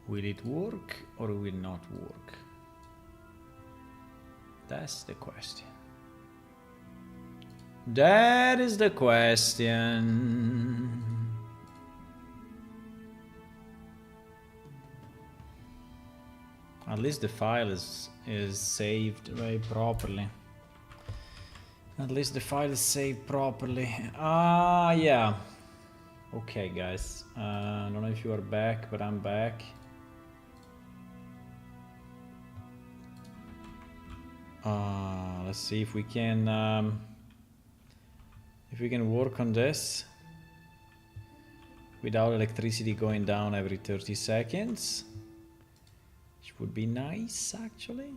Will it work or will it not work? That's the question. That is the question. At least the file is saved right properly. At least the file is saved properly. Yeah. Okay, guys. I don't know if you are back, but I'm back. Let's see if we can work on this without electricity going down every 30 seconds. Which would be nice, actually.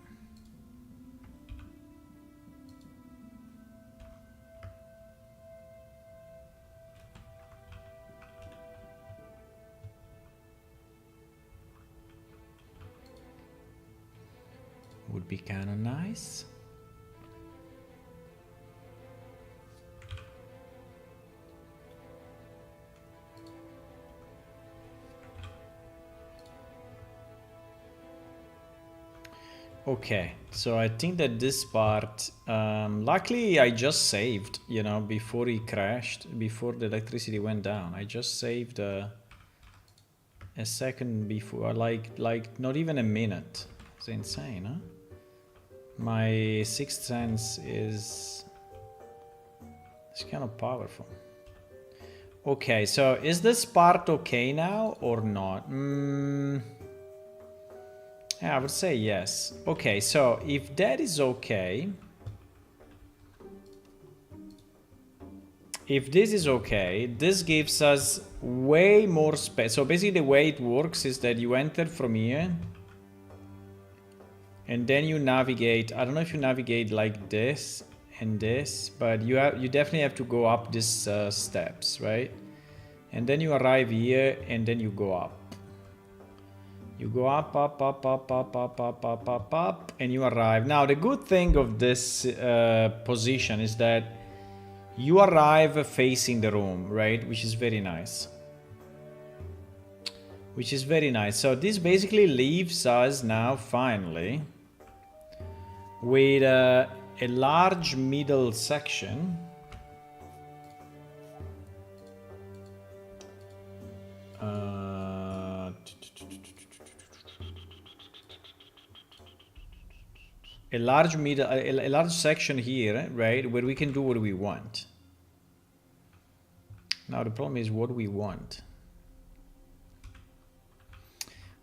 Would be kind of nice. Okay, so I think that this part, luckily I just saved, you know, before he crashed, before the electricity went down. I just saved a second before, like not even a minute. It's insane, huh? My sixth sense is kind of powerful. Okay, so is this part okay now or not? Yeah, I would say yes. Okay, so if that is okay, if this is okay, this gives us way more space. So basically the way it works is that you enter from here and then you navigate. I don't know if you navigate like this and this, but you definitely have to go up these steps, right? And then you arrive here and then you go up. You go up, and you arrive. Now, the good thing of this position is that you arrive facing the room, right? Which is very nice. Which is very nice. So this basically leaves us now, finally, with a large middle section. A large section here, right, where we can do what we want. Now the problem is what we want.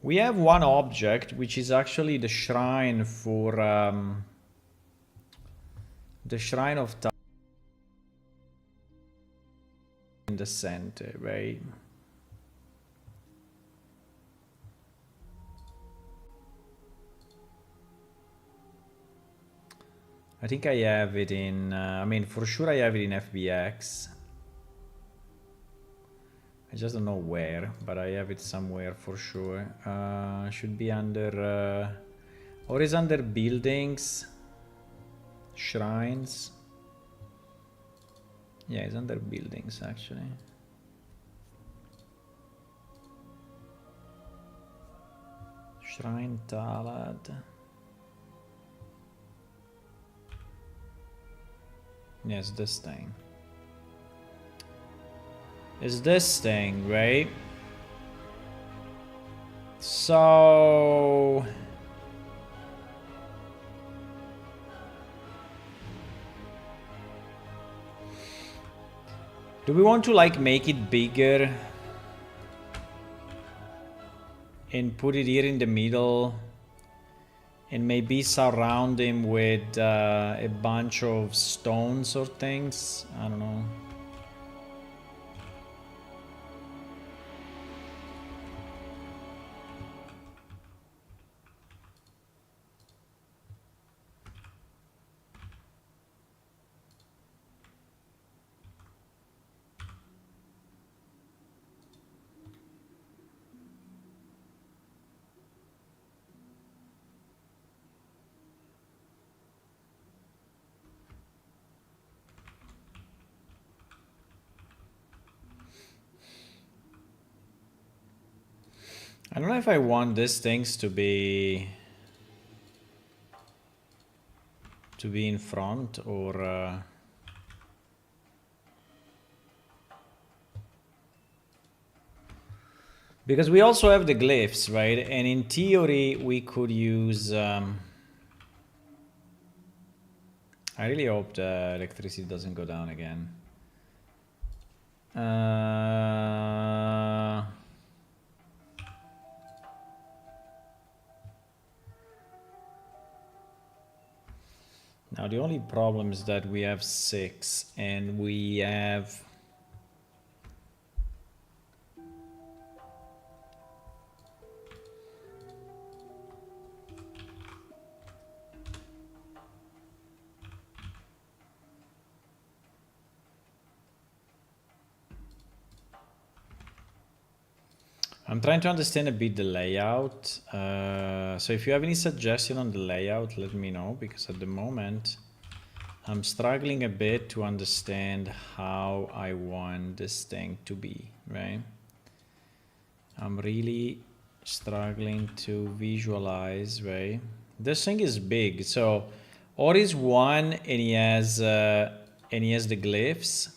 We have one object, which is actually the shrine for the shrine of Tao in the center, right? I think I have it in, I mean, for sure I have it in FBX. I just don't know where, but I have it somewhere for sure. Should be under, or is under buildings, shrines. Yeah, it's under buildings actually. Shrine Talad. Yes, this thing. Is this thing, right? So... do we want to like make it bigger? And put it here in the middle? And maybe surround him with a bunch of stones or things? I don't know. I don't know if I want these things to be in front or because we also have the glyphs, right? And in theory we could use I really hope the electricity doesn't go down again. Now the only problem is that we have 6 and we have I'm trying to understand a bit the layout. So if you have any suggestion on the layout, let me know, because at the moment I'm struggling a bit to understand how I want this thing to be, right? I'm really struggling to visualize, right? This thing is big. So Or is 1 and he has the glyphs.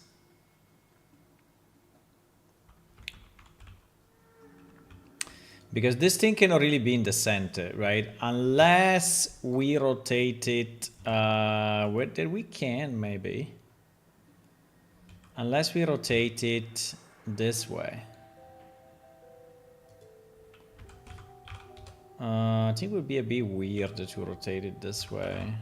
Because this thing cannot really be in the center, right? Unless we rotate it, we can maybe. Unless we rotate it this way. I think it would be a bit weird to rotate it this way.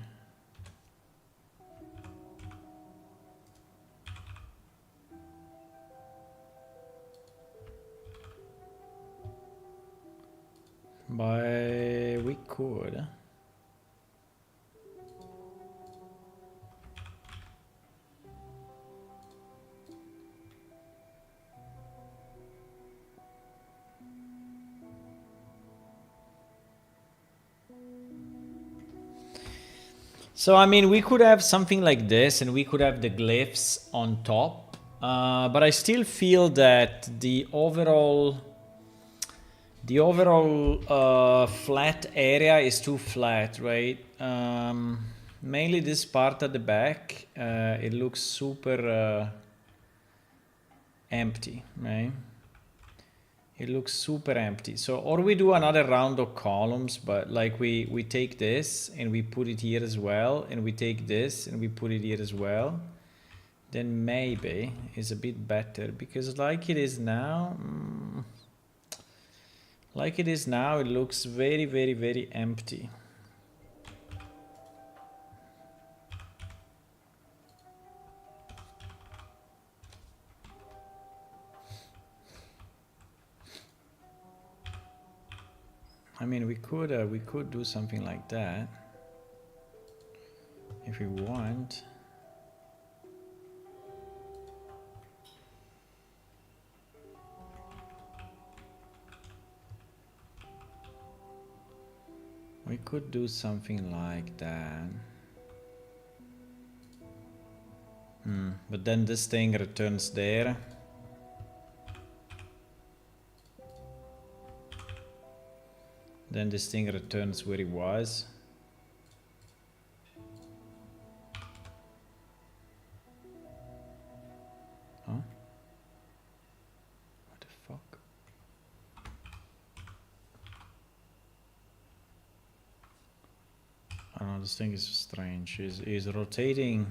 But we could. So, I mean, we could have something like this and we could have the glyphs on top. But I still feel that the overall flat area is too flat, right? Mainly this part at the back, it looks super empty, right? It looks super empty. So, or we do another round of columns, but like we take this and we put it here as well, and we take this and we put it here as well. Then maybe it's a bit better, because like it is now, it looks very, very, very empty. I mean, we could do something like that if we want. We could do something like that. But then this thing returns there. Then this thing returns where it was. Huh? What the fuck? I don't know, this thing is strange. Is rotating.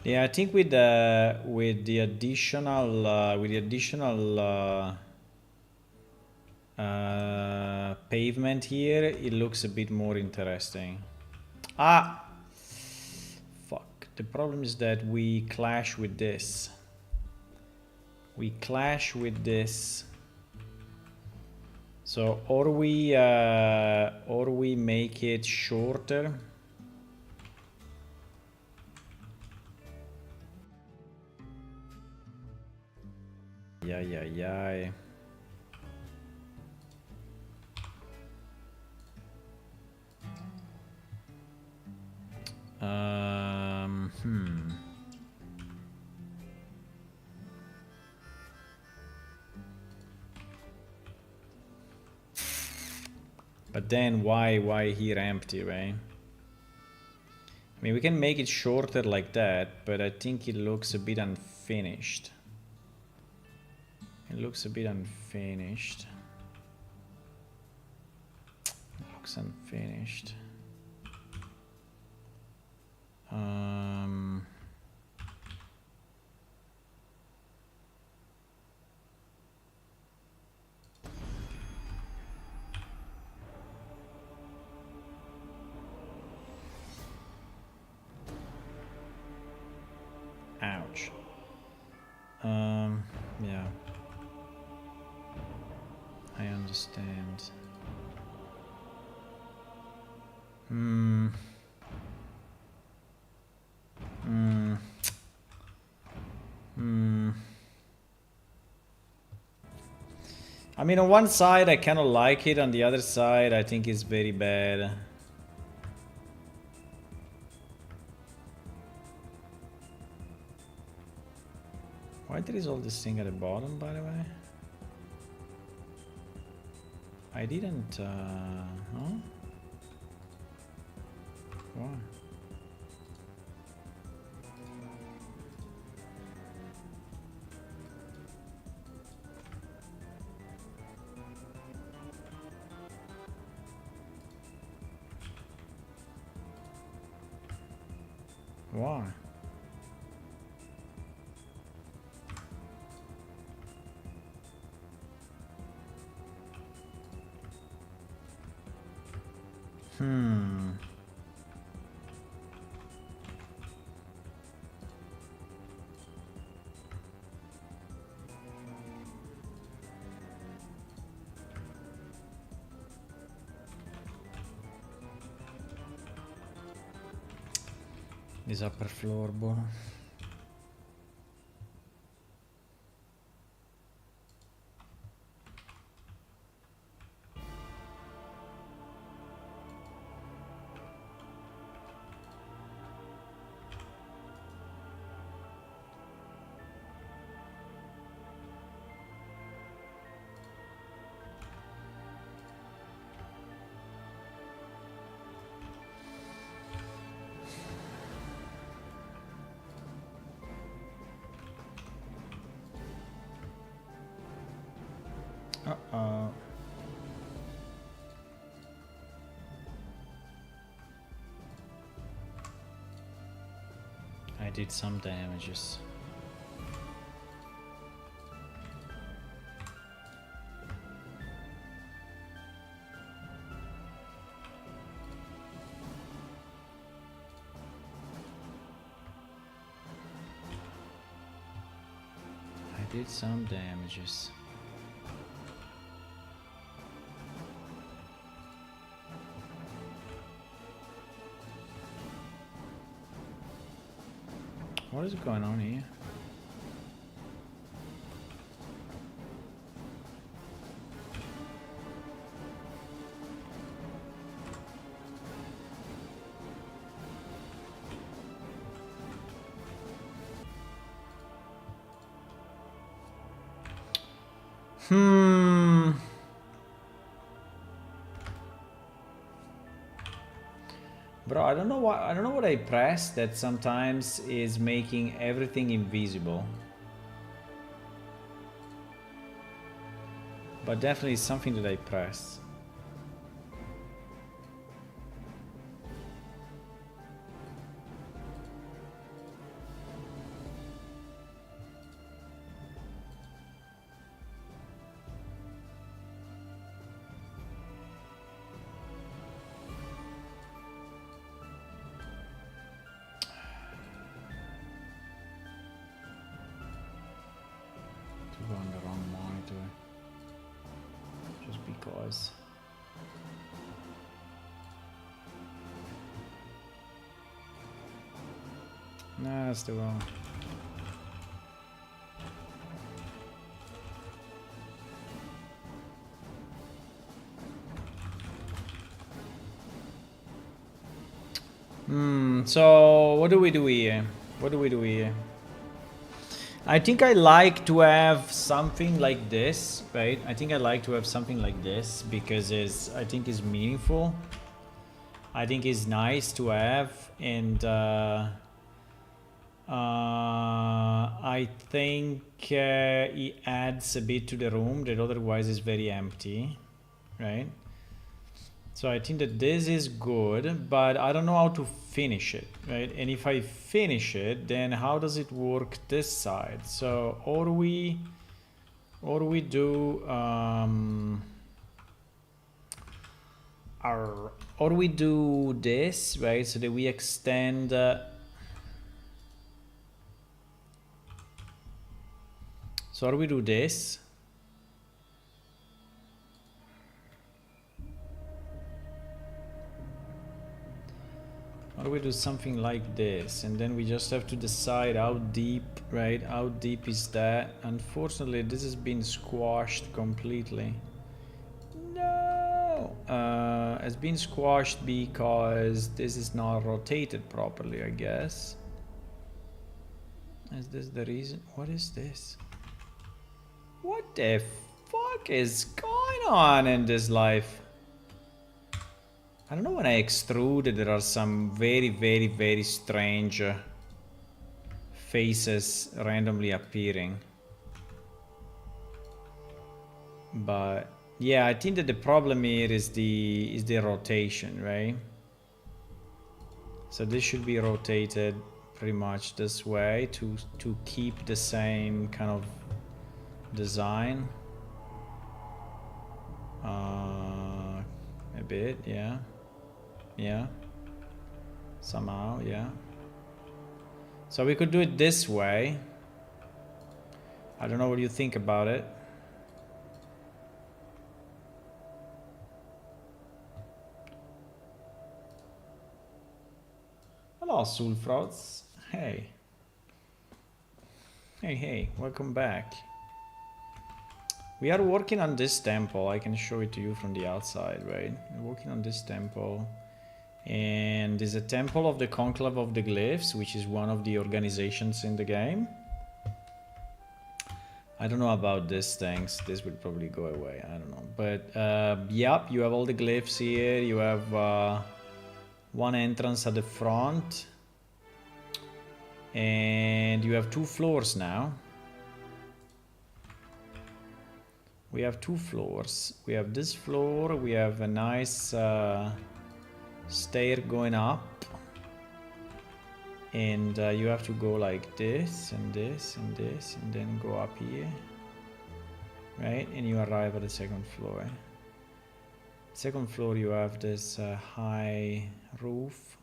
Yeah, I think with the additional pavement here, it looks a bit more interesting. Ah, fuck. The problem is that we clash with this. We clash with this. So or we make it shorter. Yeah. But then why here empty, right? I mean, we can make it shorter like that, but I think it looks a bit unfinished. It looks a bit unfinished. It looks unfinished. Ouch. Yeah. I understand. I mean, on one side I kind of like it, on the other side I think it's very bad. Why there is all this thing at the bottom, by the way? I didn't, huh? Why? Why? This upper floorboard. Uh-oh. I did some damages. I did some damages. What is going on here? Bro, I don't know what I pressed that sometimes is making everything invisible. But definitely something that I pressed. On the wrong monitor just because. No, that's the wrong. So what do we do here? What do we do here? I think I like to have something like this, right? I think I like to have something like this because I think it's meaningful. I think it's nice to have, and I think it adds a bit to the room that otherwise is very empty, right? So I think that this is good, but I don't know how to finish it, right? And if I finish it, then how does it work this side? So or we do or we do this, right? So that we extend so or we do this. Or we do something like this, and then we just have to decide how deep, right? How deep is that? Unfortunately, this has been squashed completely. No! It's been squashed because this is not rotated properly, I guess. Is this the reason? What is this? What the fuck is going on in this life? I don't know, when I extrude, there are some very, very, very strange faces randomly appearing. But yeah, I think that the problem here is the rotation, right? So this should be rotated pretty much this way to keep the same kind of design. A bit, yeah. Yeah. Somehow, yeah. So we could do it this way. I don't know what you think about it. Hello, Sulfrots. Hey. Hey, welcome back. We are working on this temple. I can show it to you from the outside, right? We're working on this temple. And there's a temple of the Conclave of the Glyphs, which is one of the organizations in the game. I don't know about these things. This will probably go away. I don't know. But yep, you have all the glyphs here. You have one entrance at the front. And you have 2 floors now. We have 2 floors. We have this floor. We have a nice stair going up. And you have to go like this and this and this and then go up here. Right? And you arrive at the 2nd floor. 2nd floor you have this high roof.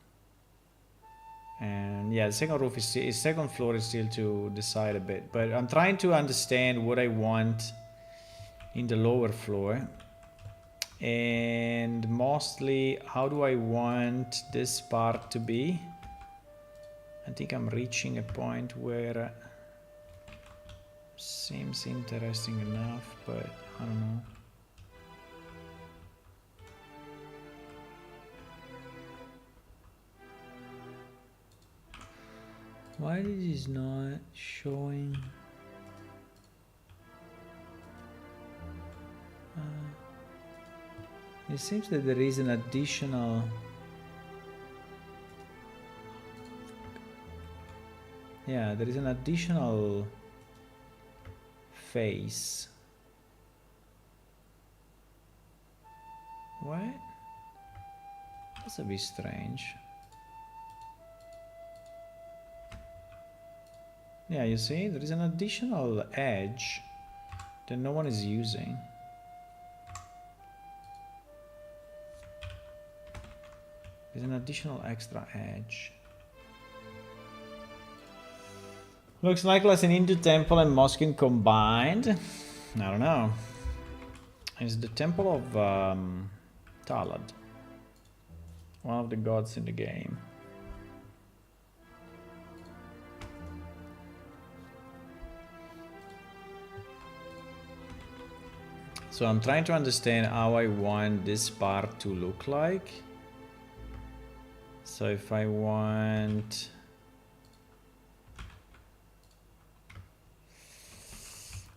And yeah, the 2nd roof is 2nd floor is still to decide a bit. But I'm trying to understand what I want in the lower floor. And mostly, how do I want this part to be? I think I'm reaching a point where seems interesting enough, but I don't know. Why is this not showing? It seems that there is an additional there is an additional face. What? That's a bit strange. Yeah, you see, there is an additional edge that no one is using. There's an additional extra edge. Looks like an Hindu temple and mosque combined. I don't know. It's the temple of Talad, one of the gods in the game. So I'm trying to understand how I want this part to look like. So if I want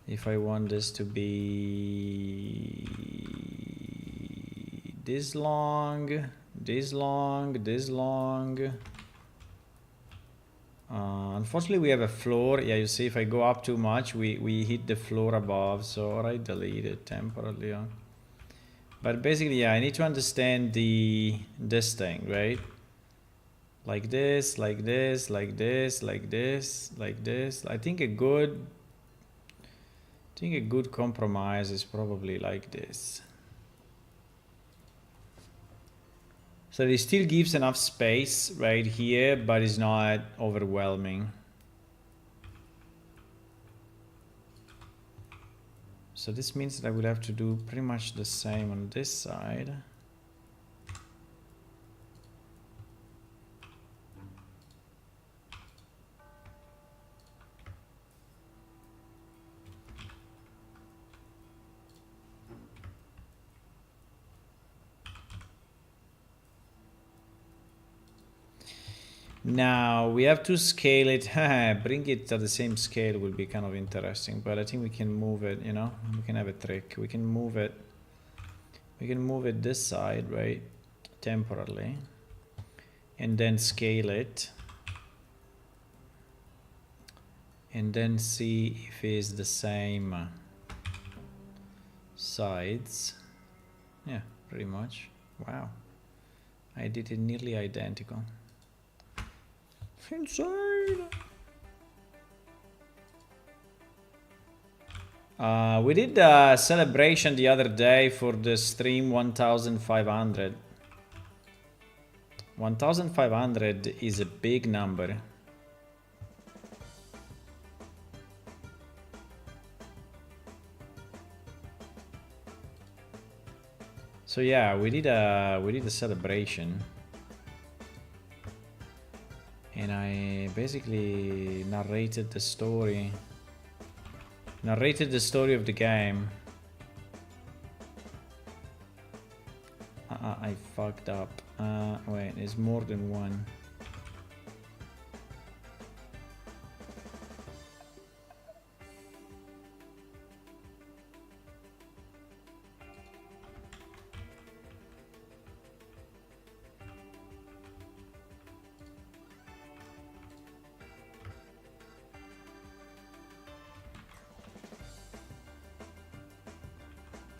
if I want this to be this long, this long, this long. Unfortunately, we have a floor. Yeah, you see, if I go up too much, we hit the floor above. So I delete it temporarily. Yeah. But basically, yeah, I need to understand this thing, right? Like this, like this, like this, like this, like this. I think a good compromise is probably like this. So it still gives enough space right here, but it's not overwhelming. So this means that I would have to do pretty much the same on this side. Now we have to scale it. Bring it at the same scale will be kind of interesting, but I think we can move it, you know, we can have a trick. We can move it this side, right, temporarily, and then scale it, and then see if it's the same sides. Yeah, pretty much. Wow, I did it nearly identical. Insane. We did a celebration the other day for the stream 1500. 1500 is a big number. So yeah, we did a celebration. And I basically narrated the story of the game. I fucked up. Wait, there's more than one.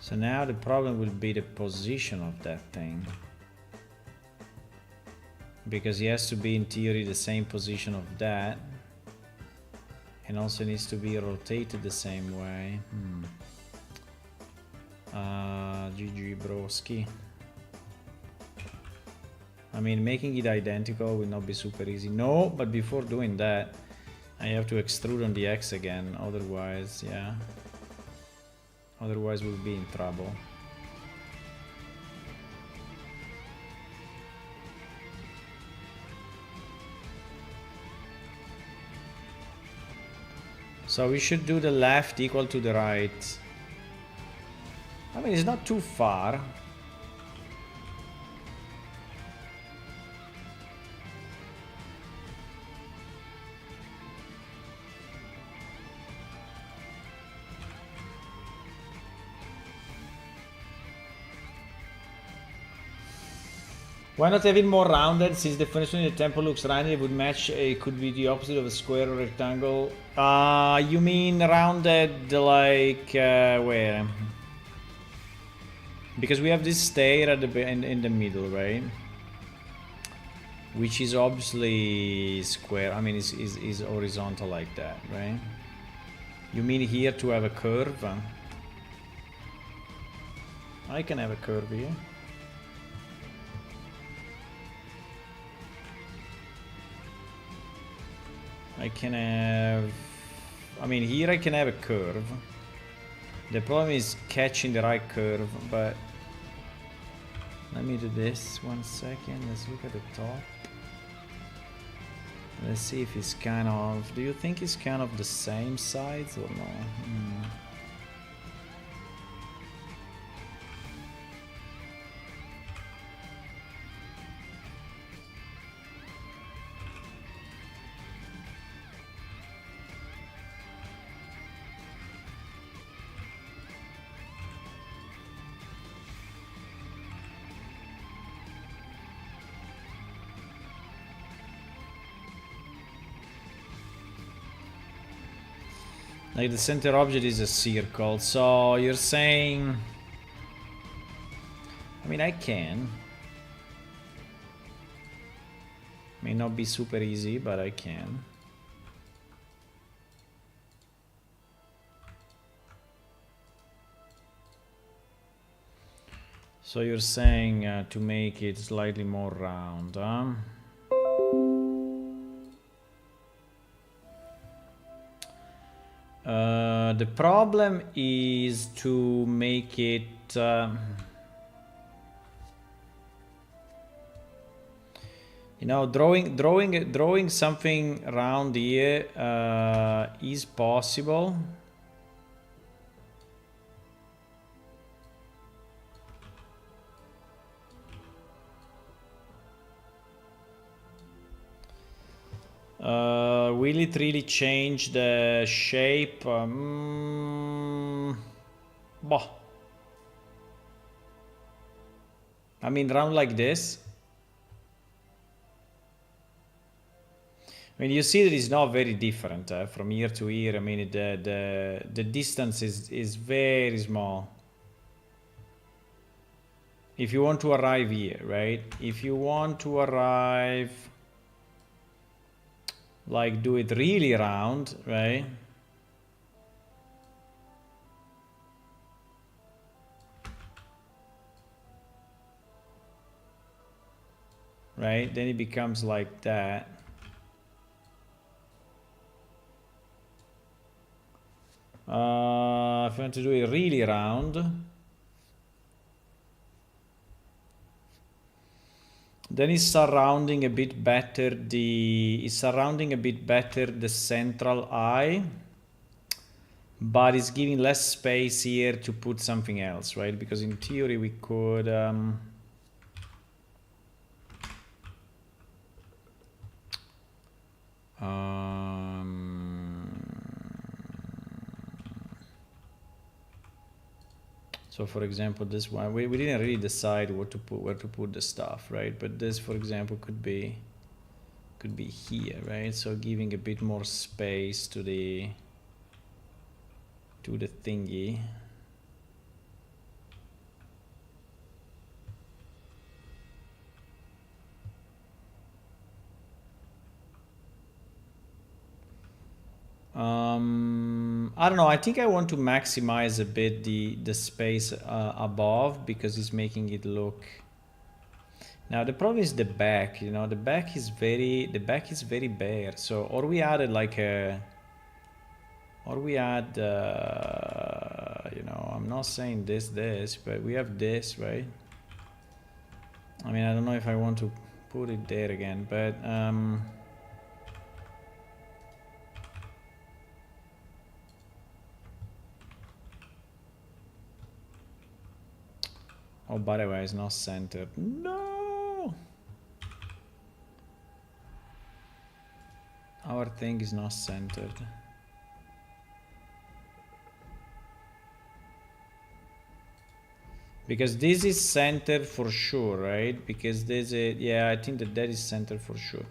So now the problem will be the position of that thing. Because he has to be in theory the same position of that. And also needs to be rotated the same way. GG broski. I mean, making it identical will not be super easy. No, but before doing that, I have to extrude on the X again. Otherwise, yeah. Otherwise we'll be in trouble. So we should do the left equal to the right. I mean, it's not too far. Why not have it more rounded? Since the furniture in the temple looks rounded, it would match. It could be the opposite of a square or rectangle. You mean rounded like where? Because we have this stair at the in the middle, right? Which is obviously square. I mean, is horizontal like that, right? You mean here to have a curve? I can have a curve here. I can have... I mean, here I can have a curve. The problem is catching the right curve, but... Let me do this 1 second. Let's look at the top. Let's see if it's kind of... Do you think it's kind of the same sides or no? Like the center object is a circle, so you're saying... I mean, I can. May not be super easy, but I can. So you're saying to make it slightly more round, huh? The problem is to make it... you know, drawing something around here is possible. Will it really change the shape? Bah. I mean, round like this. I mean, you see that it's not very different from here to here. I mean, the distance is very small. If you want to arrive here, right? If you want to arrive, like, do it really round, right? Right? Then it becomes like that. If you want to do it really round, then it's surrounding a bit better the central eye, but it's giving less space here to put something else, right? Because in theory we could so for example, this one, we didn't really decide what to put, where to put the stuff, right? But this, for example, could be here, right? So giving a bit more space to the thingy. I don't know. I think I want to maximize a bit the space above, because it's making it look. Now the problem is the back. You know, the back is very bare. So or we added like a. Or we add. You know, I'm not saying this, but we have this, right? I mean, I don't know if I want to put it there again, but. Oh, by the way, it's not centered. No! Our thing is not centered. Because this is centered for sure, right? Because there's a... yeah, I think that is centered for sure.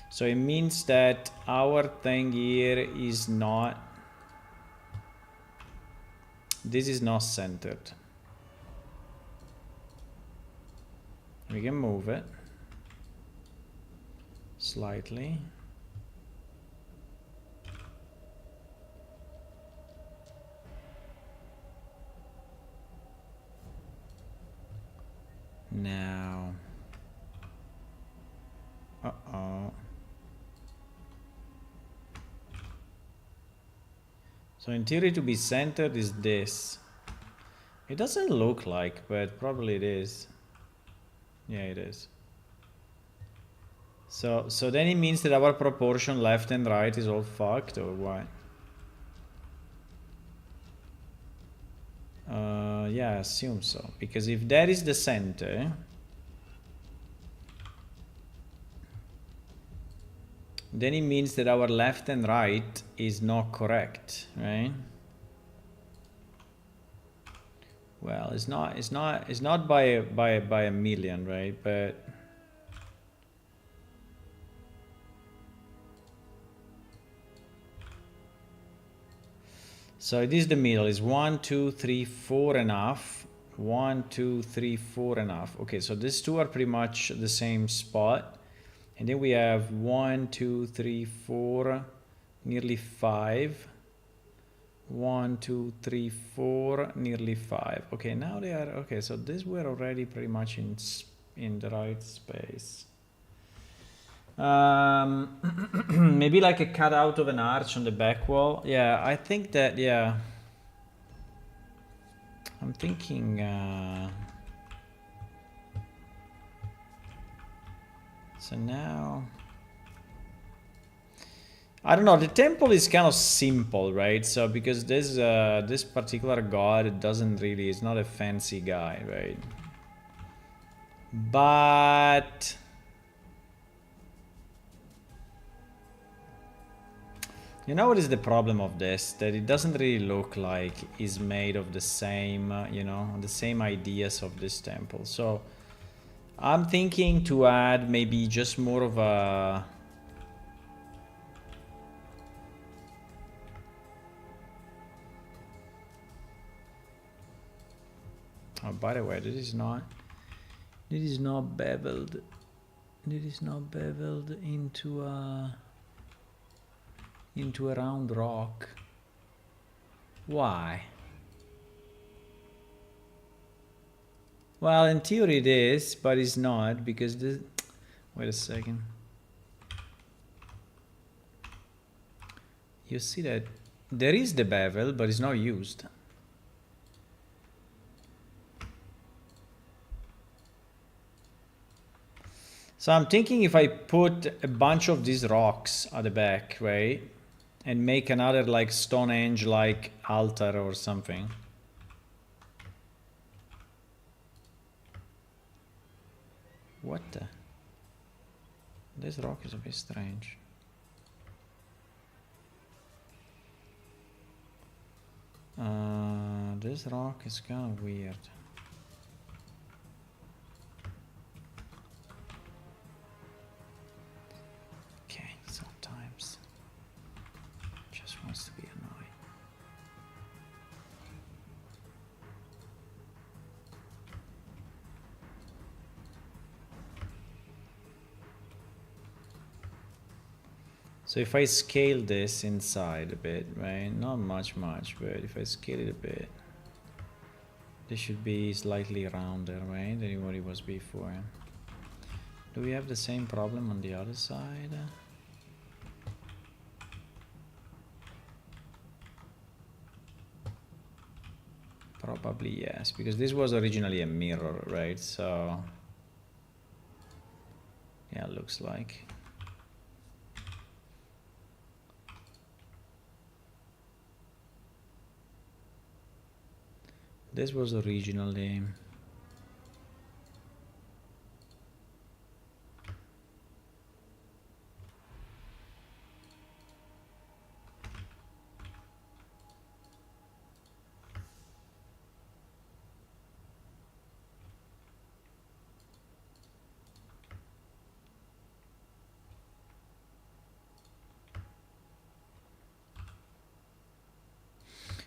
So it means that our thing here is not... this is not centered. We can move it slightly. Now, so in theory to be centered is this. It doesn't look like, but probably it is. Yeah, it is. So then it means that our proportion left and right is all fucked, or what? Yeah, I assume so. Because if that is the center, then it means that our left and right is not correct, right? Well, it's not by a million, right? But So it is the middle. Is 1, 2, 3, 4 enough? 1, 2, 3, 4 enough. Okay, so these two are pretty much the same spot. And then we have 1, 2, 3, 4, nearly 5. 1, 2, 3, 4, nearly 5. Okay, now they are, okay, so these were already pretty much in the right space. Maybe like a cutout of an arch on the back wall. Yeah, I think that, yeah. I'm thinking, so now, I don't know, the temple is kind of simple, right? So because this particular god doesn't really, is not a fancy guy, right? But you know what is the problem of this? That it doesn't really look like it's made of the same, you know, the same ideas of this temple. So I'm thinking to add maybe just more of a... Oh, by the way, this is not beveled. This is not beveled into a round rock. Why? Well, in theory it is, but it's not, because this... Wait a second. You see that there is the bevel, but it's not used. So I'm thinking if I put a bunch of these rocks at the back, right? And make another like Stonehenge like altar or something. What the? This rock is a bit strange. This rock is kind of weird. Okay, sometimes just wants to be annoying. So if I scale this inside a bit, right? Not much, but if I scale it a bit, this should be slightly rounder, right? Than what it was before. Do we have the same problem on the other side? Probably yes, because this was originally a mirror, right? So yeah, it looks like. This was originally...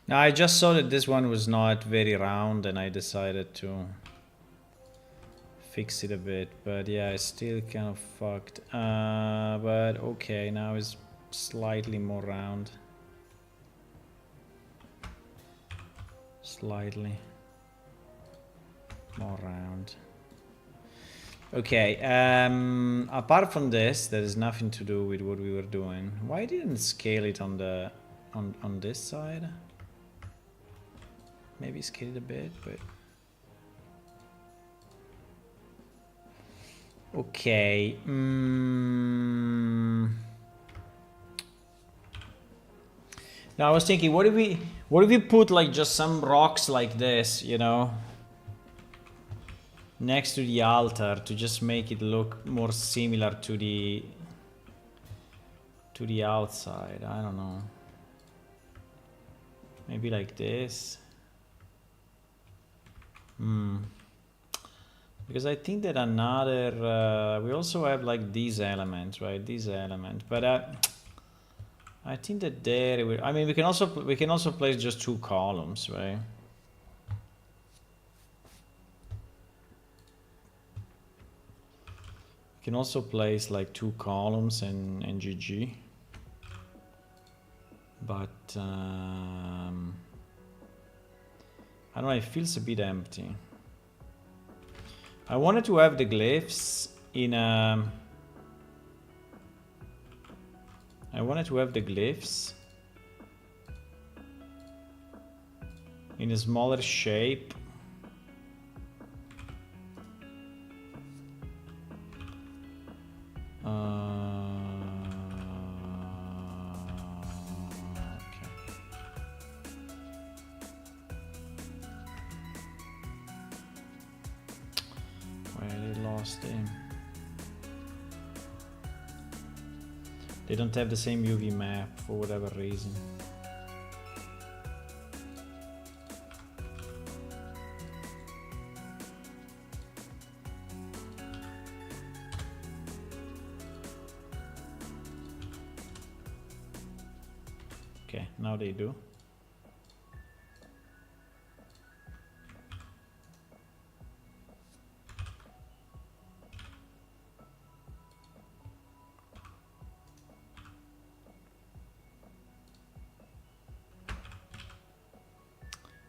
Now I just saw that this one was not very round and I decided to fix it a bit, but yeah, it's still kind of fucked. But okay, now it's slightly more round. Slightly more round. Okay, apart from this, there is nothing to do with what we were doing. Why didn't scale it on the on this side? Maybe scale it a bit, but okay. Now I was thinking, what if we put like just some rocks like this, you know, next to the altar to just make it look more similar to the outside. I don't know. Maybe like this. Because I think that another we also have like these elements, right? These elements, but I think that there we, I mean we can also place just 2 columns, right? We can also place like 2 columns and GG. But I don't know, it feels a bit empty. I wanted to have the glyphs in a... I wanted to have the glyphs in a smaller shape. Okay. Where they lost him. They don't have the same UV map for whatever reason. Okay, now they do.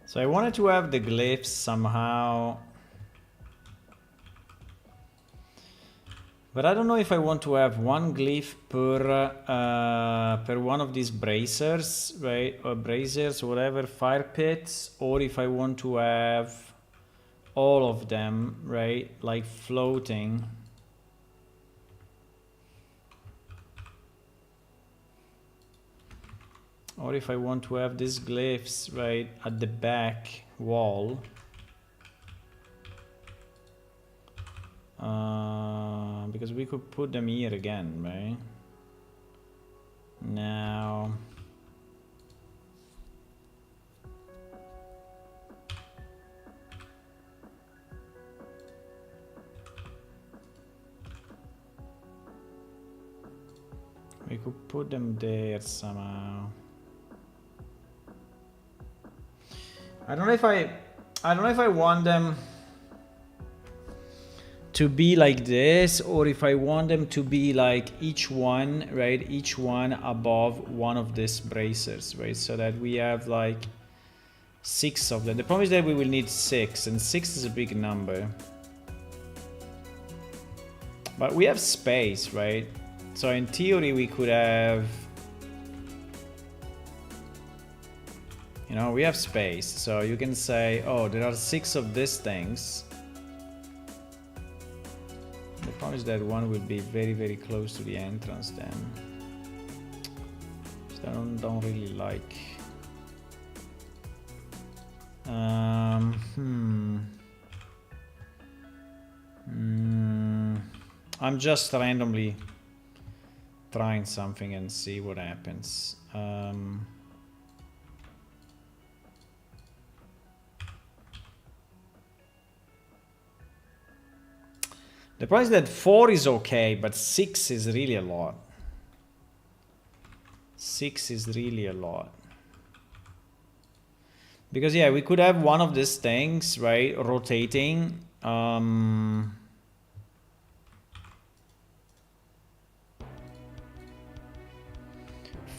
So I wanted to have the glyphs somehow, but I don't know if I want to have 1 glyph per one of these bracers, right? Or bracers, whatever, fire pits, or if I want to have all of them, right? Like floating. Or if I want to have these glyphs right at the back wall. Because we could put them here again, right? Now... we could put them there somehow. I don't know if I want them to be like this, or if I want them to be like each one, right? Each one above one of these bracers, right? So that we have like 6 of them. The problem is that we will need 6, and 6 is a big number. But we have space, right? So in theory we could have... You know, we have space, so you can say, oh, there are 6 of these things. The problem is that one will be very, very close to the entrance then. So I don't really like... I'm just randomly trying something and see what happens. The problem is that 4 is okay, but 6 is really a lot. 6 is really a lot. Because yeah, we could have one of these things, right, rotating.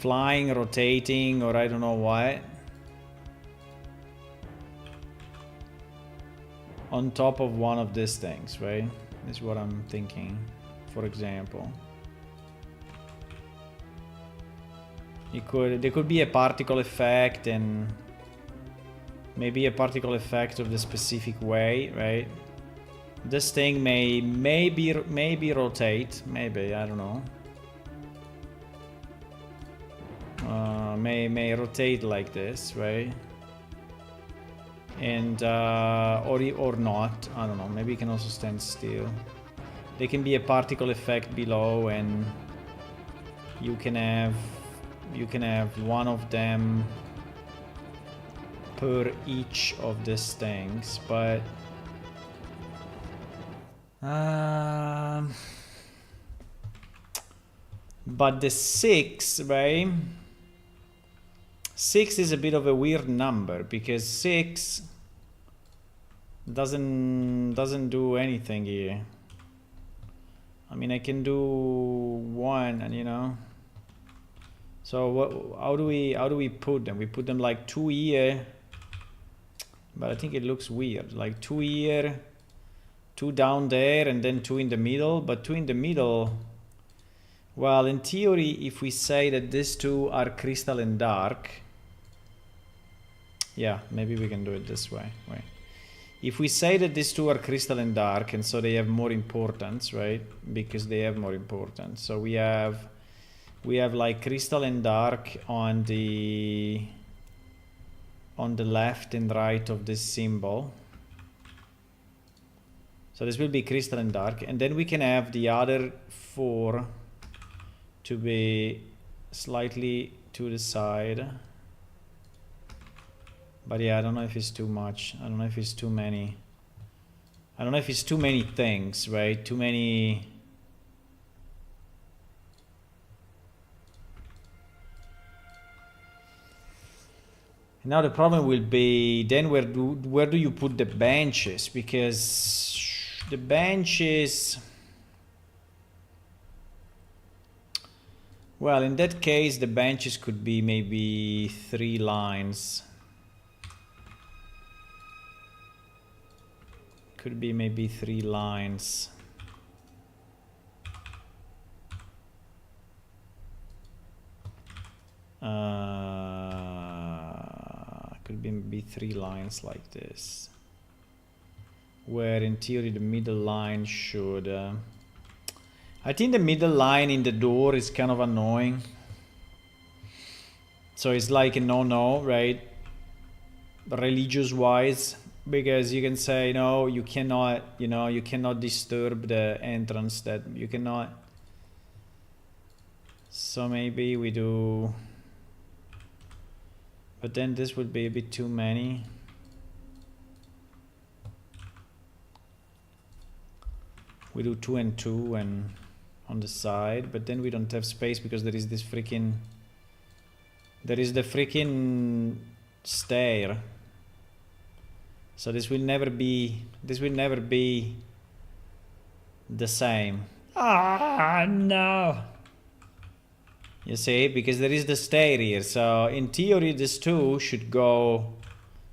Flying, rotating, or I don't know what. On top of one of these things, right? Is what I'm thinking, for example. There could be a particle effect, and maybe a particle effect of the specific way, right? This thing maybe rotate, maybe, I don't know. May rotate like this, right? And or not, I don't know, maybe it can also stand still. There can be a particle effect below, and you can have one of them per each of these things, but the 6, right? 6 is a bit of a weird number because 6 doesn't do anything here. I mean, I can do 1, and you know. So what? How do we put them? We put them like 2 here, but I think it looks weird. Like 2 here, 2 down there, and then 2 in the middle. But 2 in the middle. Well, in theory, if we say that these 2 are crystal and dark, yeah, maybe we can do it this way. Wait. If we say that these 2 are crystal and dark, and so they have more importance, right? Because they have more importance. So we have like crystal and dark on the left and right of this symbol. So this will be crystal and dark, and then we can have the other 4 to be slightly to the side. But yeah, I don't know if it's too much. I don't know if it's too many. I don't know if it's too many things, right? Too many. Now the problem will be then where do you put the benches? Because the benches. Well, in that case, the benches could be maybe 3 lines. Could be maybe 3 lines. Could be maybe 3 lines like this. Where in theory the middle line should... I think the middle line in the door is kind of annoying. So it's like a no-no, right? Religious-wise. Because you can say, no, you cannot, you know, you cannot disturb the entrance, that you cannot. So maybe we do, but then this would be a bit too many. We do 2 and 2 and on the side, but then we don't have space because there is this freaking, there is the freaking stair. So this will never be the same. Ah, no. You see, because there is the stair here. So in theory, this 2 should go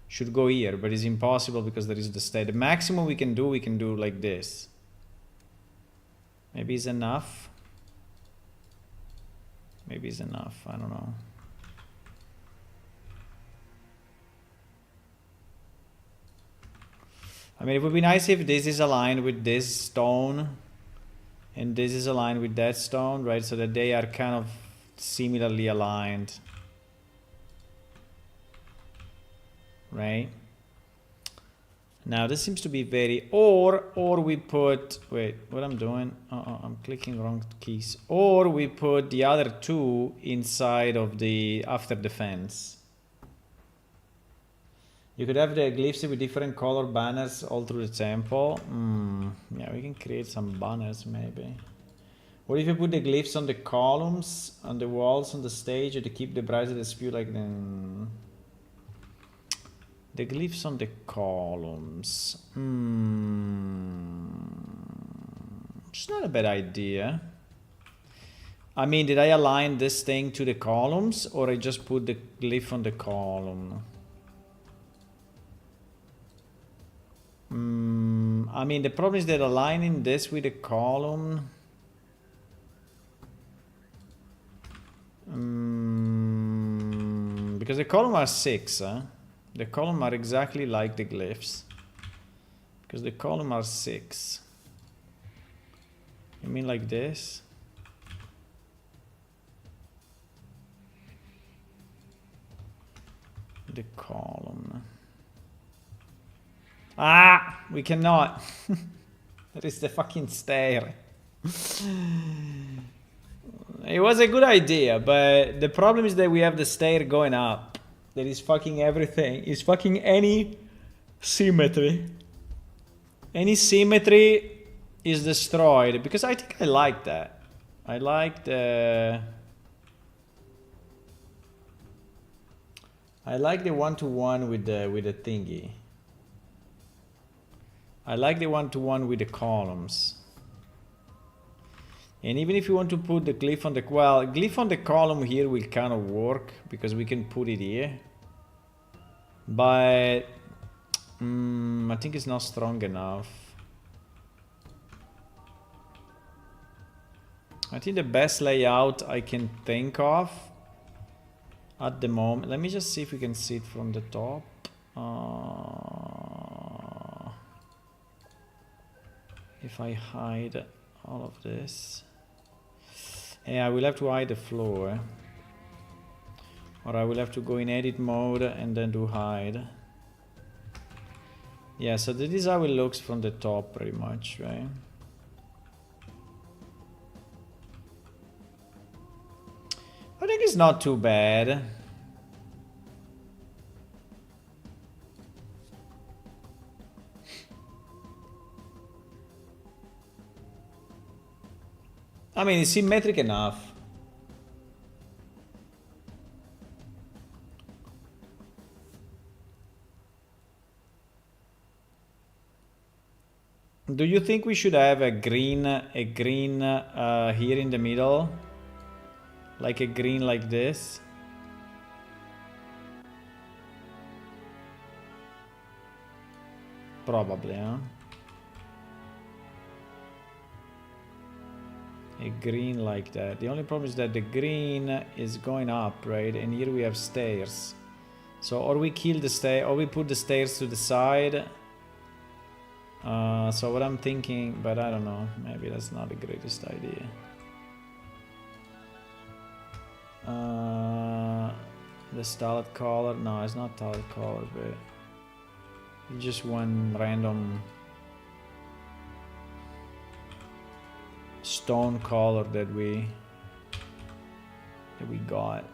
here, but it's impossible because there is the stair. The maximum we can do like this. Maybe it's enough. Maybe it's enough. I don't know. I mean, it would be nice if this is aligned with this stone and this is aligned with that stone, right? So that they are kind of similarly aligned, right? Now this seems to be very, or we put, wait, what I'm doing? I'm clicking wrong keys. Or we put the other 2 inside of the after the fence. You could have the glyphs with different color banners all through the temple. Yeah, we can create some banners maybe. What if you put the glyphs on the columns, on the walls, on the stage, to keep the brides of the spew like the glyphs on the columns? It's not a bad idea. I mean, did I align this thing to the columns, or I just put the glyph on the column? I mean, the problem is that aligning this with the column, because the column are 6, huh? The column are exactly like the glyphs, because the column are 6. You mean like this? The column. Ah, we cannot. That is the fucking stair. It was a good idea, but the problem is that we have the stair going up. That is fucking everything. It's fucking any symmetry. Any symmetry is destroyed, because I think I like that. I like the... I like the one-to-one with the thingy. I like the one-to-one with the columns. And even if you want to put the glyph on the... Well, glyph on the column here will kind of work, because we can put it here. But... I think it's not strong enough. I think the best layout I can think of at the moment... Let me just see if we can see it from the top. If I hide all of this... Yeah, I will have to hide the floor. Or I will have to go in edit mode and then do hide. Yeah, so this is how it looks from the top pretty much, right? I think it's not too bad. I mean, it's symmetric enough. Do you think we should have a green here in the middle? Like a green like this? Probably, huh? A green like that. The only problem is that the green is going up, right? And here we have stairs. So or we kill the stair, or we put the stairs to the side. So what I'm thinking, but I don't know, maybe that's not the greatest idea. The starlet color, no, it's not starlet color, but it's just one random stone color that we got.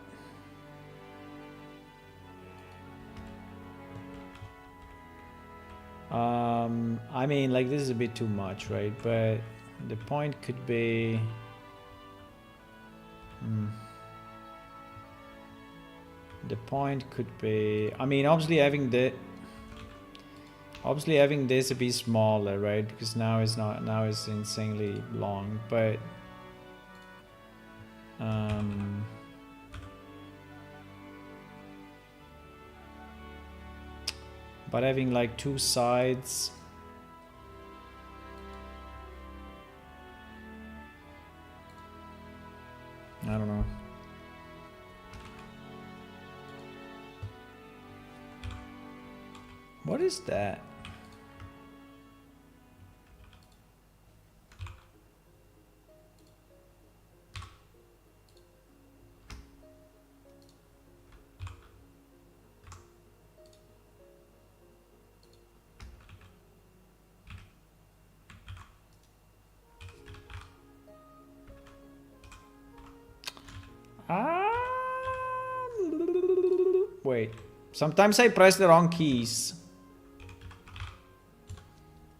I mean, like, this is a bit too much, right? But the point could be... The point could be... I mean, obviously having this a bit smaller, right? Because now it's not... Now it's insanely long, but... But having like two sides... I don't know. What is that? Wait. Sometimes I press the wrong keys.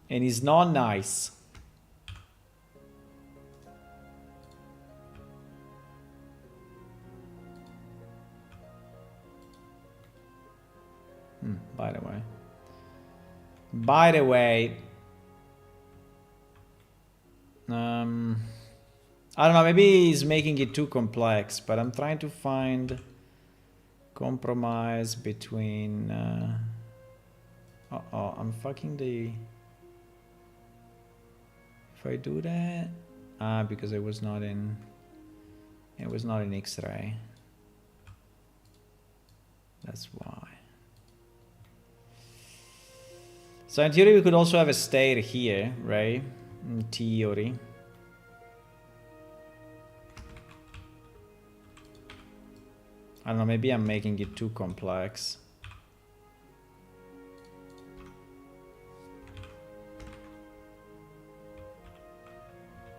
And it's not nice. By the way. By the way. I don't know, maybe he's making it too complex, but I'm trying to find compromise between I'm fucking the... If I do that, because it was not in X-ray. That's why. So in theory we could also have a stair here, right? In theory. I don't know, maybe I'm making it too complex.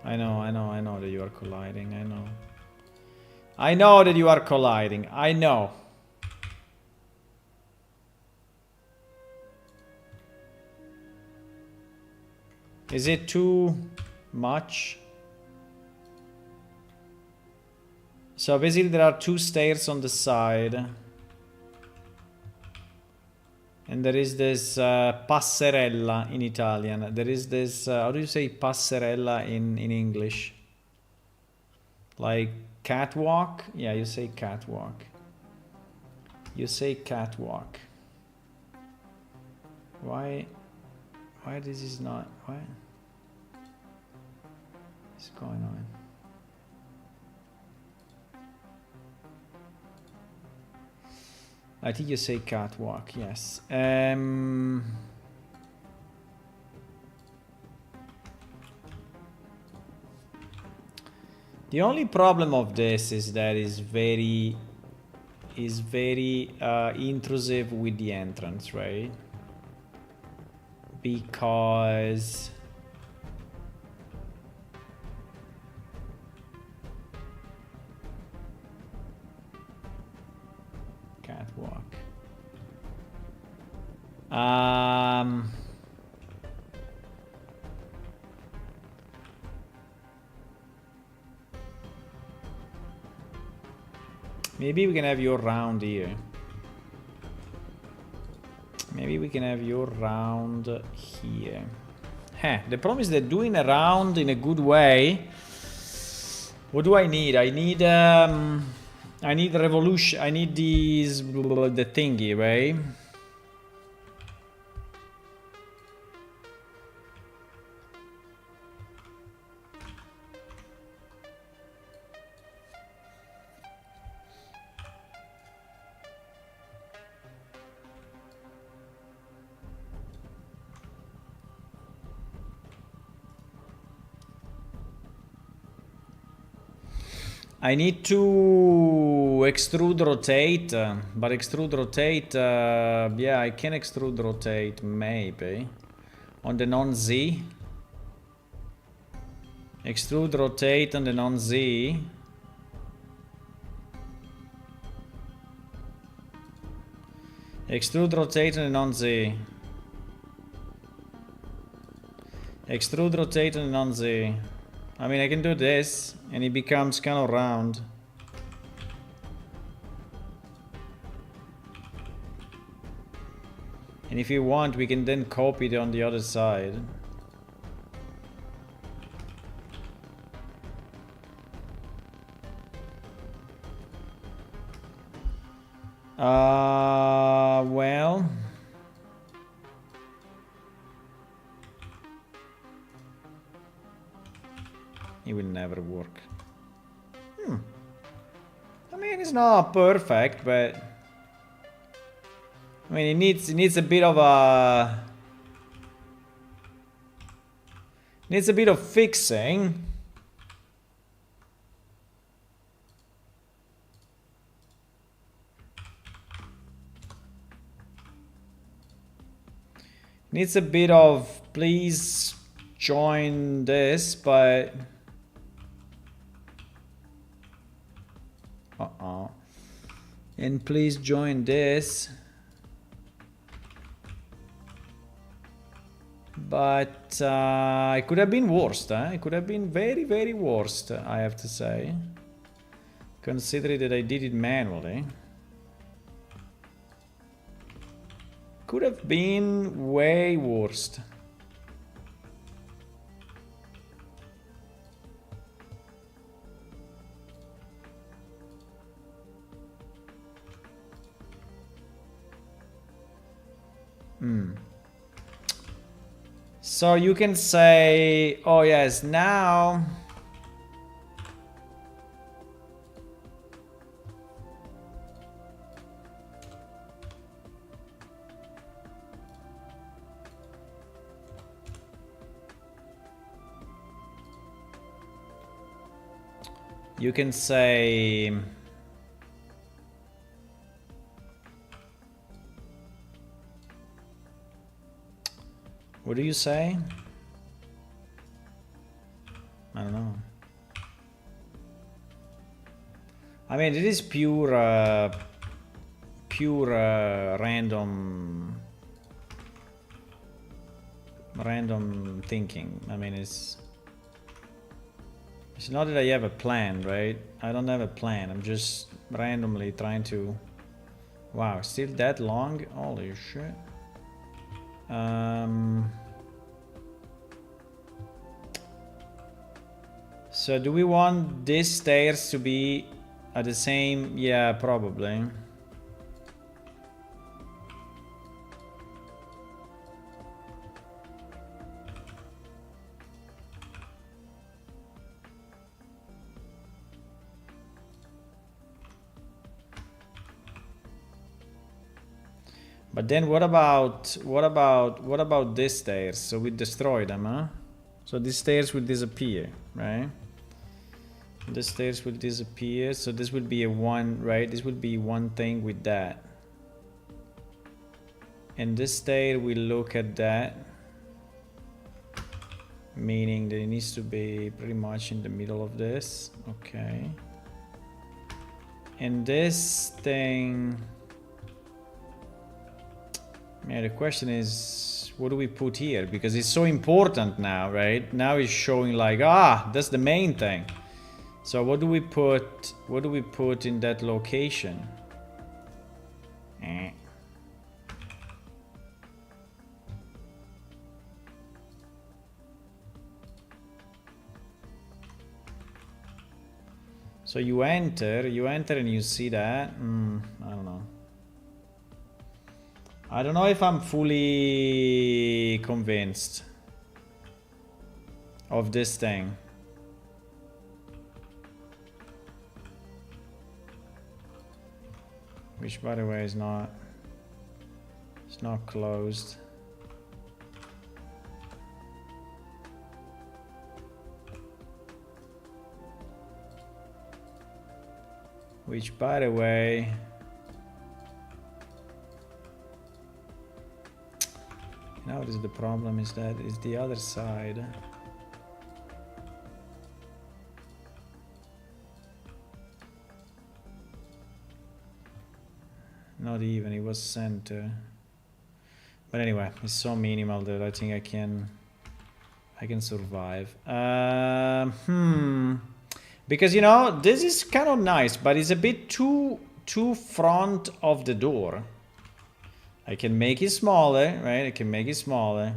I know that you are colliding, I know. I know that you are colliding, I know. Is it too much? So basically there are two stairs on the side. And there is this passerella in Italian. There is this, how do you say passerella in English? Like catwalk? Yeah, you say catwalk. You say catwalk. Why this is not, what is going on? I think you say catwalk, yes. The only problem of this is that it's very intrusive with the entrance, right? Because catwalk. Maybe we can have your round here. Maybe we can have your round here. The problem is that doing a round in a good way. What do I need? I need revolution. I need these the thingy, right? I need to extrude rotate, but extrude rotate, yeah, I can extrude rotate, maybe. On the non-Z. Extrude rotate on the non-Z. Extrude rotate on the non-Z. Extrude rotate on the non-Z. I mean, I can do this, and it becomes kind of round. And if you want, we can then copy it on the other side. Well... it will never work. I mean, it's not perfect, but I mean, it needs a bit of a fixing. Needs a bit of, please join this, but and please join this, but it could have been worse. It could have been very, very worse, I have to say, considering that I did it manually. Could have been way worse. So you can say, oh yes, now you can say what do you say? I don't know. I mean, it is pure random thinking. I mean, it's not that I have a plan, right? I don't have a plan. I'm just randomly trying to... Wow, still that long? Holy shit. So do we want these stairs to be at the same? Yeah, probably. But then what about these stairs? So we destroy them, huh? So these stairs will disappear, right? The stairs will disappear, so this will be a one, right? This will be one thing with that. And this stair will look at that, meaning that it needs to be pretty much in the middle of this. Okay. And this thing, yeah, the question is, what do we put here? Because it's so important now, right? Now it's showing like, ah, that's the main thing. So what do we put? What do we put in that location? So you enter and you see that. I don't know. I don't know if I'm fully convinced of this thing. Which, by the way, is not... It's not closed. Which, by the way... You know what is the problem? Is that it's the other side. Not even, it was center. But anyway, it's so minimal that I think I can survive. Because, you know, this is kind of nice, but it's a bit too front of the door. I can make it smaller, right? I can make it smaller.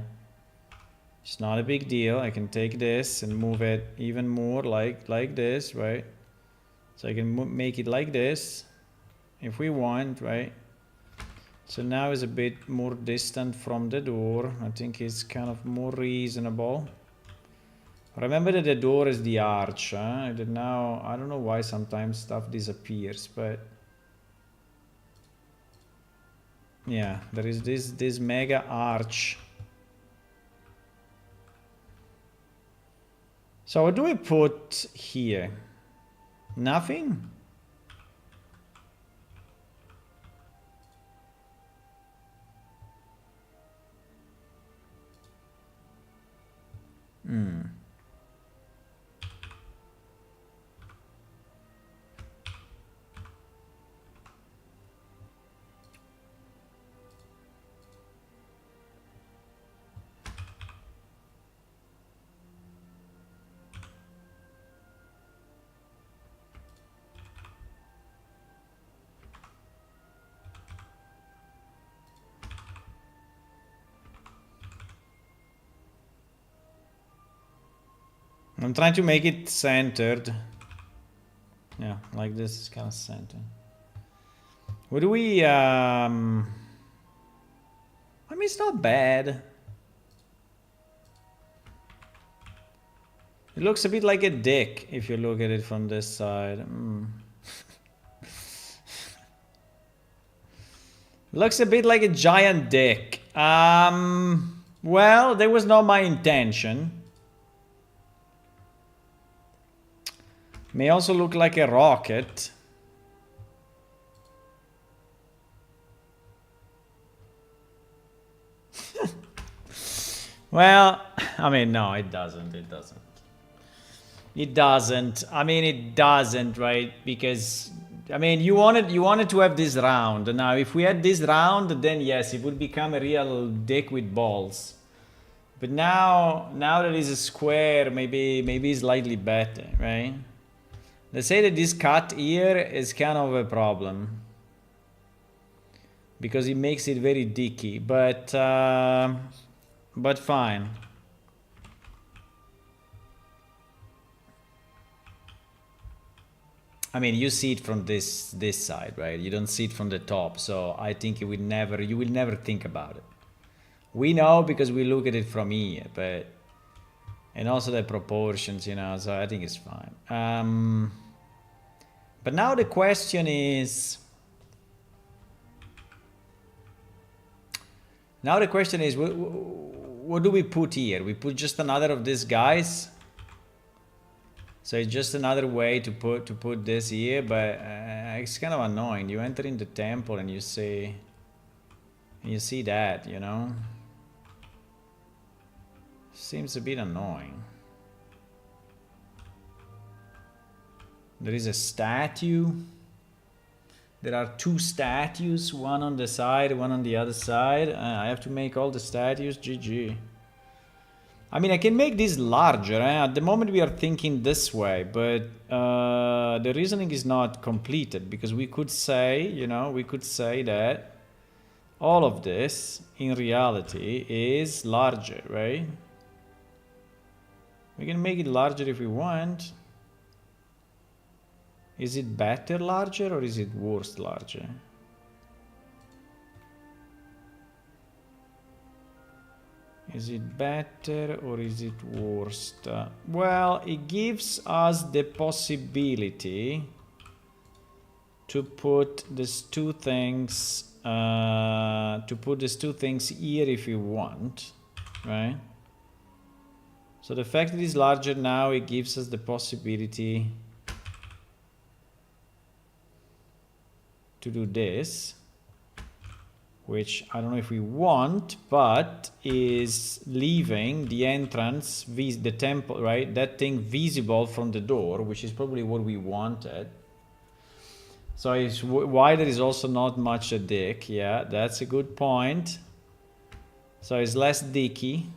It's not a big deal. I can take this and move it even more like this, right? So I can make it like this. If we want, right? So now it's a bit more distant from the door. I think it's kind of more reasonable. Remember that the door is the arch, huh? That now, I don't know why sometimes stuff disappears, but... Yeah, there is this mega arch. So what do we put here? Nothing? I'm trying to make it centered. Yeah, like this is kind of centered. What do we... I mean, it's not bad. It looks a bit like a dick if you look at it from this side. Looks a bit like a giant dick. Well, that was not my intention. May also look like a rocket. Well, I mean, no, it doesn't. It doesn't. It doesn't. I mean, it doesn't, right? Because, I mean, you wanted to have this round. Now, if we had this round, then yes, it would become a real dick with balls. But now that it's a square, maybe slightly better, right? Let's say that this cut here is kind of a problem. because it makes it very dicky, but fine. I mean, you see it from this side, right? You don't see it from the top, so I think you will never think about it. We know because we look at it from here, but and also the proportions, you know. So I think it's fine. But now the question is. Now the question is, what do we put here? We put just another of these guys. So it's just another way to put this here, but it's kind of annoying. You enter in the temple and you see that, you know. Seems a bit annoying. There is a statue. There are two statues, one on the side, one on the other side. I have to make all the statues, GG. I mean, I can make this larger. At the moment we are thinking this way, but the reasoning is not completed, because we could say, you know, we could say that all of this in reality is larger, right? We can make it larger if we want. Is it better larger or is it worse larger? Is it better or is it worse? Well, it gives us the possibility to put these two things here if you want, right? So the fact that it's larger now, it gives us the possibility to do this, which I don't know if we want, but is leaving the entrance, the temple, right? That thing visible from the door, which is probably what we wanted. So it's wider is also not much a dick. Yeah, that's a good point. So it's less dicky.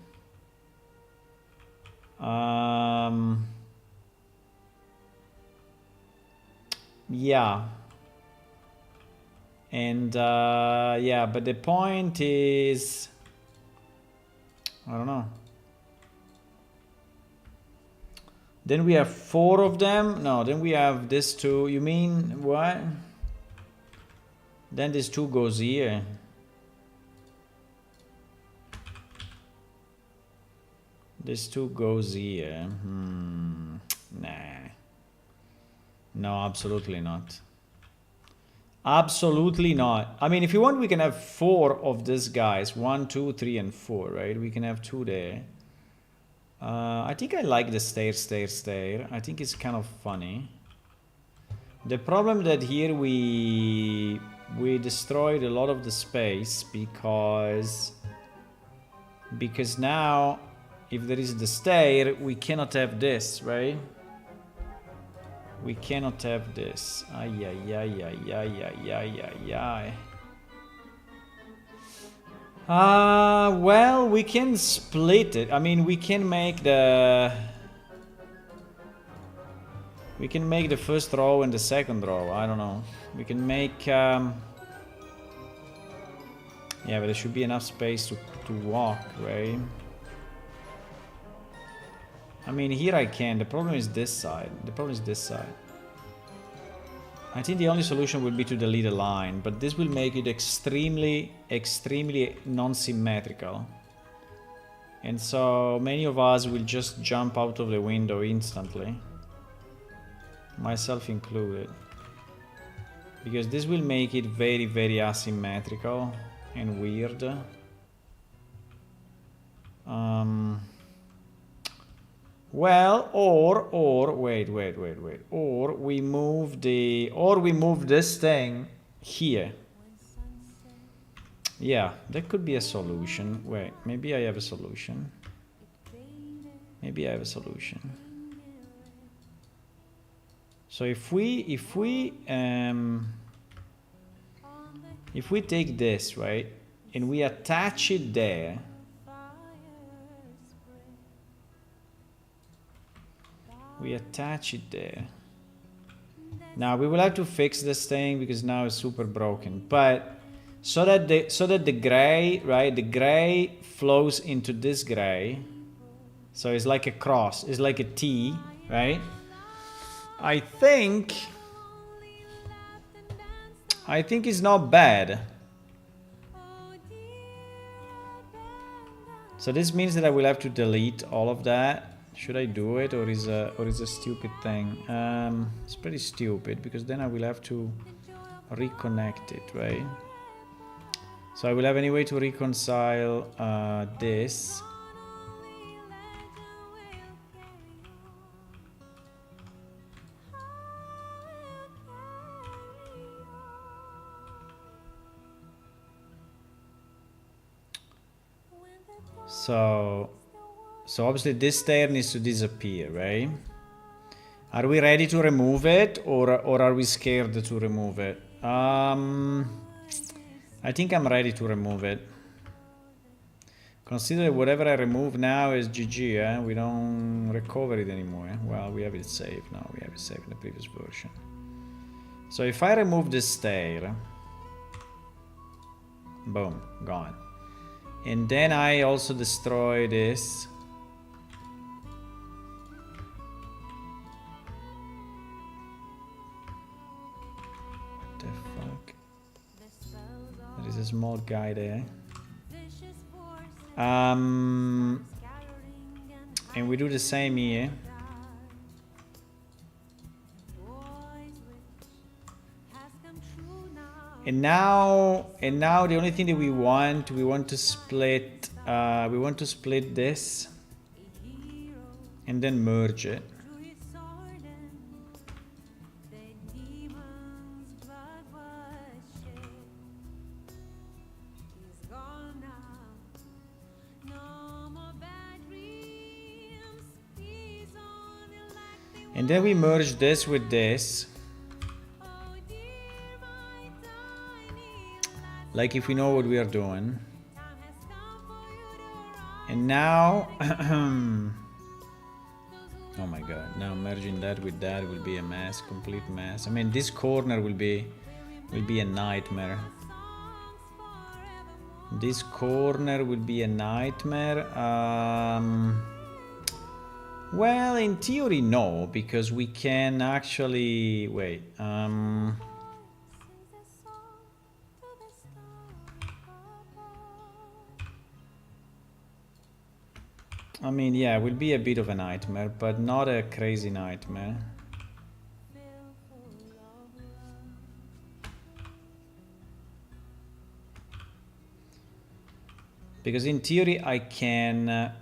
Yeah. And yeah, but the point is, I don't know. Then we have 4 of them. No, then we have this 2. You mean what? Then this 2 goes here. This 2 goes here. Nah. No, absolutely not. Absolutely not. I mean, if you want, we can have 4 of these guys. 1, 2, 3, and 4, right? We can have 2 there. I think I like the stair. I think it's kind of funny. The problem that here we destroyed a lot of the space because now if there is the stair, we cannot have this, right? We cannot have this. Ay. Well, we can split it. I mean, we can make the first row and the second row. I don't know. We can make yeah, but there should be enough space to walk, right? I mean, here I can. The problem is this side. I think the only solution would be to delete a line, but this will make it extremely non-symmetrical. And so many of us will just jump out of the window instantly. Myself included. Because this will make it very asymmetrical and weird. Well, or wait. Or we move this thing here. Yeah, that could be a solution. Wait, maybe I have a solution. So if we take this, right, and we attach it there. We attach it there. Now we will have to fix this thing because now it's super broken. But So that the gray, right, the gray flows into this gray. So it's like a cross, it's like a T, right? I think it's not bad. So this means that I will have to delete all of that. Should I do it, or is a stupid thing? It's pretty stupid, because then I will have to reconnect it, right? So I will have any way to reconcile this. So obviously this stair needs to disappear, right? Are we ready to remove it, or are we scared to remove it? I think I'm ready to remove it. Consider whatever I remove now is GG, eh? We don't recover it anymore. Eh? Well, we have it saved now. We have it saved in the previous version. So if I remove this stair, boom, gone. And then I also destroy this. What the fuck? There is a small guy there. And we do the same here. And now the only thing that we want to split this and then merge it. And then we merge this with this. Like if we know what we are doing. And now, oh my god, now merging that with that will be a mess, complete mess. I mean, this corner will be a nightmare. This corner will be a nightmare. Well, in theory, no, because we can actually wait. I mean, yeah, it will be a bit of a nightmare, but not a crazy nightmare. Because in theory, I can...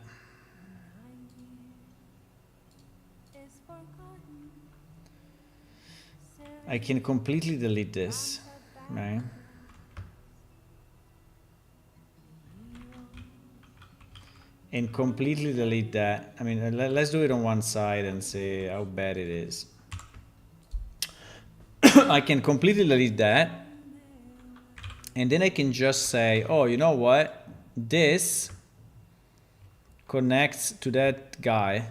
I can completely delete this, right? And completely delete that. I mean, let's do it on one side and see how bad it is. I can completely delete that. And then I can just say, oh, you know what? This connects to that guy.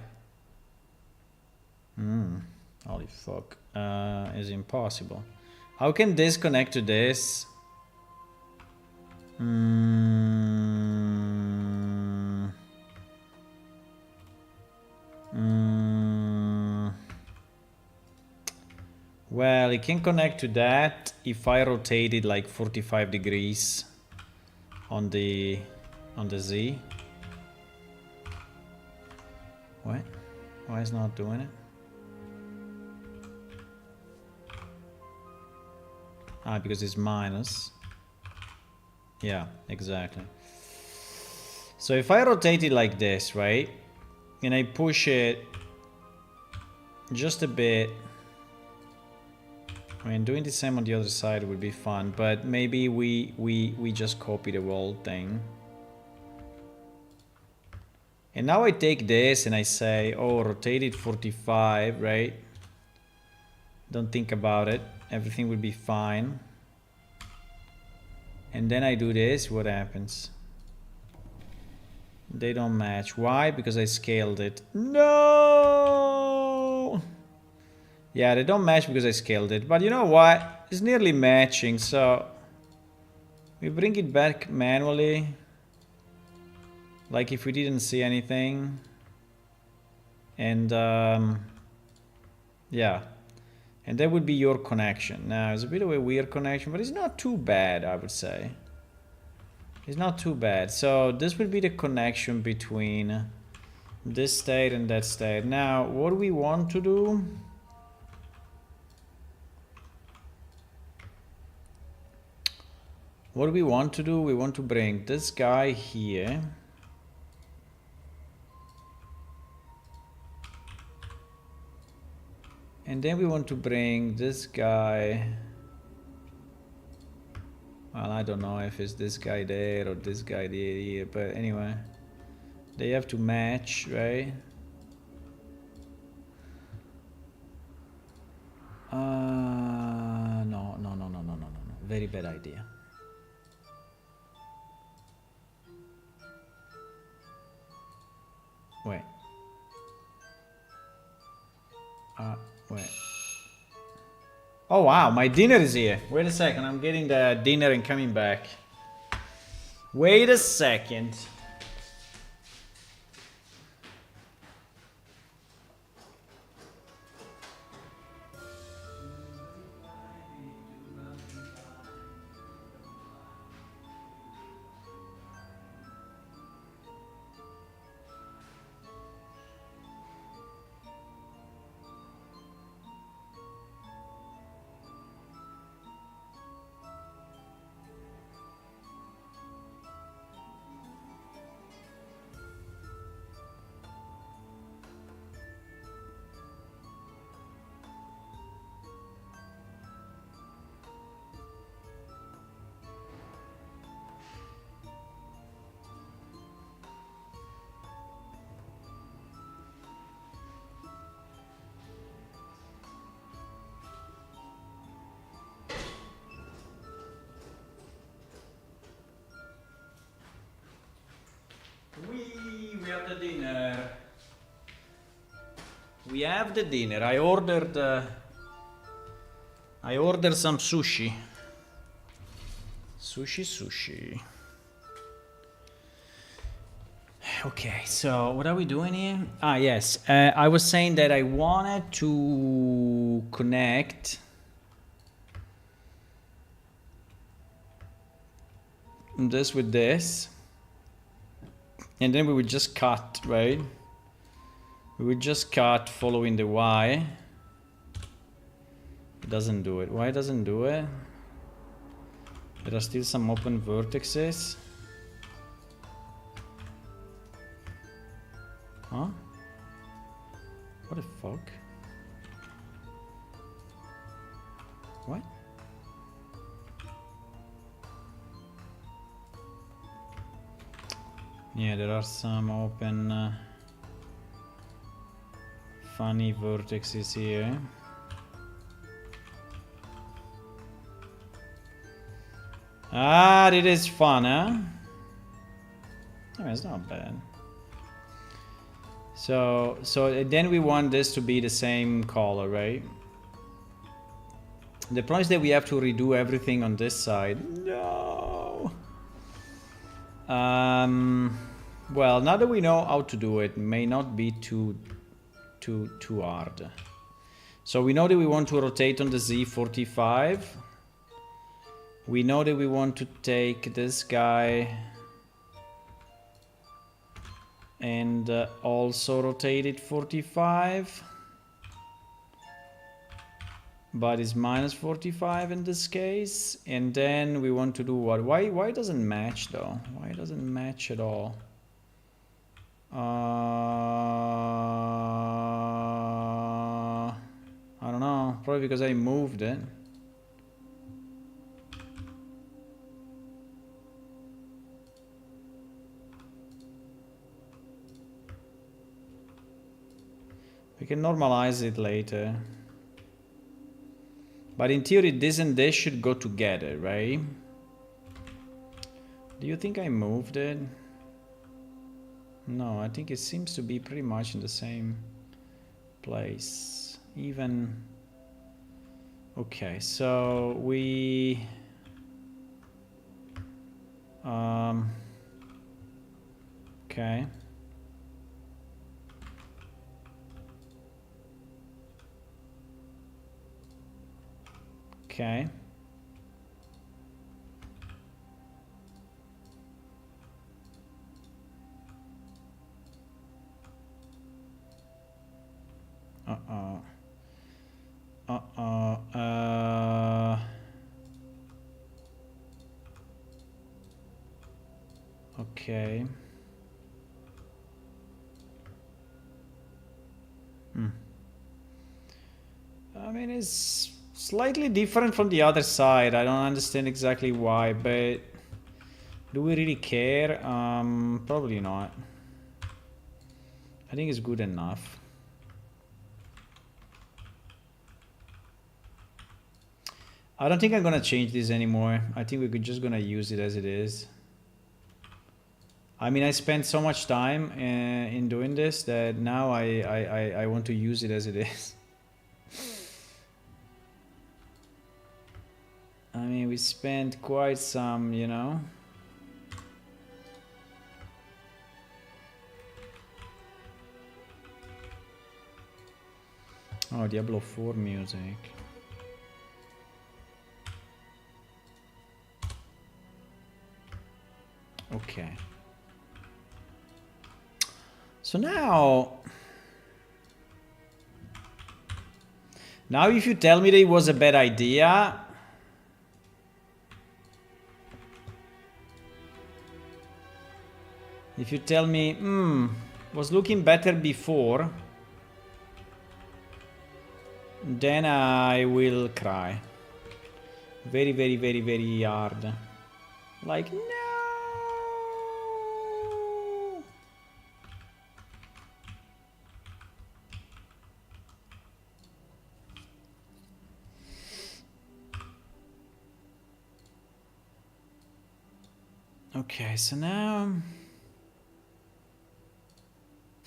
Holy fuck. Is impossible. How can this connect to this? Well, it can connect to that if I rotate it like 45 degrees on the Z. What? Why is it not doing it? Ah, because it's minus. Yeah, exactly. So if I rotate it like this, right? And I push it just a bit. I mean, doing the same on the other side would be fun, but maybe we just copy the whole thing. And now I take this and I say, oh, rotate it 45, right? Don't think about it. Everything will be fine. And then I do this, what happens? They don't match. Why? Because I scaled it. No! Yeah, they don't match because I scaled it. But you know what? It's nearly matching, so... We bring it back manually. Like if we didn't see anything. And yeah. And that would be your connection. Now, it's a bit of a weird connection, but it's not too bad, I would say. It's not too bad. So this would be the connection between this state and that state. Now, what we want to do... What we want to do, we want to bring this guy here. And then we want to bring this guy. Well, I don't know if it's this guy there or this guy there, but anyway. They have to match, right? No. Very bad idea. Wait. Wait. Oh wow, my dinner is here. Wait a second, I'm getting the dinner and coming back. Wait a second. We have the dinner. We have the dinner. I ordered some sushi. Sushi. Okay, so what are we doing here? Ah, yes. I was saying that I wanted to connect this with this. And then we would just cut, right? We would just cut following the Y. It doesn't do it. Why it doesn't do it? There are still some open vertices. Huh? What the fuck? What? Yeah, there are some open funny vertices here. Ah, it is fun, huh? I mean, it's not bad. So then we want this to be the same color, right? The problem is that we have to redo everything on this side. No. Well, now that we know how to do it, may not be too hard. So we know that we want to rotate on the Z45. We know that we want to take this guy and also rotate it 45. But it's minus 45 in this case. And then we want to do what? Why it doesn't match though? Why it doesn't match at all? I don't know. Probably because I moved it. We can normalize it later. But in theory, this and this should go together, right? Do you think I moved it? No, I think it seems to be pretty much in the same place. Even... Okay, so we Okay. Okay. Uh-oh. Uh-oh. Okay. I mean, it's slightly different from the other side. I don't understand exactly why, but do we really care? Probably not. I think it's good enough. I don't think I'm gonna change this anymore. I think we're just gonna use it as it is. I mean, I spent so much time in doing this that now I want to use it as it is. I mean, we spent quite some, you know. Oh, Diablo 4 music. Okay. So now if you tell me that it was a bad idea, if you tell me, was looking better before, then I will cry. Very, very, very, very hard. Like, no! Okay, so now...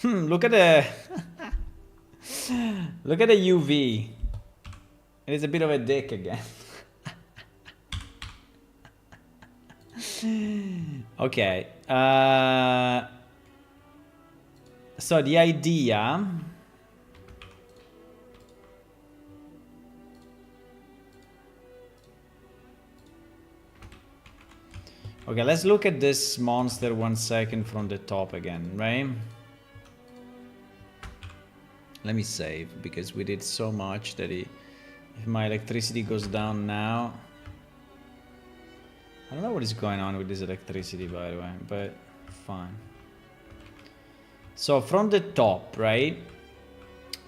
look at the... look at the UV. It is a bit of a dick again. Okay. So the idea... Okay, let's look at this monster 1 second from the top again, right? Let me save, because we did so much that if my electricity goes down now... I don't know what is going on with this electricity, by the way, but fine. So from the top, right?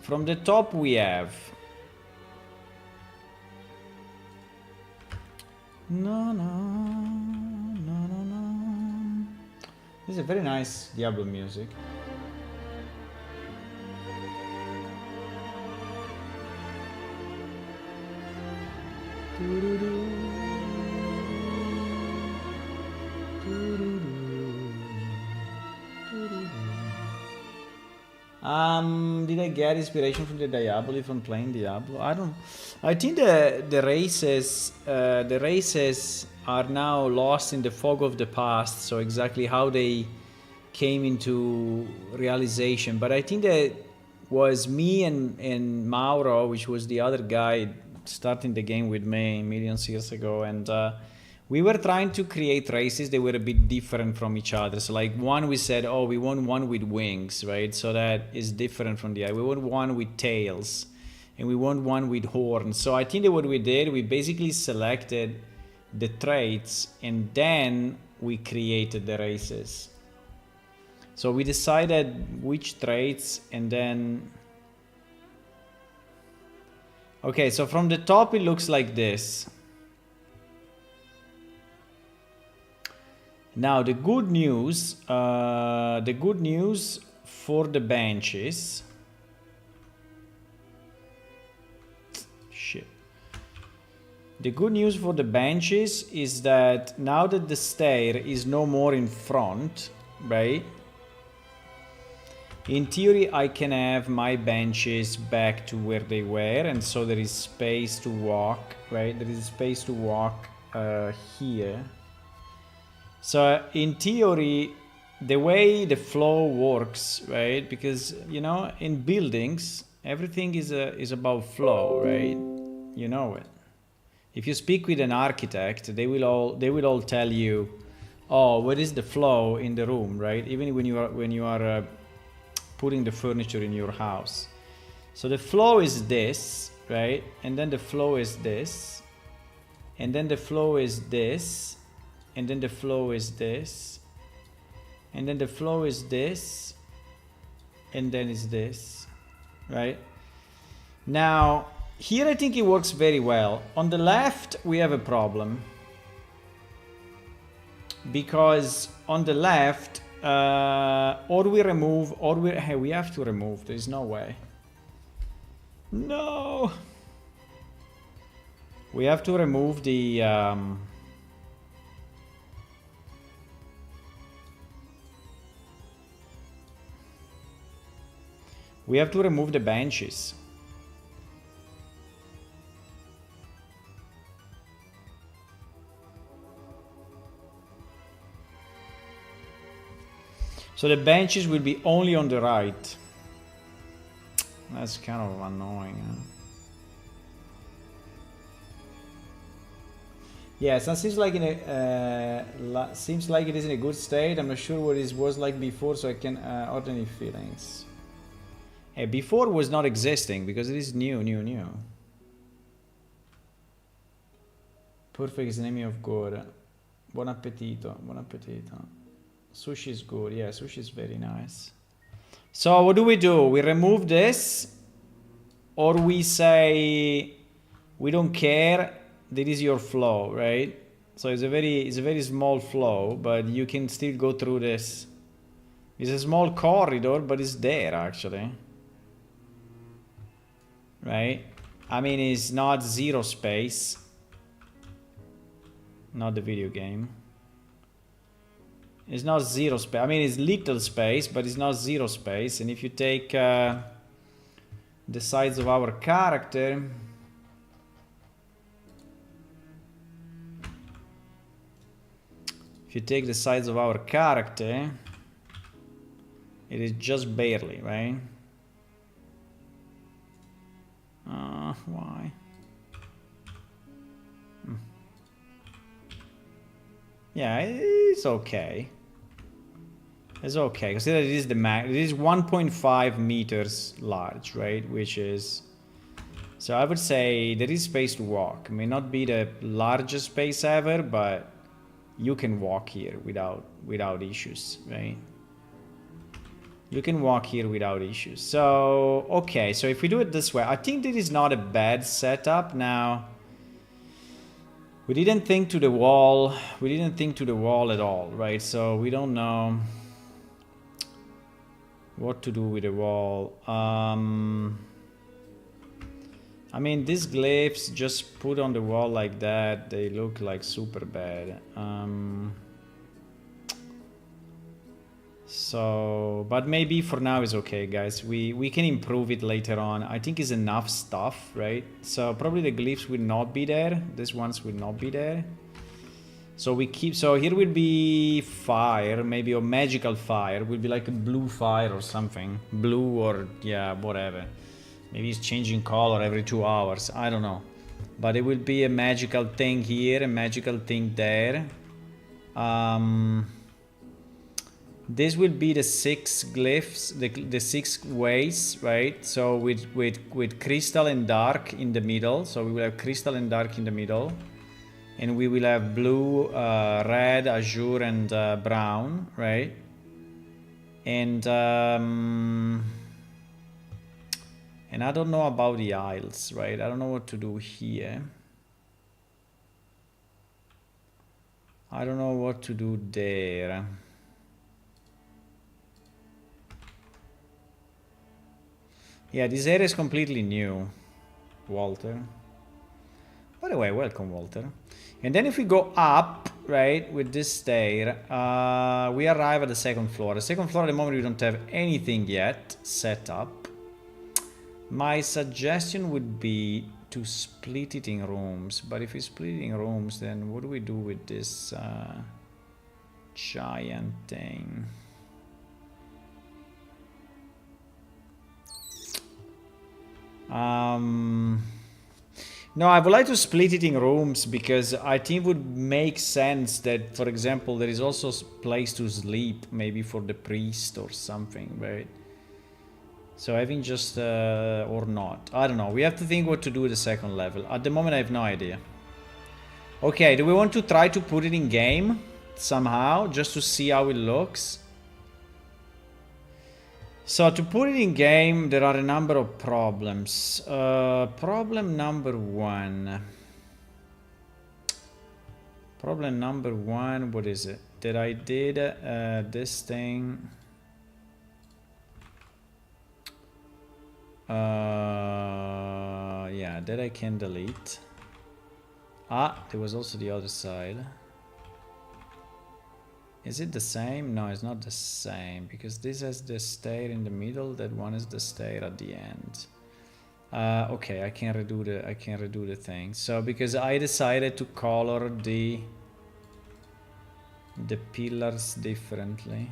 From the top we have... No, no, no, no, no. This is a very nice Diablo music. Did I get inspiration from the Diablo from playing Diablo? I think the races are now lost in the fog of the past. So exactly how they came into realization. But I think that was me and Mauro, which was the other guy starting the game with me millions years ago, and we were trying to create races that were a bit different from each other. So like one, we said, oh, we want one with wings, right? So that is different from the other. We want one with tails, and we want one with horns. So I think that what we did, we basically selected the traits, and then we created the races. So we decided which traits, and then... Okay, so from the top it looks like this. Now the good news for the benches. Shit. The good news for the benches is that now that the stair is no more in front, right? In theory, I can have my benches back to where they were, and so there is space to walk, right? There is space to walk here. So in theory, the way the flow works, right? Because, you know, in buildings, everything is about flow, right? You know it. If you speak with an architect, they will all tell you, oh, what is the flow in the room, right? Even when you are putting the furniture in your house. So the flow is this, right? And then the flow is this, and then the flow is this, and then the flow is this, and then the flow is this, and then is this, right? Now, here I think it works very well. On the left, we have a problem. Because on the left, or we remove, or we have to remove. There's no way. No! We have to remove the... we have to remove the benches. So the benches will be only on the right. That's kind of annoying, huh? Yes, that seems like seems like it is in a good state. I'm not sure what it was like before, so I can order any feelings. Hey, before was not existing because it is new. Perfect is the name of God. Buon appetito, buon appetito. Sushi is good. Yeah, sushi is very nice. So what do? We remove this, or we say we don't care. That is your flow, right? So it's a very small flow, but you can still go through this. It's a small corridor, but it's there actually, right? I mean, it's not zero space. Not the video game. It's not zero space. I mean, it's little space, but it's not zero space. And if you take the size of our character, if you take the size of our character, it is just barely, right? Why? Yeah, it's okay. It's okay. Consider it is the max. It is 1.5 meters large, right? Which is... So I would say there is space to walk. It may not be the largest space ever, but you can walk here without issues, right? You can walk here without issues. So, okay. So if we do it this way, I think this is not a bad setup. Now, we didn't think to the wall. We didn't think to the wall at all, right? So we don't know what to do with the wall. I mean, these glyphs just put on the wall like that, they look like super bad. So, but maybe for now is okay, guys. We can improve it later on. I think it's enough stuff, right? So probably the glyphs will not be there. These ones will not be there. So we keep, so here will be fire, maybe a magical fire. Will be like a blue fire or something. Blue or, yeah, whatever. Maybe it's changing color every 2 hours. I don't know. But it will be a magical thing here, a magical thing there. This will be the 6 glyphs, the 6 ways, right? So with crystal and dark in the middle. So we will have crystal and dark in the middle. And we will have blue, red, azure, and brown, right? And I don't know about the aisles, right? I don't know what to do here. I don't know what to do there. Yeah, this area is completely new, Walter. By the way, welcome, Walter. And then if we go up, right, with this stair, we arrive at the second floor. The second floor, at the moment, we don't have anything yet set up. My suggestion would be to split it in rooms. But if we split it in rooms, then what do we do with this? giant thing. No, I would like to split it in rooms because I think it would make sense that, for example, there is also place to sleep, maybe for the priest or something, right? So having just, or not, I don't know. We have to think what to do with the second level. At the moment, I have no idea. Okay, do we want to try to put it in game somehow, just to see how it looks? So to put it in game, there are a number of problems. Problem number one. Problem number one, what is it? That I did this thing. Yeah, that I can delete. Ah, there was also the other side. Is it the same? No, it's not the same because this has the stair in the middle. That one is the stair at the end. Okay, I can redo the thing. So because I decided to color the pillars differently.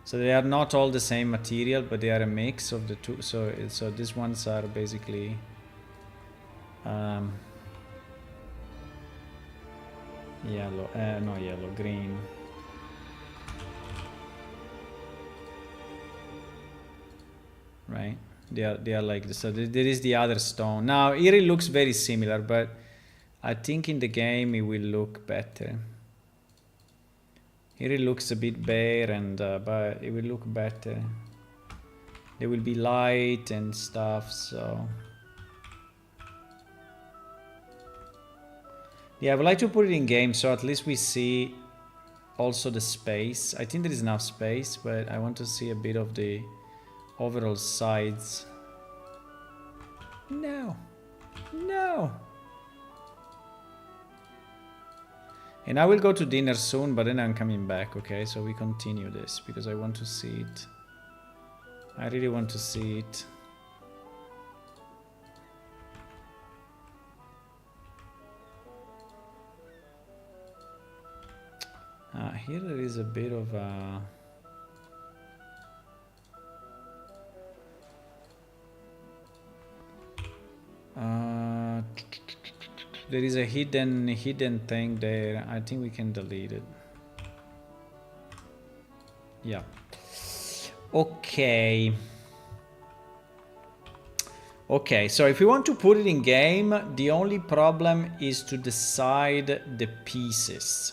So they are not all the same material, but they are a mix of the two. So these ones are basically yellow, no yellow, green. Right? They are like this. So there is the other stone. Now here it looks very similar, but I think in the game it will look better. Here it looks a bit bare, and but it will look better. There will be light and stuff, so. Yeah, I would like to put it in game, so at least we see also the space. I think there is enough space, but I want to see a bit of the overall sides. No. No. And I will go to dinner soon, but then I'm coming back, okay? So we continue this, because I want to see it. I really want to see it. Here there is a bit of a... there is a hidden thing there. I think we can delete it. Yeah. Okay. Okay, so if we want to put it in game, the only problem is to decide the pieces.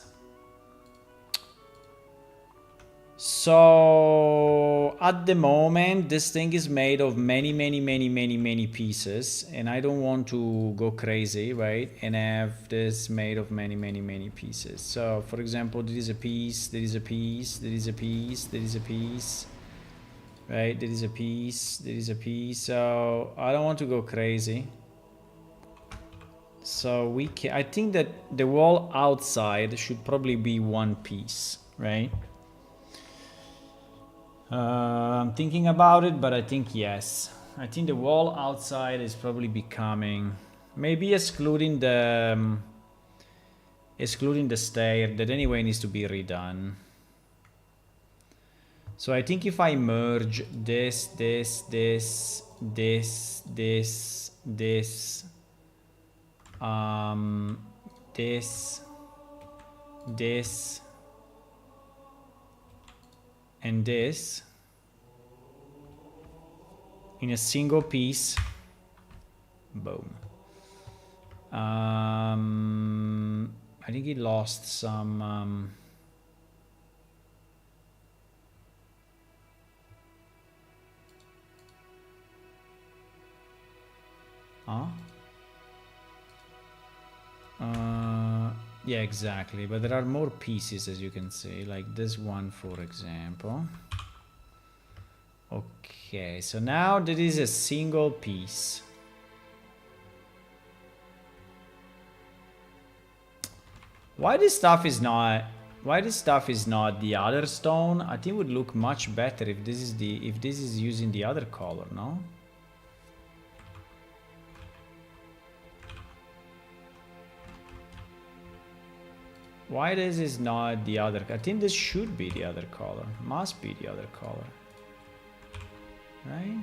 So at the moment, this thing is made of many pieces, and I don't want to go crazy, right? And have this made of many pieces. So for example, there is a piece, there is a piece, there is a piece, there is a piece, right? There is a piece, there is a piece. So I don't want to go crazy. So we can, I think that the wall outside should probably be one piece, right? I'm thinking about it, but I think yes. I think the wall outside is probably becoming, maybe excluding the stair that anyway needs to be redone. So I think if I merge this, this, and this in a single piece, boom. I think it lost some yeah, exactly, but there are more pieces, as you can see, like this one, for example. Okay, so now there is a single piece. Why this stuff is not the other stone? I think it would look much better if this is using the other color, no? Why this is not the other? I think this should be the other color. Must be the other color. Right?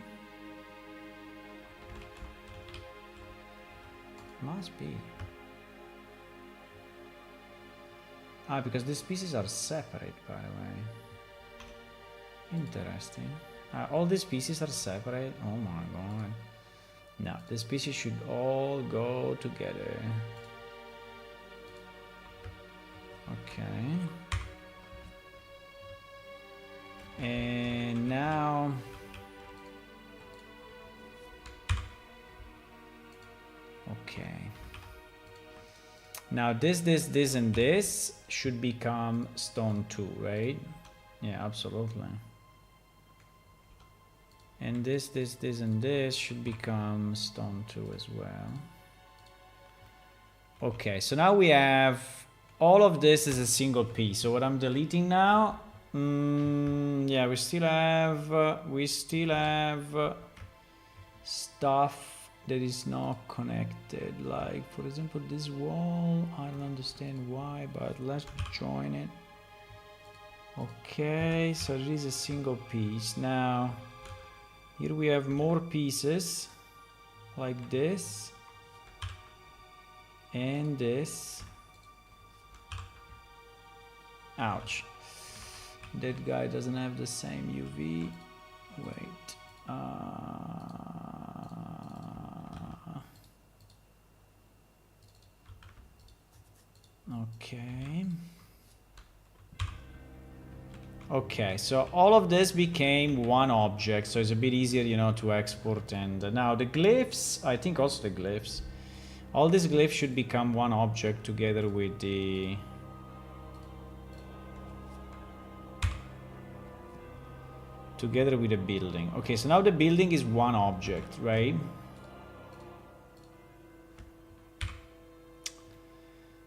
Must be. Ah, because these pieces are separate, by the way. Interesting. All these pieces are separate. Oh my god. No, these pieces should all go together. Okay. And now... Okay. Now this, and this should become stone 2, right? Yeah, absolutely. And this, and this should become stone 2 as well. Okay, so now we have all of this is a single piece. So what I'm deleting now, yeah, we still have stuff that is not connected. Like, for example, this wall, I don't understand why, but let's join it. Okay, so it is a single piece. Now, here we have more pieces, like this, and this. Ouch. That guy doesn't have the same UV. Wait. Okay. Okay, so all of this became one object, so it's a bit easier, you know, to export. And now the glyphs, I think also the glyphs, all these glyphs should become one object together with the... together with the building. Okay, so now the building is one object, right?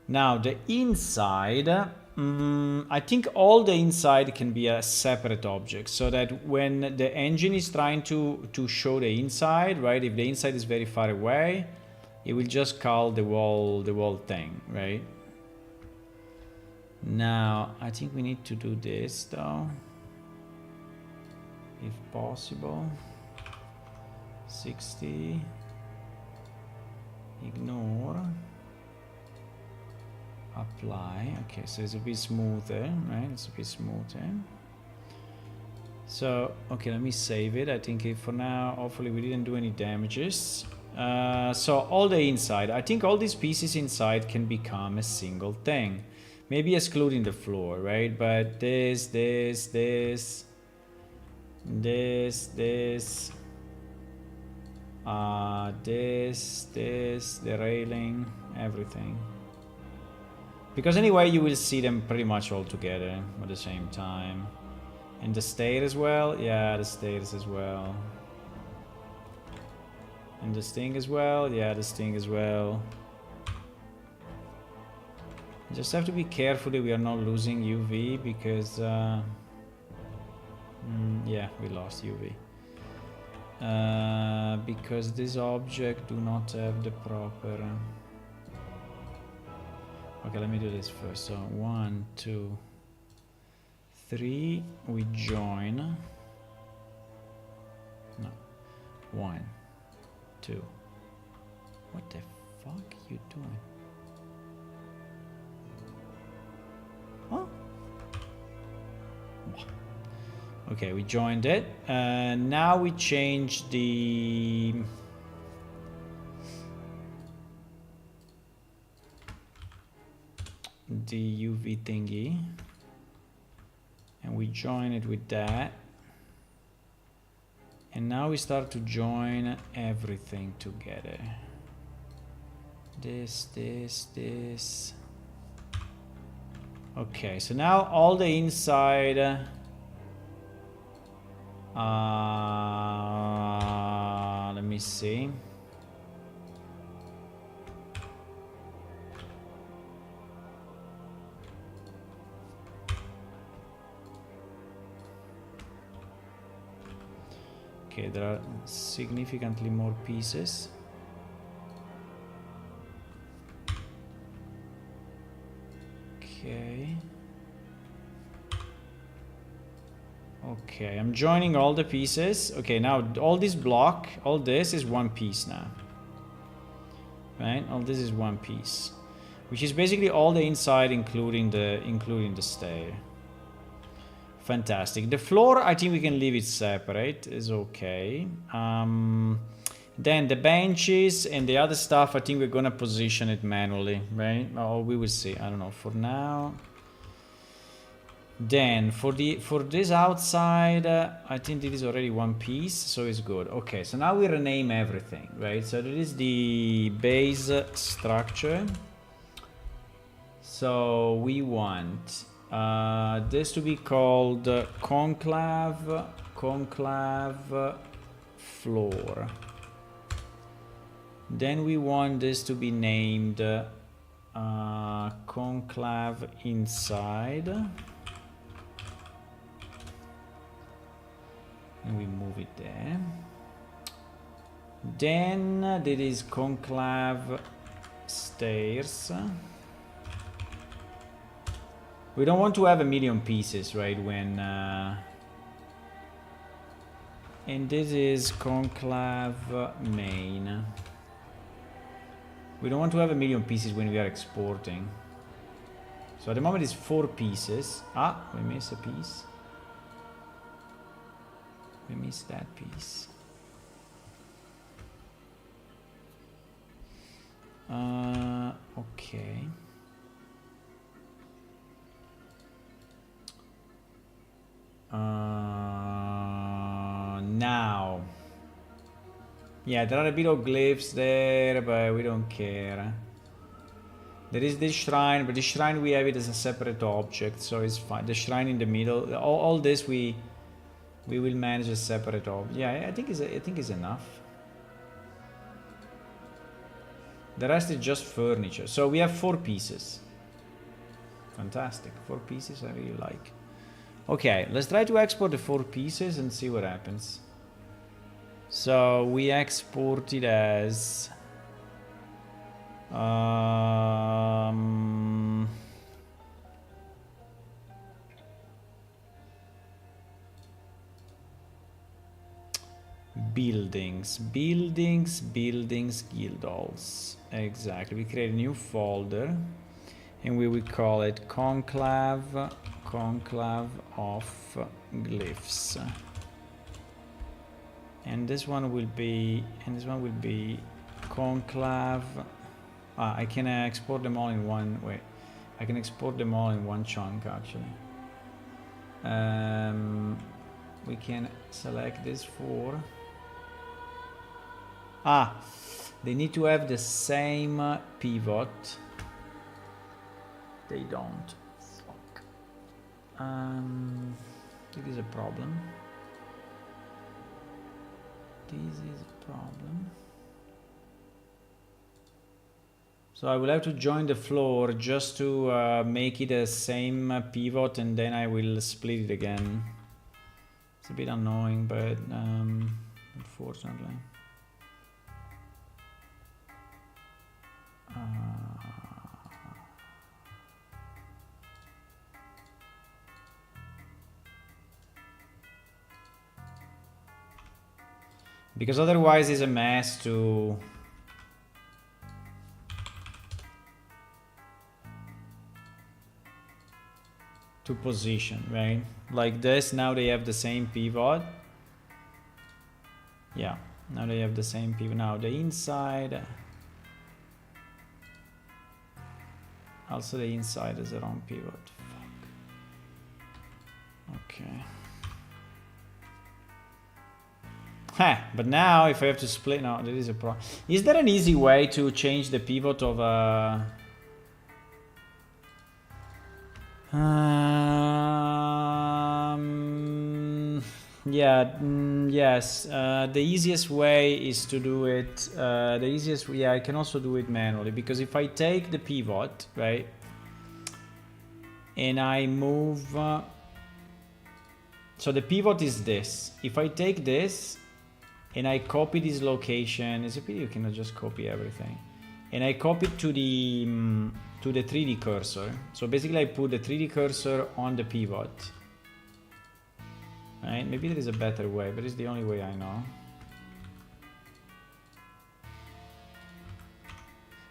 Now the inside, I think all the inside can be a separate object, so that when the engine is trying to show the inside, right? If the inside is very far away, it will just call the wall thing, right? Now I think we need to do this though, if possible. 60. Ignore. Apply. Okay, so it's a bit smoother, right? It's a bit smoother. So, okay, let me save it. I think for now, hopefully we didn't do any damages. So all the inside, I think all these pieces inside can become a single thing. Maybe excluding the floor, right? But this, the railing, everything. Because anyway, you will see them pretty much all together at the same time. And the stair as well? Yeah, the stairs as well. And the sting as well? Yeah, the sting as well. Just have to be careful that we are not losing UV because... yeah, we lost UV. Because this object do not have the proper... Okay, let me do this first. So 1, 2, 3. We join. No. 1, 2. What the fuck are you doing? Huh? Okay, we joined it. Now we change the... UV thingy, and we join it with that, and now we start to join everything together. This. Okay, so now all the inside let me see. Okay, there are significantly more pieces. Okay. Okay, I'm joining all the pieces. Okay, now all this block, all this is one piece now. Right? All this is one piece. Which is basically all the inside including the stair. Fantastic. The floor, I think we can leave it separate. Is okay. Then the benches and the other stuff, I think we're gonna position it manually, right? Oh, we will see. I don't know. For now. Then for this outside, I think it is already one piece, so it's good. Okay, so now we rename everything, right? So that is the base structure. So we want this to be called conclave floor. Then we want this to be named conclave inside. And we move it there. Then there is conclave stairs. We don't want to have a million pieces, right? When and this is conclave main. We don't want to have a million pieces when we are exporting. So at the moment it's 4 pieces. Ah, we miss a piece. We missed that piece. Okay. Now. Yeah, there are a bit of glyphs there, but we don't care. There is this shrine, but the shrine we have it as a separate object, so it's fine. The shrine in the middle, all this we will manage a separate object. Yeah, I think it's enough. The rest is just furniture. So we have 4 pieces. Fantastic. 4 pieces I really like. Okay, let's try to export the 4 pieces and see what happens. So we export it as buildings, guild halls. Exactly. We create a new folder and we will call it conclave of glyphs. And this one will be conclave. I can export them all in one. Wait, I can export them all in one chunk actually. We can select this 4. They need to have the same pivot. They don't. Fuck. It is a problem. This is a problem. So I will have to join the floor just to make it the same pivot, and then I will split it again. It's a bit annoying, but unfortunately. Because otherwise it's a mess to position, right? Like this, now they have the same pivot. Yeah, now they have the same pivot. Now the inside, also the inside is the wrong pivot. Fuck. Okay. But now if I have to split, no, there is a problem. Is there an easy way to change the pivot of a... yes. The easiest way is to do it. I can also do it manually, because if I take the pivot, right, and I move, so the pivot is this. If I take this and I copy this location, it's a pity you cannot just copy everything. and I copy it to the 3D cursor. So basically I put the 3D cursor on the pivot. Right? Maybe there is a better way, but it's the only way I know.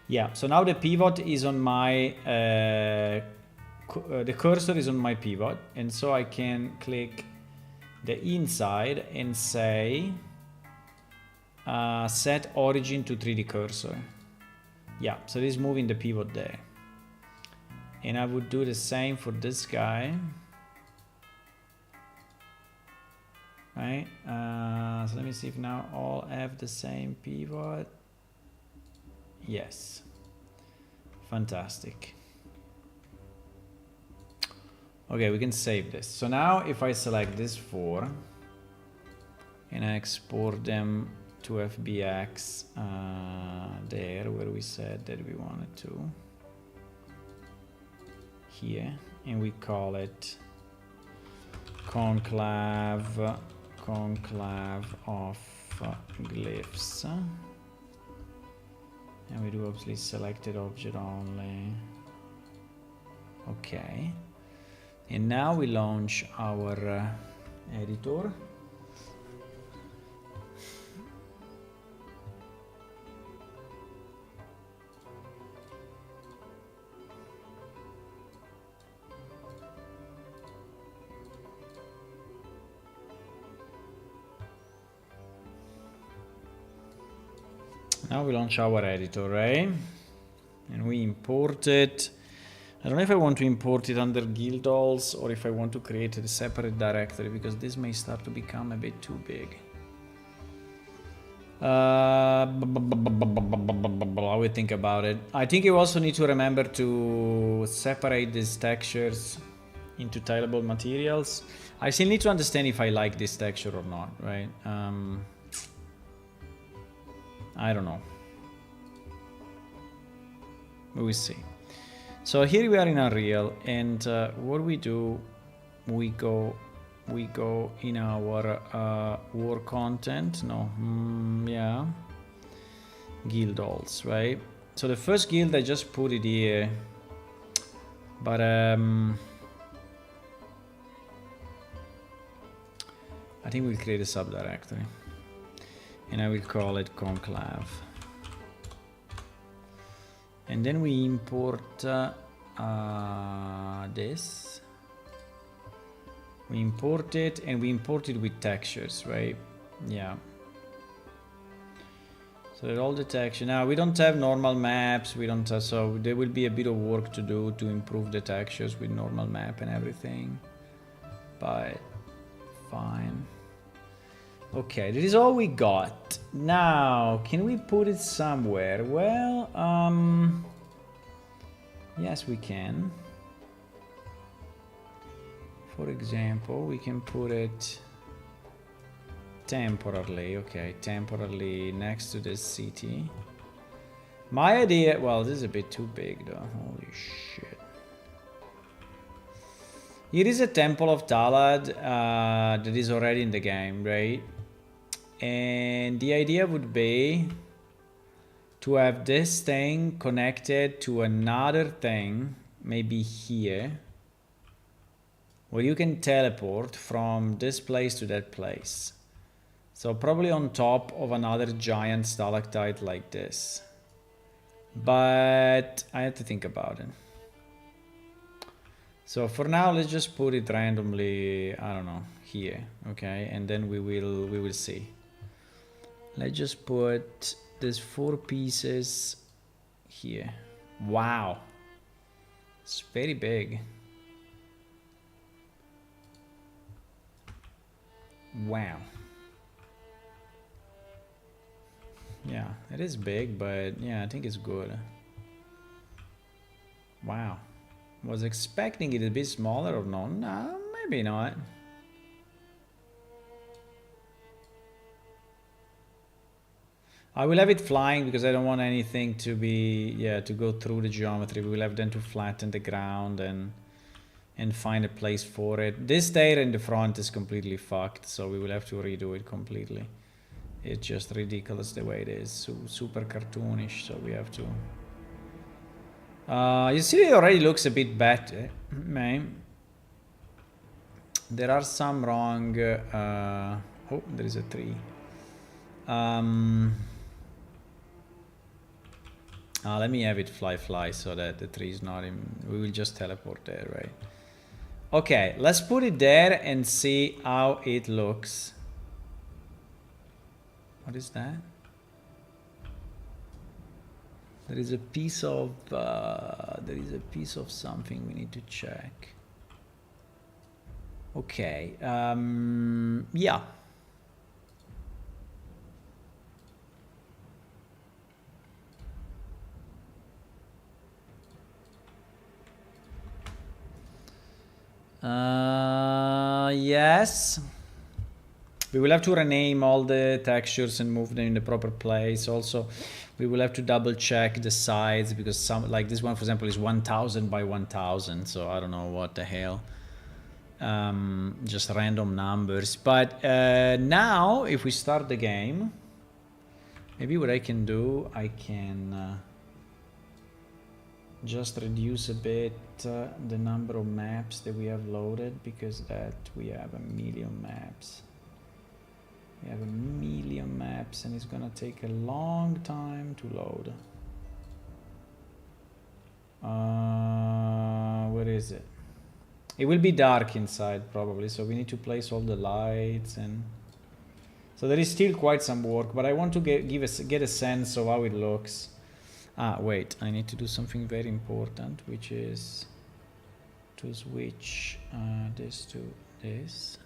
Yeah, so now the pivot is on my, the cursor is on my pivot, and so I can click the inside and say, set origin to 3D cursor. Yeah, so this is moving the pivot there. And I would do the same for this guy. Right, so let me see if now all have the same pivot. Yes, fantastic. Okay, we can save this. So now if I select this four and I export them to FBX there where we said that we wanted to, here, and we call it conclave of glyphs, and we do obviously selected object only. Okay, and now we launch our editor. Now we launch our editor, right? And we import it. I don't know if I want to import it under guildhalls or if I want to create a separate directory, because this may start to become a bit too big. I will think about it. I think you also need to remember to separate these textures into tileable materials. I still need to understand if I like this texture or not, right? I don't know. We will see. So here we are in Unreal, and what we do, we go in our work content. No, yeah, guildhalls, right? So the first guild I just put it here, but I think we'll create a subdirectory. And I will call it Conclave. And then we import this. We import it, and we import it with textures, right? Yeah. So that all the texture. Now we don't have normal maps. We don't have, so there will be a bit of work to do to improve the textures with normal map and everything. But fine. Okay, this is all we got. Now, can we put it somewhere? Well, yes, we can. For example, we can put it temporarily. Okay, temporarily next to this city. My idea, well, this is a bit too big though. Holy shit. Here is a Temple of Talad that is already in the game, right? And the idea would be to have this thing connected to another thing, maybe here, where you can teleport from this place to that place. So probably on top of another giant stalactite like this. But I have to think about it. So for now, let's just put it randomly, I don't know, here, okay? And then we will see. Let's just put these 4 pieces here. Wow. It's very big. Wow. Yeah, it is big, but yeah, I think it's good. Wow. Was expecting it a bit smaller or no? No, maybe not. I will have it flying because I don't want anything to be, yeah, to go through the geometry. We will have then to flatten the ground and find a place for it. This stair in the front is completely fucked, so we will have to redo it completely. It's just ridiculous the way it is, super cartoonish, so we have to... you see it already looks a bit better, man. There are some wrong... oh, there is a tree. Let me have it fly so that the tree is not in... We will just teleport there, right? Okay, let's put it there and see how it looks. What is that? There is a piece of something we need to check. Okay, yeah. Yes. We will have to rename all the textures and move them in the proper place. Also, we will have to double check the size because some, like this one, for example, is 1000 by 1000. So I don't know what the hell. Just random numbers. But now, if we start the game, maybe what I can do, I can just reduce a bit the number of maps that we have loaded, because that we have 1,000,000 maps. We have 1,000,000 maps and it's gonna take a long time to load. Where is it? It will be dark inside probably, so we need to place all the lights, and so there is still quite some work, but I want to get a sense of how it looks. Wait, I need to do something very important, which is to switch this to this.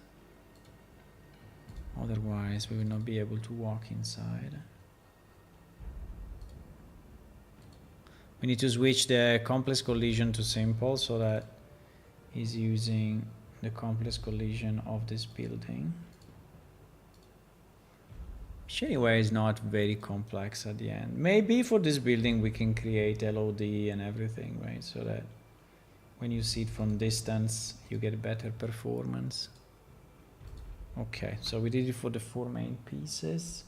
Otherwise, we will not be able to walk inside. We need to switch the complex collision to simple so that he's using the complex collision of this building. Which anyway is not very complex at the end. Maybe for this building we can create LOD and everything, right? So that when you see it from distance, you get better performance. Okay, so we did it for the 4 main pieces.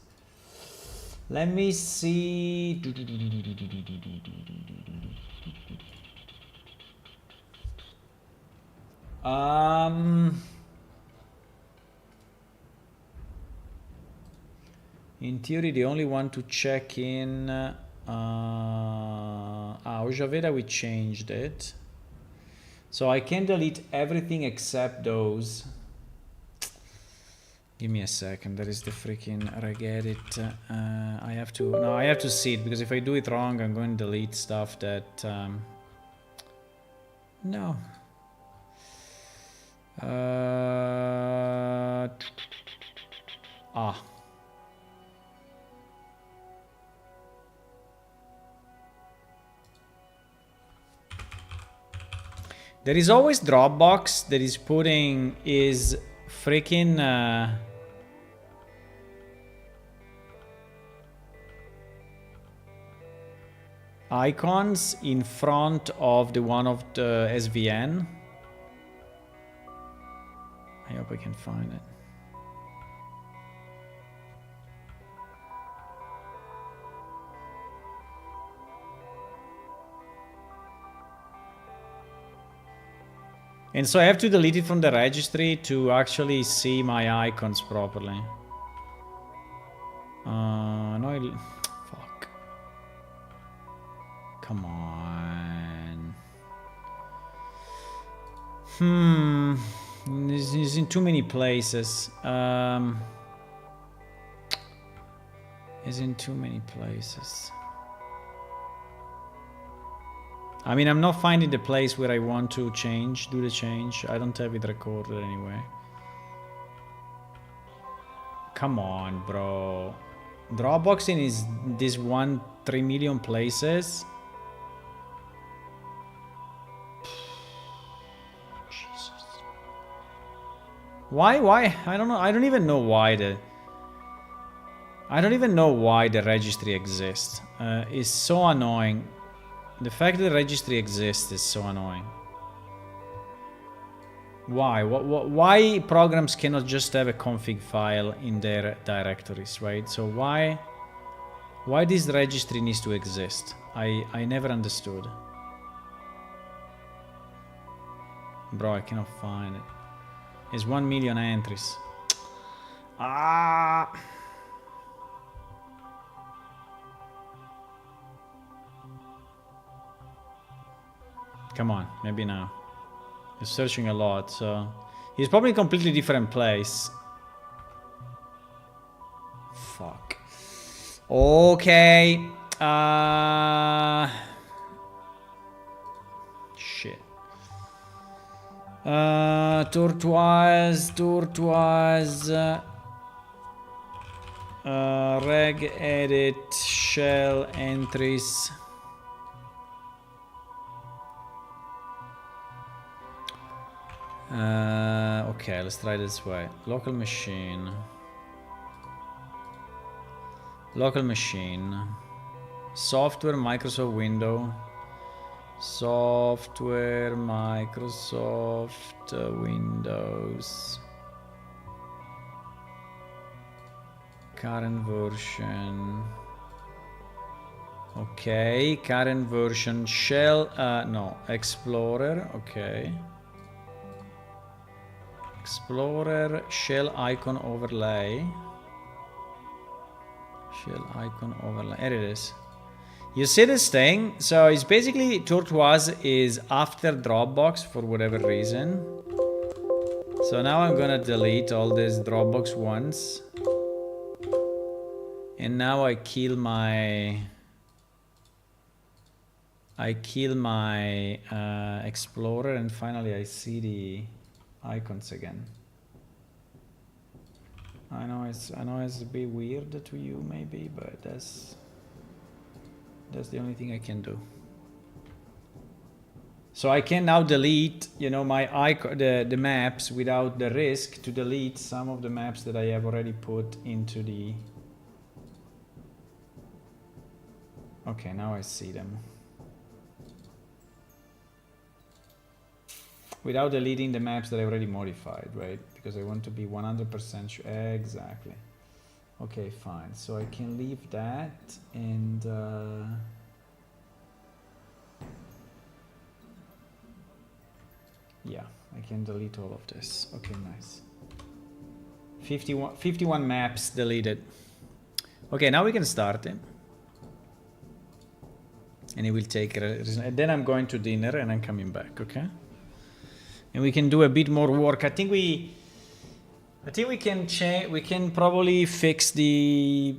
Let me see. In theory, the only one to check in... Ojaveda, we changed it. So I can delete everything except those. Give me a second, there is the freaking regedit. I have to see it, because if I do it wrong, I'm going to delete stuff that... no. There is always Dropbox that is putting his freaking... icons in front of the one of the SVN. I hope I can find it. And so I have to delete it from the registry to actually see my icons properly. No, fuck. Come on. It's in too many places. It's in too many places. I mean, I'm not finding the place where I want to do the change. I don't have it recorded anyway. Come on, bro. Dropboxing is this 3 million places. Jesus. Why? I don't know. I don't even know why the registry exists. It's so annoying. The fact that the registry exists is so annoying. Why? Why programs cannot just have a config file in their directories, right? So why this registry needs to exist? I never understood. Bro, I cannot find it. It's 1 million entries. Ah. Come on, maybe now. He's searching a lot, so he's probably in a completely different place. Fuck. Okay. Shit. Turquoise. Reg edit shell entries. Okay, let's try this way. Local machine. Software, Microsoft Windows. Software, Microsoft Windows. Current version. Okay, current version. Shell, no, Explorer, okay. Explorer, shell icon overlay. Shell icon overlay. There it is. You see this thing? So it's basically Turquoise is after Dropbox for whatever reason. So now I'm gonna delete all these Dropbox ones. And now I kill my Explorer, and finally I see the icons again. I know it's a bit weird to you maybe, but that's the only thing I can do. So I can now delete, you know, my icon, the maps without the risk to delete some of the maps that I have already put into the. Okay, now I see them. Without deleting the maps that I already modified, right? Because I want to be 100% sure. Exactly. Okay, fine. So I can leave that and yeah, I can delete all of this. Okay, nice. 51 maps deleted. Okay, now we can start it. And it will take, and then I'm going to dinner and I'm coming back, okay? And we can do a bit more work. I think we can change. We can probably fix the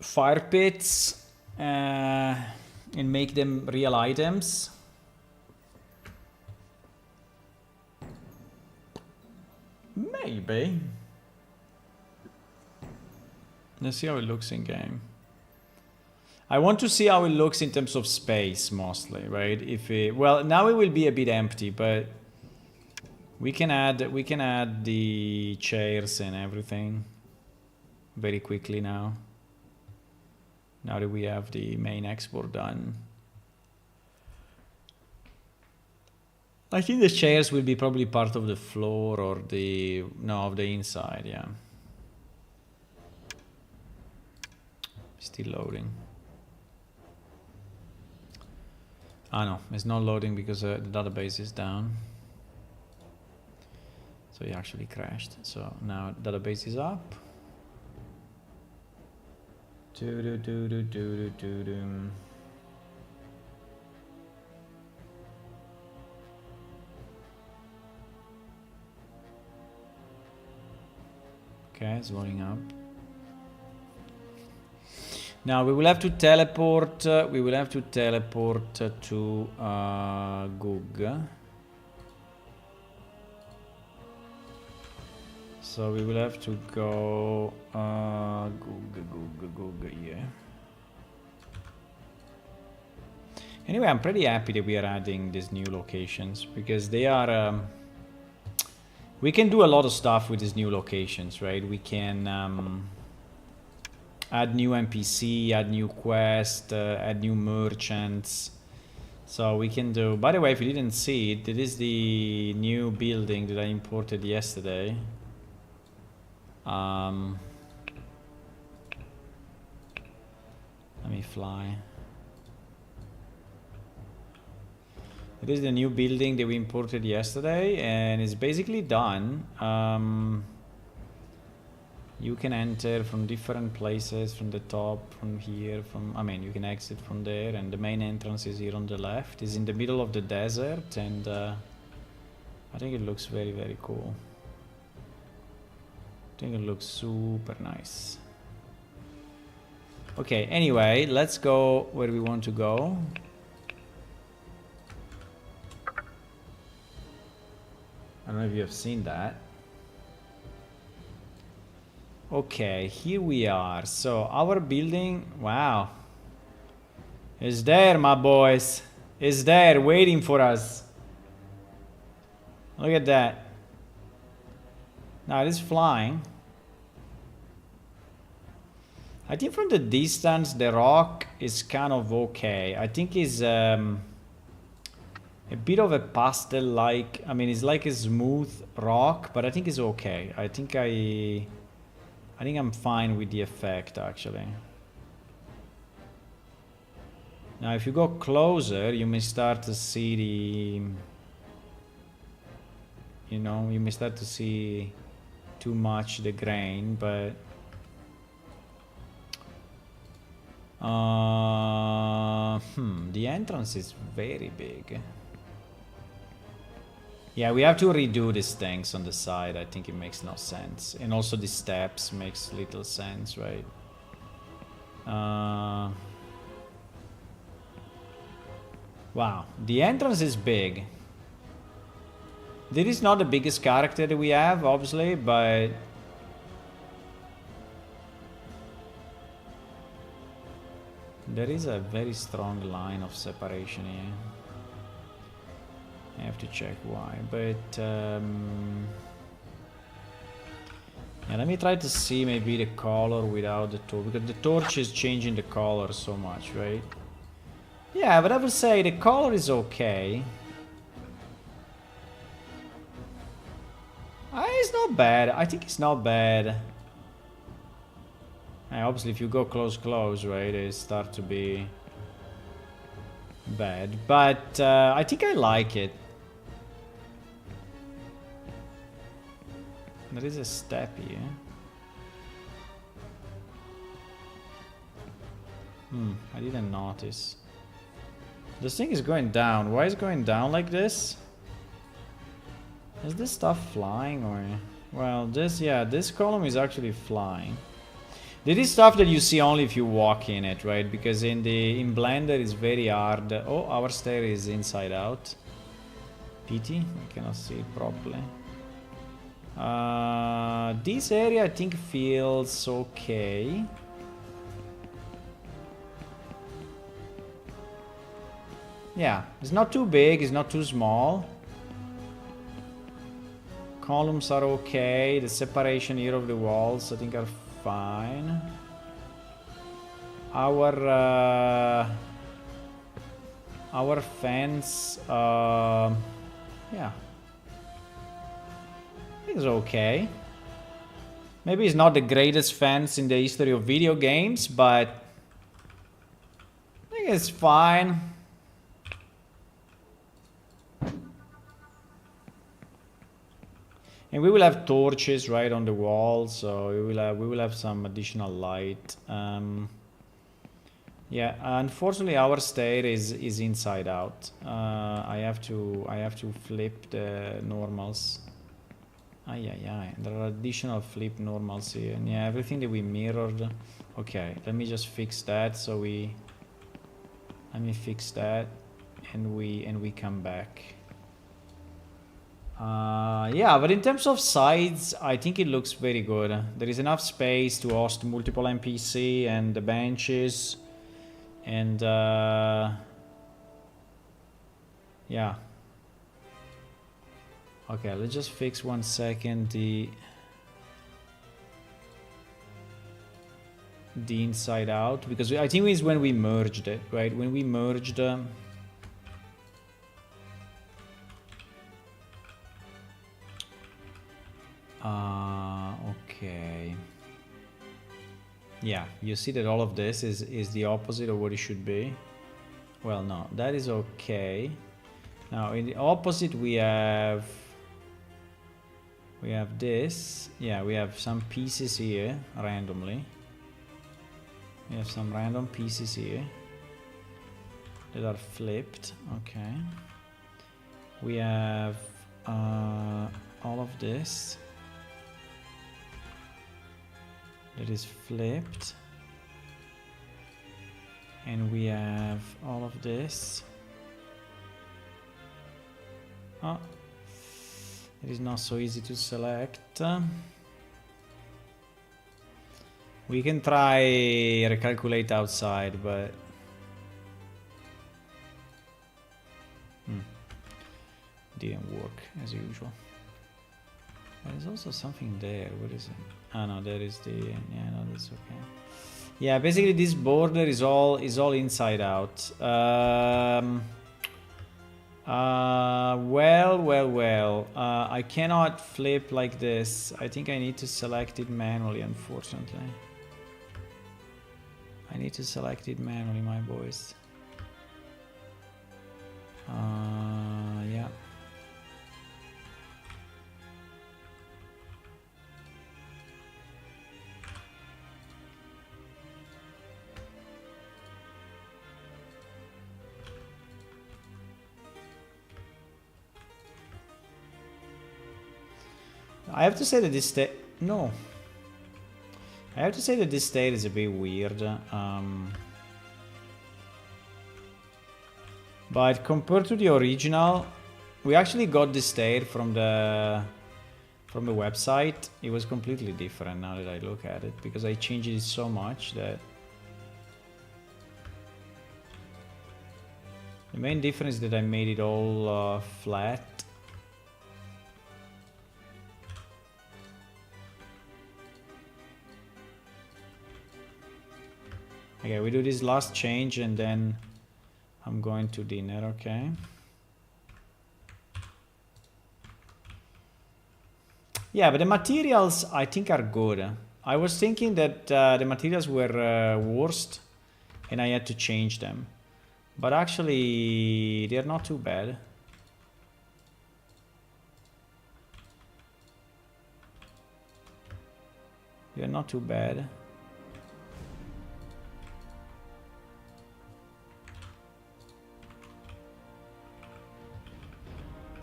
fire pits and make them real items. Maybe. Let's see how it looks in game. I want to see how it looks in terms of space mostly, right? If it, well, now it will be a bit empty, but we can add the chairs and everything very quickly now. Now that we have the main export done. I think the chairs will be probably part of the floor or of the inside, yeah. Still loading. Ah no, it's not loading because the database is down. So it actually crashed. So now database is up. Okay, it's loading up. Now we will have to teleport. To Goog. So we will have to go Goog, yeah. Anyway, I'm pretty happy that we are adding these new locations because they are. We can do a lot of stuff with these new locations, right? We can add new NPC, add new quest, add new merchants, So we can do, by the way, if you didn't see it, it is the new building that I imported yesterday. Let me fly. It is the new building that we imported yesterday, and it's basically done. You can enter from different places, from the top, from here, I mean, you can exit from there, and the main entrance is here on the left. It's in the middle of the desert, and I think it looks very, very cool. I think it looks super nice. Okay, anyway, let's go where we want to go. I don't know if you have seen that. Okay, here we are. So our building, wow, is there, my boys. Is there, waiting for us. Look at that. Now it is flying. I think from the distance the rock is kind of okay. I think it's a bit of a pastel-like. I mean, it's like a smooth rock, but I think it's okay. I think I'm fine with the effect, actually. Now, if you go closer, you may start to see the... You know, you may start to see too much the grain, but... the entrance is very big. Yeah, we have to redo these things on the side. I think it makes no sense. And also the steps makes little sense, right? Wow, the entrance is big. This is not the biggest character that we have, obviously, but... There is a very strong line of separation here. I have to check why, but... Yeah, let me try to see maybe the color without the torch, because the torch is changing the color so much, right? Yeah, but I would say the color is okay. It's not bad. I think it's not bad. Obviously, if you go close, right, it start to be bad. But I think I like it. There is a step here. I didn't notice. This thing is going down. Why is it going down like this? Is this stuff flying or... Well, this column is actually flying. This is stuff that you see only if you walk in it, right? Because in Blender it's very hard. Oh, our stair is inside out. Pity, I cannot see it properly. This area I think feels okay. Yeah, it's not too big, it's not too small. Columns are okay. The separation here of the walls I think are fine. Our fence, yeah, I think it's okay. Maybe it's not the greatest fence in the history of video games, but I think it's fine. And we will have torches right on the wall, so we will have some additional light. Yeah, unfortunately our stair is inside out. I have to flip the normals. There are additional flip normals here. And yeah, everything that we mirrored. Okay, let me just fix that. So let me fix that, and we come back. Yeah, but in terms of sides, I think it looks very good. There is enough space to host multiple NPC and the benches, and yeah. Okay, let's just fix 1 second the inside out, because I think it's when we merged it, right? When we merged Yeah, you see that all of this is the opposite of what it should be. Well, no, that is okay. Now in the opposite we have this. Yeah, we have some pieces here randomly. We have some random pieces here that are flipped. Okay. We have all of this that is flipped. And we have all of this. Oh, it is not so easy to select. We can try recalculate outside, but didn't work as usual. There's also something there. What is it? Ah, no, there is the. Yeah, no, that's okay. Yeah, basically this border is all inside out. Well. I cannot flip like this. I think I need to select it manually, unfortunately. I need to select it manually, my boys. Yeah. I have to say that this state... No. I have to say that this state is a bit weird. But compared to the original, we actually got this state from the website. It was completely different now that I look at it, because I changed it so much that... The main difference is that I made it all flat. Okay, we do this last change and then I'm going to dinner, okay? Yeah, but the materials I think are good. I was thinking that the materials were worst and I had to change them. But actually, they're not too bad. They're not too bad.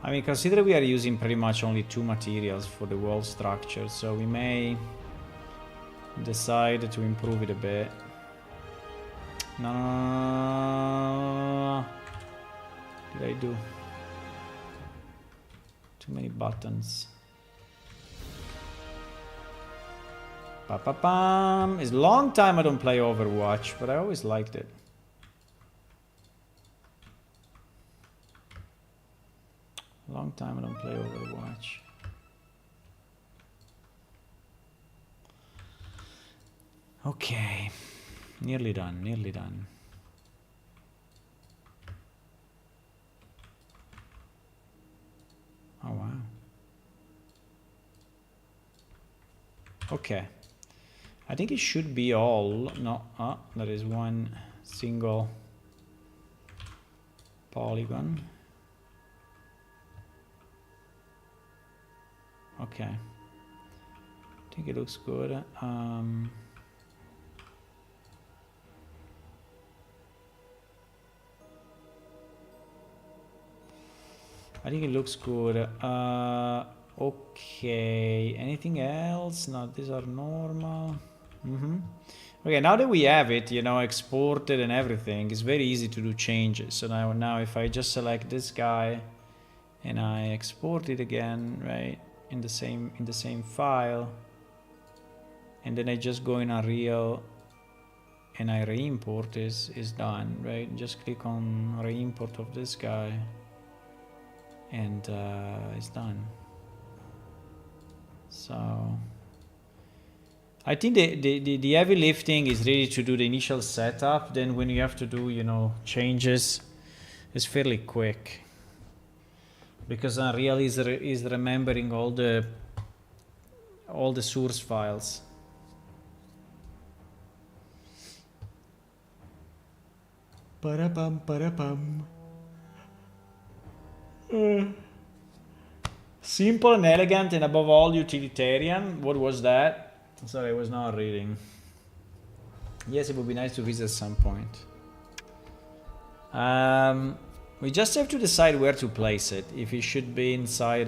I mean, consider we are using pretty much only 2 materials for the wall structure, so we may decide to improve it a bit. No. What did I do? Too many buttons. Pa-pa-pam! It's a long time I don't play Overwatch, but I always liked it. Long time I don't play Overwatch. Okay, nearly done, nearly done. Oh wow. Okay, I think it should be all. No, there is one single polygon. Okay, I think it looks good. I think it looks good. Okay, anything else? No, these are normal. Okay, now that we have it, you know, exported and everything, it's very easy to do changes. So now if I just select this guy and I export it again, right? In the same file, and then I just go in Unreal and I re-import is done, right? Just click on re-import of this guy and it's done. So I think the heavy lifting is really to do the initial setup. Then when you have to do, you know, changes, it's fairly quick. Because Unreal is remembering all the source files. Parapam, parapam. Simple and elegant and above all utilitarian. What was that? Sorry, I was not reading. Yes, it would be nice to visit at some point. We just have to decide where to place it. If it should be inside...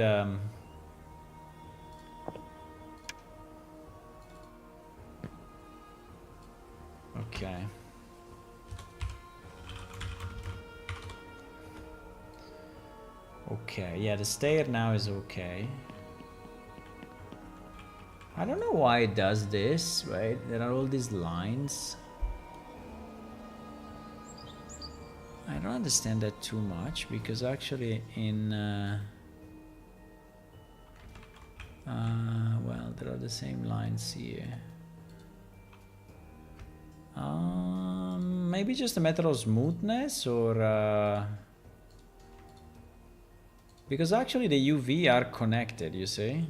Okay. Okay, yeah, the stair now is okay. I don't know why it does this, right? There are all these lines. I don't understand that too much, because actually in... well, there are the same lines here. Maybe just a matter of smoothness, or... because actually the UV are connected, you see?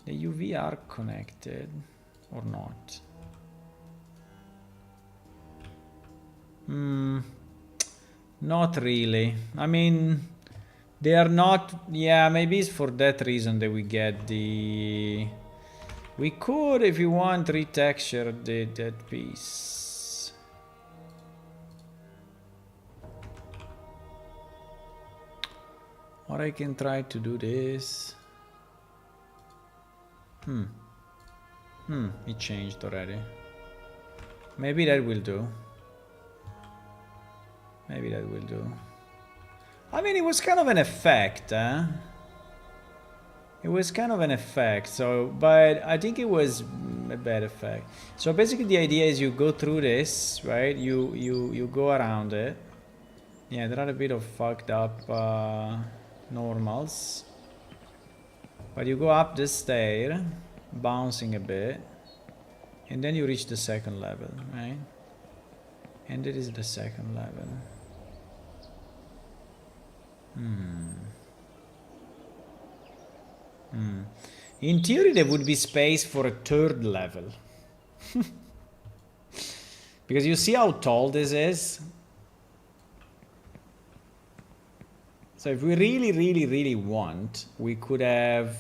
The UV are connected, or not? Not really. I mean, they are not... Yeah, maybe it's for that reason that we get the... We could, if you want, retexture that piece. Or I can try to do this. It changed already. Maybe that will do. Maybe that will do. I mean, it was kind of an effect, huh? It was kind of an effect, so, but I think it was a bad effect. So basically the idea is you go through this, right? You go around it. Yeah, there are a bit of fucked up normals. But you go up the stair, bouncing a bit, and then you reach the second level, right? And it is the second level. In theory, there would be space for a third level. Because you see how tall this is? So if we really want, we could have...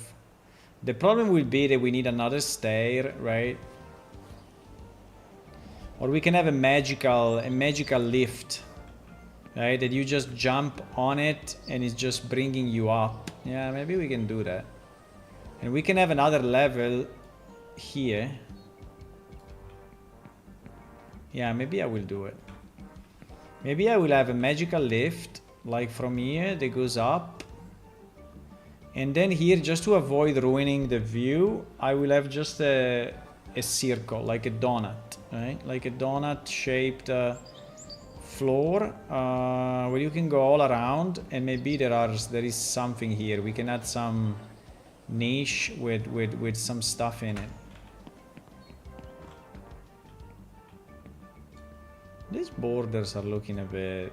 The problem will be that we need another stair, right? Or we can have a magical lift, right? That you just jump on it and it's just bringing you up. Yeah, maybe we can do that. And we can have another level here. Yeah, maybe I will do it. Maybe I will have a magical lift, like from here, that goes up. And then here, just to avoid ruining the view, I will have just a circle, like a donut, right? Like a donut-shaped floor, where you can go all around, and maybe there is something here. We can add some niche with some stuff in it. These borders are looking a bit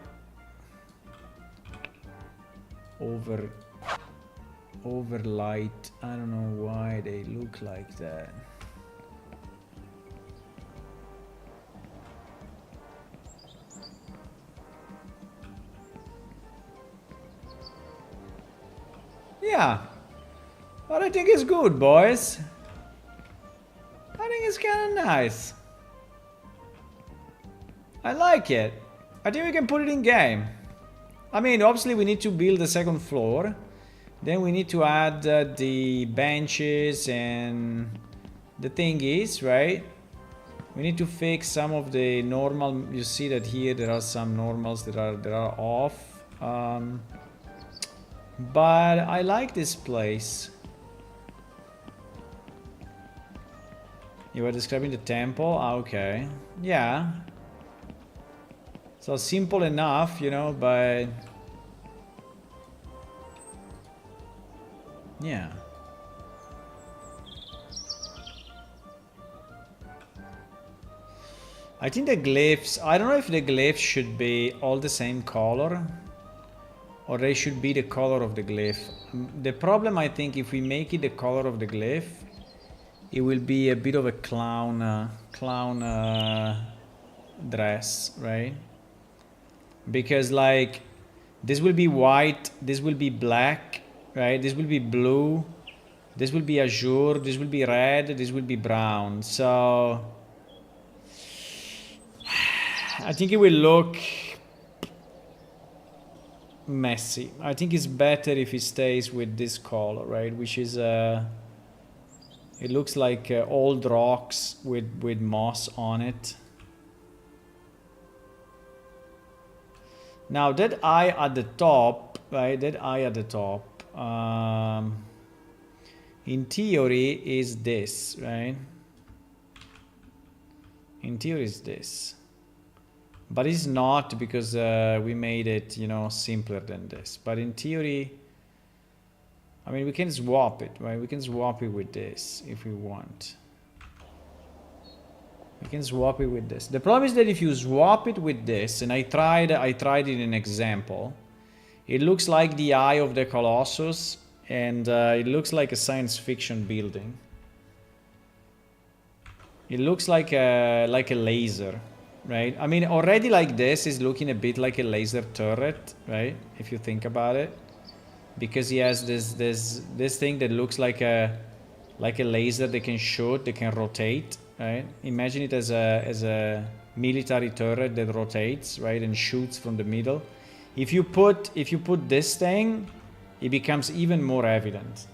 over light. I don't know why they look like that. Yeah, but I think it's good, boys. I think it's kind of nice. I like it. I think we can put it in game. I mean, obviously we need to build the second floor. Then we need to add the benches, and the thing is, right? We need to fix some of the normal. You see that here there are some normals that are off. But I like this place. You were describing the temple? Ah, okay. Yeah. So simple enough, you know, but... Yeah. I think the glyphs... I don't know if the glyphs should be all the same color, or they should be the color of the glyph. The problem, I think, if we make it the color of the glyph, it will be a bit of a clown dress, right? Because like this will be white, this will be black, right? This will be blue, this will be azure, this will be red, this will be brown. So I think it will look messy. I think it's better if it stays with this color, right? Which is it looks like old rocks with moss on it. Now that eye at the top, right? That eye at the top, in theory is this, right? In theory is this, but it's not because we made it, you know, simpler than this. But in theory, I mean, we can swap it, right? We can swap it with this if we want. We can swap it with this. The problem is that if you swap it with this, and I tried it in an example, it looks like the Eye of the Colossus, and it looks like a science fiction building. It looks like a laser, right? I mean, already like this is looking a bit like a laser turret, right? If you think about it, because he has this thing that looks like a laser that can shoot, that can rotate, right? Imagine it as a military turret that rotates, right, and shoots from the middle. If you put this thing, it becomes even more evident.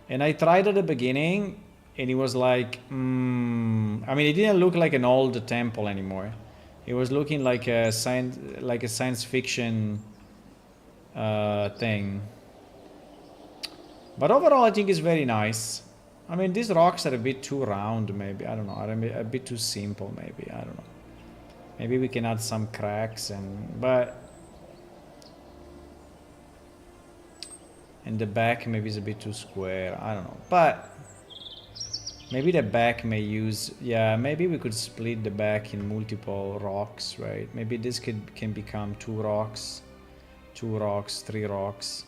And I tried at the beginning, and it was like, I mean, it didn't look like an old temple anymore. It was looking like a science fiction thing. But overall, I think it's very nice. I mean, these rocks are a bit too round, maybe. I don't know. Are a bit too simple, maybe. I don't know. Maybe we can add some cracks and the back maybe is a bit too square. I don't know. But maybe the back may use, yeah, maybe we could split the back in multiple rocks, right? Maybe this can become 2 rocks, 3 rocks.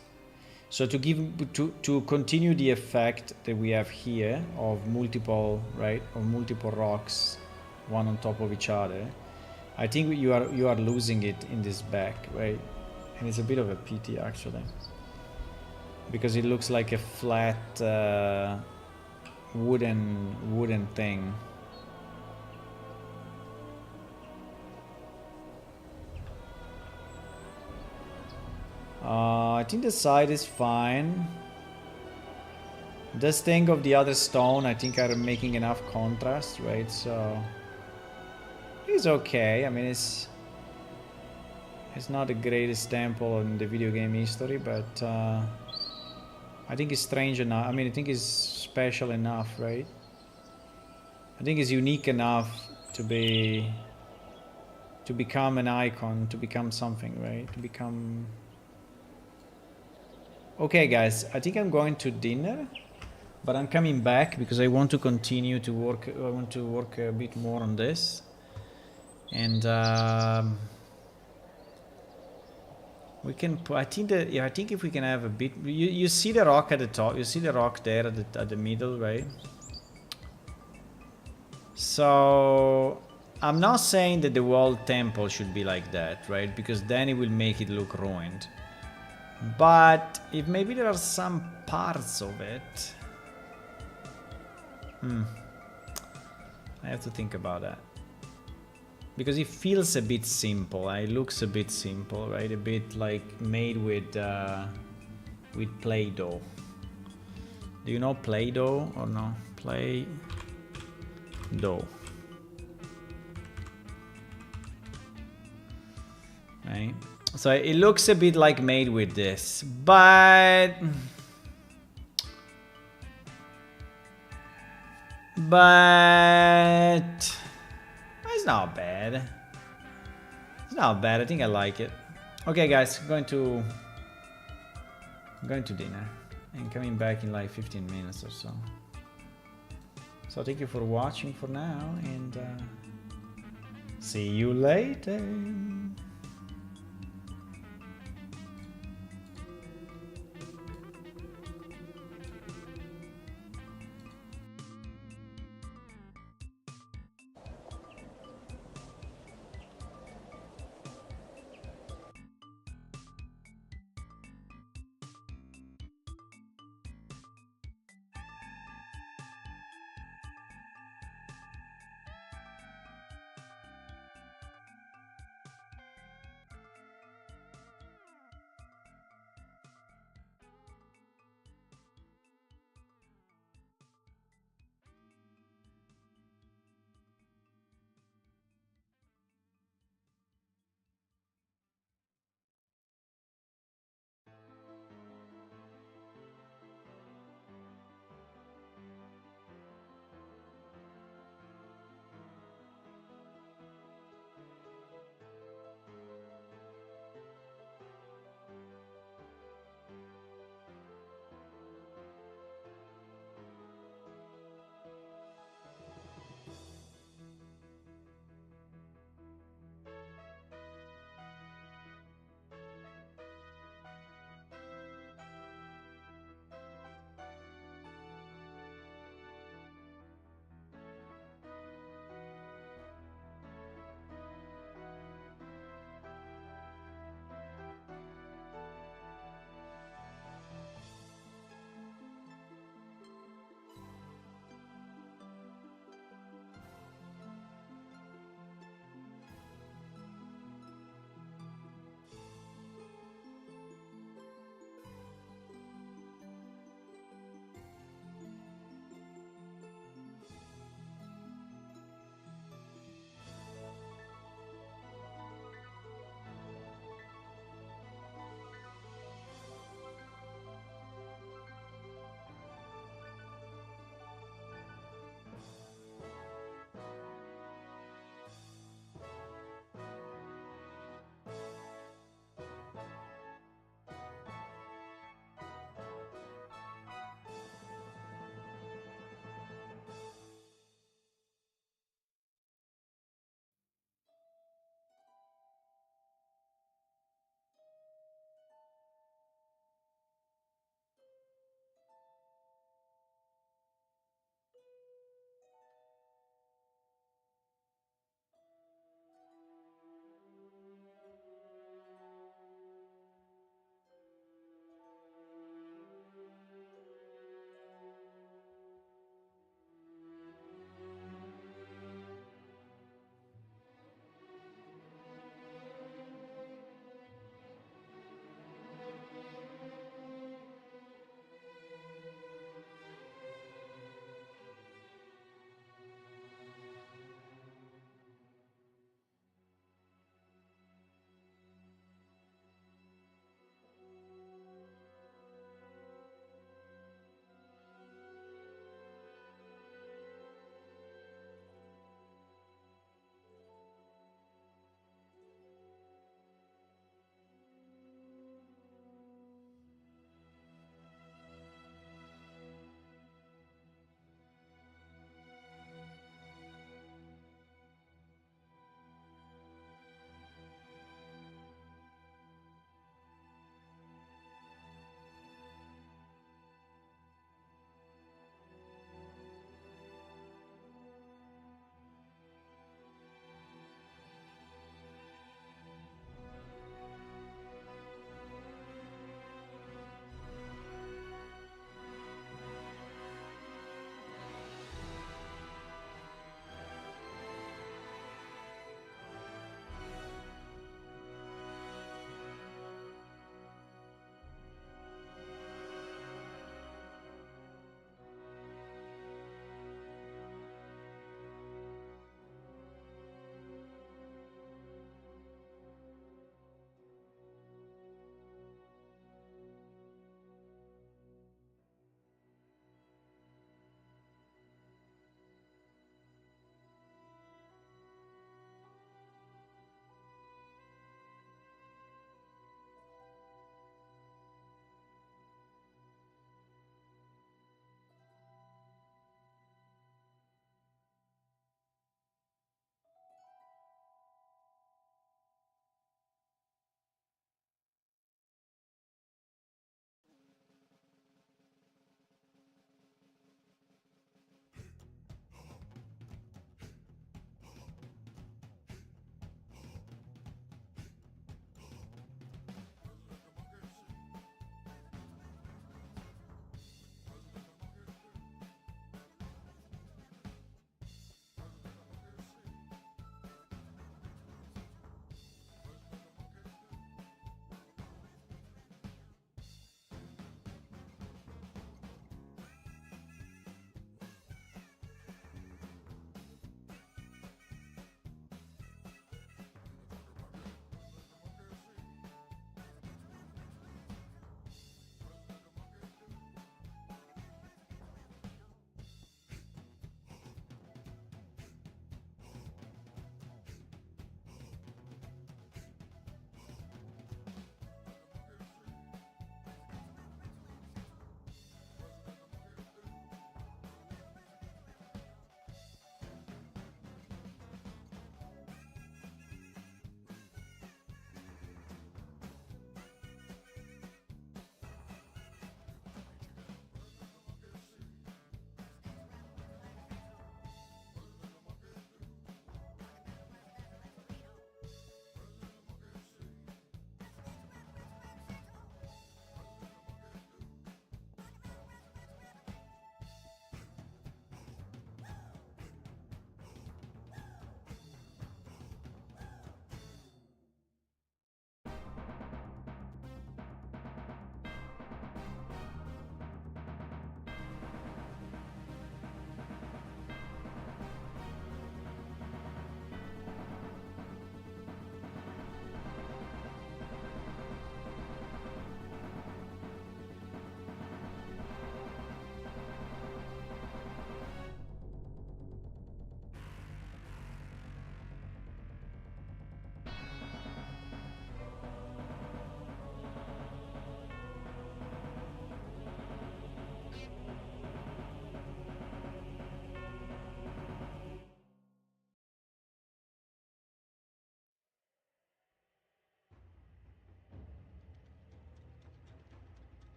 So to continue the effect that we have here of multiple, right, of multiple rocks, one on top of each other, I think you are losing it in this back, right? And it's a bit of a pity actually, because it looks like a flat wooden thing. I think the side is fine. This thing of the other stone, I think are making enough contrast, right? So it's okay. I mean, it's not the greatest temple in the video game history, but I think it's strange enough. I mean, I think it's special enough, right? I think it's unique enough to become an icon, to become something, right? To become... Okay, guys, I think I'm going to dinner, but I'm coming back because I want to continue to work. I want to work a bit more on this, and we can. I think that, yeah, I think if we can have a bit. You see the rock at the top. You see the rock there at the middle, right? So I'm not saying that the whole temple should be like that, right? Because then it will make it look ruined. But if maybe there are some parts of it, I have to think about that, because it feels a bit simple. It looks a bit simple, right? A bit like made with Play-Doh. Do you know Play-Doh or no? Play-Doh. Right? So it looks a bit like made with this, but it's not bad. It's not bad. I think I like it. Okay, guys, going to dinner and coming back in like 15 minutes or so. So thank you for watching for now, and see you later.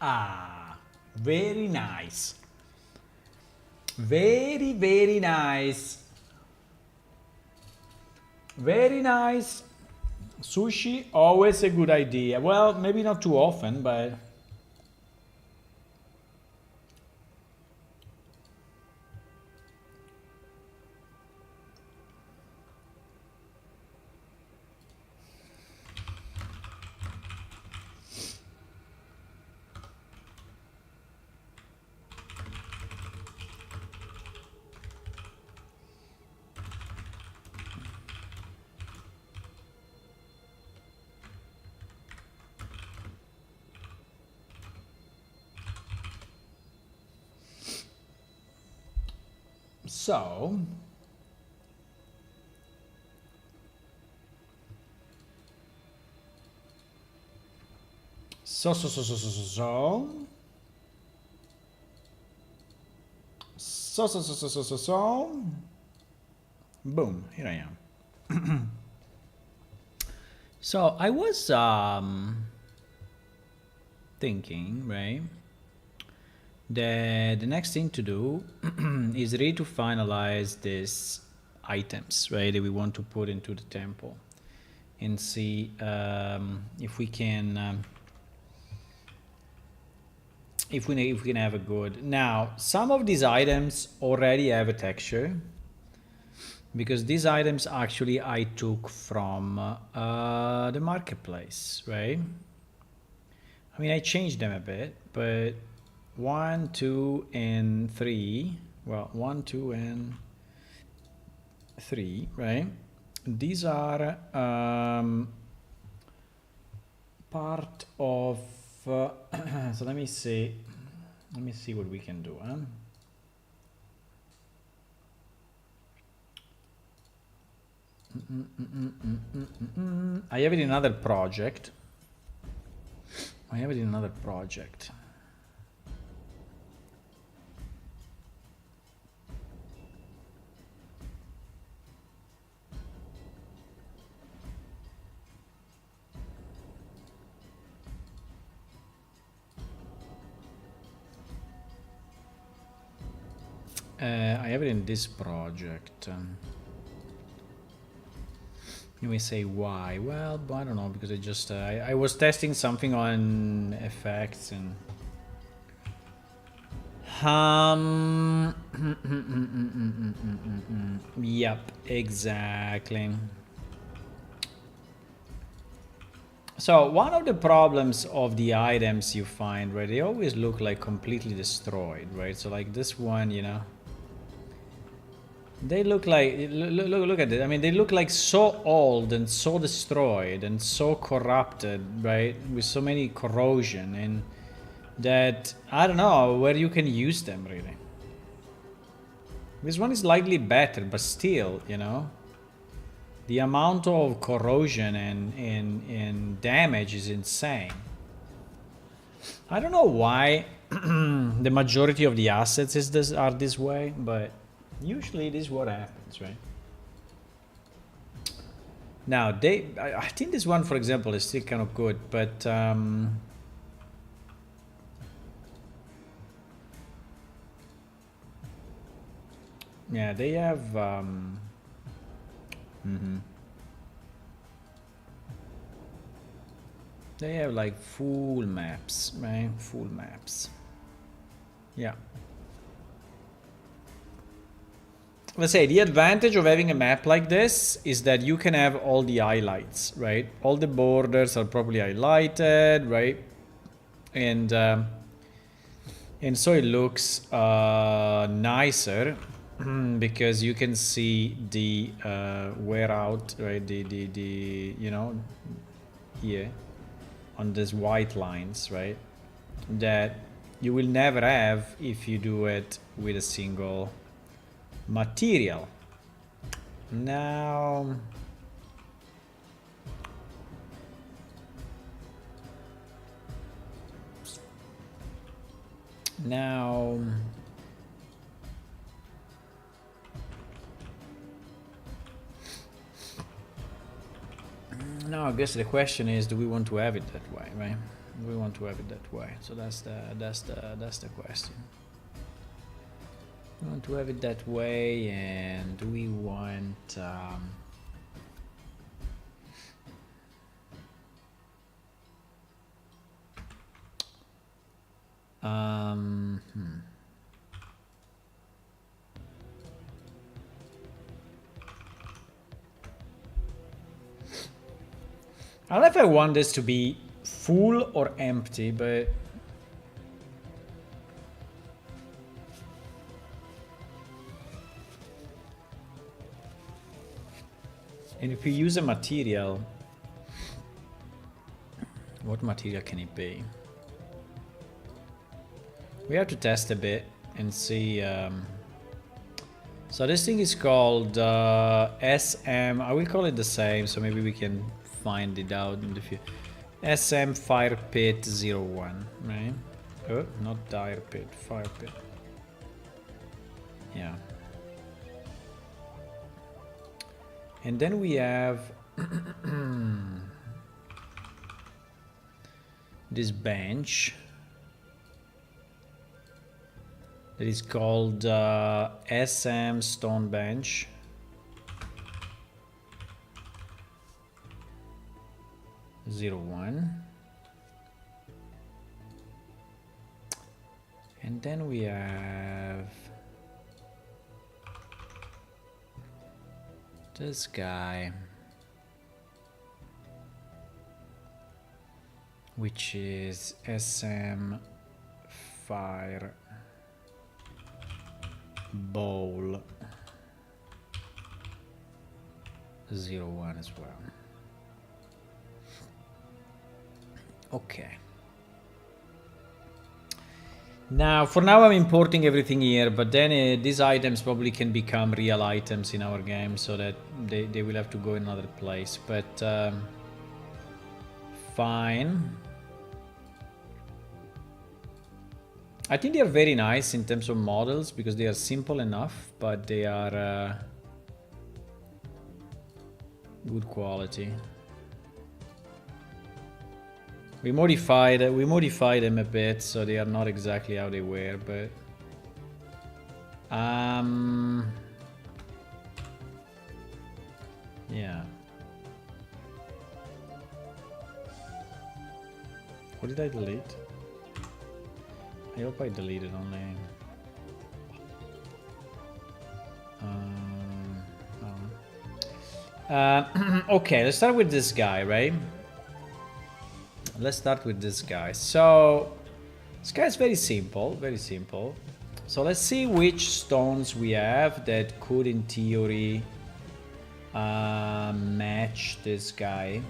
Ah, very nice. Very, very nice. Very nice. Sushi, always a good idea. Well, maybe not too often, but... So... So... Boom, here I am. So I was thinking, right, that the next thing to do is really to finalize these items, right, that we want to put into the temple, and see if we can if we can have a good. Now, some of these items already have a texture, because these items actually I took from the marketplace, right? I mean, I changed them a bit, but 1, 2, and 3. Well, 1, 2, and 3, right? These are part of. So let me see. Let me see what we can do. Huh? I have it in another project. I have it in another project. I have it in this project. You may say why? Well, I don't know, because I just I was testing something on effects and yep, exactly. So one of the problems of the items you find, right, they always look like completely destroyed, right? So like this one, you know, they look like, look at it. I mean, they look like so old and so destroyed and so corrupted, right? With so many corrosion, and that I don't know where you can use them really. This one is slightly better, but still, you know, the amount of corrosion and damage is insane. I don't know why the majority of the assets are this way, but usually this is what happens, right? Now, I think this one, for example, is still kind of good, but yeah, they have they have like full maps, right? Full maps. Yeah. Let's say the advantage of having a map like this is that you can have all the highlights, right? All the borders are properly highlighted, right? And so it looks nicer because you can see the wear out, right? The you know, here on these white lines, right? That you will never have if you do it with a single material. Now I guess the question is, do we want to have it that way, right? We want to have it that way. So that's the question. We want to have it that way, and do we want I don't know if I want this to be full or empty, but and if we use a material, what material can it be? We have to test a bit and see. So this thing is called SM. I will call it the same, so maybe we can find it out in the future. SM Fire Pit 01, right? Oh, not Dire Pit, Fire Pit. Yeah. And then we have this bench that is called SM Stone Bench. (01). And then we have this guy, which is SM Fire Bowl 01 as well. Okay. Now, for now I'm importing everything here, but then these items probably can become real items in our game, so that they will have to go in another place, but fine. I think they are very nice in terms of models, because they are simple enough, but they are good quality. We modified them a bit, so they are not exactly how they were, but yeah. What did I delete? I hope I deleted only. Okay, let's start with this guy, right? Let's start with this guy. So this guy is very simple, very simple. So let's see which stones we have that could, in theory, match this guy.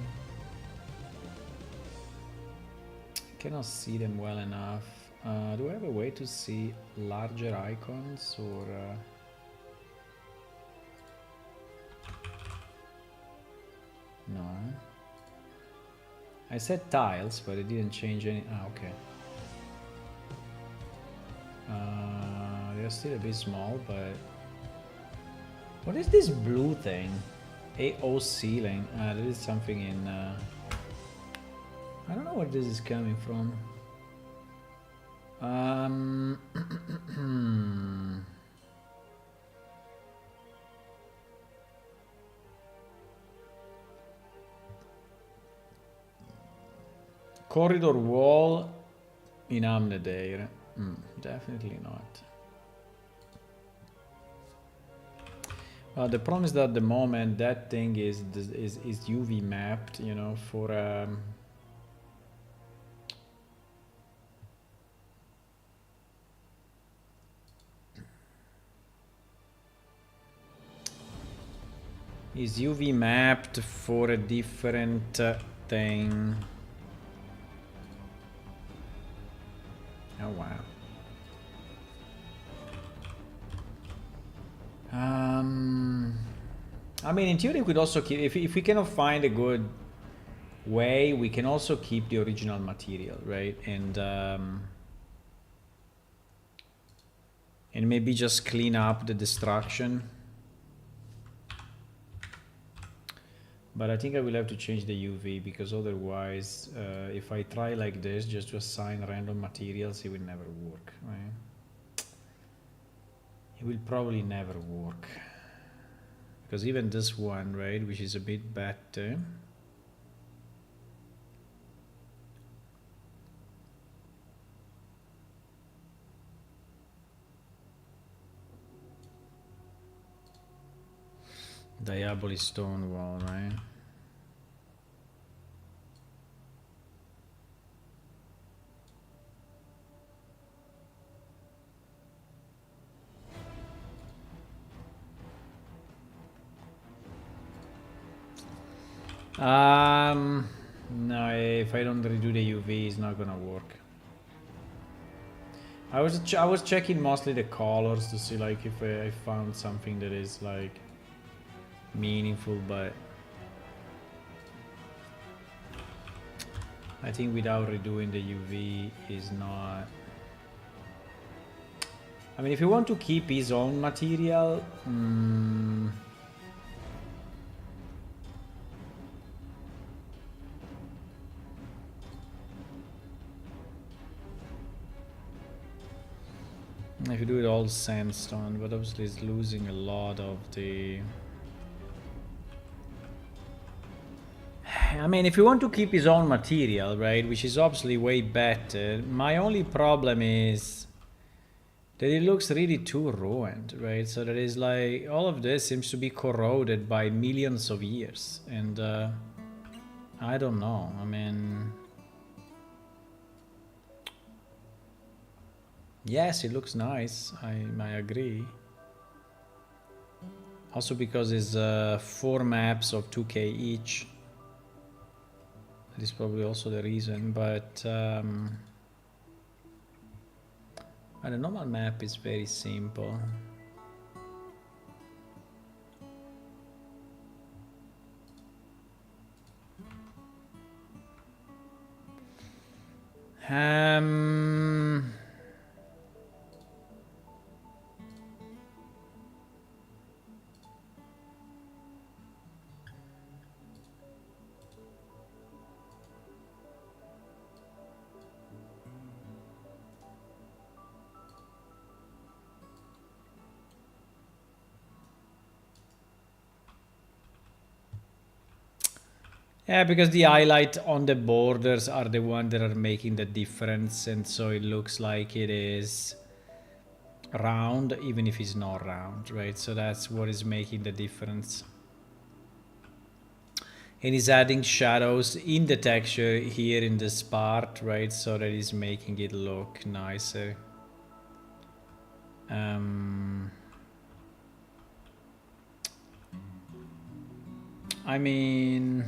Cannot see them well enough. Do I have a way to see larger icons, or no? I said tiles, but it didn't change any. Okay. They're still a bit small, but what is this blue thing? AO ceiling. There is something in. I don't know where this is coming from. Corridor wall in Amnedair. Definitely not. The problem is that at the moment that thing is UV mapped, you know, for is UV mapped for a different thing. Oh wow. I mean, in theory, we could also keep, if we cannot find a good way, we can also keep the original material, right? And maybe just clean up the destruction. But I think I will have to change the UV, because otherwise, if I try like this, just to assign random materials, it will never work, right? It will probably never work. Because even this one, right, which is a bit better, Diabolic stone wall, right? No, if I don't redo the UV, it's not gonna work. I was checking mostly the colors to see like if I found something that is like meaningful, but I think without redoing the UV is not. I mean, if you want to keep his own material, if you do it all sandstone, but obviously it's losing a lot of the. I mean, if you want to keep his own material, right, which is obviously way better, my only problem is that it looks really too ruined, right? So that is like, all of this seems to be corroded by millions of years, and I don't know, I mean... Yes, it looks nice, I agree. Also because it's 4 maps of 2k each. That is probably also the reason, but the normal map is very simple. Yeah, because the highlight on the borders are the ones that are making the difference, and so it looks like it is round, even if it's not round, right? So that's what is making the difference. And it's adding shadows in the texture here in this part, right? So that is making it look nicer. I mean...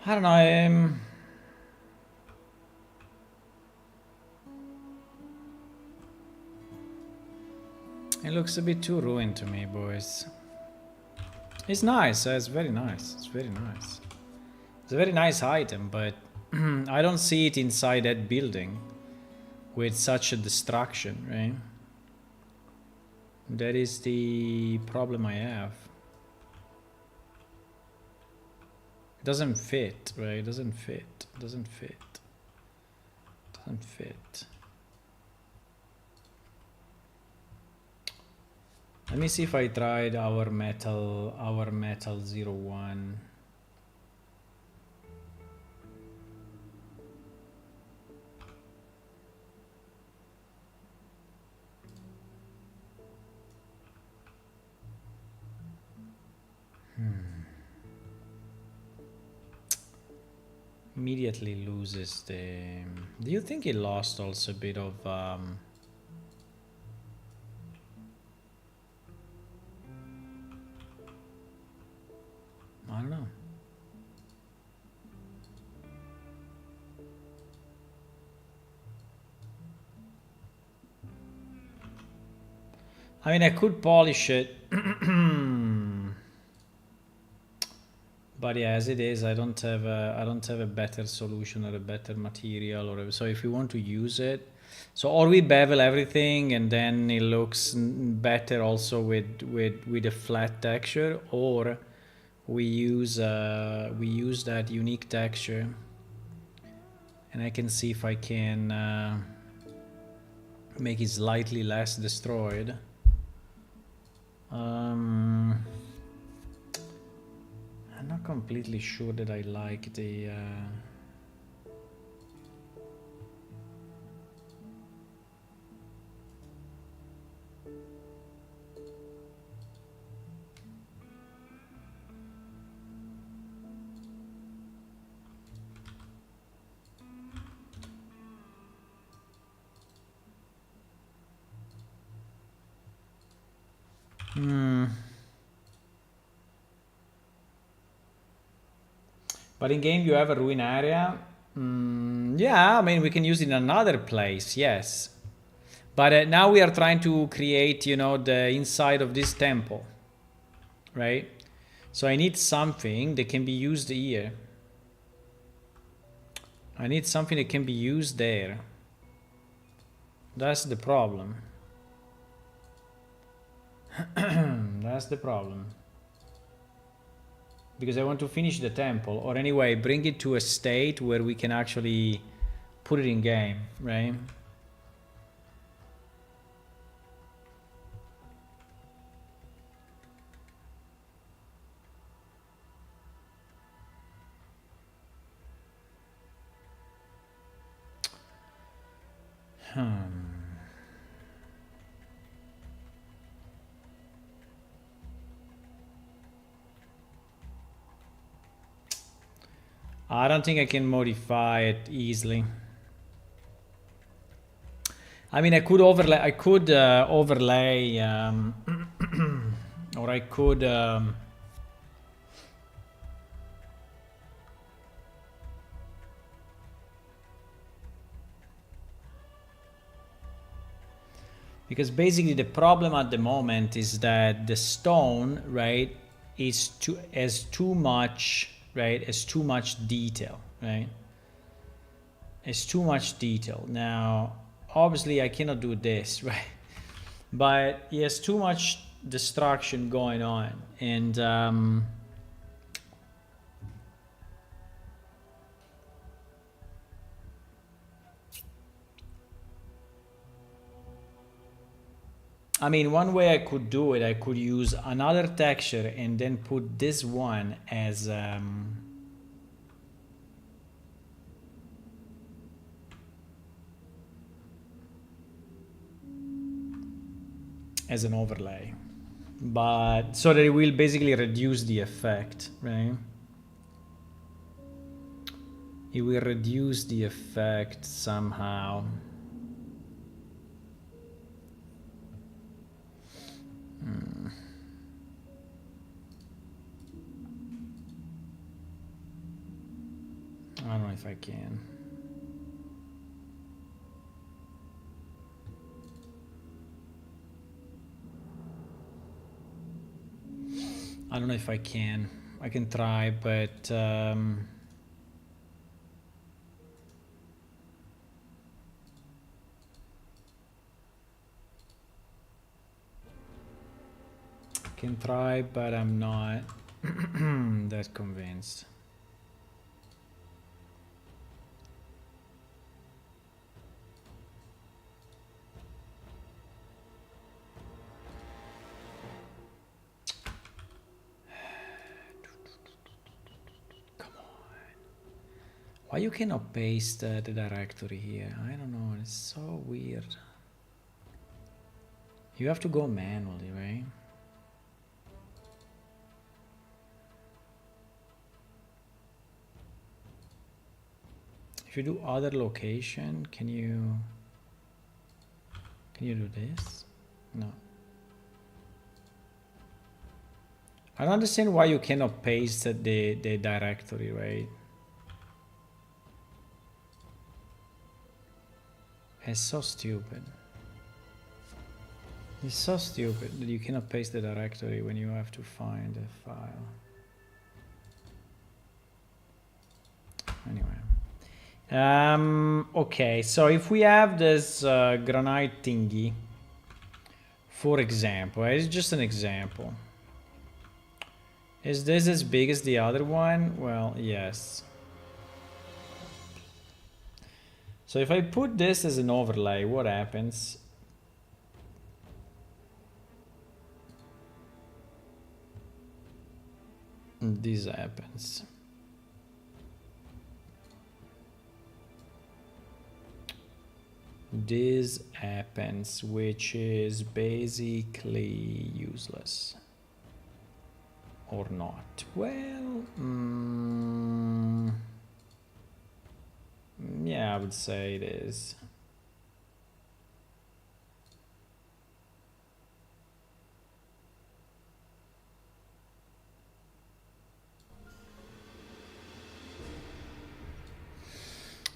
I don't know, it looks a bit too ruined to me, boys. It's nice, it's very nice, it's very nice. It's a very nice item, but I don't see it inside that building with such a destruction, right? That is the problem I have. It doesn't fit, right? It doesn't fit. It doesn't fit. It doesn't fit. Let me see if I tried our metal 01. immediately loses the... Do you think he lost also a bit of... I don't know. I mean, I could polish it. But yeah, as it is, I don't have a better solution or a better material, or so if we want to use it, so or we bevel everything and then it looks better also with a flat texture, or we use that unique texture, and I can see if I can make it slightly less destroyed. I'm not completely sure that I like the... But in game you have a ruin area. Yeah, I mean, we can use it in another place, yes. But now we are trying to create, you know, the inside of this temple, right? So I need something that can be used here. I need something that can be used there. That's the problem. That's the problem. Because I want to finish the temple, or anyway, bring it to a state where we can actually put it in game, right? I don't think I can modify it easily. I mean, I could overlay. I could overlay, or I could. Because basically the problem at the moment is that the stone, right, has too much, right, has too much detail, right? It's too much detail. Now, obviously I cannot do this, right? But he has too much destruction going on, and I mean, one way I could do it, I could use another texture and then put this one as an overlay, but so that it will basically reduce the effect, right? It will reduce the effect somehow. I don't know if I can. I don't know if I can. I can try, but can try, but I'm not that convinced. Come on. Why you cannot paste the directory here? I don't know. It's so weird. You have to go manually, right? If you do other location, can you do this? No. I don't understand why you cannot paste the directory, right? It's so stupid. It's so stupid that you cannot paste the directory when you have to find a file. Anyway. Okay, so if we have this granite thingy, for example, it's just an example. Is this as big as the other one? Well, yes. So if I put this as an overlay, what happens? This happens. This happens, which is basically useless. Or not. Well, yeah, I would say it is.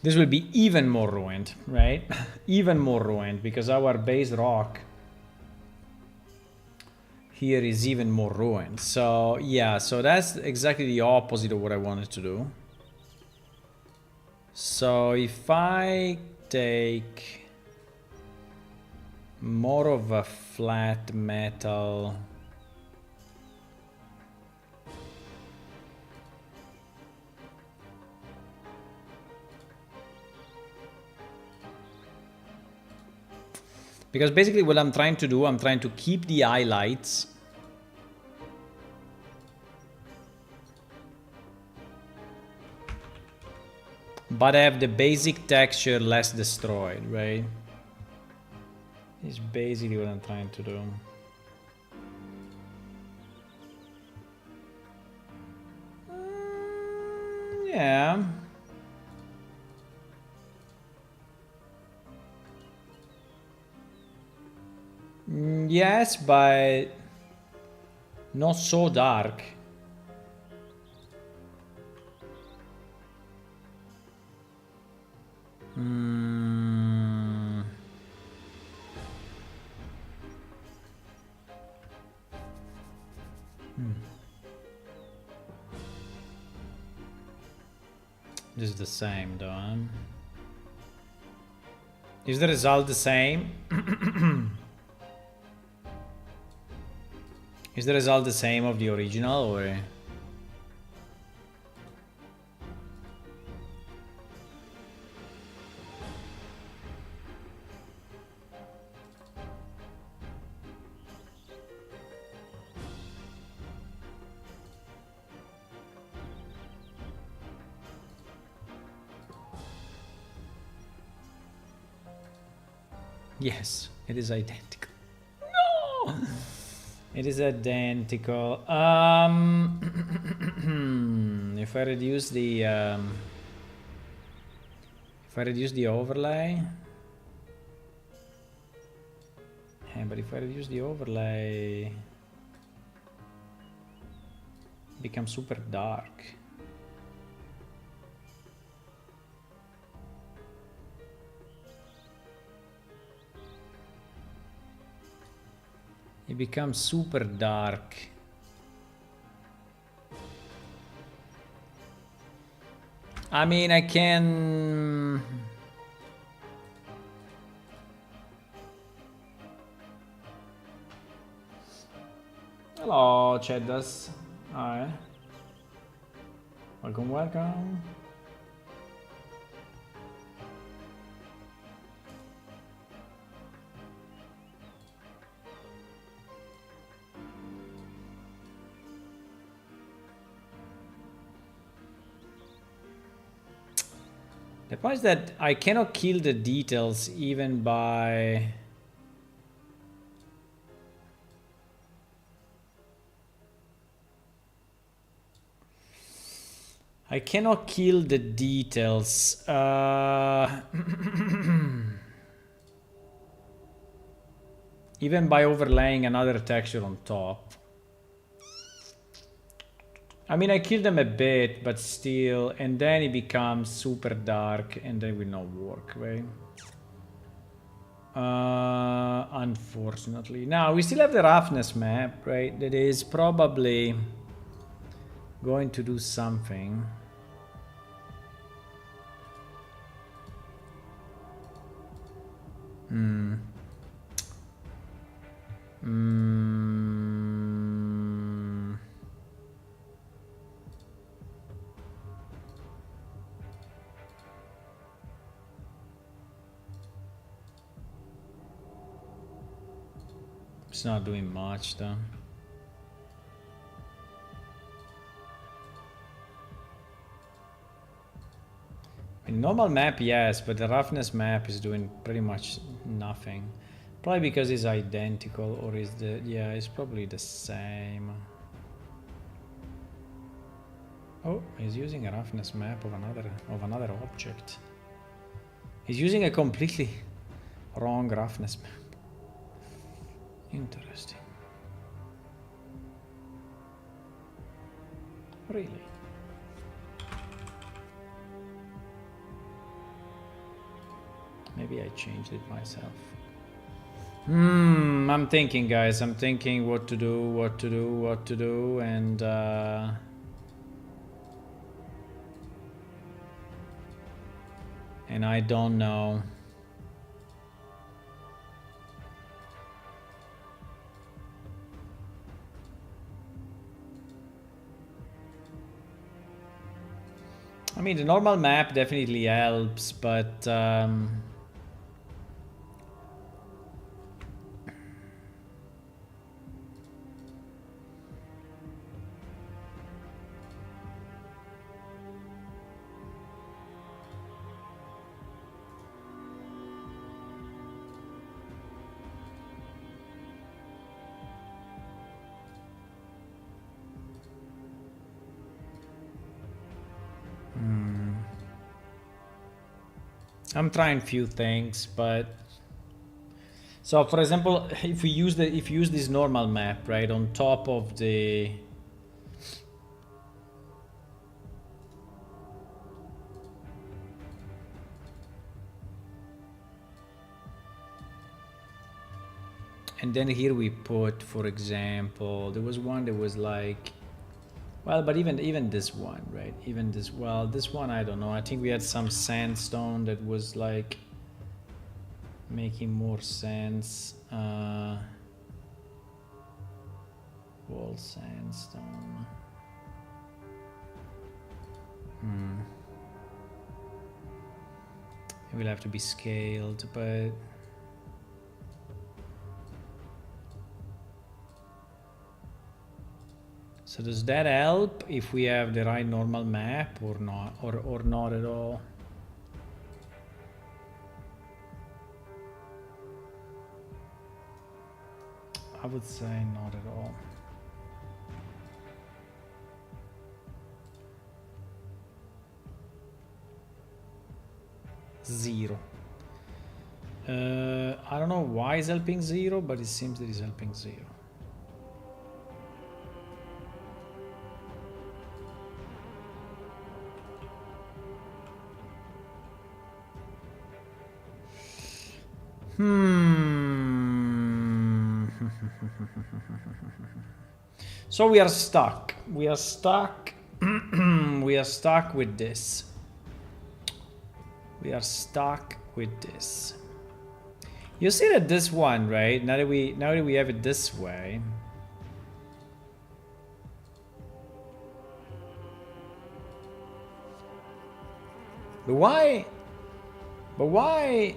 This will be even more ruined, right? Even more ruined, because our base rock here is even more ruined. So yeah, so that's exactly the opposite of what I wanted to do. So if I take more of a flat metal, because basically what I'm trying to do, I'm trying to keep the highlights but have the basic texture less destroyed, right? It's basically what I'm trying to do. Yeah. Yes, but not so dark. This is the same though, huh? Is the result the same? Is the result the same of the original or? Yes, it is identical. No! It is identical. If I reduce the overlay, yeah, but if I reduce the overlay, it becomes super dark. It becomes super dark. I mean, I can... Hello, Cheddas. Hi. Welcome, welcome. The point is that I cannot kill the details even by... I cannot kill the details. Even by overlaying another texture on top. I mean, I kill them a bit, but still, and then it becomes super dark, and then will not work, right? Unfortunately. Now, we still have the roughness map, right? That is probably going to do something. It's not doing much though. In normal map, yes, but the roughness map is doing pretty much nothing. Probably because it's identical, or is the yeah, it's probably the same. Oh, he's using a roughness map of another object. He's using a completely wrong roughness map. Interesting. Really? Maybe I changed it myself. I'm thinking, guys. I'm thinking what to do, and I don't know. I mean, the normal map definitely helps, but I'm trying few things, but so for example, if you use this normal map, right, on top of the and then here we put, for example, there was one that was like, well, but even this one, right? Even this, well, this one, I don't know. I think we had some sandstone that was like making more sense. Wall sandstone. It will have to be scaled, but so does that help if we have the right normal map or not, or not at all? I would say not at all. Zero. I don't know why it's helping zero, but it seems that it's helping zero. So we are stuck. We are stuck. We are stuck with this. We are stuck with this. You see that this one, right? Now that we have it this way. But why? But why?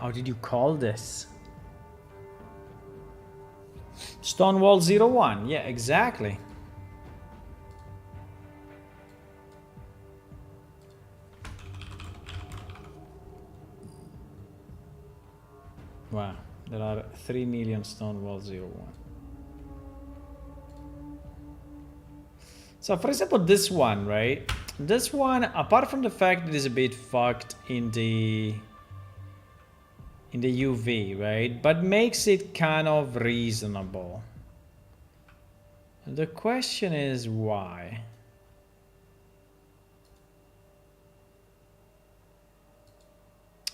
How did you call this? Stonewall 01. Yeah, exactly. Wow, there are 3 million Stonewall 01. So for example, this one, right? This one, apart from the fact that it's a bit fucked in the UV, right? But makes it kind of reasonable. The question is why?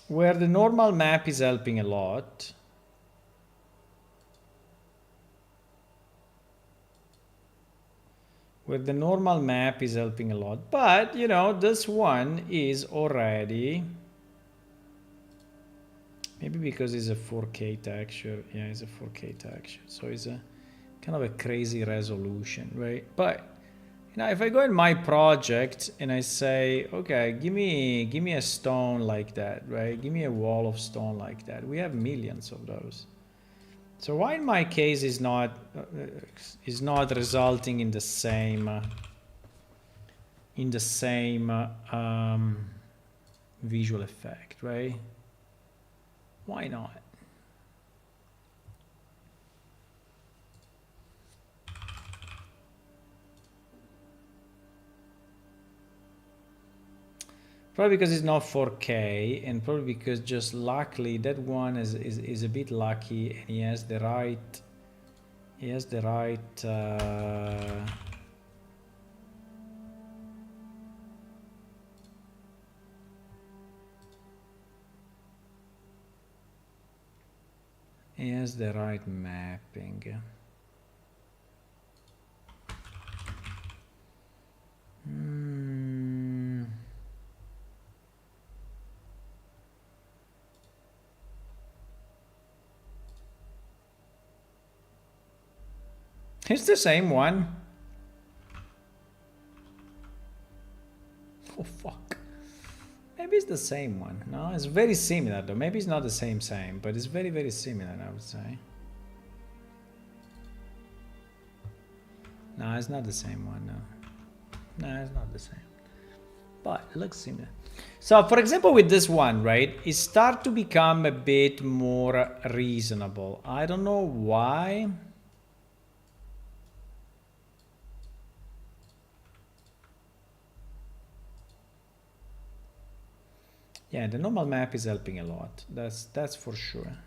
Where the normal map is helping a lot. Where the normal map is helping a lot. But, you know, this one is already... Maybe because it's a 4K texture. Yeah, it's a 4K texture. So it's a kind of a crazy resolution, right? But, you know, if I go in my project and I say, okay, give me a stone like that, right? Give me a wall of stone like that. We have millions of those. So why in my case is not resulting in the same visual effect, right? Why not? Probably because it's not 4K, and probably because just luckily that one is a bit lucky, and he has the right he has the right mapping. It's the same one. Oh fuck. Maybe it's the same one. No, it's very similar though. Maybe it's not the same, but it's very, very similar, I would say. No, it's not the same one, no. No, it's not the same. But it looks similar. So, for example, with this one, right, it starts to become a bit more reasonable. I don't know why. Yeah, the normal map is helping a lot. That's for sure.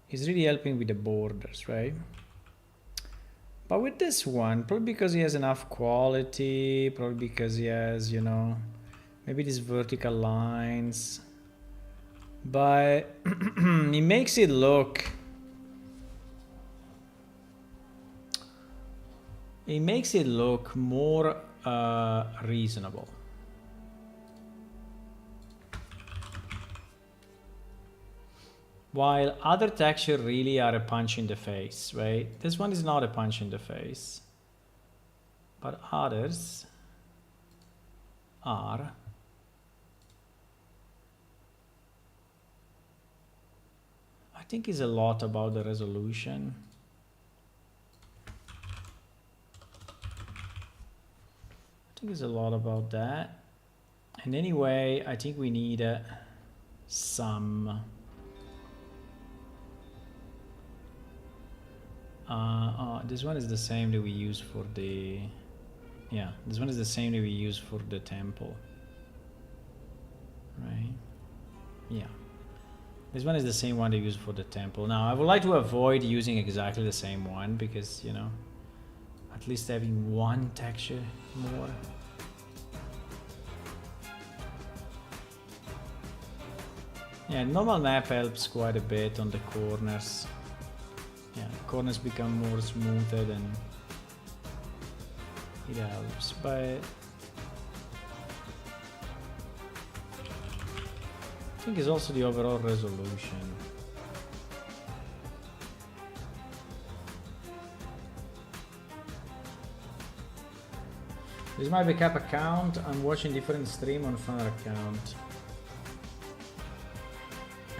It's really helping with the borders, right? But with this one, probably because he has enough quality, probably because he has, you know, maybe these vertical lines. But it makes it look... It makes it look more reasonable. While other textures really are a punch in the face, right? This one is not a punch in the face. But others are. I think it's a lot about the resolution. I think it's a lot about that. And anyway, I think we need some... this one is the same that we use for the... Yeah, this one is the same that we use for the temple. Right? Yeah. This one is the same one they use for the temple. Now, I would like to avoid using exactly the same one because, you know, at least having one texture more. Yeah, normal map helps quite a bit on the corners. Yeah, corners become more smoothed and it helps, but I think it's also the overall resolution. This is my backup account. I'm watching different stream on another account.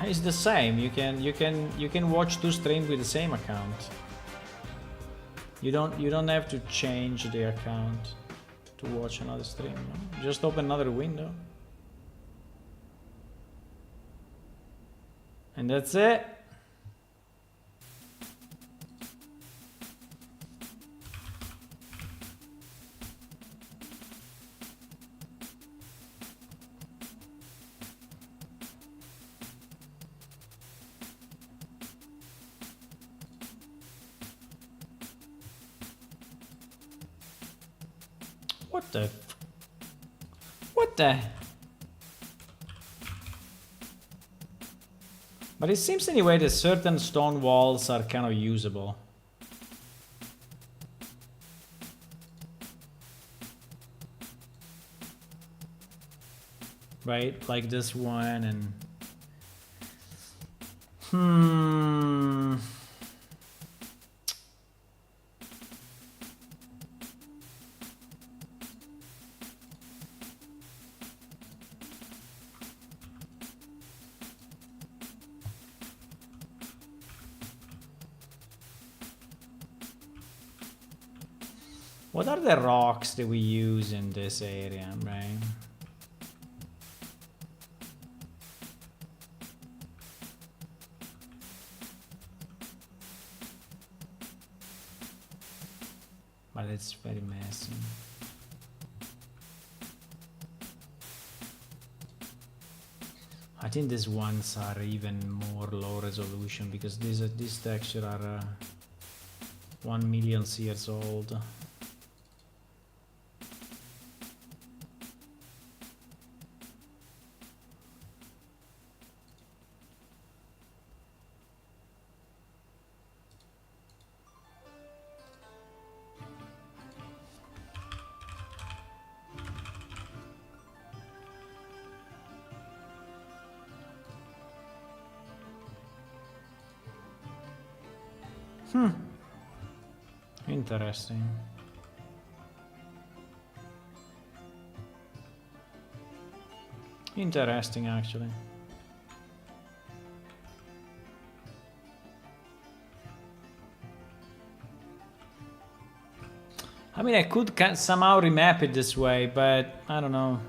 It's the same. You can watch 2 streams with the same account. You don't have to change the account to watch another stream. No? Just open another window. And that's it. What the? But it seems anyway that certain stone walls are kind of usable. Right? Like this one and... What are the rocks that we use in this area, right? But it's very messy. I think these ones are even more low resolution because these textures are 1 million years old. Interesting. Interesting, actually. I mean, I could somehow remap it this way, but I don't know.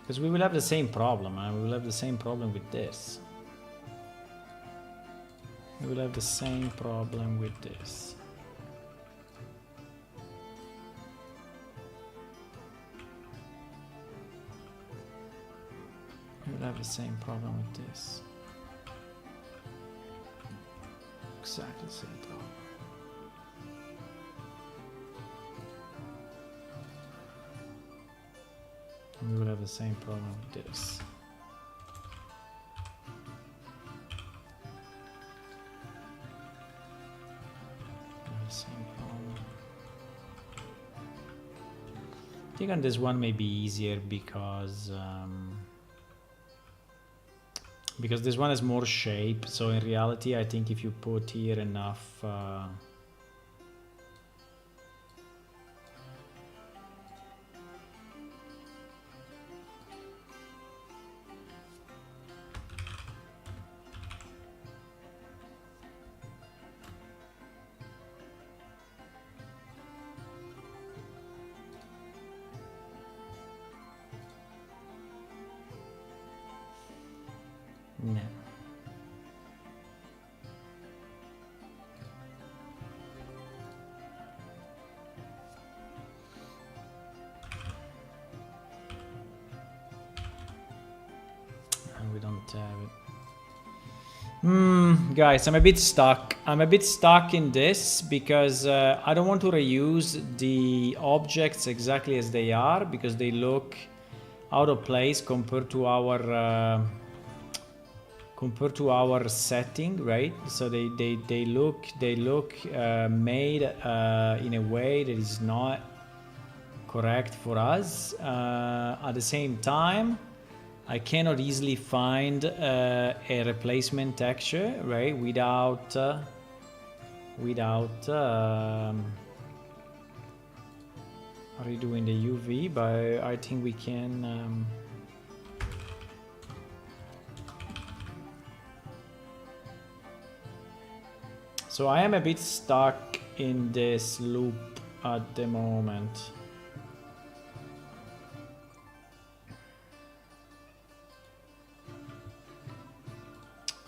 Because we will have the same problem. We will have the same problem with this. We will have the same problem with this. We will have the same problem with this. Exactly the same problem. And we will have the same problem with this. I think on this one may be easier because this one has more shape. So in reality, I think if you put here enough no. And we don't have it. Guys, I'm a bit stuck. I'm a bit stuck in this because I don't want to reuse the objects exactly as they are because they look out of place compared to our setting, right? So they look made in a way that is not correct for us. At the same time, I cannot easily find a replacement texture, right? Without redoing the UV, but I think we can. So I am a bit stuck in this loop at the moment.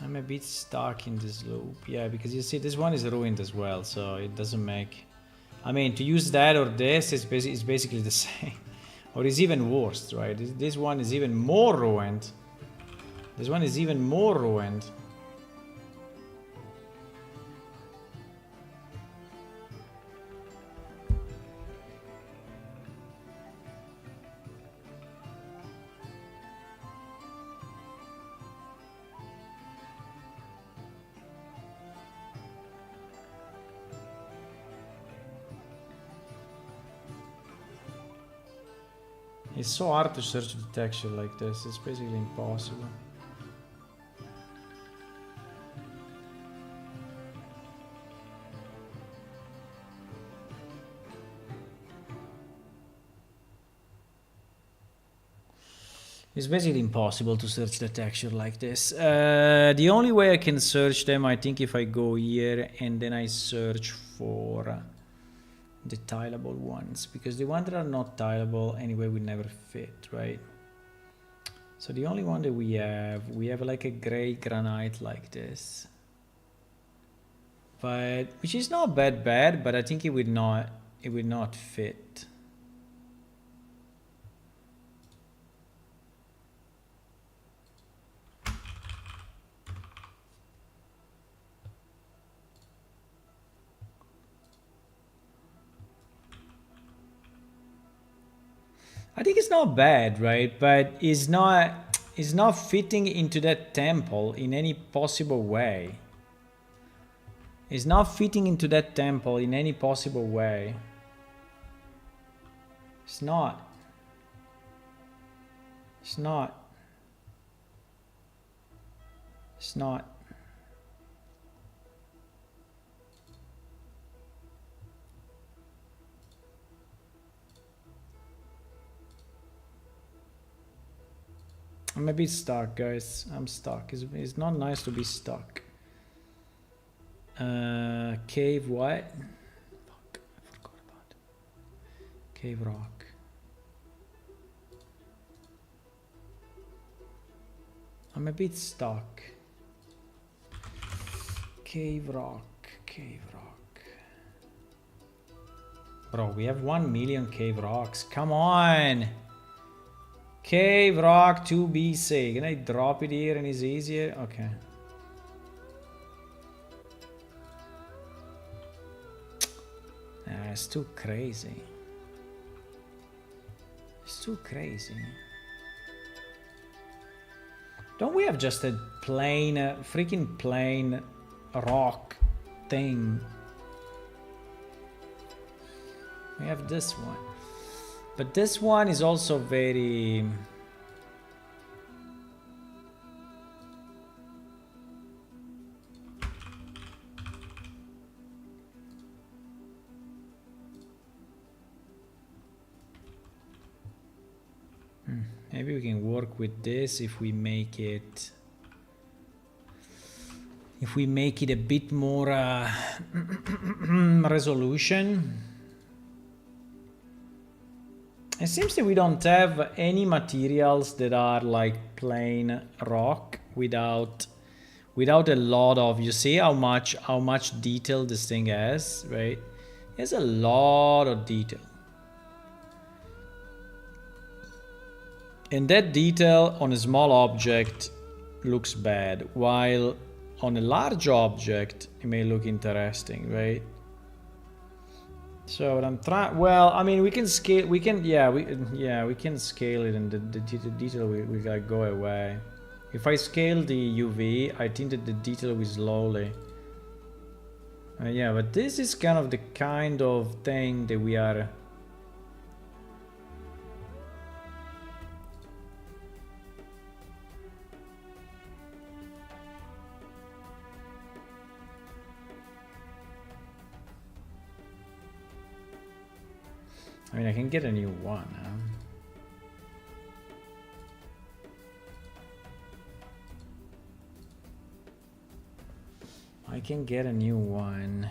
I'm a bit stuck in this loop, yeah, because you see this one is ruined as well, so it doesn't make... I mean, to use that or this is basically the same. Or it's even worse, right? This one is even more ruined. This one is even more ruined. It's so hard to search the texture like this, it's basically impossible. It's basically impossible to search the texture like this. The only way I can search them, I think, if I go here and then I search for the tileable ones, because the ones that are not tileable anyway will never fit, right? So the only one that we have like a gray granite like this, but which is not bad, but I think it would not fit. I think it's not bad, right? But it's not fitting into that temple in any possible way. It's not fitting into that temple in any possible way. It's not. It's not. It's not. I'm a bit stuck, guys. I'm stuck. It's not nice to be stuck. Cave what? Fuck, I forgot about it. Cave rock. I'm a bit stuck. Cave rock, cave rock. Bro, we have 1 million cave rocks. Come on! Cave rock 2BC. Can I drop it here and it's easier? Okay. It's too crazy. It's too crazy. Don't we have just a plain, freaking plain rock thing? We have this one. But this one is also very... Maybe we can work with this if we make it... If we make it a bit more resolution. It seems that we don't have any materials that are like plain rock without a lot of... You see how much detail this thing has, right? It has a lot of detail. And that detail on a small object looks bad, while on a large object it may look interesting, right? So what I'm trying, well, I mean, we can scale, we can scale it, and the detail will like go away. If I scale the UV, I think that the detail will slowly. Yeah, but this is kind of thing that we are. I mean, I can get a new one, huh? I can get a new one.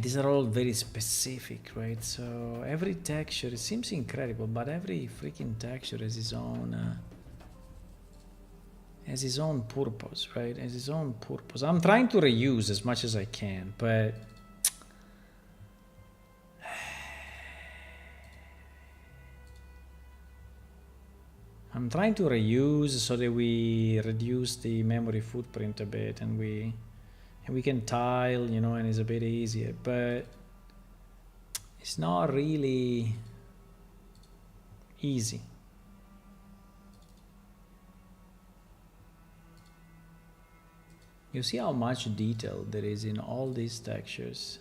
These are all very specific, right? So every texture, it seems incredible, but every freaking texture has its own purpose, right? Has its own purpose. I'm trying to reuse as much as I can, but I'm trying to reuse so that we reduce the memory footprint a bit, and we can tile, you know, and it's a bit easier, but it's not really easy. You see how much detail there is in all these textures.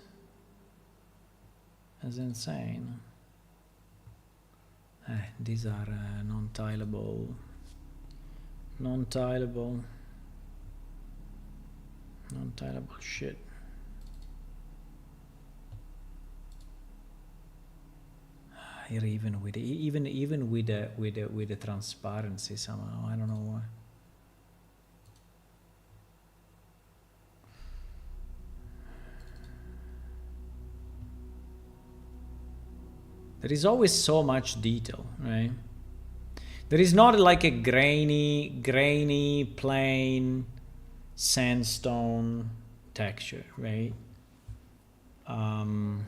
That's insane. These are non-tileable. Non-tileable shit. Here, even with the transparency somehow, I don't know why. There is always so much detail, right? There is not like a grainy, plain sandstone texture, right? I mean,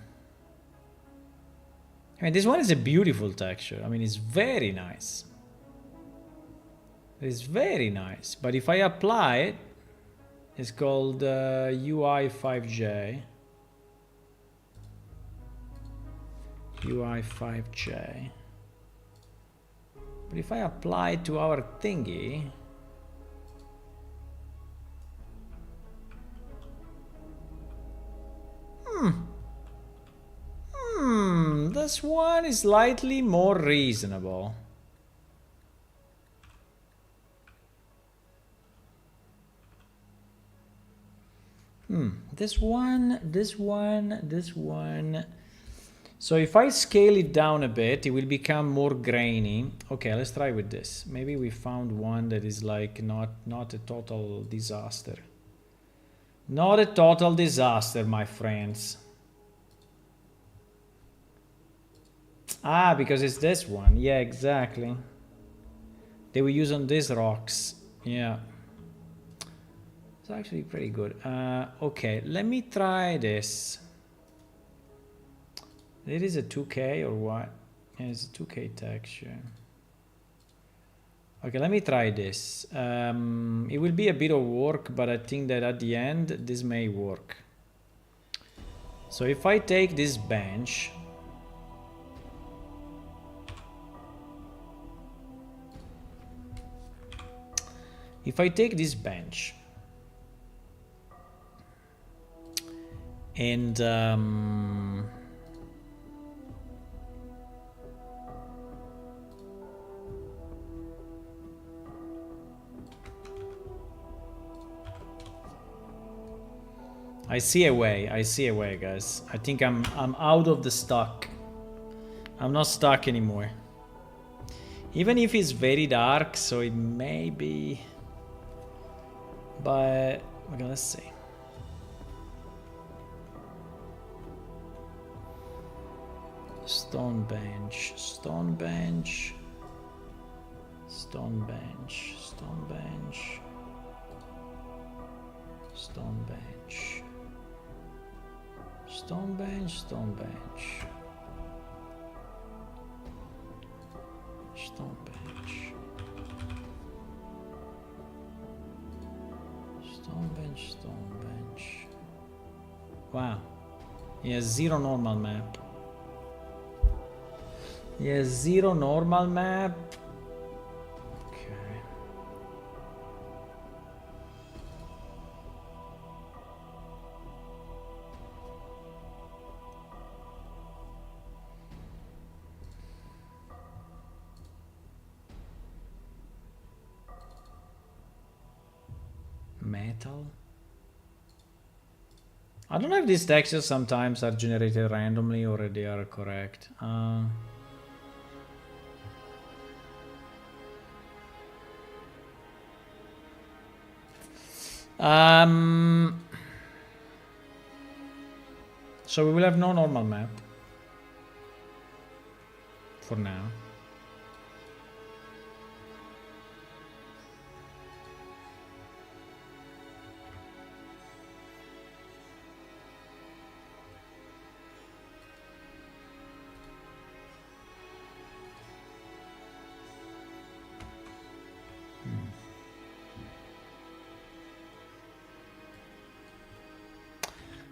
this one is a beautiful texture. I mean, it's very nice. It's very nice. But if I apply it, it's called UI5J. UI5J. But if I apply it to our thingy, this one is slightly more reasonable. This one. So if I scale it down a bit, it will become more grainy. Okay, let's try with this. Maybe we found one that is like not a total disaster. Not a total disaster, my friends. Ah, because it's this one. Yeah, exactly. They were used on these rocks. Yeah. It's actually pretty good. Okay, let me try this. It is a 2K or what? Yeah, it's a 2K texture. Okay, let me try this. It will be a bit of work, but I think that at the end, this may work. So if I take this bench, and I see a way, guys. I think I'm out of the stuck. I'm not stuck anymore. Even if it's very dark, so it may be. But okay, let's see. Stone bench. Wow. He has zero normal map. Okay. Metal. I don't know if these textures sometimes are generated randomly or they are correct. So we will have no normal map for now.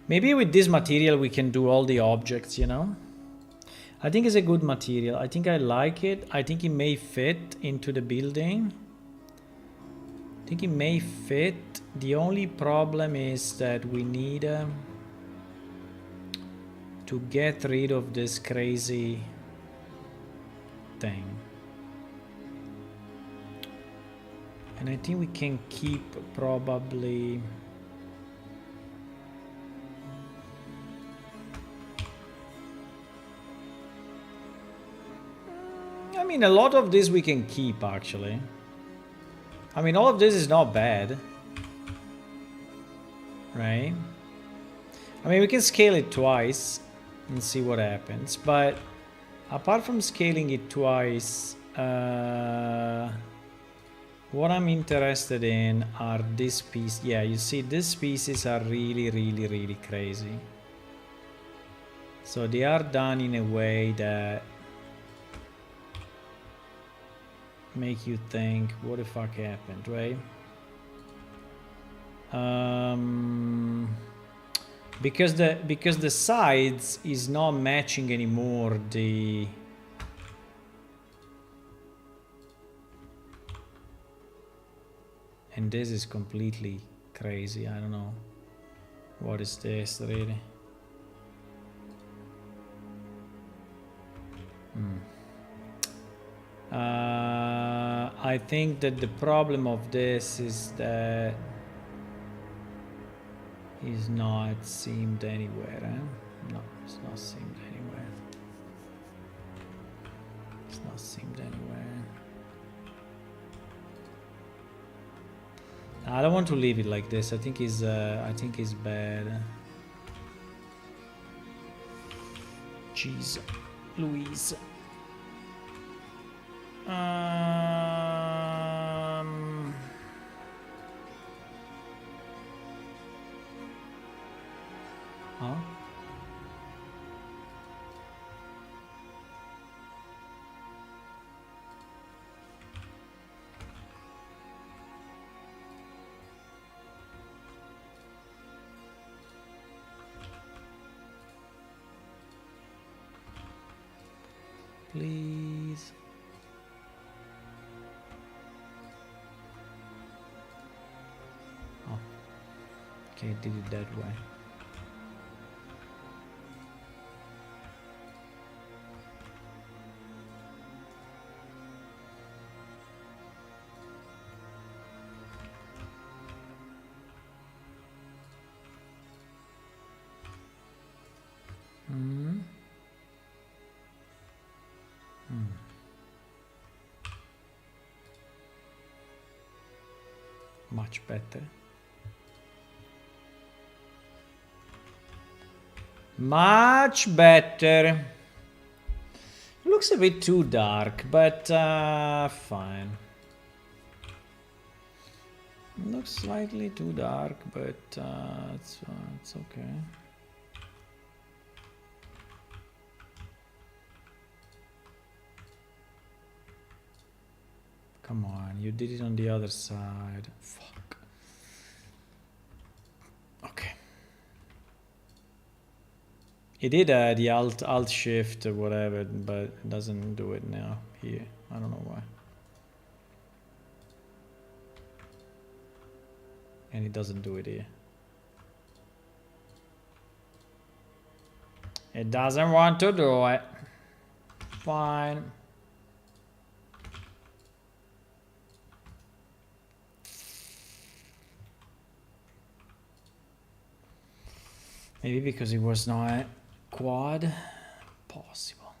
Maybe with this material we can do all the objects, you know? I think it's a good material. I think I like it. I think it may fit into the building. I think it may fit. The only problem is that we need to get rid of this crazy thing. And I think we can keep probably... I mean, a lot of this we can keep, actually. I mean, all of this is not bad. Right? I mean, we can scale it twice and see what happens. But apart from scaling it twice, what I'm interested in are this piece. Yeah, you see, these pieces are really, really, really crazy. So they are done in a way that make you think, what the fuck happened, right? Because the sides is not matching anymore the... And this is completely crazy. I don't know. What is this really? I think that the problem of this is that is not seamed anywhere. No, it's not seamed anywhere. It's not seamed anywhere. I don't want to leave it like this. I think it's bad. Jeez, Louise. Huh? Please. Oh. Okay, I did it that way. Much better. Much better. Looks a bit too dark, but fine. Looks slightly too dark, but it's okay. Come on, you did it on the other side. Fuck. Okay. It did the alt shift or whatever, but it doesn't do it now here. I don't know why. And it doesn't do it here. It doesn't want to do it. Fine. Maybe because it was not quad possible.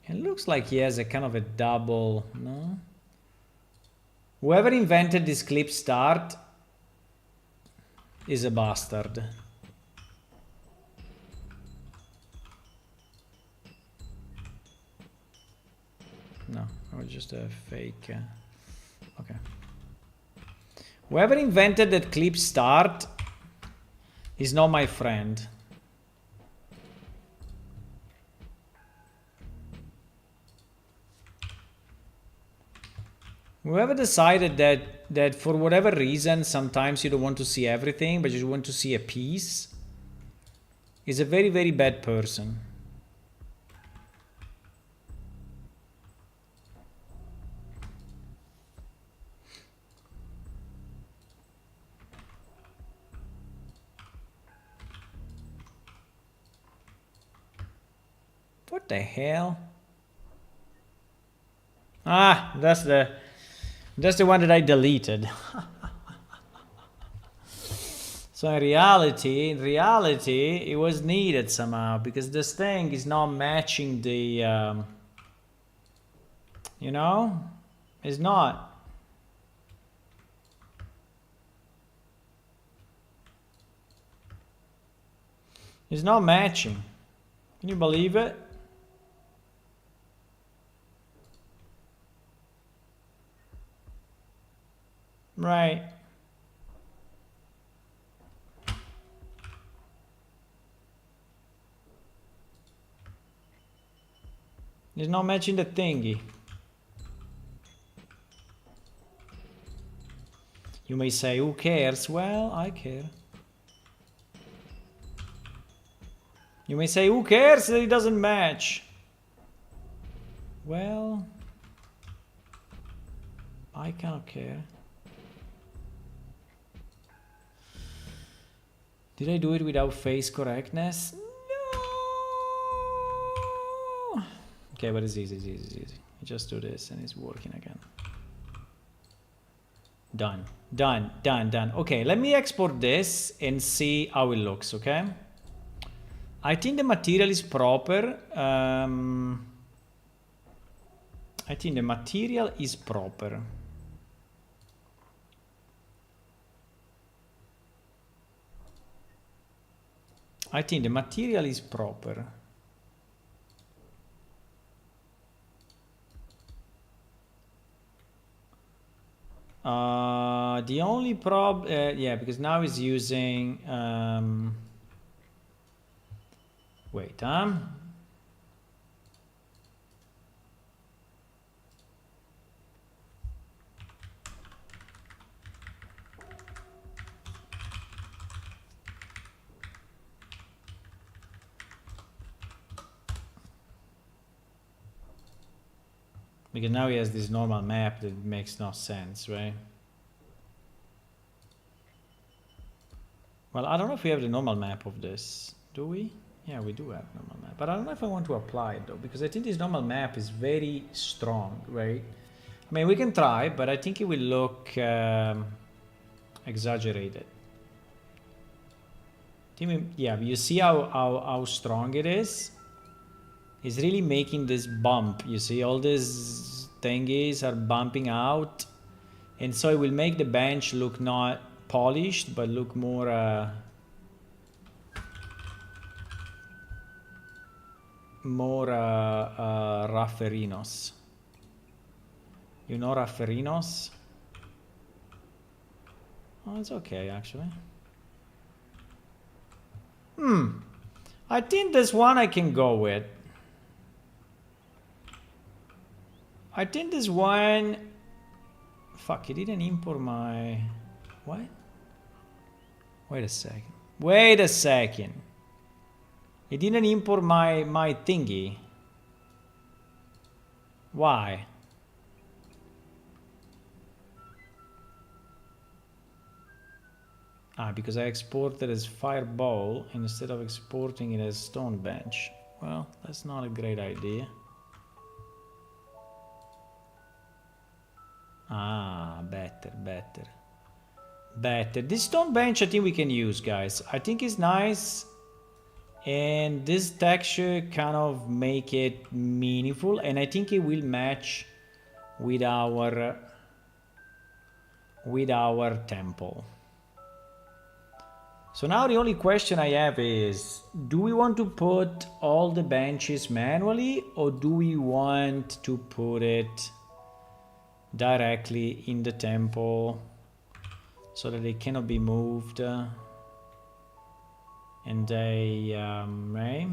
It looks like he has a kind of a double, no? Whoever invented this clip start is a bastard. No, it was just a fake. Okay. Whoever invented that clip start is not my friend. Whoever decided that for whatever reason, sometimes you don't want to see everything, but you want to see a piece, is a very, very bad person. What the hell? Ah, that's the one that I deleted. So in reality, it was needed somehow because this thing is not matching the, you know, it's not. It's not matching. Can you believe it? Right. It's not matching the thingy. You may say, who cares? Well, I care. You may say, who cares that it doesn't match? Well, I cannot care. Did I do it without face correctness? No! Okay, but it's easy, it's easy, it's easy. You just do this and it's working again. Done, done, done, done. Okay, let me export this and see how it looks, okay? I think the material is proper. I think the material is proper. I think the material is proper. The only yeah, because now he's using, wait, because now he has this normal map that makes no sense, right? Well, I don't know if we have the normal map of this. Do we? Yeah, we do have normal map. But I don't know if I want to apply it though, because I think this normal map is very strong, right? I mean, we can try, but I think it will look exaggerated. Yeah, you see how strong it is? It's really making this bump. You see, all these thingies are bumping out. And so it will make the bench look not polished, but look more rafferinos. You know rafferinos? Oh, it's okay, actually. I think this one I can go with. I think this one... Fuck, it didn't import my... What? Wait a second. Wait a second. It didn't import my thingy. Why? Ah, because I exported as Fireball instead of exporting it as Stone Bench. Well, that's not a great idea. Ah, better. This Stone Bench I think we can use, guys. I think it's nice. And this texture kind of make it meaningful, and I think it will match with our temple. So now the only question I have is, do we want to put all the benches manually, or do we want to put it directly in the temple so that they cannot be moved? And they, right?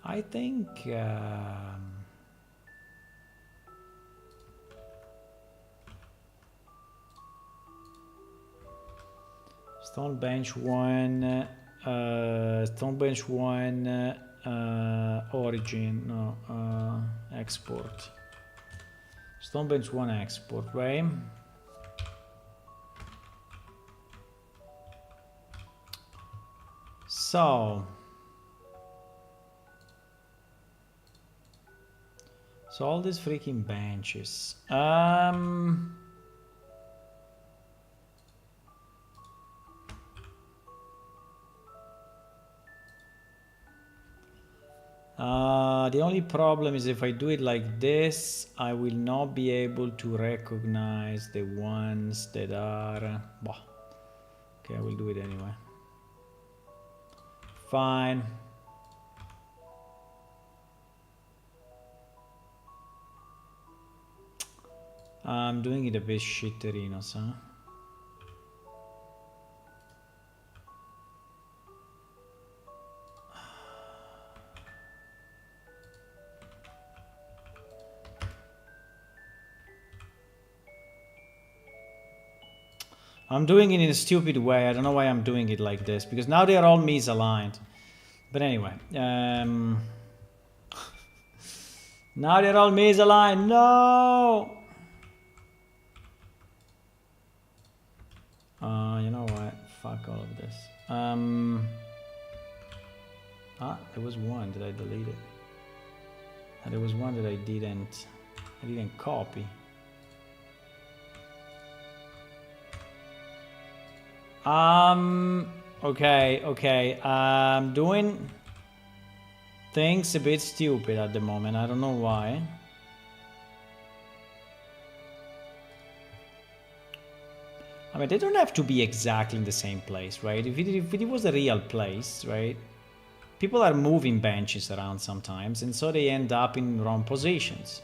I think, stone bench 1, origin, no, export. Stone bench 1 export, right? So all these freaking benches. The only problem is if I do it like this, I will not be able to recognize the ones that are... Okay, I will do it anyway. Fine. I'm doing it a bit shitterinos, huh? I'm doing it in a stupid way. I don't know why I'm doing it like this, because now they are all misaligned. But anyway, now they're all misaligned. No! You know what? Fuck all of this. There was one that I deleted. There was one that I didn't copy. Okay. I'm doing things a bit stupid at the moment. I don't know why. I mean, they don't have to be exactly in the same place, right? If it was a real place, right? People are moving benches around sometimes, and so they end up in wrong positions.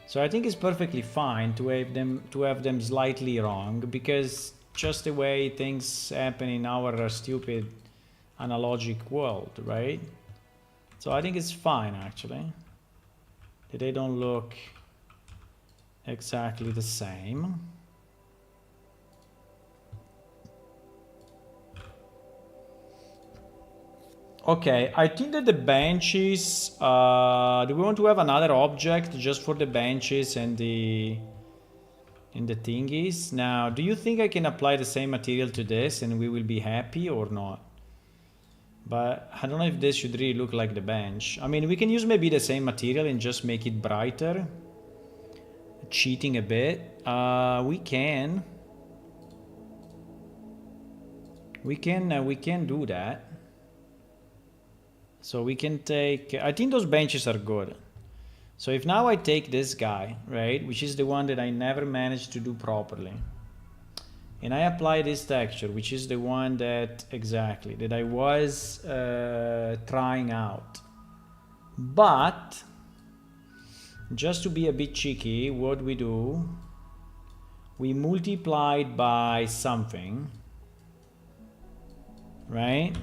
So I think it's perfectly fine to have them slightly wrong, because just the way things happen in our stupid analogic world, right? So I think it's fine, actually, that they don't look exactly the same. Okay, I think that the benches, do we want to have another object just for the benches and the thingies? Now, do you think I can apply the same material to this and we will be happy or not? But I don't know if this should really look like the bench. I mean, we can use maybe the same material and just make it brighter. Cheating a bit. We can do that. So we can take, I think those benches are good. So if now I take this guy, right, which is the one that I never managed to do properly, and I apply this texture, which is the one that I was trying out. But just to be a bit cheeky, what we do, we multiply it by something, right?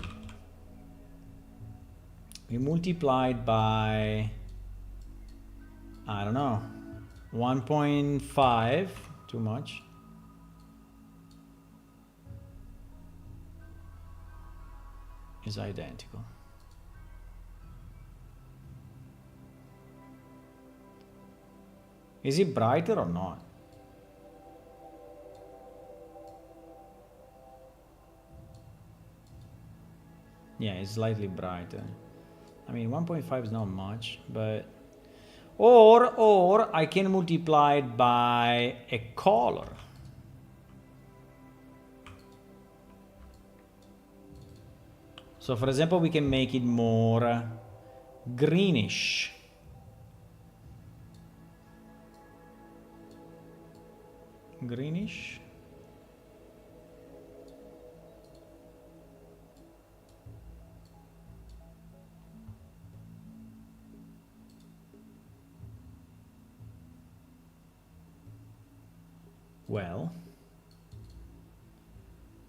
We multiplied by, I don't know, 1.5, too much. Is identical. Is it brighter or not? Yeah, it's slightly brighter. I mean, 1.5 is not much, but... Or I can multiply it by a color. So for example, we can make it more greenish. Greenish. Well,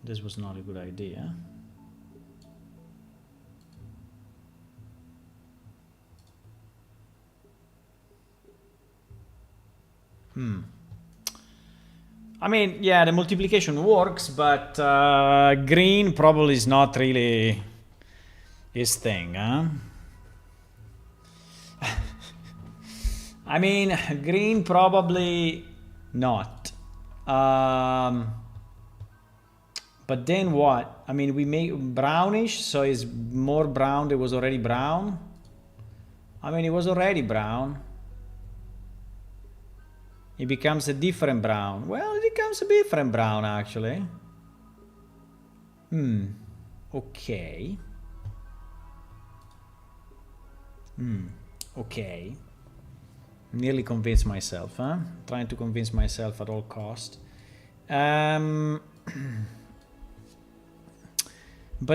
this was not a good idea. I mean, yeah, the multiplication works, but green probably is not really his thing, huh? I mean, green probably not. But then what? I mean, we make brownish, so it's more brown. It was already brown. I mean, it was already brown. It becomes a different brown. Well, it becomes a different brown, actually. Okay. Okay. Nearly convinced myself, huh? Trying to convince myself at all cost. But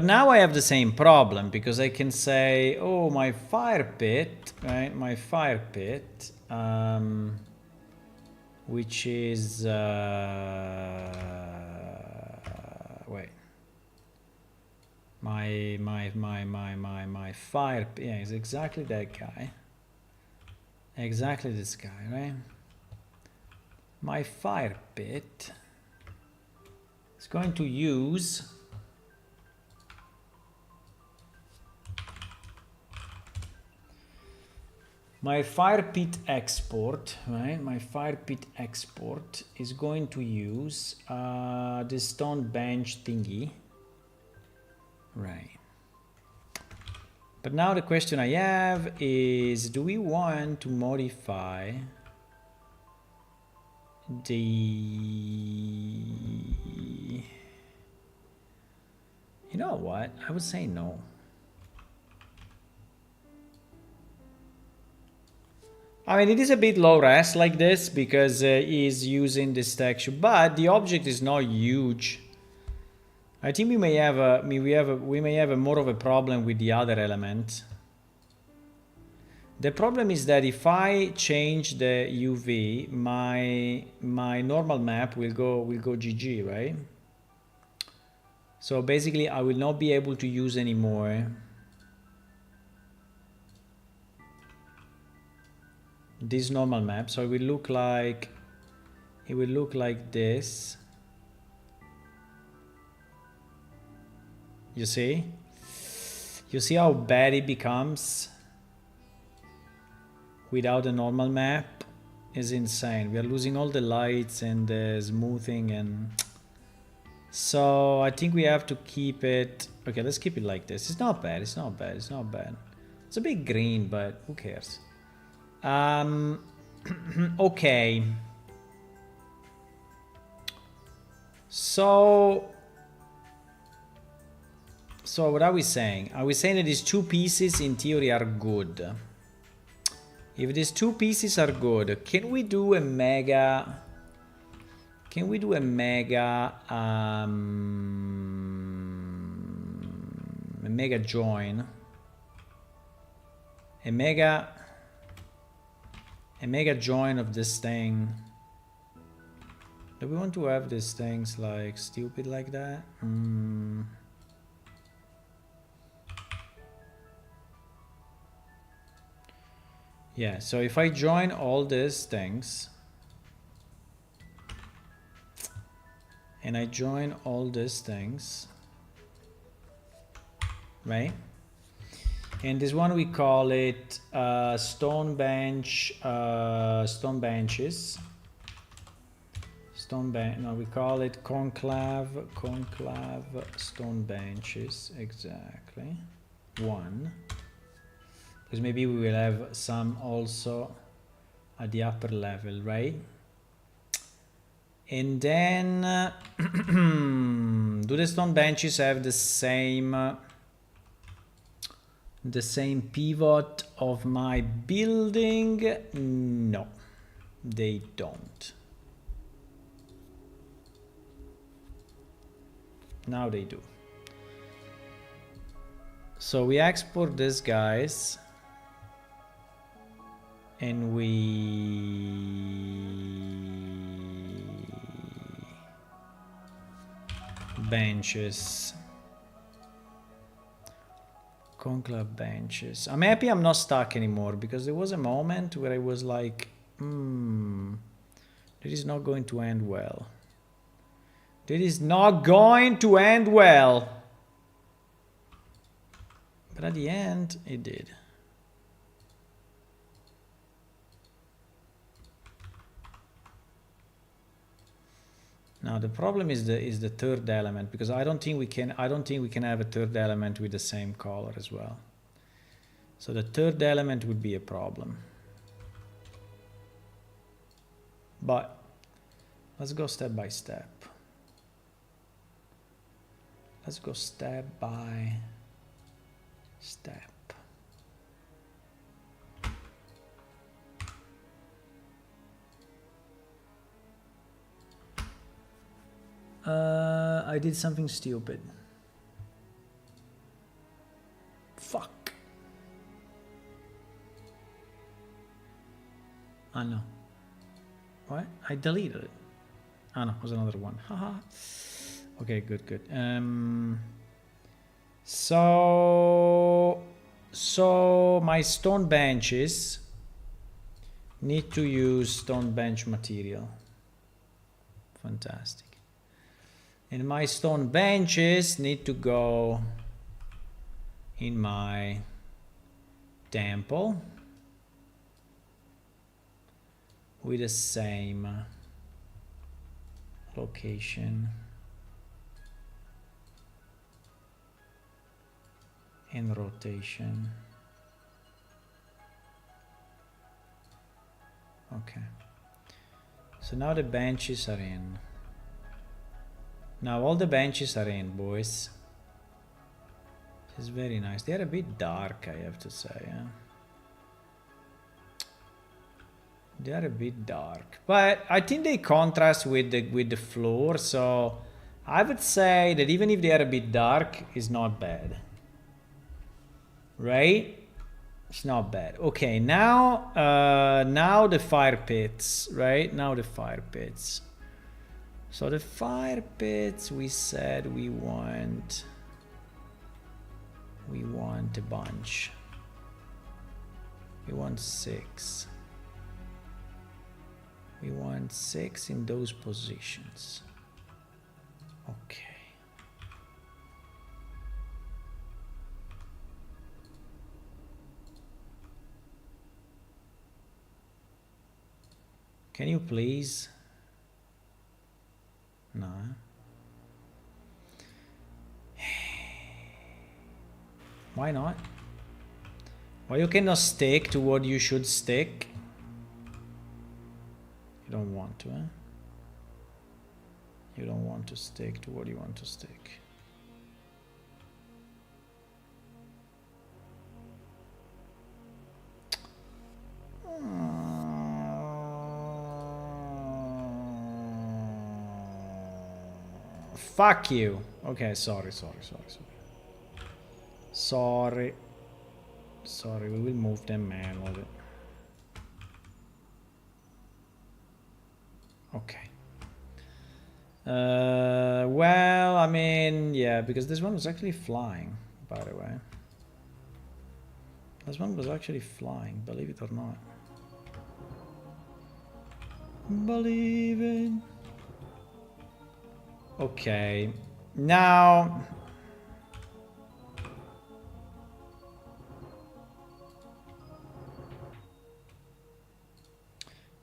now I have the same problem, because I can say, oh, my fire pit, right? My fire pit, which is, wait. My fire pit, yeah, it's exactly that guy. Exactly this guy, right? My fire pit is going to use my fire pit export, right? My fire pit export is going to use the stone bench thingy, right? But now the question I have is, do we want to modify the... You know what? I would say no. I mean, it is a bit low res like this because he's using this texture, but the object is not huge. I think we may have a more of a problem with the other element. The problem is that if I change the UV, my normal map will go GG, right? So basically, I will not be able to use anymore this normal map. So it will look like this. You see? You see how bad it becomes without a normal map? Is insane. We are losing all the lights and the smoothing, and so I think we have to keep it. Okay, let's keep it like this. It's not bad. It's not bad. It's not bad. It's a bit green, but who cares? Okay. So what are we saying? Are we saying that these two pieces in theory are good? If these two pieces are good, can we do a mega... Can we do a mega join? A mega join of this thing. Do we want to have these things like stupid like that? Yeah, so if I join all these things, and I join all these things, right? And this one we call it stone benches. No, we call it conclave stone benches, exactly. One. Because maybe we will have some also at the upper level, right? And then do the stone benches have the same the same pivot of my building? No, they don't. Now they do. So we export this, guys, and we benches. Conclave benches. I'm happy I'm not stuck anymore, because there was a moment where I was like, this is not going to end well. This is not going to end well. But at the end, it did. Now the problem is the third element, because I don't think we can have a third element with the same color as well. So the third element would be a problem. But let's go step by step. Let's go step by step. I did something stupid. Fuck. Oh no. What? I deleted it. Oh no, it was another one. Haha. Okay, good, good. So my stone benches need to use stone bench material. Fantastic. And my stone benches need to go in my temple with the same location and rotation. Okay. So now the benches are in. Now all the benches are in, boys. It's very nice. They are a bit dark, I have to say. Yeah? They are a bit dark, but I think they contrast with the floor. So I would say that even if they are a bit dark, it's not bad, right? It's not bad. Okay, now now the fire pits, right? Now the fire pits. So the fire pits, we said we want a bunch. We want 6. We want 6 in those positions. Okay. Can you please? No. Why not? Why you cannot stick to what you should stick? You don't want to, eh? You don't want to stick to what you want to stick. Fuck you. Okay, sorry. Sorry, we will move them manually. Okay. Well, I mean, yeah, because this one was actually flying, by the way. This one was actually flying, believe it or not. Believe it. Okay, now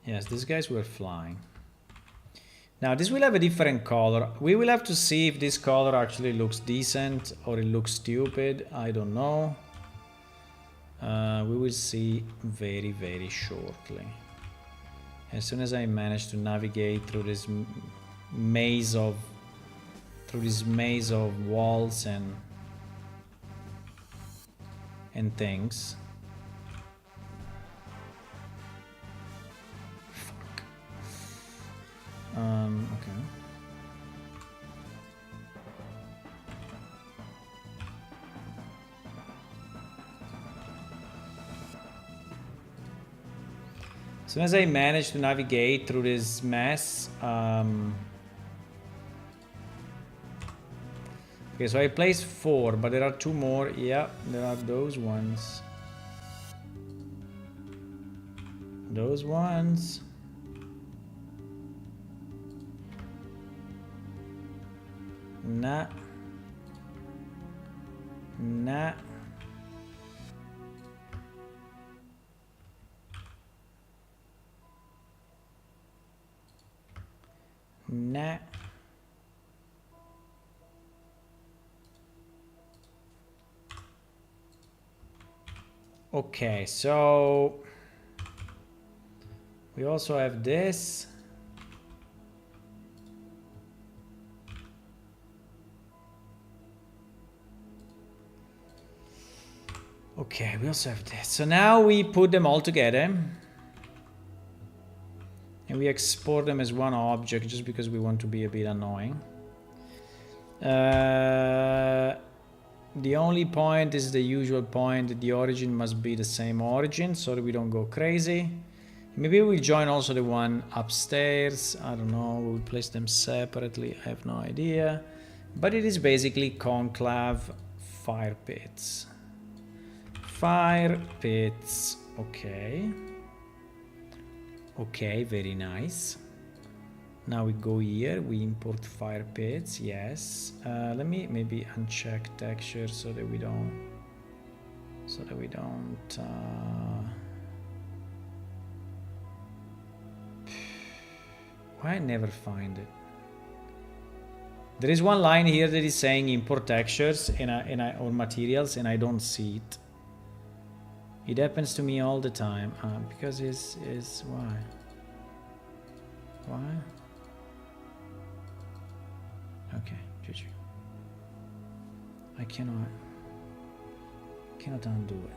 yes, these guys were flying. Now this will have a different color. We will have to see if this color actually looks decent or it looks stupid. I don't know. We will see very, very shortly. As soon as I manage to navigate through this maze of walls and things. Okay. As soon as I manage to navigate through this mess, okay, so I placed 4, but there are 2 more. Yeah, there are those ones. Those ones. Nah. Nah. Nah. Okay, so we also have this. Okay, we also have this. So now we put them all together. And we export them as one object just because we want to be a bit annoying. The only point is the usual point. The origin must be the same origin so that we don't go crazy. Maybe we'll join also the one upstairs. I don't know. We'll place them separately. I have no idea. But it is basically conclave fire pits. Fire pits. Okay. Okay, very nice. Now we go here, we import fire pits, yes. Let me maybe uncheck texture so that we don't why I never find it. There is one line here that is saying import textures or materials, and I don't see it. It happens to me all the time, because it's why? Why? Okay, GG. I cannot undo it.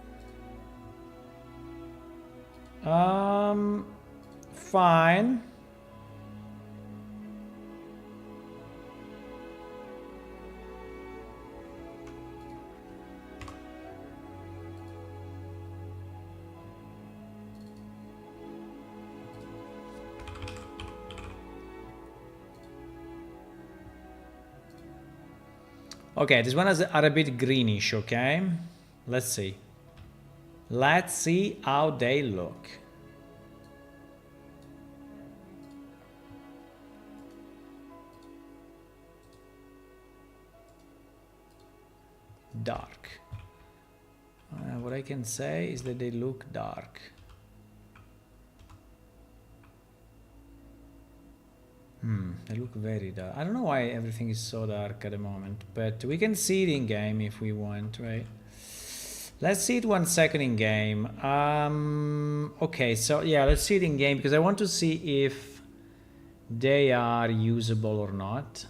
Fine. Okay, this one are a bit greenish, okay? Let's see. Let's see how they look. Dark. What I can say is that they look dark. They look very dark. I don't know why everything is so dark at the moment, but we can see it in game if we want, right? Let's see it 1 second in game. Okay, so yeah, let's see it in game because I want to see if they are usable or not.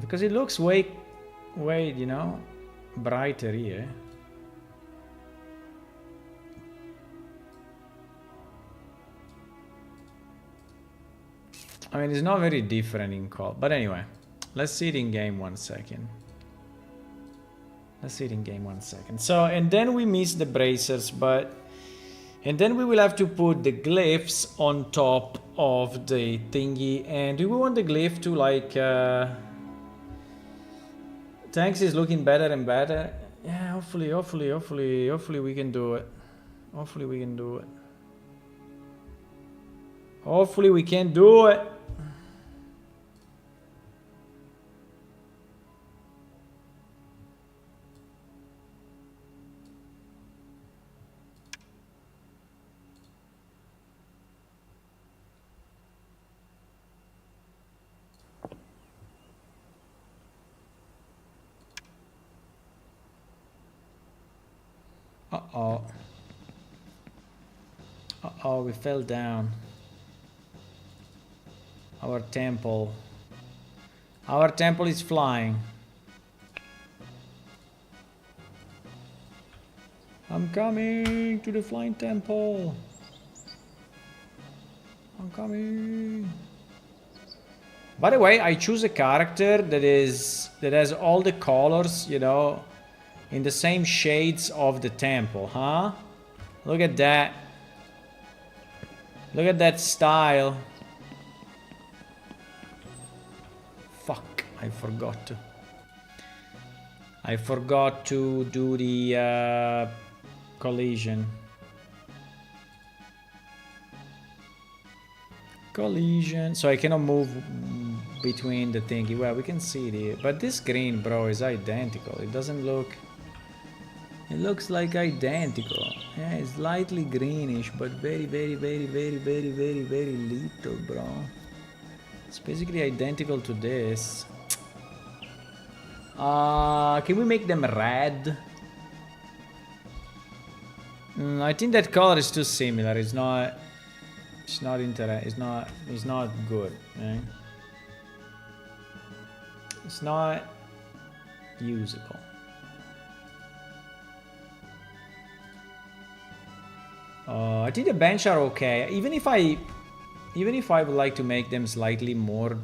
Because it looks way, you know, brighter here. I mean, it's not very different in call, but anyway, let's see it in game 1 second. Let's see it in game 1 second. So, and then we miss the bracers, and then we will have to put the glyphs on top of the thingy. And do we want the glyph to like, tanks is looking better and better. Yeah, hopefully we can do it. Hopefully we can do it. Hopefully we can do it. Uh-oh. Uh-oh, we fell down. Our temple. Our temple is flying. I'm coming to the flying temple. I'm coming. By the way, I choose a character that has all the colors, you know, in the same shades of the temple, huh? Look at that. Look at that style. Fuck, I forgot to do the collision. Collision. So I cannot move between the thingy. Well, we can see it here. But this green, bro, is identical. It doesn't look... It looks like identical. Yeah, it's slightly greenish, but very, very, very, very, very, very, very little, bro. It's basically identical to this. Can we make them red? I think that color is too similar. It's not good, eh? It's not usable. I think the bench are okay. Even if I would like to make them slightly more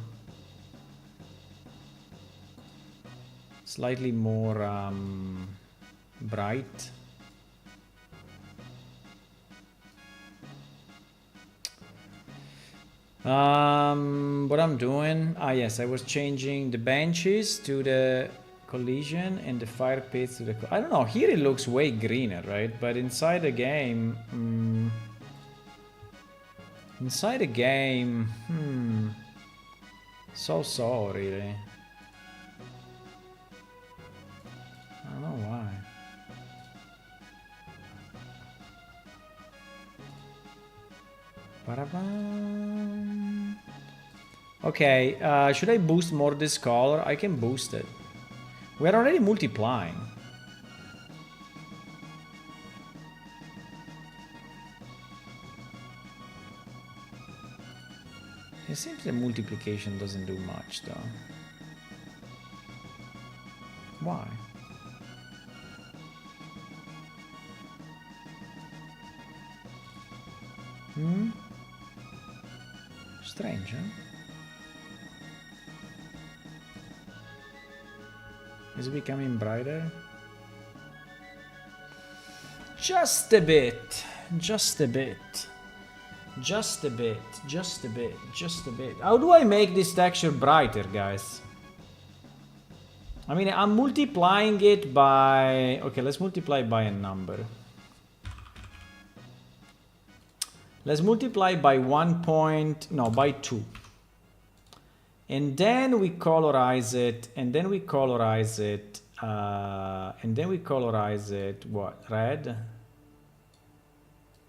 bright. What I'm doing? Yes, I was changing the benches to the collision and the fire pits to the... I don't know, here it looks way greener, right? But inside the game... inside the game... So really. I don't know why. Ba-da-bam. Okay, should I boost more this color? I can boost it. We're already multiplying. It seems the multiplication doesn't do much though. Why? Strange, huh? Is it becoming brighter? Just a bit. Just a bit. Just a bit. Just a bit. Just a bit. How do I make this texture brighter, guys? I mean, I'm multiplying it by... Okay, let's multiply by a number. Let's multiply by 1 point... No, by 2. And then we colorize it, and then we colorize it, and then we colorize it, what, red?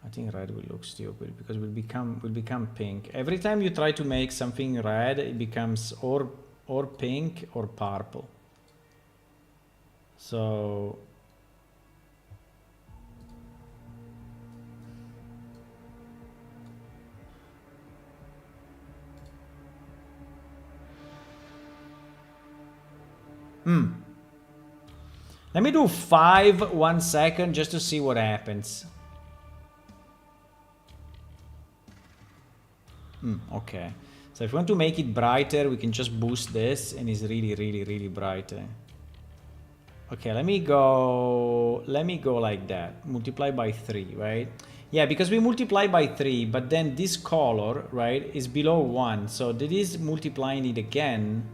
I think red will look stupid because will become pink. Every time you try to make something red, it becomes or pink or purple. So... Let me do 5 1 second just to see what happens. Okay. So if we want to make it brighter, we can just boost this and it's really, really, really bright. Okay, let me go like that. Multiply by 3, right? Yeah, because we multiply by 3, but then this color, right, is below 1. So that is multiplying it again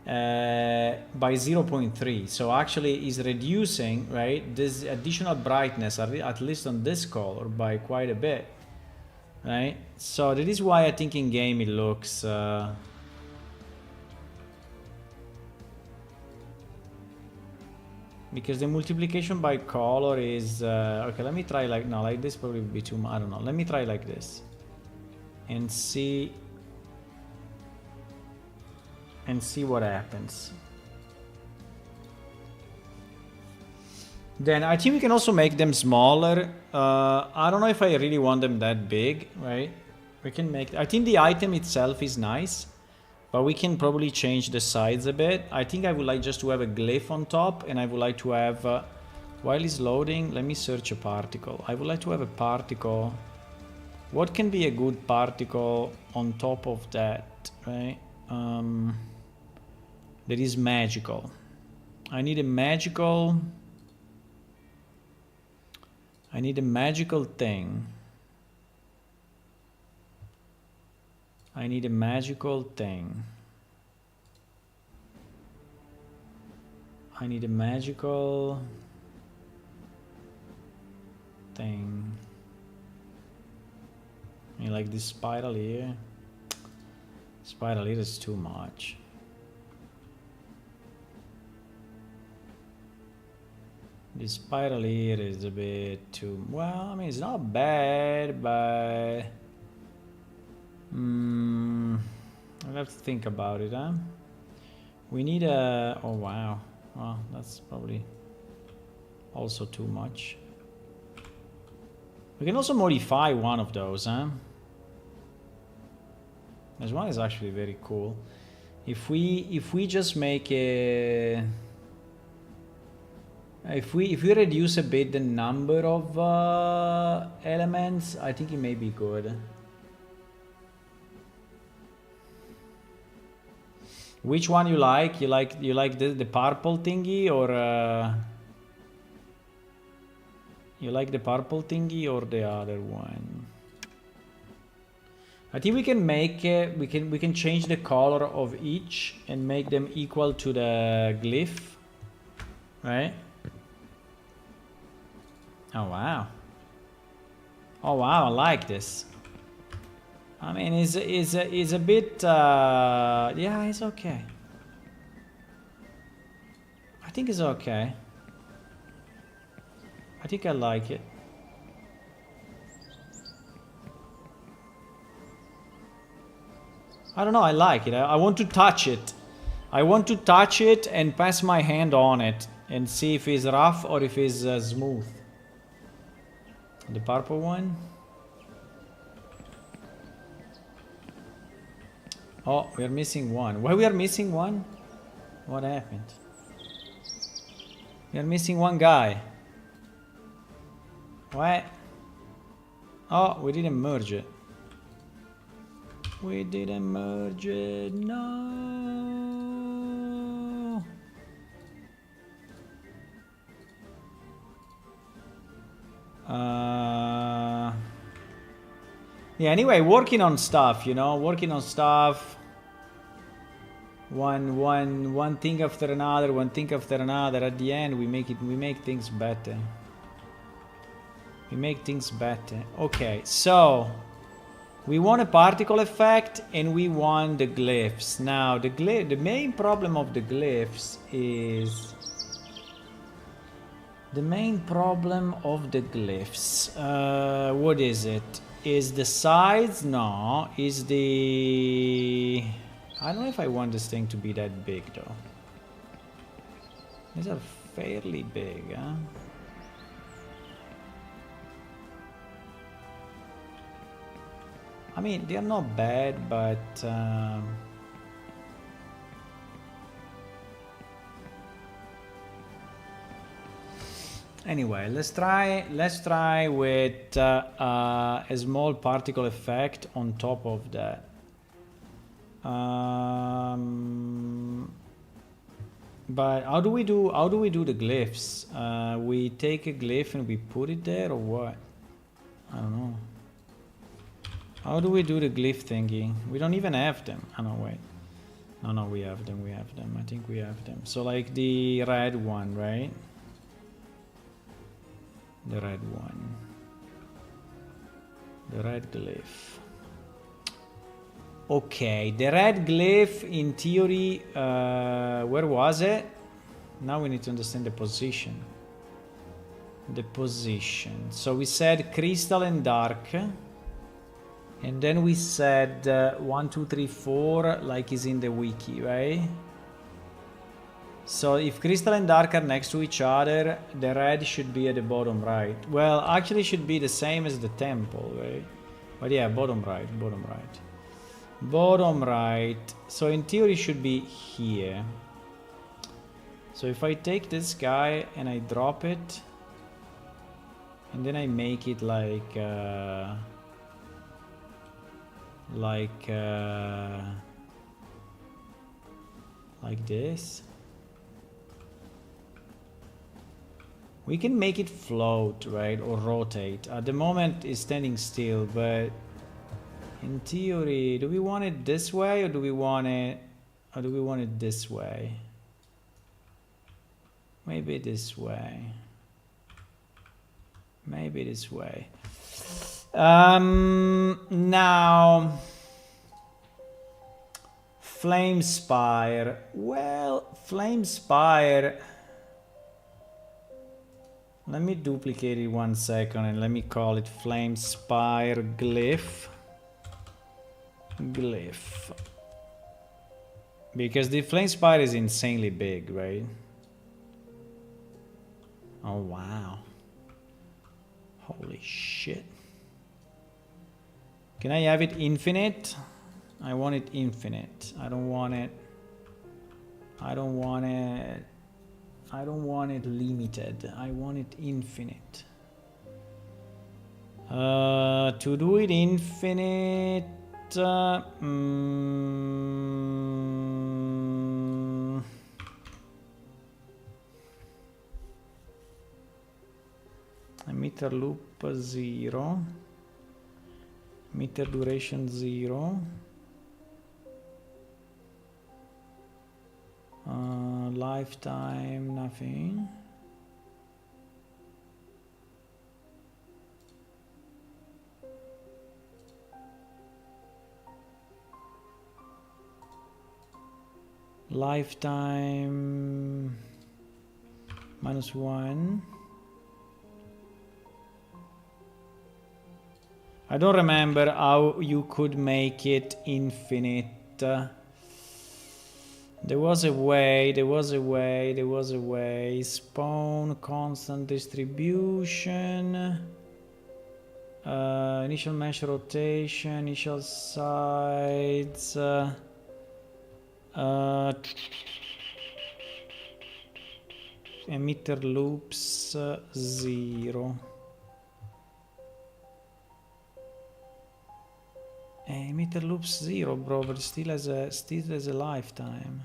by 0.3. So actually is reducing, right, this additional brightness, at least on this color, by quite a bit, right? So that is why I think in game it looks because the multiplication by color is okay. Let me try like this probably would be too much. I don't know. Let me try like this and see what happens. Then I think we can also make them smaller. I don't know if I really want them that big, right? We can make... I think the item itself is nice, but we can probably change the size a bit. I think I would like just to have a glyph on top, and I would like to have... while it's loading, let me search a particle. I would like to have a particle. What can be a good particle on top of that, right? That is magical. I need a magical... I need a magical thing. I need a magical thing. I need a magical thing. I like this spiral here. Spiral here is too much. This spiral here is a bit too... Well, I mean, it's not bad, but... I'll have to think about it, huh? We need a... Oh, wow. Well, that's probably also too much. We can also modify one of those, huh? This one is actually very cool. If we just make a... If we reduce a bit the number of elements, I think it may be good. Which one you like? You like the purple thingy, or you like the purple thingy or the other one? I think we can make we can change the color of each and make them equal to the glyph, right? Oh wow. Oh wow, I like this. I mean, it's a bit yeah, it's okay. I think it's okay. I think I like it. I don't know, I like it. I want to touch it. I want to touch it and pass my hand on it and see if it's rough or if it's smooth. The purple one. Oh, we are missing one. Why we are missing one? What happened? We are missing one guy. What? Oh, we didn't merge it. We didn't merge it. No. Yeah, anyway, working on stuff, you know, working on stuff. One thing after another, one thing after another. At the end, we make things better. We make things better. Okay, so we want a particle effect and we want the glyphs. Now, the main problem of the glyphs is... The main problem of the glyphs, what is it? Is the size? No. Is the... I don't know if I want this thing to be that big though. These are fairly big, huh? I mean, they're not bad, but... Anyway, let's try with a small particle effect on top of that. But how do we do the glyphs? We take a glyph and we put it there, or what? I don't know. How do we do the glyph thingy? We don't even have them. Oh no, wait. No, we have them. I think we have them. So like the red one, right? The red one. The red glyph. Okay, the red glyph in theory, where was it? Now we need to understand the position. The position. So we said crystal and dark. And then we said 1, 2, 3, 4, like is in the wiki, right? So if crystal and dark are next to each other, the red should be at the bottom right. Well, actually it should be the same as the temple, right? But yeah, bottom right, bottom right. Bottom right. So in theory it should be here. So if I take this guy and I drop it, and then I make it like this. We can make it float, right, or rotate. At the moment it's standing still, but in theory, do we want it this way or do we want it this way? Maybe this way. Maybe this way. Now Flame Spire. Well, Flame Spire. Let me duplicate it 1 second and let me call it Flame Spire Glyph. Glyph. Because the Flame Spire is insanely big, right? Oh wow. Holy shit. Can I have it infinite? I want it infinite. I don't want it limited. I want it infinite. To do it infinite, emitter loop 0, emitter duration 0. Lifetime, nothing. Lifetime -1. I don't remember how you could make it infinite. There was a way. Spawn, constant distribution, initial mesh rotation, initial sides, emitter loops 0. Emitter loops 0, bro, but still has a lifetime.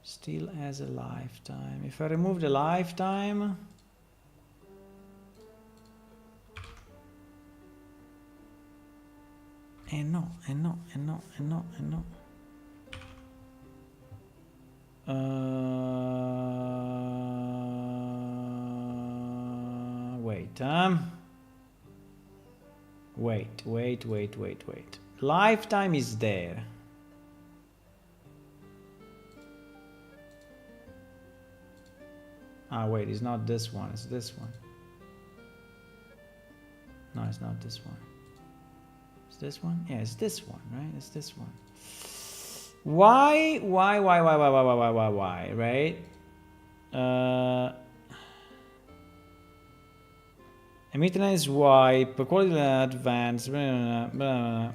Still has a lifetime. If I remove the lifetime, no. Wait. Lifetime is there. Ah, wait, it's not this one, it's this one. No, it's not this one. It's this one? Yeah, it's this one, right? It's this one. Why, right? Emittance wipe, quality advance, emitter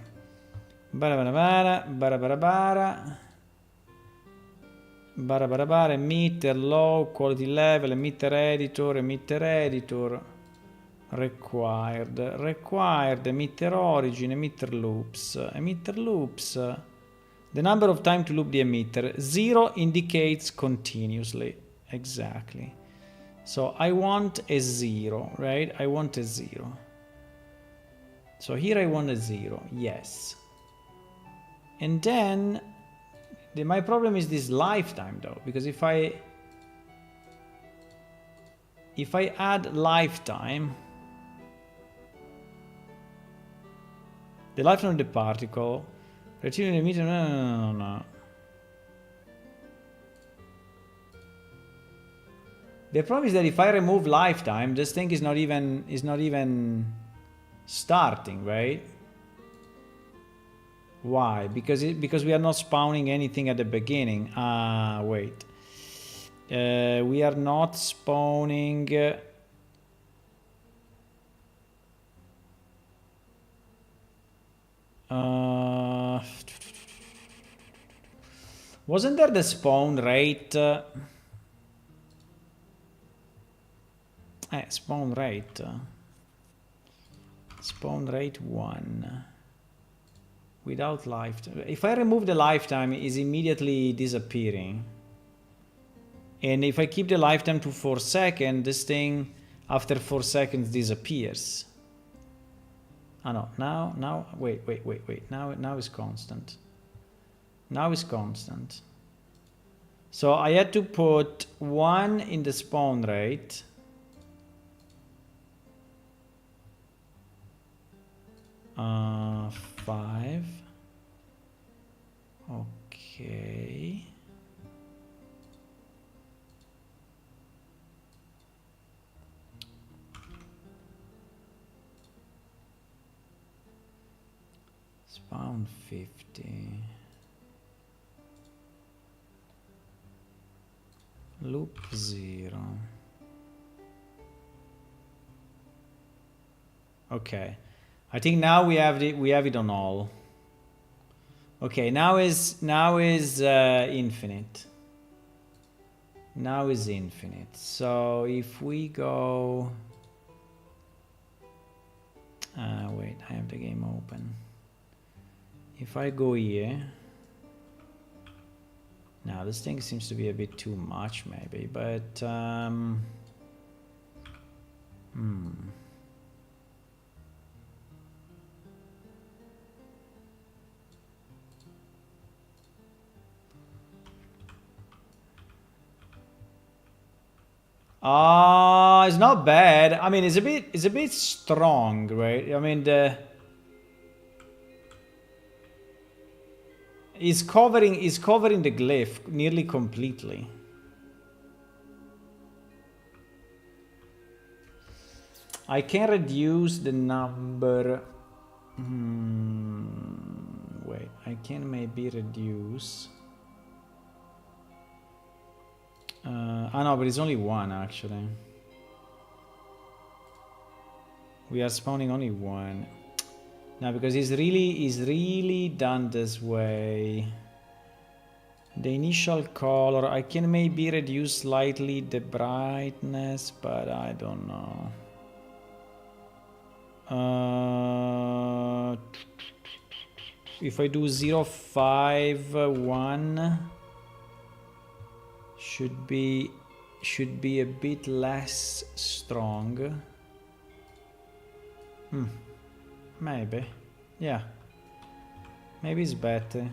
low, quality level, emitter editor, required, emitter origin, emitter loops, the number of time to loop the emitter. 0 indicates continuously, exactly. So I want a 0, right? I want a 0. So here I want a 0, yes. And then my problem is this lifetime though, because if I add lifetime, the lifetime of the particle, retrieving the emitter, no. The problem is that if I remove lifetime, this thing is not even starting, right? Why? Because we are not spawning anything at the beginning. Ah, wait. We are not spawning... wasn't there the spawn rate? Spawn rate. Spawn rate 1. Without lifetime. If I remove the lifetime, it's immediately disappearing. And if I keep the lifetime to 4 seconds, this thing after 4 seconds disappears. Oh no, now, wait. Now it's constant. Now it's constant. So I had to put 1 in the spawn rate. Uh, 5. Okay. Spawn 50. Loop 0. Okay. I think now we have it on all. Okay, now is infinite. Now is infinite. So if we go, wait, I have the game open. If I go here, now this thing seems to be a bit too much, maybe, but it's not bad. I mean, it's a bit strong, right? I mean, it's covering the glyph nearly completely. I can reduce the number. Wait, I can maybe reduce. No, but it's only 1 actually. We are spawning only 1. No, because it's really done this way. The initial color, I can maybe reduce slightly the brightness, but I don't know. If I do 0, 5, 1, should be a bit less strong. Maybe. Yeah. Maybe it's better.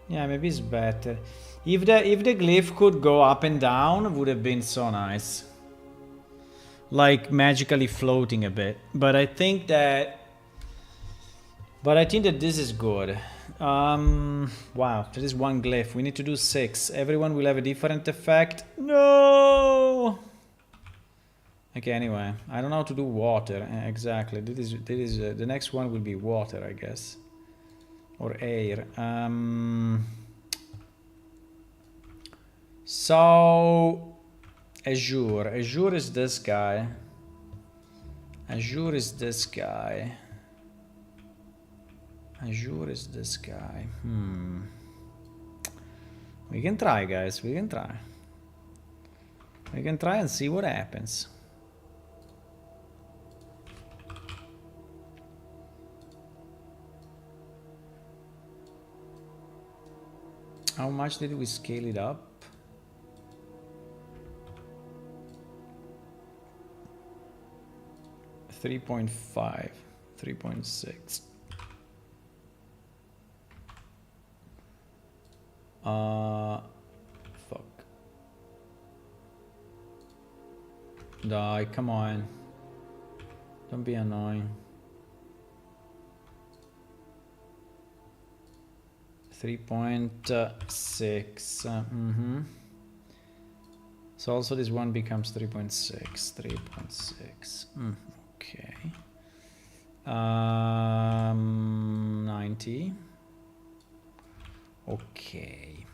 Yeah, maybe it's better. If the glyph could go up and down, it would have been so nice. Like magically floating a bit. But I think that this is good. Wow, there is 1 glyph. We need to do 6. Everyone will have a different effect. No. Okay, anyway, I don't know how to do water exactly. This is the next one will be water, I guess, or air. So Azure is this guy. Azure is this guy. Azure is this guy. We can try, guys. We can try. We can try and see what happens. How much did we scale it up? $3.5, 3.6. Fuck. Die, come on. Don't be annoying. 3.6. So also this one becomes 3.6. 3.6. Okay. 90. Okay.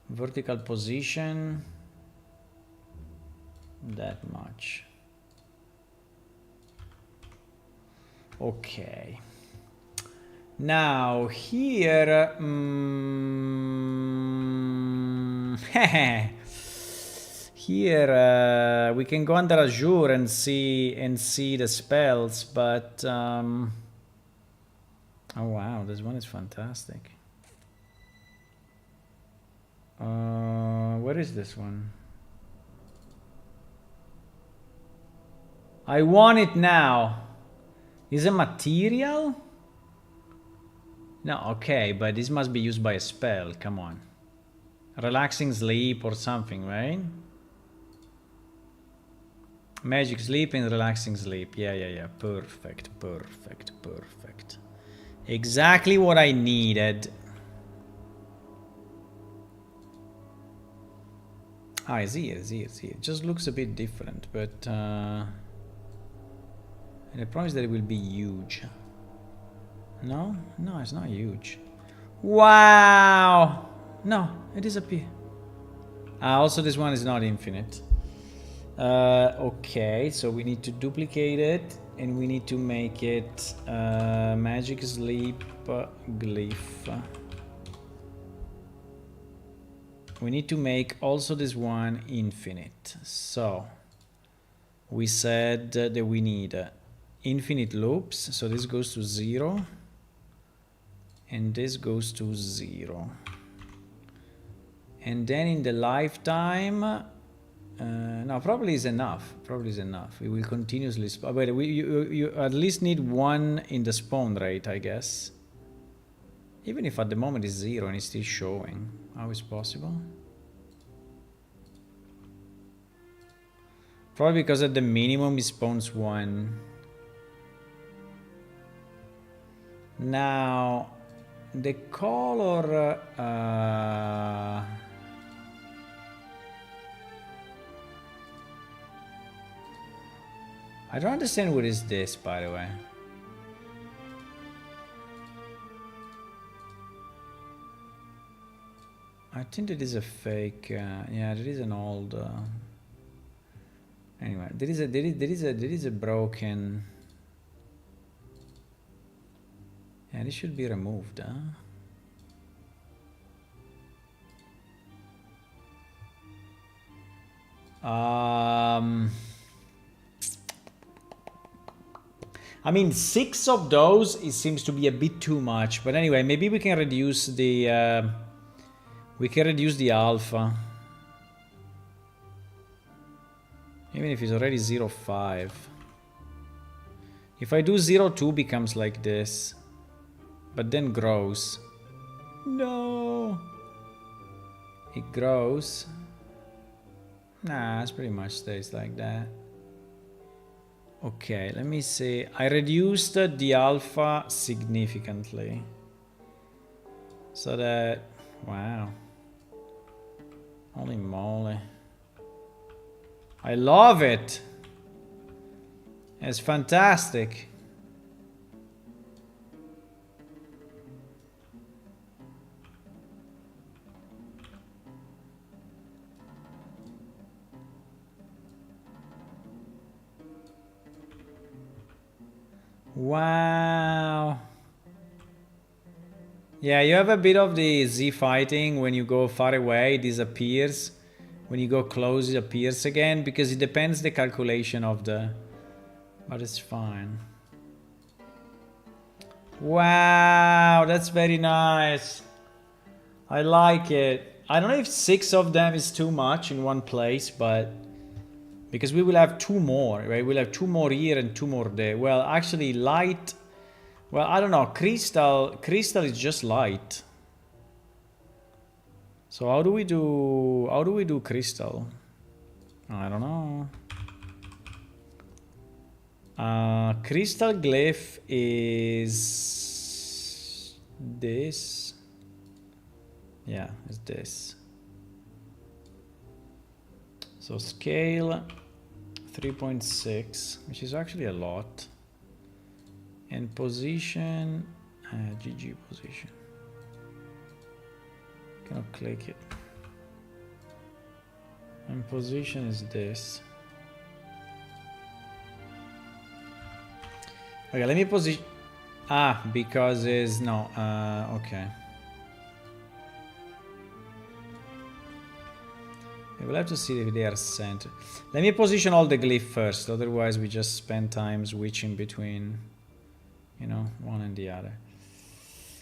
Vertical position. That much. Okay. Now here, here we can go under Azure and see the spells, but oh wow, this one is fantastic. Where is this one? I want it now. Is it material? No, okay, but this must be used by a spell, come on. Relaxing sleep or something, right? Magic sleep and relaxing sleep. Yeah. Perfect. Exactly what I needed. Ah, it's here. It just looks a bit different, but and I promise that it will be huge. No, it's not huge. Wow! No, it disappeared. Also, this one is not infinite. Okay, so we need to duplicate it, and we need to make it magic sleep glyph. We need to make also this one infinite. So we said that we need infinite loops. So this goes to 0. And this goes to 0. And then in the lifetime, no, probably is enough. It will continuously spawn. But you at least need 1 in the spawn rate, I guess. Even if at the moment it's 0 and it's still showing. How is possible? Probably because at the minimum it spawns 1. Now, the color... I don't understand what is this, by the way. I think that is a fake. Yeah, there is an old. Anyway, there is a broken. Yeah, this should be removed, huh? I mean, 6 of those, it seems to be a bit too much. But anyway, maybe we can reduce the alpha. Even if it's already 0.5. If I do 0.2 becomes like this. But then grows. No. It grows. Nah, it pretty much stays like that. Okay, let me see. I reduced the alpha significantly. So that... Wow. Holy moly. I love it. It's fantastic. Wow. Yeah, you have a bit of the Z fighting. When you go far away, it disappears. When you go close, it appears again, because it depends the calculation of the... But it's fine. Wow, that's very nice. I like it. I don't know if 6 of them is too much in one place, but... Because we will have 2 more, right? We'll have 2 more here and 2 more there. Well, actually, light... Well, I don't know. Crystal is just light. So how do we do crystal? I don't know. Crystal glyph is this. Yeah, it's this. So scale 3.6, which is actually a lot. And position, GG position. Cannot click it. And position is this. Okay, let me position. Ah, because it's no. Okay. We'll have to see if they are centered. Let me position all the glyph first, otherwise we just spend time switching between, you know, one and the other.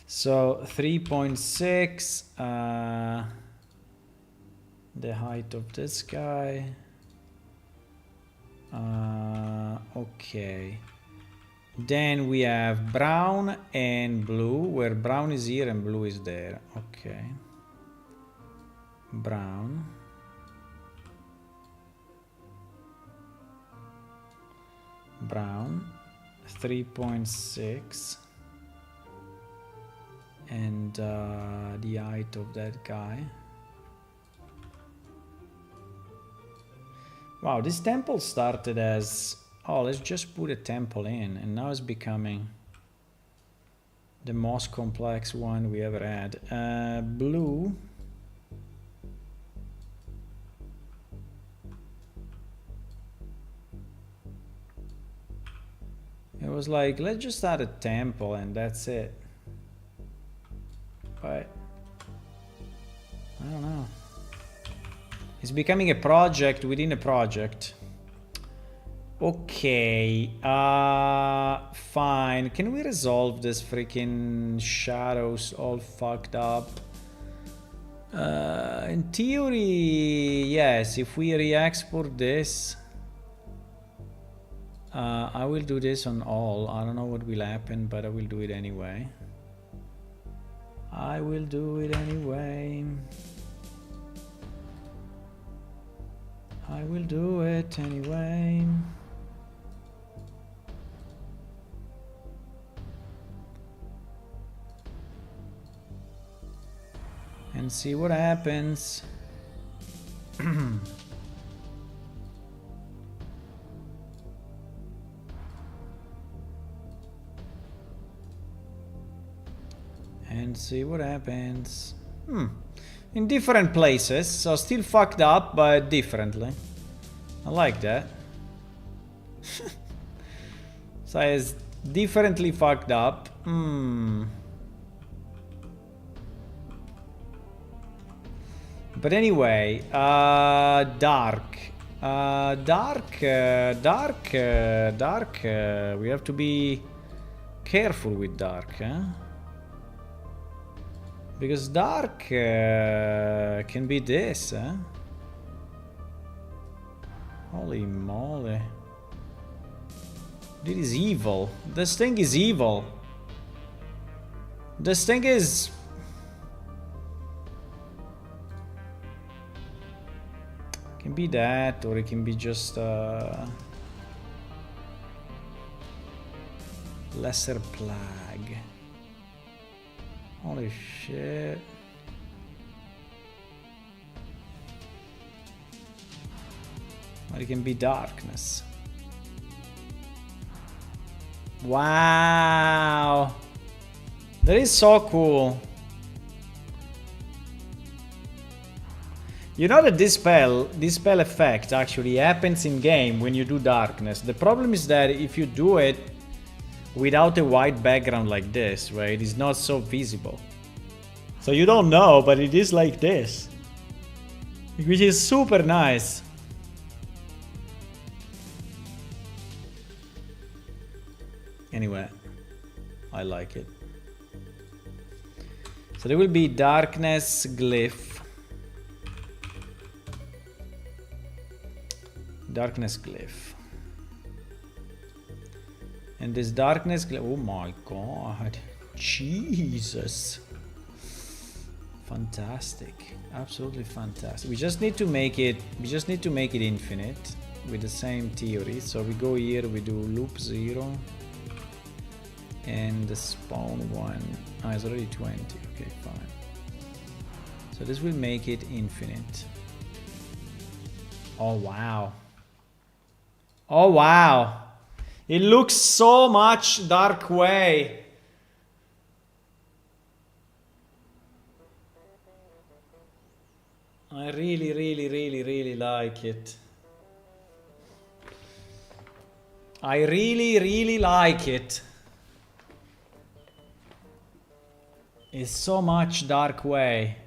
So 3.6, the height of this guy. Okay. Then we have brown and blue, where brown is here and blue is there. Okay. Brown. Brown. 3.6. And the height of that guy. Wow, this temple started as, oh, let's just put a temple in, and now it's becoming the most complex one we ever had. Blue. It was like, let's just add a temple and that's it. But I don't know. It's becoming a project within a project. Okay, fine. Can we resolve this freaking shadows all fucked up? In theory, yes. If we re-export this, I will do this on all. I don't know what will happen, but I will do it anyway. I will do it anyway. I will do it anyway. And see what happens. And see what happens. In different places, so still fucked up, but differently. I like that. So it's differently fucked up. But anyway, dark. Dark. We have to be careful with dark, huh? Because dark can be this, huh? Holy moly. This is evil. This thing is evil. This thing is... Can be that, or it can be just lesser plague. Holy shit. Or it can be darkness. Wow. That is so cool. You know that this spell effect actually happens in game when you do darkness. The problem is that if you do it without a white background like this, right, it's not so visible. So you don't know, but it is like this. Which is super nice. Anyway, I like it. So there will be darkness glyph. Darkness glyph. And this darkness glyph, oh my god. Jesus. Fantastic. Absolutely fantastic. We just need to make it infinite with the same theory. So we go here, we do loop 0. And the spawn one, it's already 20. Okay, fine. So this will make it infinite. Oh wow. Oh wow. It looks so much dark way. I really like it. I really like it. It's so much dark way.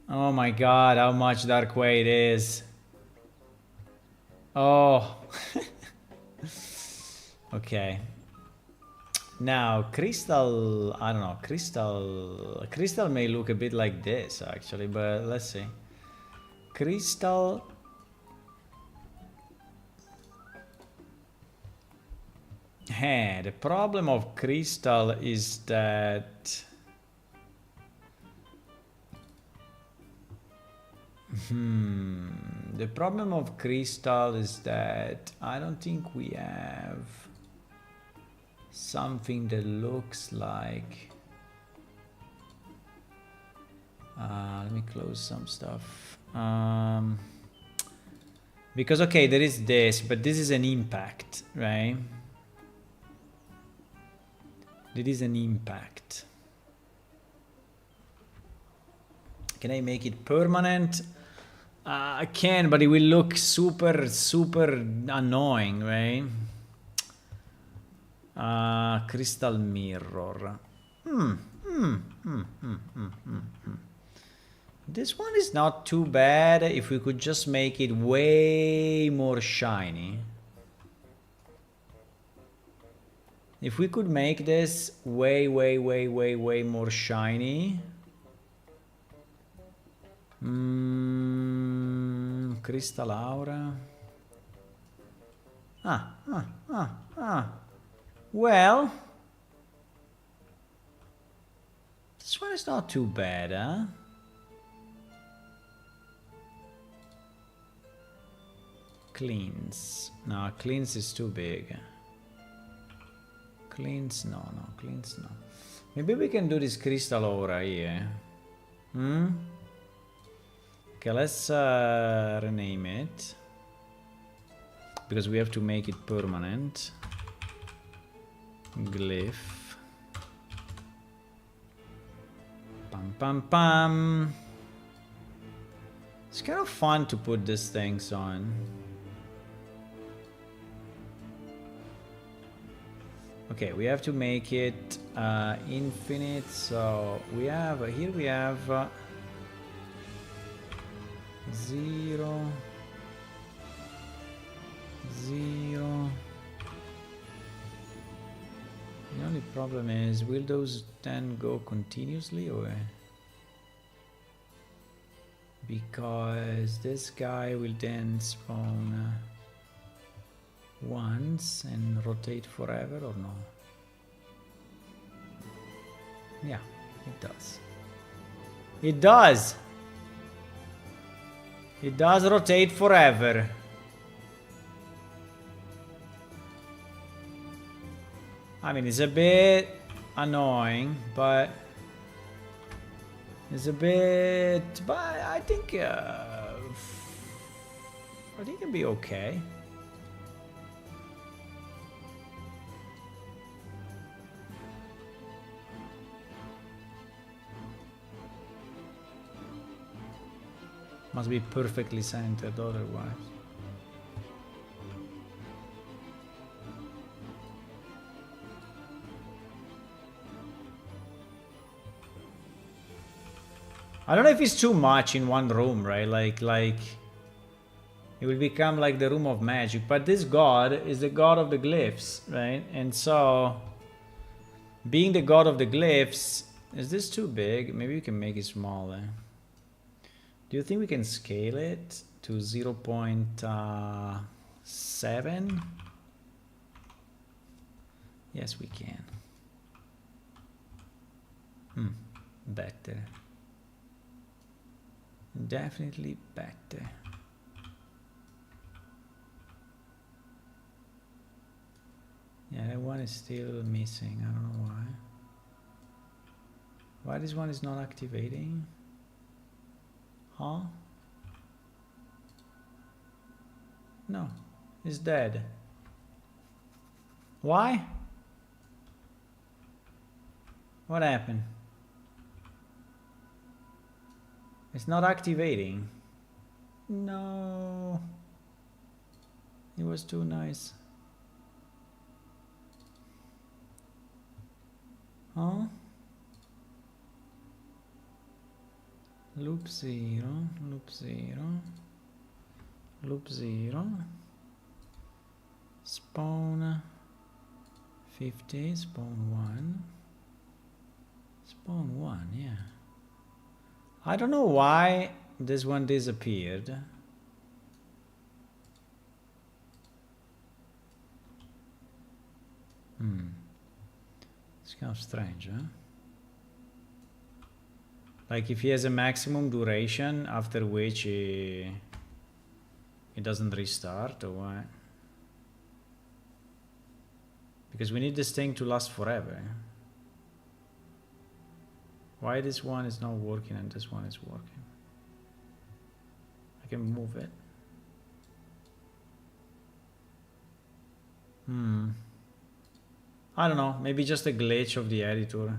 Oh my god, how much dark way it is. Oh. Okay. Now, crystal, I don't know, crystal may look a bit like this actually, but let's see. Crystal. Hey, the problem of crystal is that the problem of crystal is that I don't think we have something that looks like let me close some stuff because okay, there is this, but this is an impact, right? It is an impact. Can I make it permanent? I can, but it will look super annoying, right? Crystal mirror. This one is not too bad if we could just make it way more shiny. If we could make this way more shiny. Crystal aura. Well, this one is not too bad, huh? Cleans. No, cleans is too big. Cleans, no, cleans, no. Maybe we can do this crystal aura here. Okay, let's rename it. Because we have to make it permanent. Glyph. Pam. It's kind of fun to put these things on. Okay, we have to make it infinite. So we have here we have 0, 0. The only problem is, will those then go continuously or? Because this guy will then spawn once and rotate forever or no? Yeah, it does. It does! It does rotate forever. I mean, it's a bit annoying, but it's a bit, but I think it'll be okay. Must be perfectly centered otherwise. I don't know if it's too much in one room, right? Like it will become like the room of magic. But this god is the god of the glyphs, right? And so, being the god of the glyphs, is this too big? Maybe we can make it smaller. Do you think we can scale it to 0.7? Yes, we can. Better. Definitely better. Yeah, that one is still missing. I don't know why. Why this one is not activating? Huh? No, it's dead. Why? What happened? It's not activating. No. It was too nice. Huh? Loop 0, loop 0, loop 0, spawn 50, spawn 1, spawn 1, yeah. I don't know why this one disappeared. It's kind of strange, huh? Like if he has a maximum duration after which it doesn't restart, or what? Because we need this thing to last forever. Why this one is not working and this one is working? I can move it. I don't know, maybe just a glitch of the editor.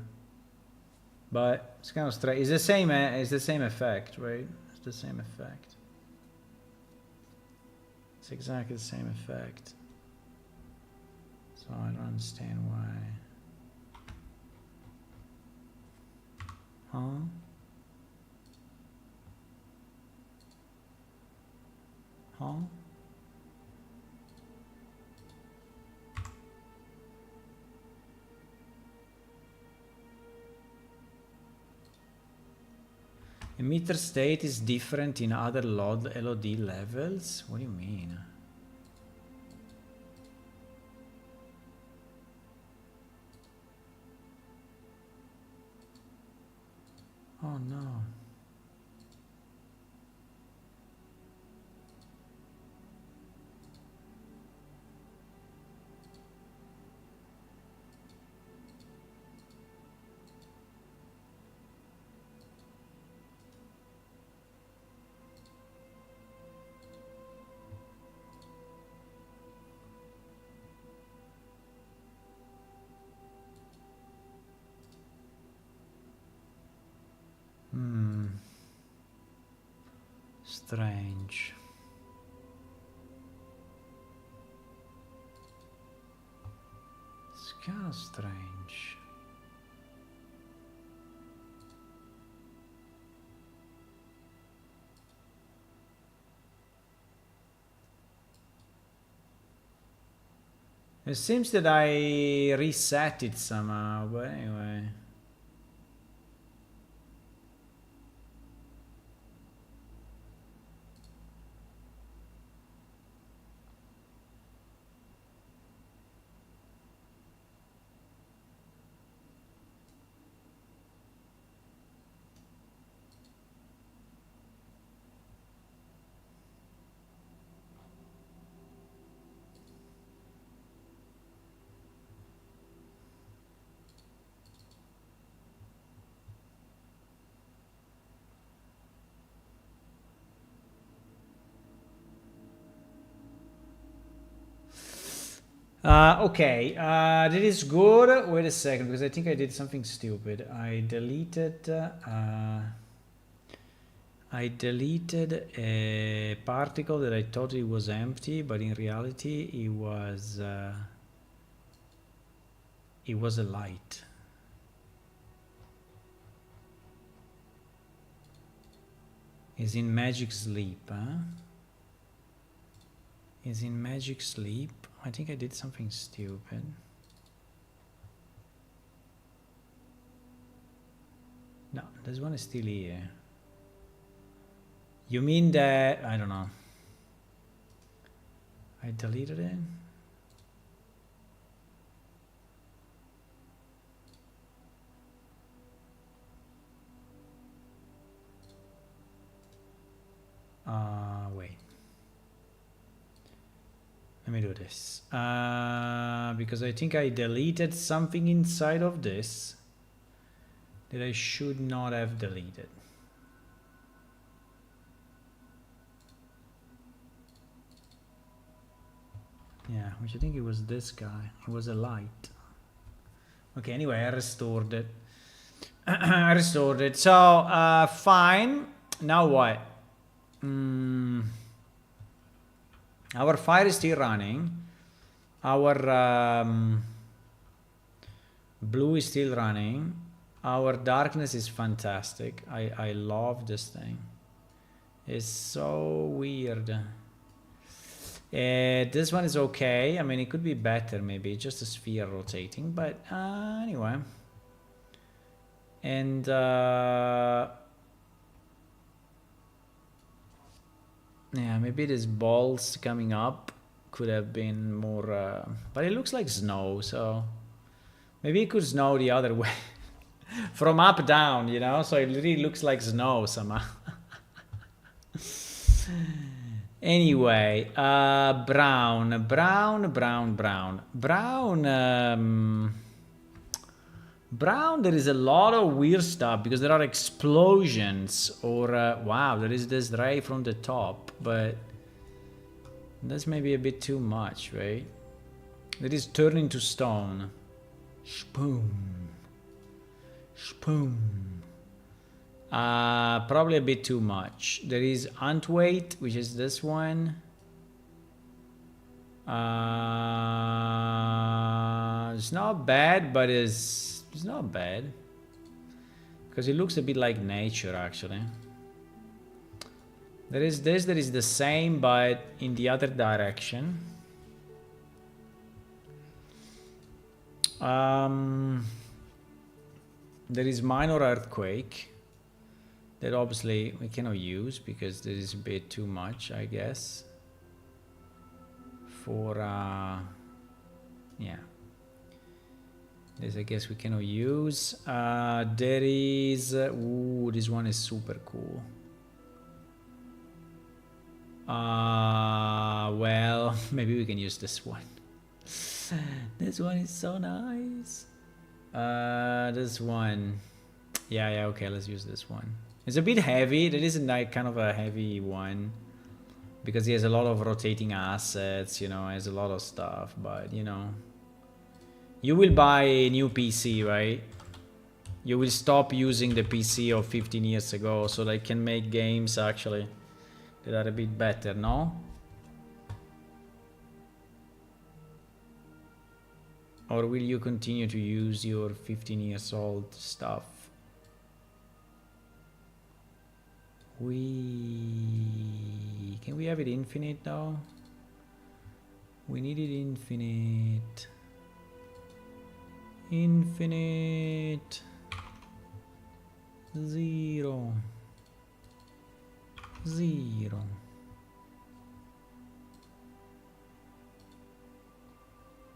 But it's kind of strange. It's the same. It's the same effect, right? It's the same effect. It's exactly the same effect. So I don't understand why. Huh? Huh? Emitter state is different in other LOD levels? What do you mean? Oh no. Strange. It's kind of strange. It seems that I reset it somehow, but anyway. Okay, that is good. Wait a second, because I think I did something stupid. I deleted a particle that I thought it was empty, but in reality it was a light. Is in magic sleep, huh? Is in magic sleep. I think I did something stupid. No, this one is still here. You mean that, I don't know. I deleted it? Wait. Let me do this. Because I think I deleted something inside of this that I should not have deleted. . Yeah, which I think it was this guy. It was a light. Okay, anyway, I restored it. I restored it. So, fine. Now what? Our fire is still running. Our blue is still running. Our darkness is fantastic. I love this thing. It's so weird. This one is okay. I mean, it could be better maybe. Just a sphere rotating. But anyway. And yeah, maybe this balls coming up could have been more, but it looks like snow, so maybe it could snow the other way. From up down, you know, so it really looks like snow somehow. Anyway, brown, there is a lot of weird stuff because there are explosions or wow, there is this ray from the top, but that's maybe a bit too much, right? It is turning to stone. Spoom. Probably a bit too much. There is Antweight, which is this one. It's not bad, but it's not bad. Because it looks a bit like nature, actually. There is this that is the same, but in the other direction. There is minor earthquake that obviously we cannot use because this is a bit too much, I guess. For yeah, this I guess we cannot use. There is ooh, this one is super cool. Well, maybe we can use this one. This one is so nice. This one, yeah, okay, let's use this one. It's a bit heavy. That isn't like kind of a heavy one because he has a lot of rotating assets, you know, has a lot of stuff, but you know, you will buy a new PC, right? You will stop using the PC of 15 years ago so they can make games actually that are a bit better, no? Or will you continue to use your 15 years old stuff? Can we have it infinite though? We need it infinite. Infinite. 0. 0.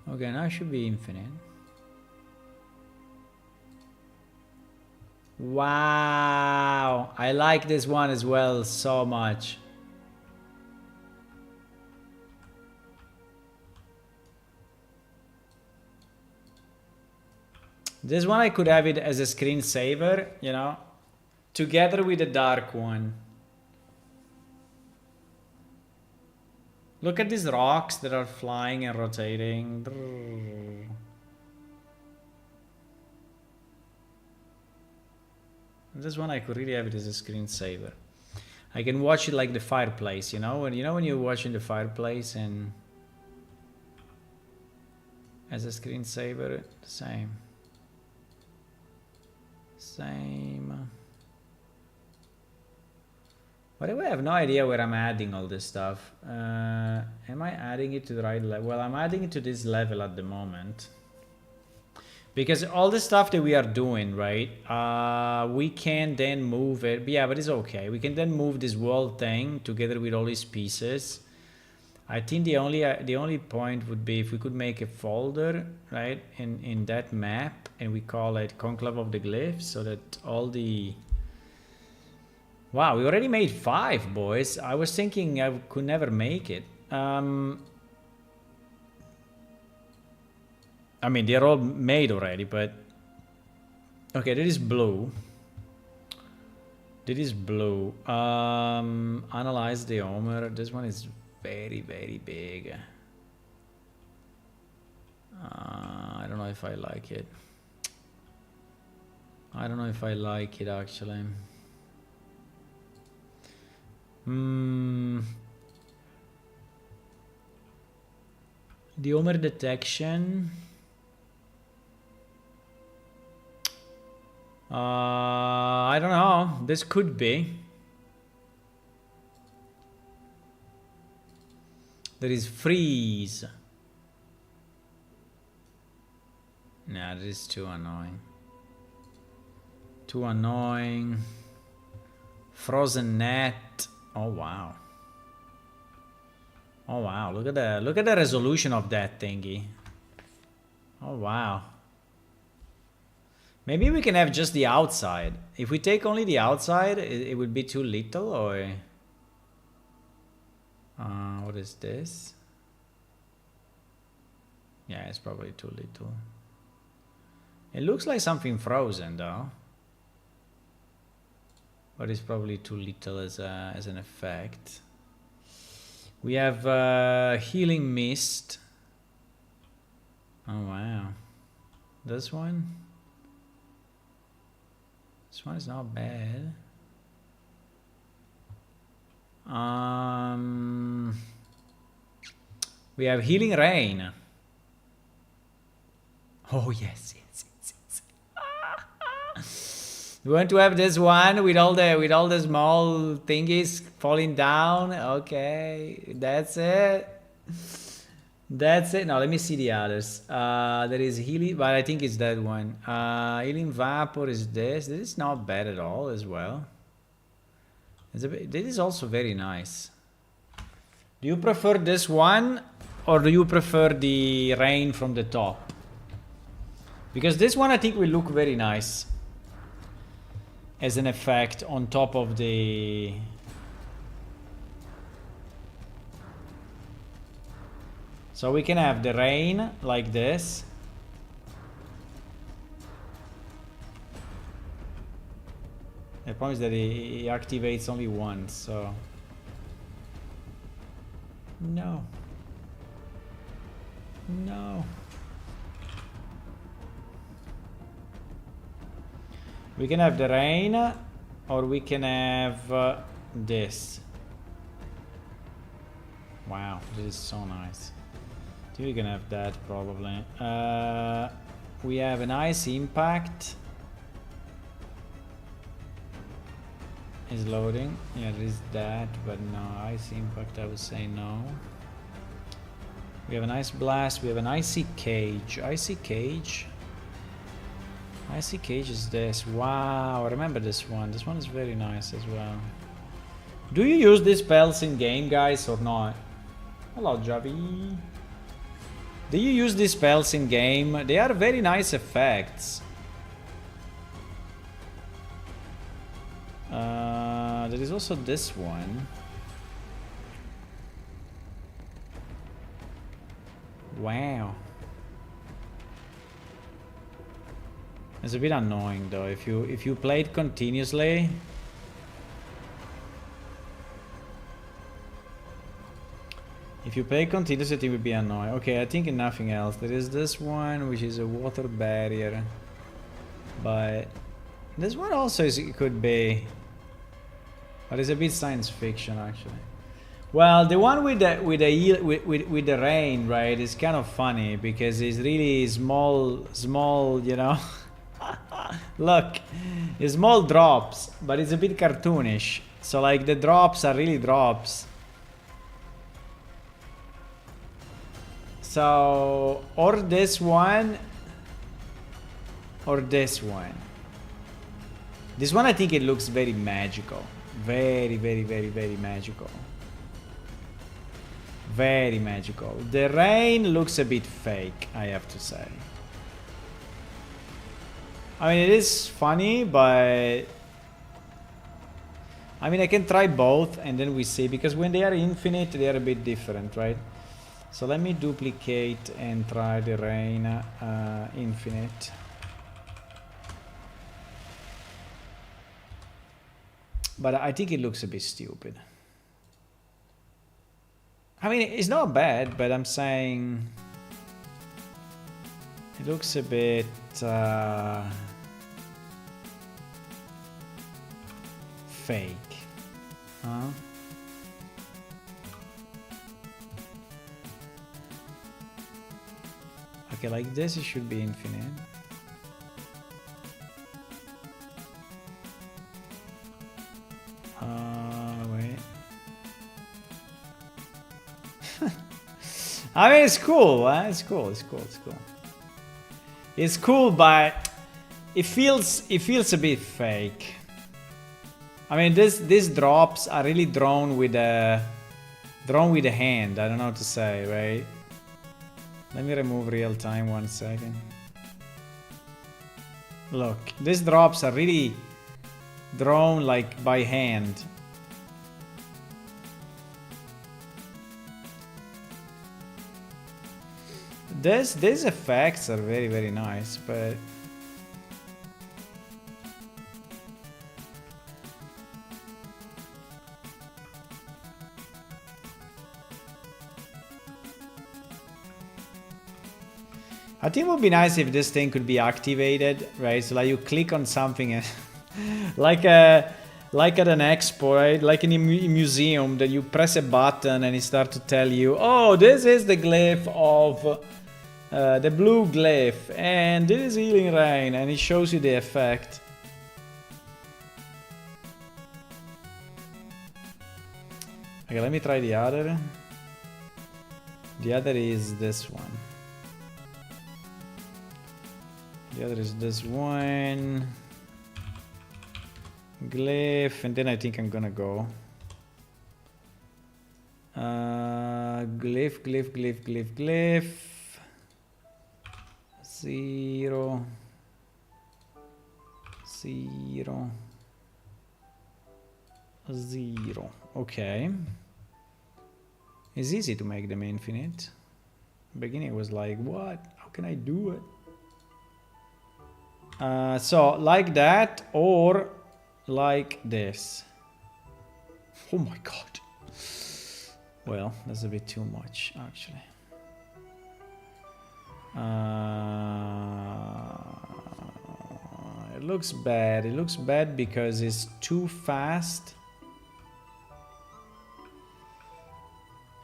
Okay, now it should be infinite. Wow, I like this one as well so much. This one I could have it as a screensaver, you know, together with the dark one. Look at these rocks that are flying and rotating. This one I could really have it as a screensaver. I can watch it like the fireplace, you know, when you're watching the fireplace and as a screensaver, same. By the way, I have no idea where I'm adding all this stuff. Am I adding it to the right level? Well, I'm adding it to this level at the moment. Because all the stuff that we are doing, right? We can then move it. Yeah, but it's okay. We can then move this world thing together with all these pieces. I think the only point would be if we could make a folder, right, in that map, and we call it Conclave of the Glyphs, so that all the... Wow, we already made 5, boys. I was thinking I could never make it. I mean, they're all made already, but... Okay, that is blue. That is blue. Analyze the Homer. This one is very, very big. I don't know if I like it. I don't know if I like it actually. The Homer detection. I don't know. This could be. There is freeze. Nah, that is too annoying. Too annoying. Frozen net. Oh wow. Oh wow, look at the resolution of that thingy. Oh wow. Maybe we can have just the outside. If we take only the outside, it would be too little, or what is this? Yeah, it's probably too little. It looks like something frozen though. But it's probably too little as an effect. We have healing mist. Oh wow. This one? This one is not bad. We have healing rain. Oh yes, yes, yes, yes. We want to have this one with all the small thingies falling down. Okay, that's it. That's it. Now let me see the others. There is healing, but I think it's that one. Healing vapor is this. This is not bad at all as well. This is also very nice. Do you prefer this one, or do you prefer the rain from the top? Because this one I think will look very nice as an effect on top of the... So we can have the rain like this. The problem is that it activates only once, so... No. No. We can have the rain, or we can have this. Wow, this is so nice. I think we can have that probably. We have an ice impact. Is loading. Yeah, there is that, but no, ice impact I would say no. We have an ice blast, we have an icy cage. Icy cage? Icy cage is this. Wow, I remember this one. This one is very nice as well. Do you use these spells in game, guys, or not? Hello, Javi. Do you use these spells in game? They are very nice effects. There is also this one. Wow. It's a bit annoying though. If you play it continuously. If you play continuously, it would be annoying. Okay, I think in nothing else. There is this one, which is a water barrier. But this one also it could be. But it's a bit science fiction actually. Well, the one with the rain, right, is kind of funny because it's really small, you know. Look, it's small drops, but it's a bit cartoonish. So like the drops are really drops. So or this one or this one. This one I think it looks very magical. Very, very, very, very magical. Very magical. The rain looks a bit fake, I have to say. I mean, it is funny, but... I mean, I can try both and then we see, because when they are infinite, they are a bit different, right? So let me duplicate and try the rain infinite. But I think it looks a bit stupid. I mean, it's not bad, but I'm saying... It looks a bit fake, huh? Okay, like this it should be infinite. Wait. I mean, it's cool, huh? It's cool, it's cool, it's cool. It's cool, but it feels a bit fake. I mean, these drops are really drawn with a hand. I don't know what to say, right? Let me remove real time 1 second. Look, these drops are really drawn like by hand. These effects are very, very nice, but I think it would be nice if this thing could be activated, right? So like you click on something and like at an expo, right? Like in a museum, that you press a button and it starts to tell you, oh, this is the glyph of the blue glyph, and this is healing rain, and it shows you the effect. Okay, let me try the other. The other is this one. The other is this one. Glyph, and then I think I'm gonna go. Glyph, glyph, glyph, glyph, glyph. 0, 0, 0. Okay. It's easy to make them infinite. Beginning it was like, what? How can I do it? So like that, or like this. Oh my god. Well, that's a bit too much, actually. It looks bad. It looks bad because it's too fast.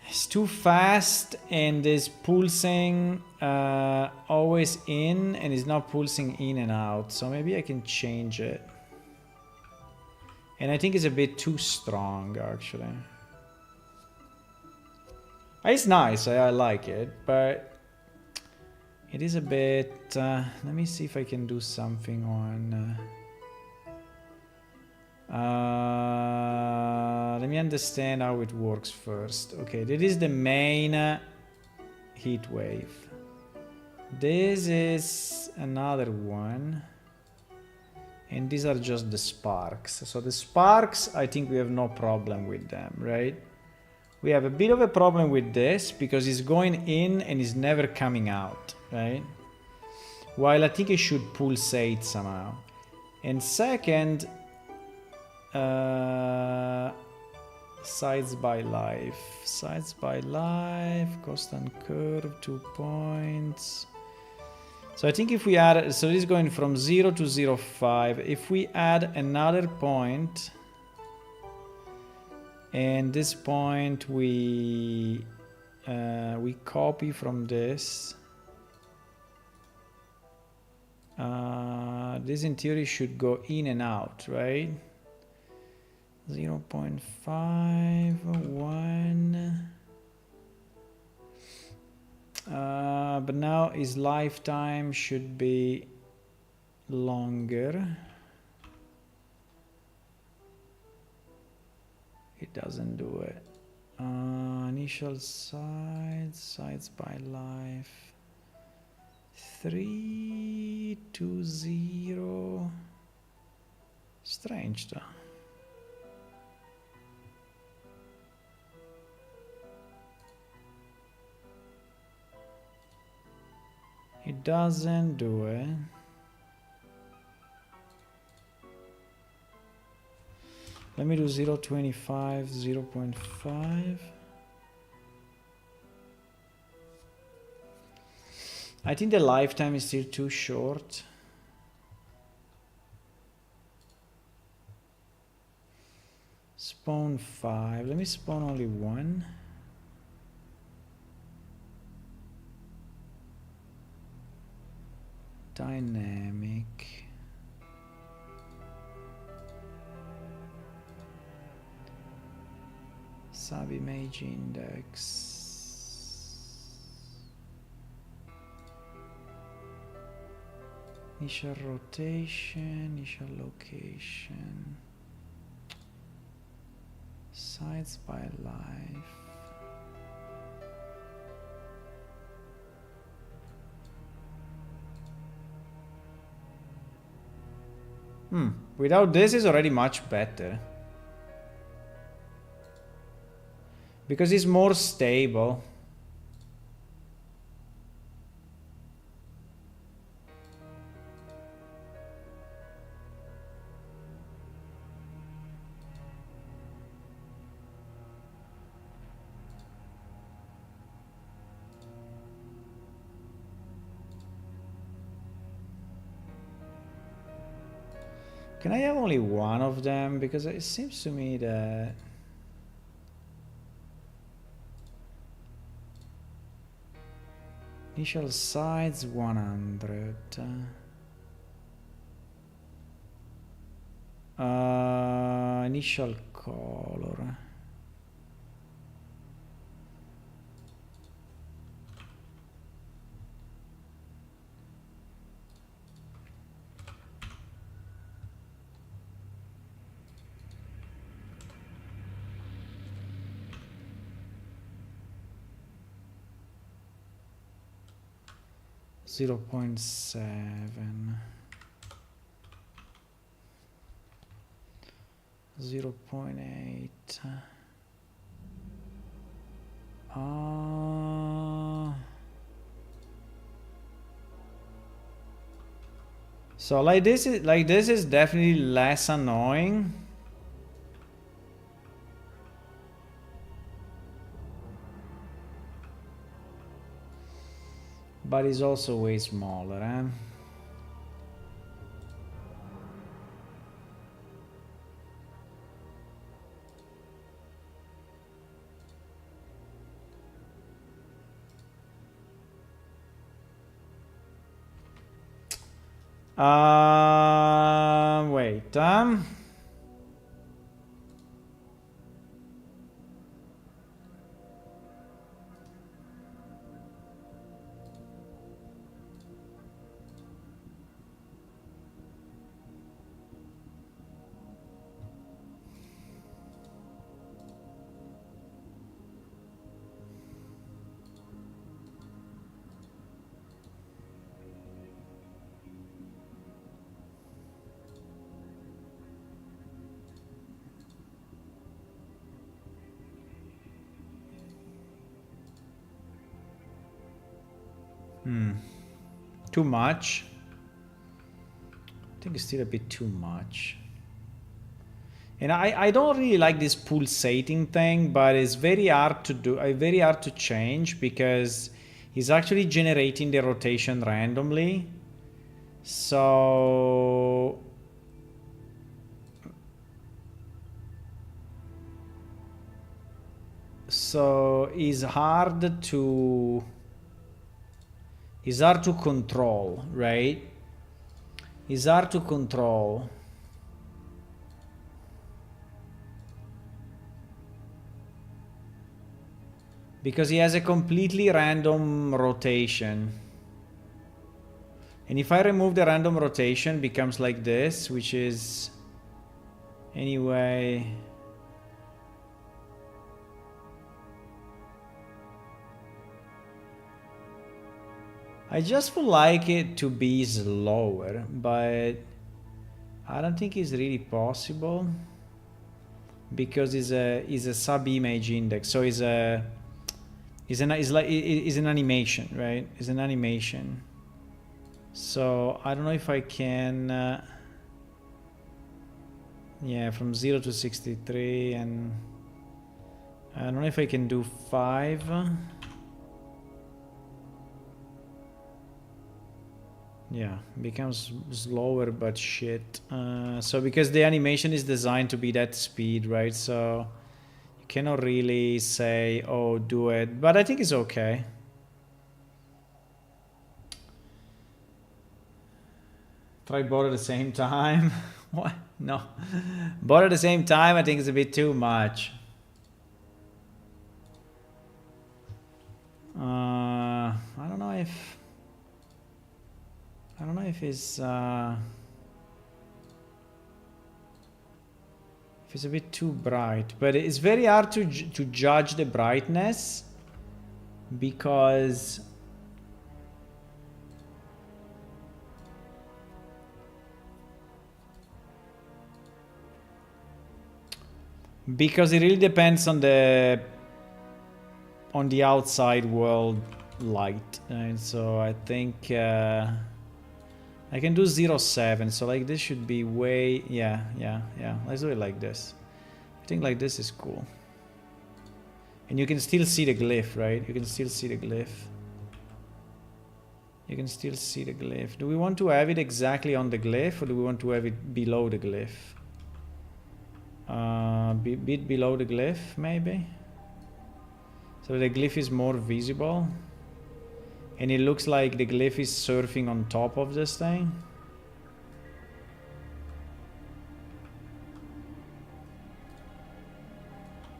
It's too fast and is pulsing always in, and is not pulsing in and out. So maybe I can change it. And I think it's a bit too strong, actually. It's nice. I like it, but it is a bit... let me see if I can do something on... let me understand how it works first. Okay, this is the main heat wave. This is another one. And these are just the sparks. So the sparks, I think we have no problem with them, right? We have a bit of a problem with this because it's going in and is never coming out, right? While I think it should pulsate somehow. And second, sides by life. Sides by life, constant curve, 2 points. So I think if we add, so this is going from 0 to 0.5. If we add another point, and this point we copy from this. This in theory should go in and out, right? 0.5, 1. But now his lifetime should be longer. It doesn't do it. Initial sides by life. 3 to 0. Strange though. It doesn't do it. Let me do 0.25, 0.5. I think the lifetime is still too short. Spawn 5. Let me spawn only 1. Dynamic. Sub-image index. Initial rotation, initial location. Sides by life. Without this is already much better. Because it's more stable. Can I have only one of them? Because it seems to me that... Initial size 100. Initial color. Zero 0.7. 0.8. So like this is definitely less annoying. But it's also way smaller, eh? Wait, too much. I think it's still a bit too much. And I don't really like this pulsating thing, but it's very hard to do, very hard to change because it's actually generating the rotation randomly. So it's hard to control, right? It's hard to control. Because he has a completely random rotation. And if I remove the random rotation, it becomes like this, which is... Anyway... I just would like it to be slower, but I don't think it's really possible because it's a sub-image index, so it's an animation, right? It's an animation. So I don't know if I can, yeah, from 0 to 63, and I don't know if I can do 5. Yeah, becomes slower but shit. So because the animation is designed to be that speed, right? So you cannot really say, oh, do it. But I think it's okay. Try both at the same time. What? No. Both at the same time, I think it's a bit too much. I don't know if... I don't know if it's... if it's a bit too bright. But it's very hard to judge the brightness. Because... because it really depends on the outside world light, and so I think I can do 0.7, so like this should be way, yeah, let's do it like this. I think like this is cool, and you can still see the glyph, right? You can still see the glyph. You can still see the glyph. Do we want to have it exactly on the glyph, or do we want to have it below the glyph? Bit below the glyph, maybe. So the glyph is more visible. And it looks like the glyph is surfing on top of this thing.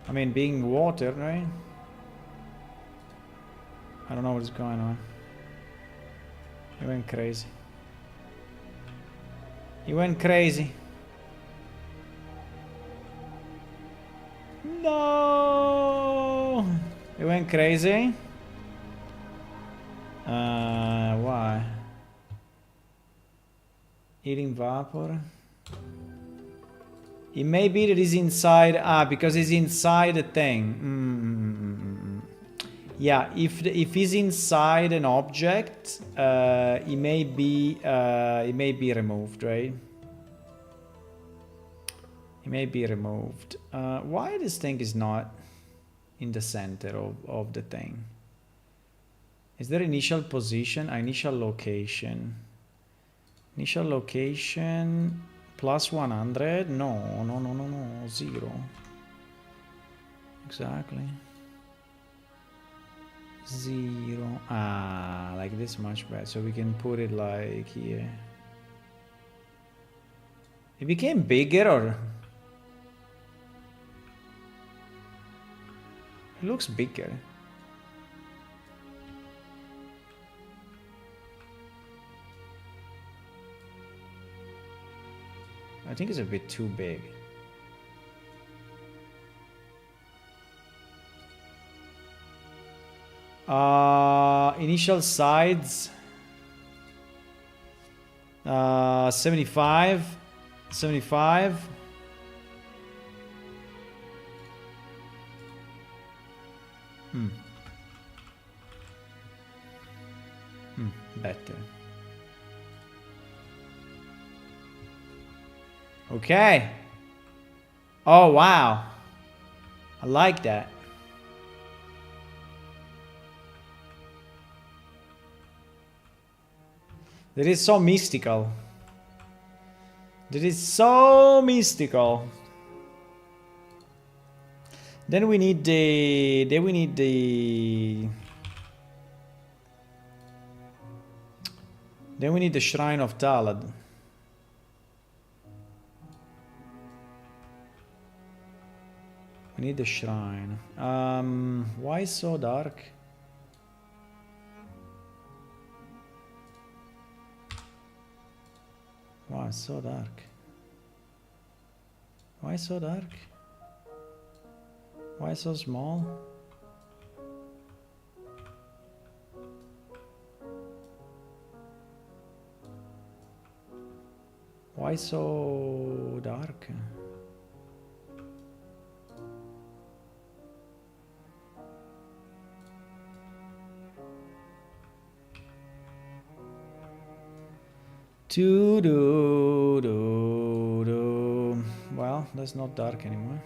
I mean, being water, right? I don't know what's going on. He went crazy. He went crazy. No! He went crazy. Why? Eating vapor. It may be that he's inside. Because he's inside the thing. Yeah, if he's inside an object, it may be removed, right? It may be removed. Why this thing is not in the center of the thing? Is there initial position? Initial location. Initial location plus 100? No, 0. Exactly. 0. Like this much better. So we can put it like here. It became bigger, or? It looks bigger. I think it's a bit too big. Initial sides. 75. 75. Better. Okay. Oh, wow. I like that. That is so mystical. That is so mystical. Then we need the... Then we need the... Then we need the Shrine of Talad. We need the shrine. Why so dark? Why so dark? Why so dark? Why so small? Why so dark? Well, that's not dark anymore.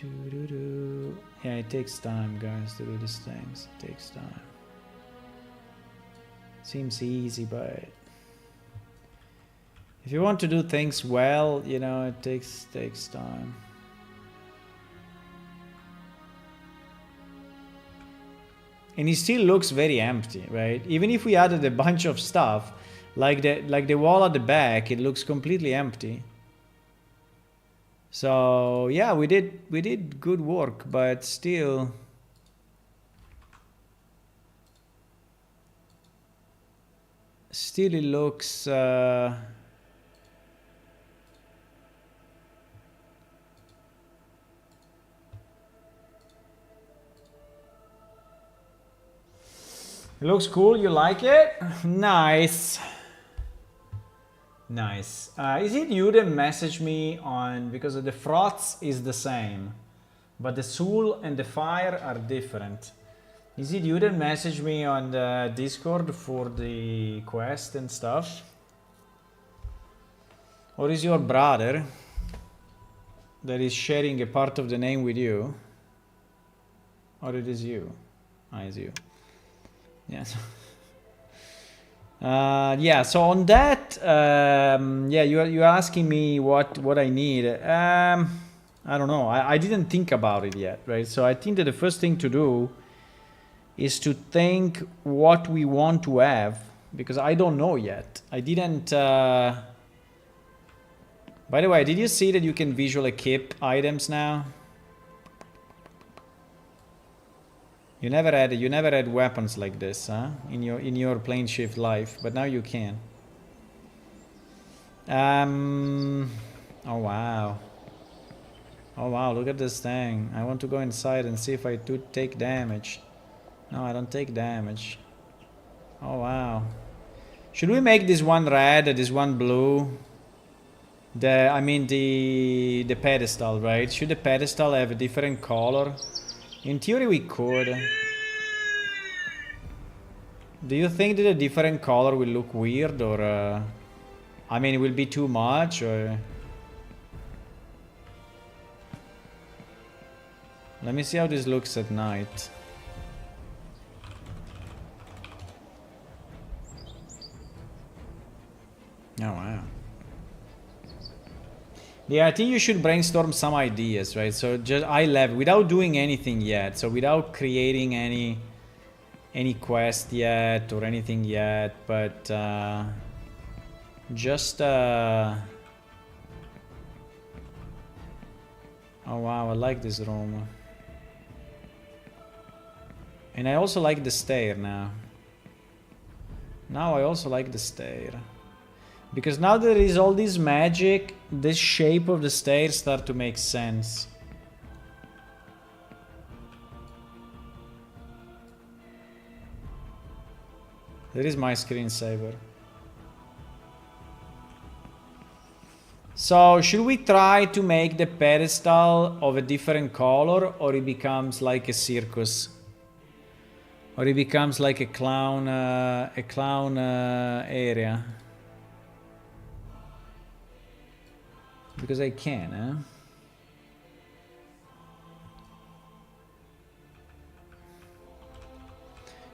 Yeah, it takes time, guys, to do these things. It takes time. Seems easy, but if you want to do things well, you know, it takes time. And it still looks very empty, right? Even if we added a bunch of stuff, like the wall at the back, it looks completely empty. So yeah, we did good work, but still it looks it looks cool. You like it? Nice. Nice. Is it you that messaged me on, because the froths is the same, but the soul and the fire are different. Is it you that messaged me on the Discord for the quest and stuff? Or is your brother that is sharing a part of the name with you? Or it is you? Ah, it's you. Yes. Yeah, so on that, yeah, you're asking me what I need. I don't know. I didn't think about it yet, right? So I think that the first thing to do is to think what we want to have, because I don't know yet. I didn't... By the way, did you see that you can visual equip items now? You never had weapons like this, huh? In your plane shift life, but now you can. Oh wow. Oh wow, look at this thing. I want to go inside and see if I do take damage. No, I don't take damage. Oh wow. Should we make this one red, this one blue? I mean the pedestal, right? Should the pedestal have a different color? In theory we could. Do you think that a different color will look weird, or I mean it will be too much, or... Let me see how this looks at night. Oh wow. Yeah, I think you should brainstorm some ideas, right? So just eye level, without doing anything yet. So without creating any quest yet or anything yet, but just oh wow, I like this room. And I also like the stair now. Now I also like the stair. Because now there is all this magic, this shape of the stairs start to make sense. There is my screensaver. So should we try to make the pedestal of a different color, or it becomes like a circus? Or it becomes like a clown area? Because I can, huh?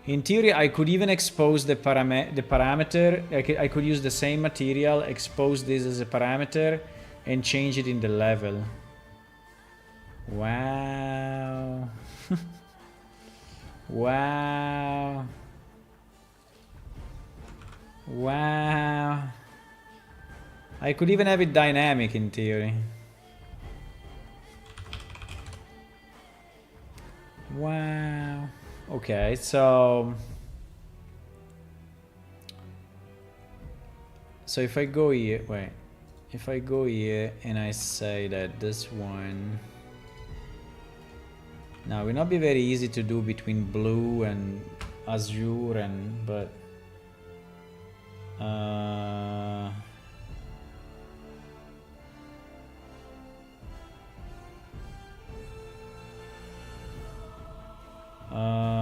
In theory, I could even expose the parameter. I could use the same material, expose this as a parameter, and change it in the level. Wow. Wow. Wow. I could even have it dynamic in theory. Wow. Okay, so if I go here, wait. If I go here and I say that this one... Now, it will not be very easy to do between blue and azure and... but...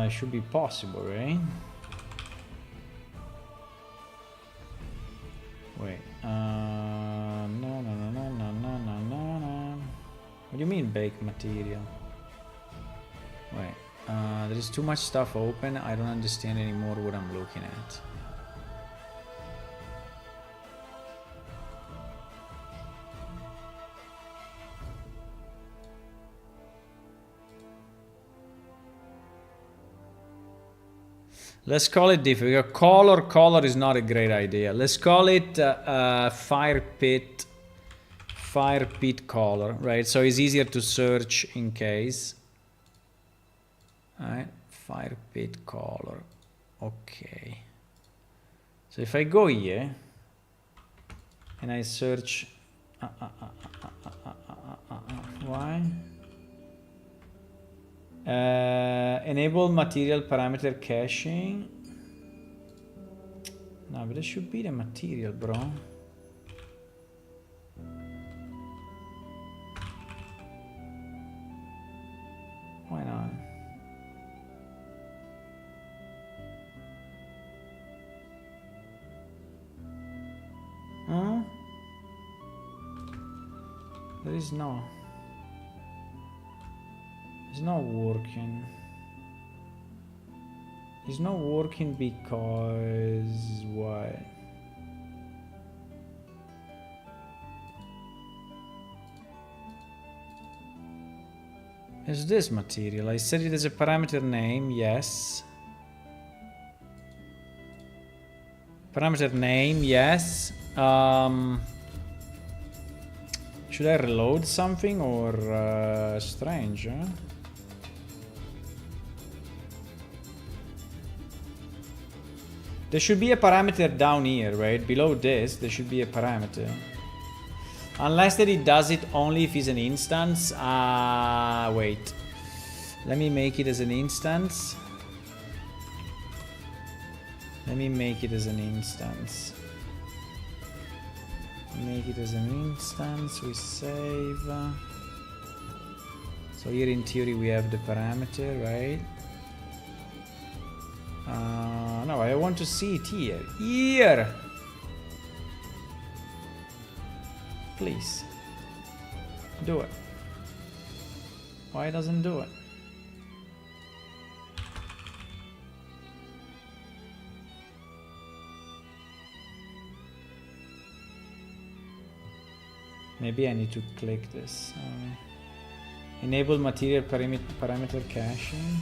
it should be possible, right? Wait. No. What do you mean bake material? Wait, there is too much stuff open. I don't understand anymore what I'm looking at. Let's call it different. Color is not a great idea. Let's call it fire pit color, right? So it's easier to search in case. All right, fire pit color. Okay. So if I go here and I search, why? Enable material parameter caching. No, but this should be the material, bro. Why not? Huh? There is no. It's not working. It's not working because what? Is this material? I set it as a parameter name, yes. Parameter name, yes. Should I reload something or strange? Huh? There should be a parameter down here, right? Below this, there should be a parameter. Unless that it does it only if it's an instance. Wait. Let me make it as an instance. Let me make it as an instance. Make it as an instance. We save. So here in theory we have the parameter, right? No, I want to see it here. Here! Please. Do it. Why doesn't do it? Maybe I need to click this. Enable material parameter caching.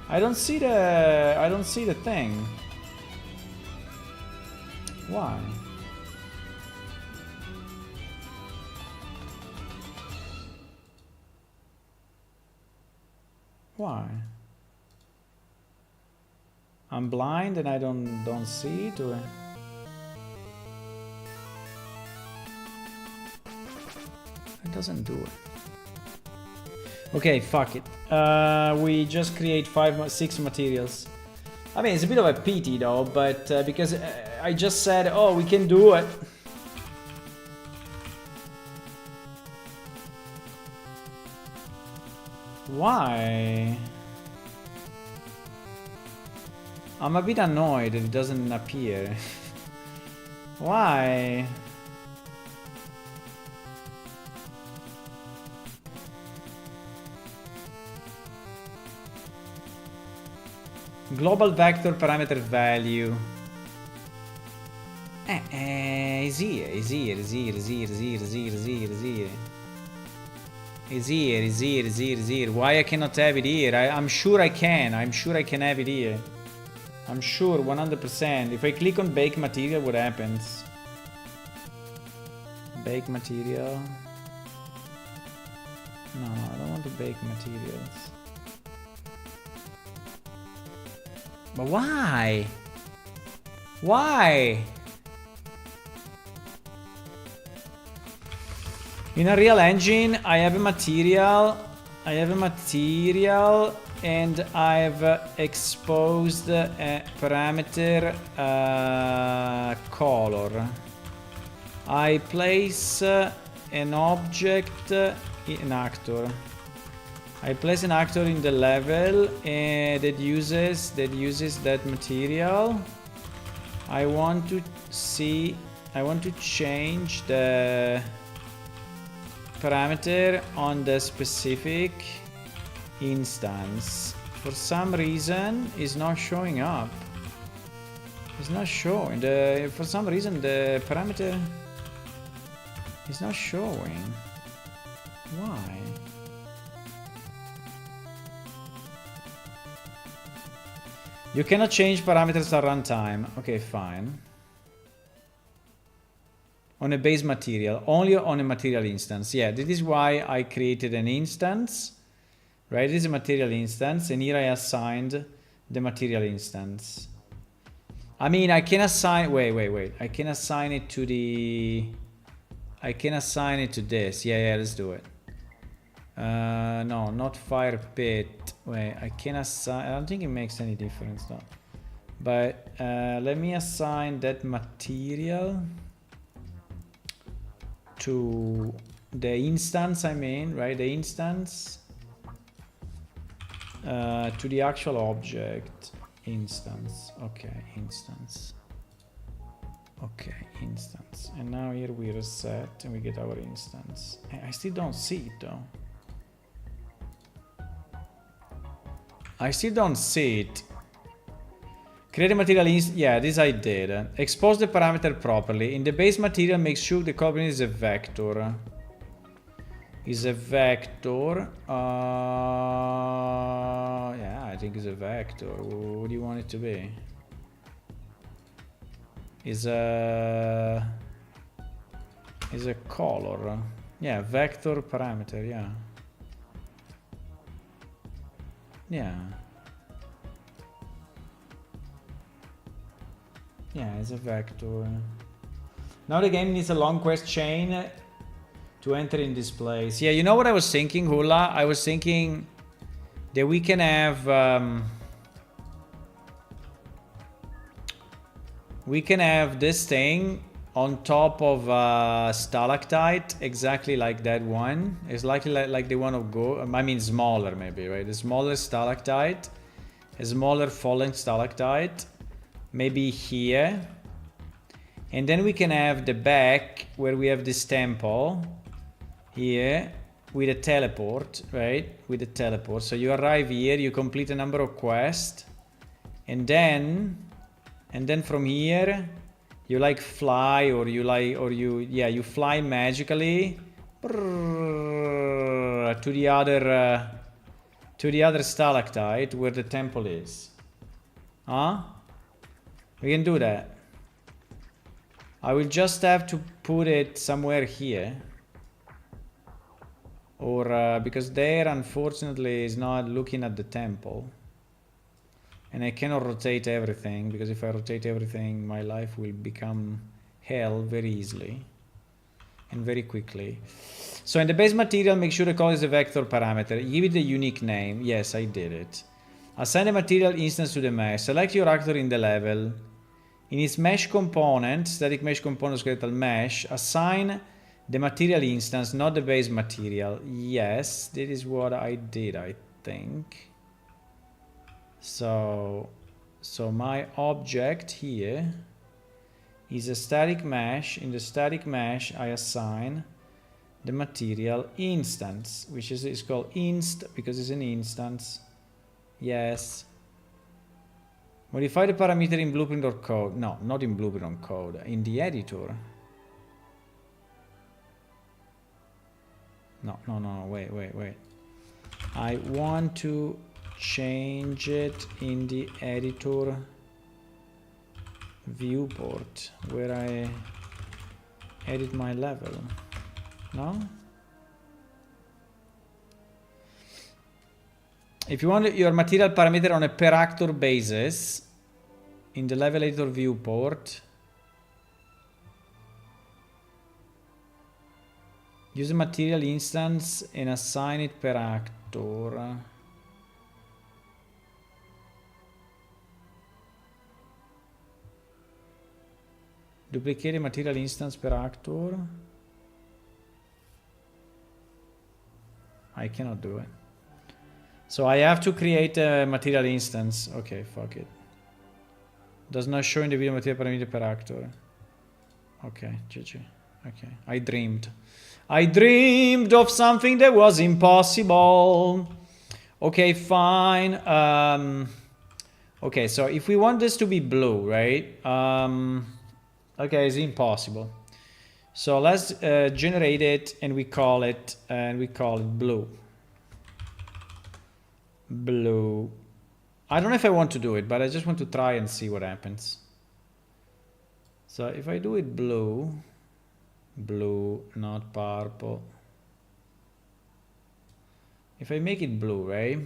I don't see the thing. Why? Why? I'm blind and I don't see it, or it doesn't do it. Okay, fuck it. We just create 6 materials. I mean, it's a bit of a pity though, but because I just said, oh, we can do it. Why? I'm a bit annoyed that it doesn't appear. Why? Global vector parameter value. Is here. Is here. Why I cannot have it here? I'm sure I can. I'm sure I can have it here. I'm sure 100%. If I click on bake material, what happens? Bake material. No, I don't want to bake materials. But why? Why? In a real engine, I have a material. And I've exposed a parameter color. I place an object in actor. I place an actor in the level that uses that material. I want to see I want to change the parameter on the specific instance. For some reason, it's not showing up. It's not showing. For some reason, the parameter is not showing. Why? You cannot change parameters at runtime. Okay, fine. On a base material, only on a material instance. Yeah, this is why I created an instance. Right, this is a material instance, and here I assigned the material instance. I mean, I can assign, wait. I can assign it to the, I can assign it to this. Yeah, let's do it. No, not fire pit. Wait, I can assign, I don't think it makes any difference though. But let me assign that material to the instance, I mean, right? The instance to the actual object instance. Okay, instance. Okay, instance. And now here we reset and we get our instance. I still don't see it though. I still don't see it. Create a material instance. Yeah, this I did. Expose the parameter properly. In the base material, make sure the coordinate is a vector. Is a vector. Yeah, I think it's a vector. What do you want it to be? Is a color. Yeah, vector parameter. Yeah. Yeah. Yeah, it's a vector. Now the game needs a long quest chain to enter in this place. Yeah, you know what I was thinking, Hula? I was thinking that we can have this thing on top of stalactite, exactly like that one. It's likely like the one of Go. I mean, smaller maybe, right? A smaller stalactite, a smaller falling stalactite, maybe here, and then we can have the back where we have this temple here with a teleport, right? With a teleport. So you arrive here, you complete a number of quests, and then from here you like fly, or you fly magically to the other stalactite where the temple is. Huh? We can do that. I will just have to put it somewhere here. Or because there unfortunately is not looking at the temple. And I cannot rotate everything, because if I rotate everything, my life will become hell very easily and very quickly. So in the base material, make sure the color is a vector parameter. Give it a unique name. Yes, I did it. Assign the material instance to the mesh. Select your actor in the level. In its mesh component, static mesh component skeletal mesh, assign the material instance, not the base material. Yes, that is what I did, I think. So my object here is a static mesh. In the static mesh, I assign the material instance, which is called inst because it's an instance. Yes. Modify the parameter in blueprint or code. No, not in blueprint or code. In the editor. No, wait. I want to change it in the editor viewport where I edit my level. No? If you want your material parameter on a per actor basis in the level editor viewport, use a material instance and assign it per actor. Duplicate a material instance per actor. I cannot do it. So I have to create a material instance. Okay, fuck it. Does not show in the video material parameter per actor. Okay, GG. Okay, I dreamed of something that was impossible. Okay, fine. Okay, so if we want this to be blue, right? Okay, it's impossible. So let's generate it, and we call it blue. Blue. I don't know if I want to do it, but I just want to try and see what happens. So if I do it blue, not purple. If I make it blue, right?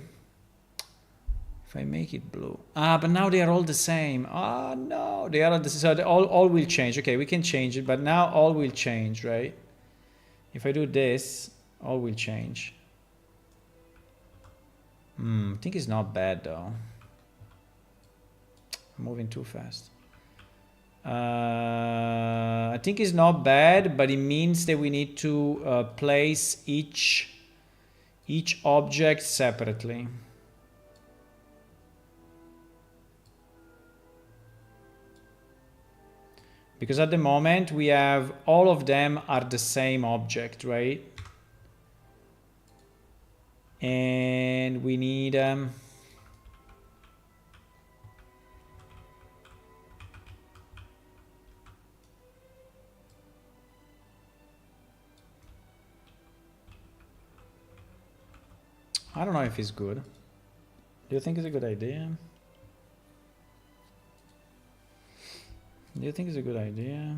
If I make it blue. Ah, but now they are all the same. Ah, no, they are all the same. So all will change. Okay, we can change it, but now all will change, right? If I do this, all will change. I think it's not bad though. I'm moving too fast. I think it's not bad, but it means that we need to place each object separately. Because at the moment we have all of them are the same object, right? And we need I don't know if it's good. Do you think it's a good idea? Do you think it's a good idea?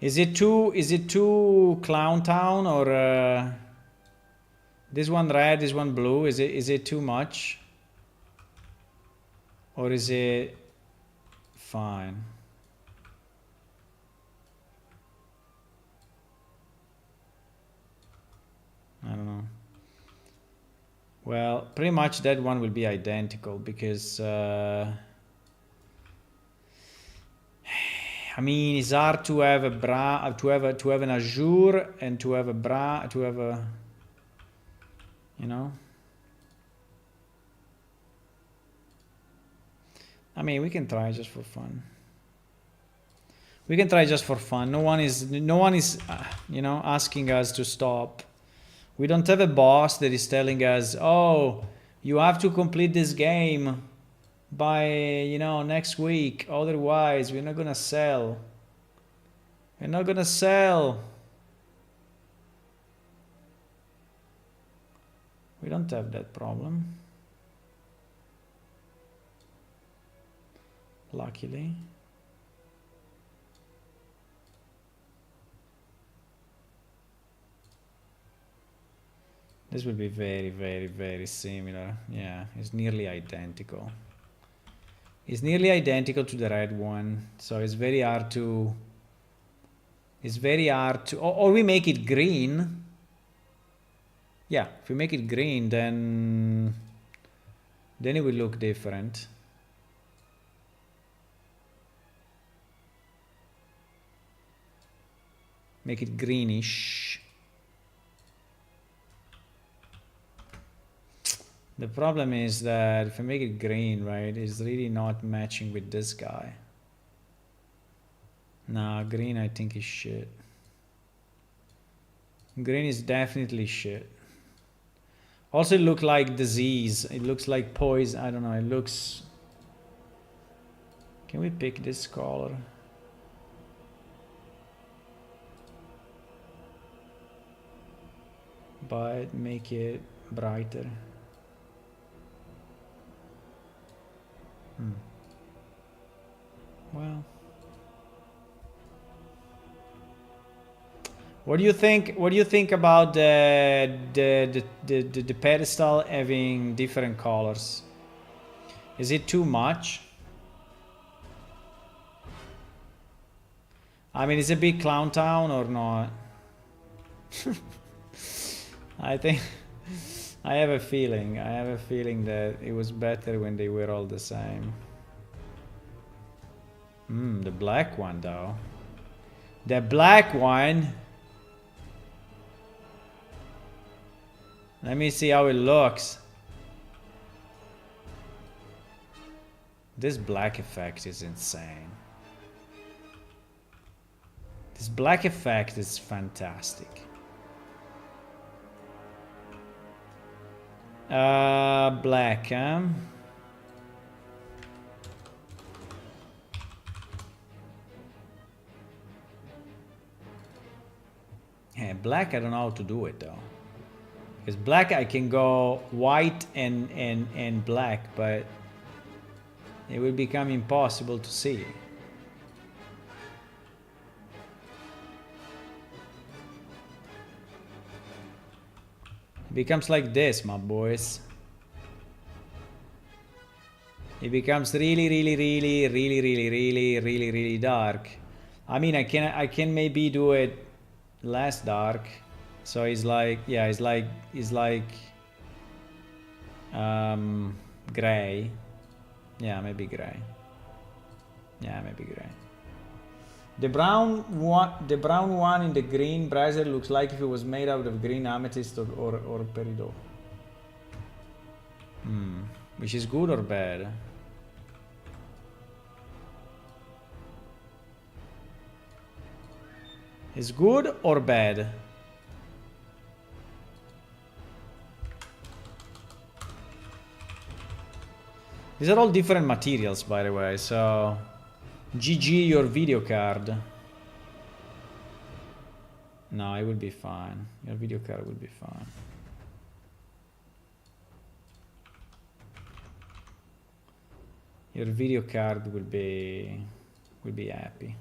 Is it too Clown Town, or this one red, this one blue? Is it too much? Or is it fine? I don't know. Well, pretty much that one will be identical because I mean, it's hard to have a to have an azure and to have a you know. I mean, we can try just for fun. We can try just for fun. No one is you know, asking us to stop. We don't have a boss that is telling us, oh, you have to complete this game by, you know, next week. Otherwise, we're not gonna sell. We're not gonna sell. We don't have that problem. Luckily. This will be very, very, very similar. Yeah, it's nearly identical. It's nearly identical to the red one. So it's very hard to... It's very hard to... Or we make it green. Yeah, if we make it green, then it will look different. Make it greenish. The problem is that if I make it green, right, it's really not matching with this guy. Nah, green I think is shit. Green is definitely shit. Also, it looks like disease. It looks like poison. I don't know. It looks... Can we pick this color? But make it brighter. Well, what do you think? What do you think about the pedestal having different colors? Is it too much? I mean, is it a big clown town or not? I think I have a feeling that it was better when they were all the same. The black one though. The black one. Let me see how it looks. This black effect is insane. This black effect is fantastic. Black, huh? Yeah, black, I don't know how to do it though. Because black, I can go white and black, but it will become impossible to see. It becomes like this, my boys. It becomes really dark. I mean, I can maybe do it less dark. So it's like, yeah, it's like gray. Yeah, maybe gray. Yeah, maybe gray. The brown one in the green brazier looks like if it was made out of green amethyst or peridot. Which is good or bad? Is good or bad? These are all different materials, by the way, so GG your video card. No, it will be fine. Your video card will be fine. Your video card will be happy.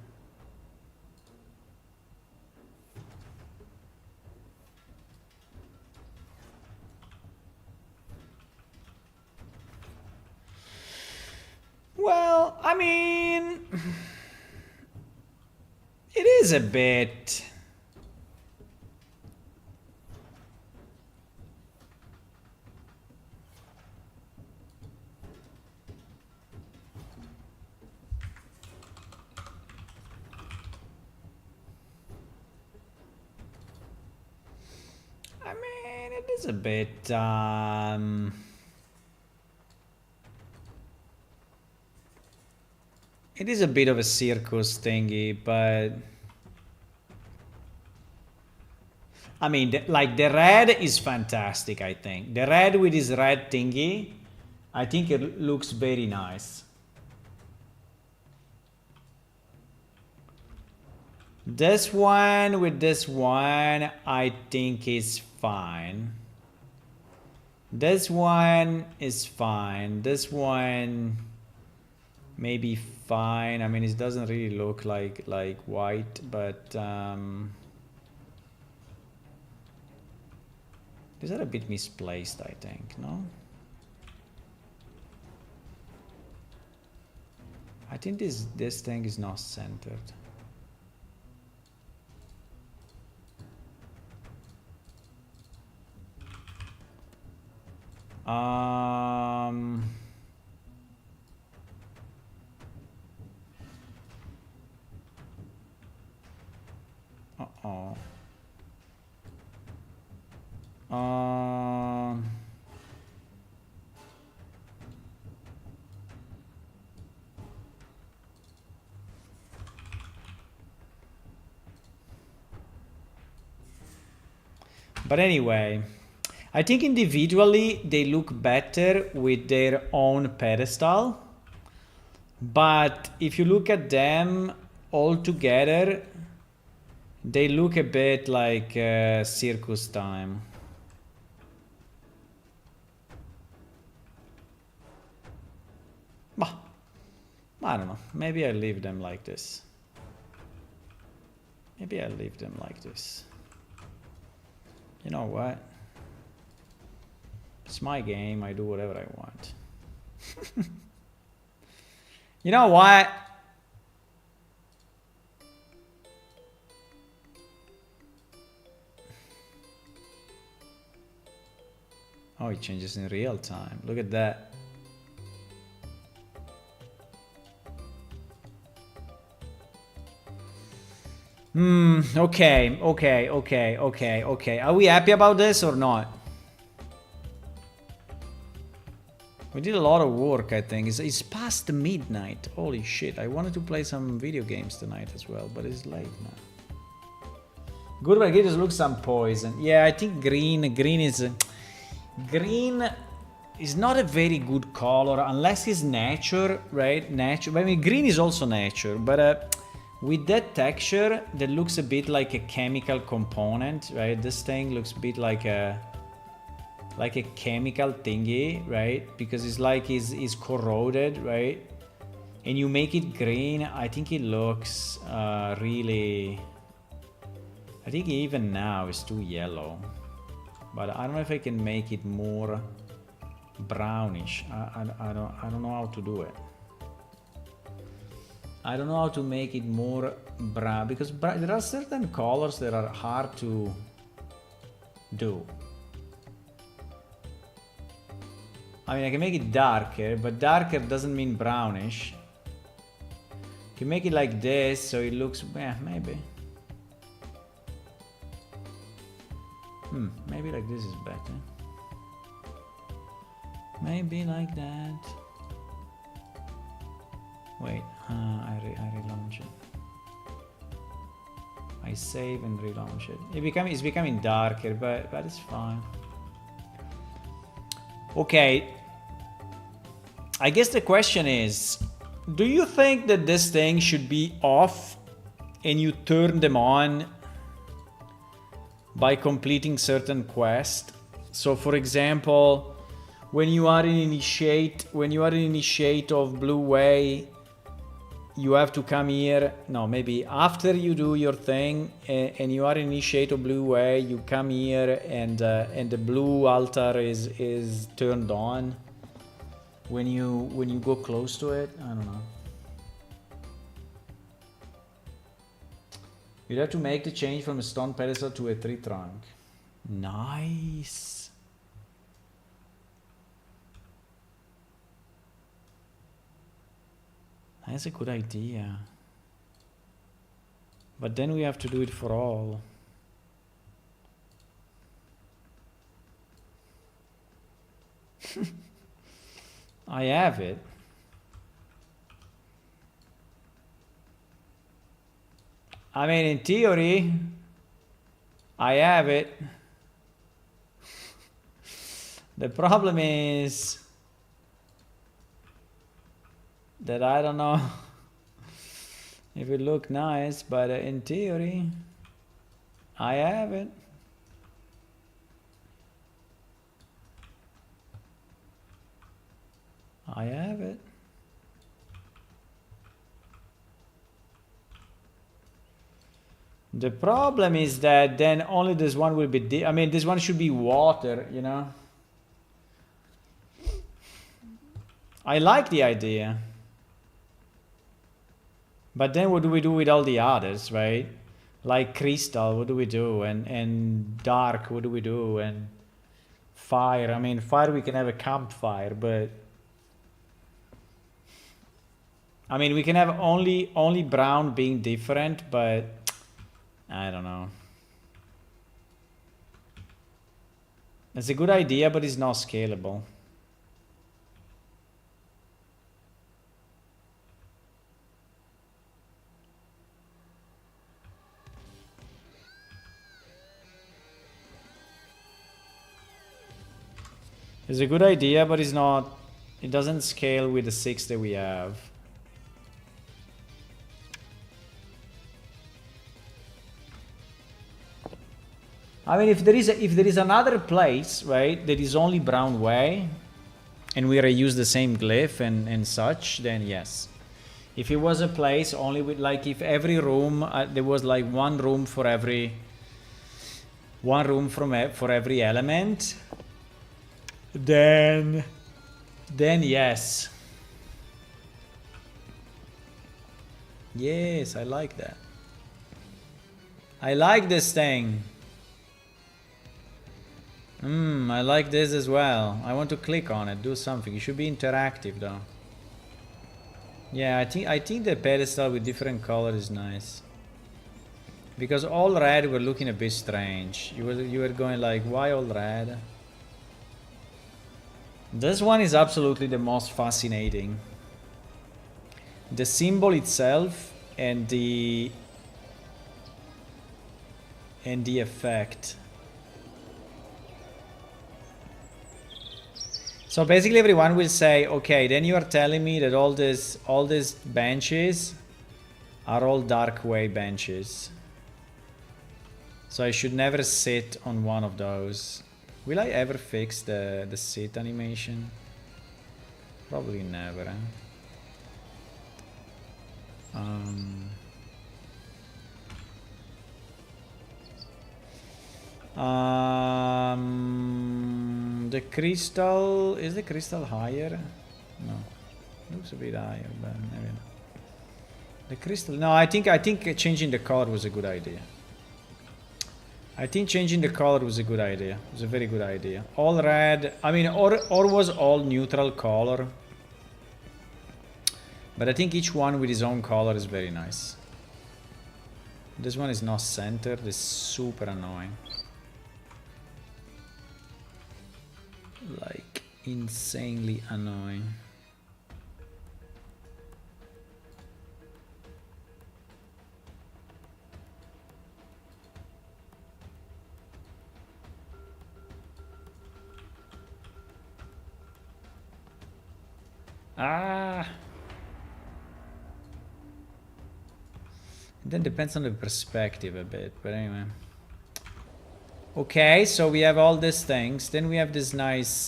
Well, I mean, it is a bit. I mean, it is a bit. It is a bit of a circus thingy, but I mean, like the red is fantastic, I think. The red with this red thingy, I think it looks very nice. This one with this one, I think is fine. This one is fine. This one maybe fine. I mean, it doesn't really look like white, but these are a bit misplaced, I think. No, I think this thing is not centered. But anyway, I think individually they look better with their own pedestal. But if you look at them all together, they look a bit like circus time. Bah, I don't know. Maybe I leave them like this. Maybe I leave them like this. You know what? It's my game. I do whatever I want. You know what? Oh, it changes in real time. Look at that. Okay. Are we happy about this or not? We did a lot of work, I think. It's past midnight. Holy shit. I wanted to play some video games tonight as well, but it's late now. Good Margaritas looks some poison. Yeah, I think green is... green is not a very good color unless it's nature, right? Nature. I mean, green is also nature, but with that texture that looks a bit like a chemical component, right? This thing looks a bit like a chemical thingy, right? Because it's like it's corroded, right? And you make it green, I think it looks really... I think even now it's too yellow. But I don't know if I can make it more brownish. I don't know how to do it. I don't know how to make it more brown, because there are certain colors that are hard to do. I mean, I can make it darker, but darker doesn't mean brownish. You can make it like this, so it looks, maybe. Maybe like this is better. Maybe like that. Wait, I relaunch it. I save and relaunch it. It's becoming darker, but it's fine. Okay. I guess the question is, do you think that this thing should be off and you turn them on by completing certain quests? So for example, when you are in initiate of Blue Way, you have to come here. No, maybe after you do your thing and you are in initiate of Blue Way, you come here and the blue altar is turned on when you go close to it. I don't know. You'd have to make the change from a stone pedestal to a tree trunk. Nice. That's a good idea. But then we have to do it for all. I have it. I mean, in theory, I have it. The problem is that I don't know if it look nice, but in theory, I have it. I have it. The problem is that then only this one will be, I mean, this one should be water, you know? I like the idea. But then what do we do with all the others, right? Like crystal, what do we do? And dark, what do we do? And fire, I mean, fire we can have a campfire, but... I mean, we can have only brown being different, but... I don't know. It's a good idea, but it's not scalable. It's a good idea, but it's not... It doesn't scale with the 6 that we have. I mean, if there is another place, right, that is only brown way, and we reuse the same glyph and such, then yes. If it was a place only with, like, if every room there was like one room for every element, then yes. Yes, I like that. I like this thing. I like this as well. I want to click on it, do something. It should be interactive though. Yeah, I think the pedestal with different color is nice. Because all red were looking a bit strange. You were going like, why all red? This one is absolutely the most fascinating. The symbol itself and the effect. So basically everyone will say, okay, then you are telling me that all these benches are all Darkway benches. So I should never sit on one of those. Will I ever fix the sit animation? Probably never, eh? The crystal, is the crystal higher? No, looks a bit higher, but maybe not. The crystal, no, I think changing the color was a good idea. I think changing the color was a good idea. It was a very good idea. All red, I mean, or was all neutral color. But I think each one with his own color is very nice. This one is not centered, it's super annoying. Like, insanely annoying. Ah! It then depends on the perspective a bit, but anyway. Okay, so we have all these things. Then we have this nice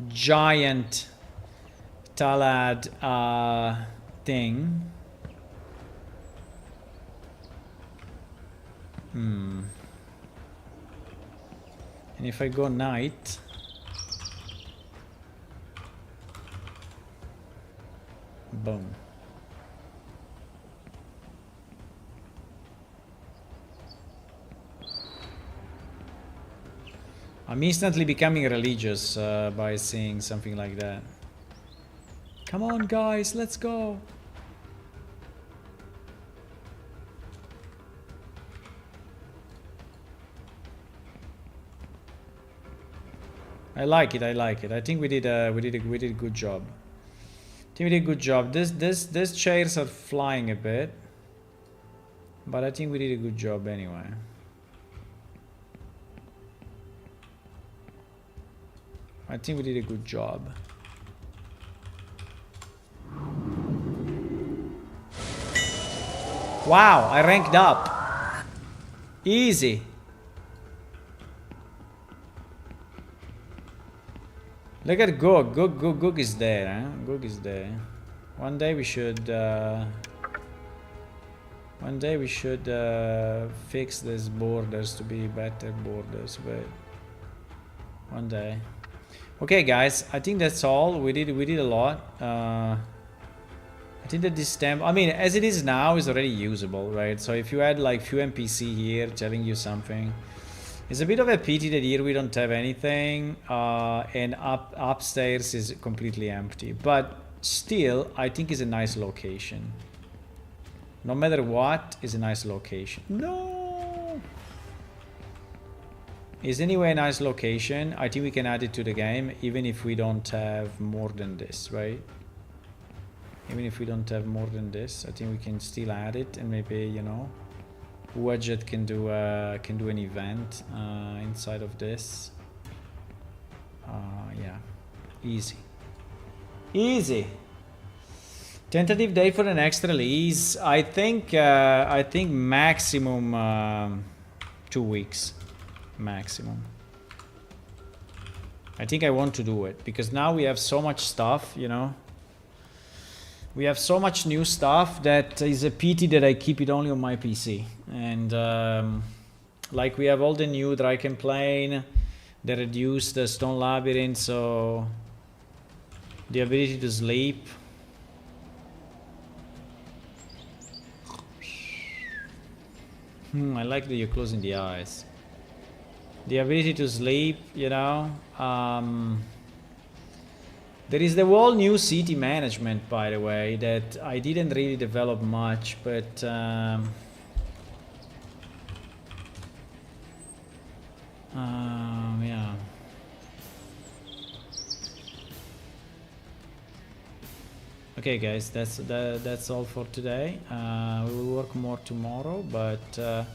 giant Talad thing. And if I go night, boom. I'm instantly becoming religious by seeing something like that. Come on, guys, let's go. I like it. I like it. I think we did a good job. I think we did a good job. These chairs are flying a bit, but I think we did a good job anyway. I think we did a good job. Wow, I ranked up. Easy. Look at Gug. Gug is there, huh? Gug is there. One day we should fix these borders to be better borders, but one day. Okay, guys, I think that's all. We did a lot. I think that this stamp, I mean, as it is now, is already usable, right? So if you had like few NPC here telling you something, it's a bit of a pity that here we don't have anything, and upstairs is completely empty. But still, I think it's a nice location. No matter what, it's a nice location. No. Is anyway a nice location. I think we can add it to the game, even if we don't have more than this, right? Even if we don't have more than this, I think we can still add it, and maybe, you know, Widget can do an event inside of this. Yeah, easy. Tentative date for the next release. I think maximum 2 weeks. Maximum. I think I want to do it because now we have so much stuff, you know. We have so much new stuff that is a pity that I keep it only on my PC. And like we have all the new Draken Plane, the reduced Stone Labyrinth, so the ability to sleep. I like that you're closing the eyes. The ability to sleep, you know. There is the whole new city management, by the way, that I didn't really develop much, but yeah. Okay, guys, that's all for today. We will work more tomorrow, but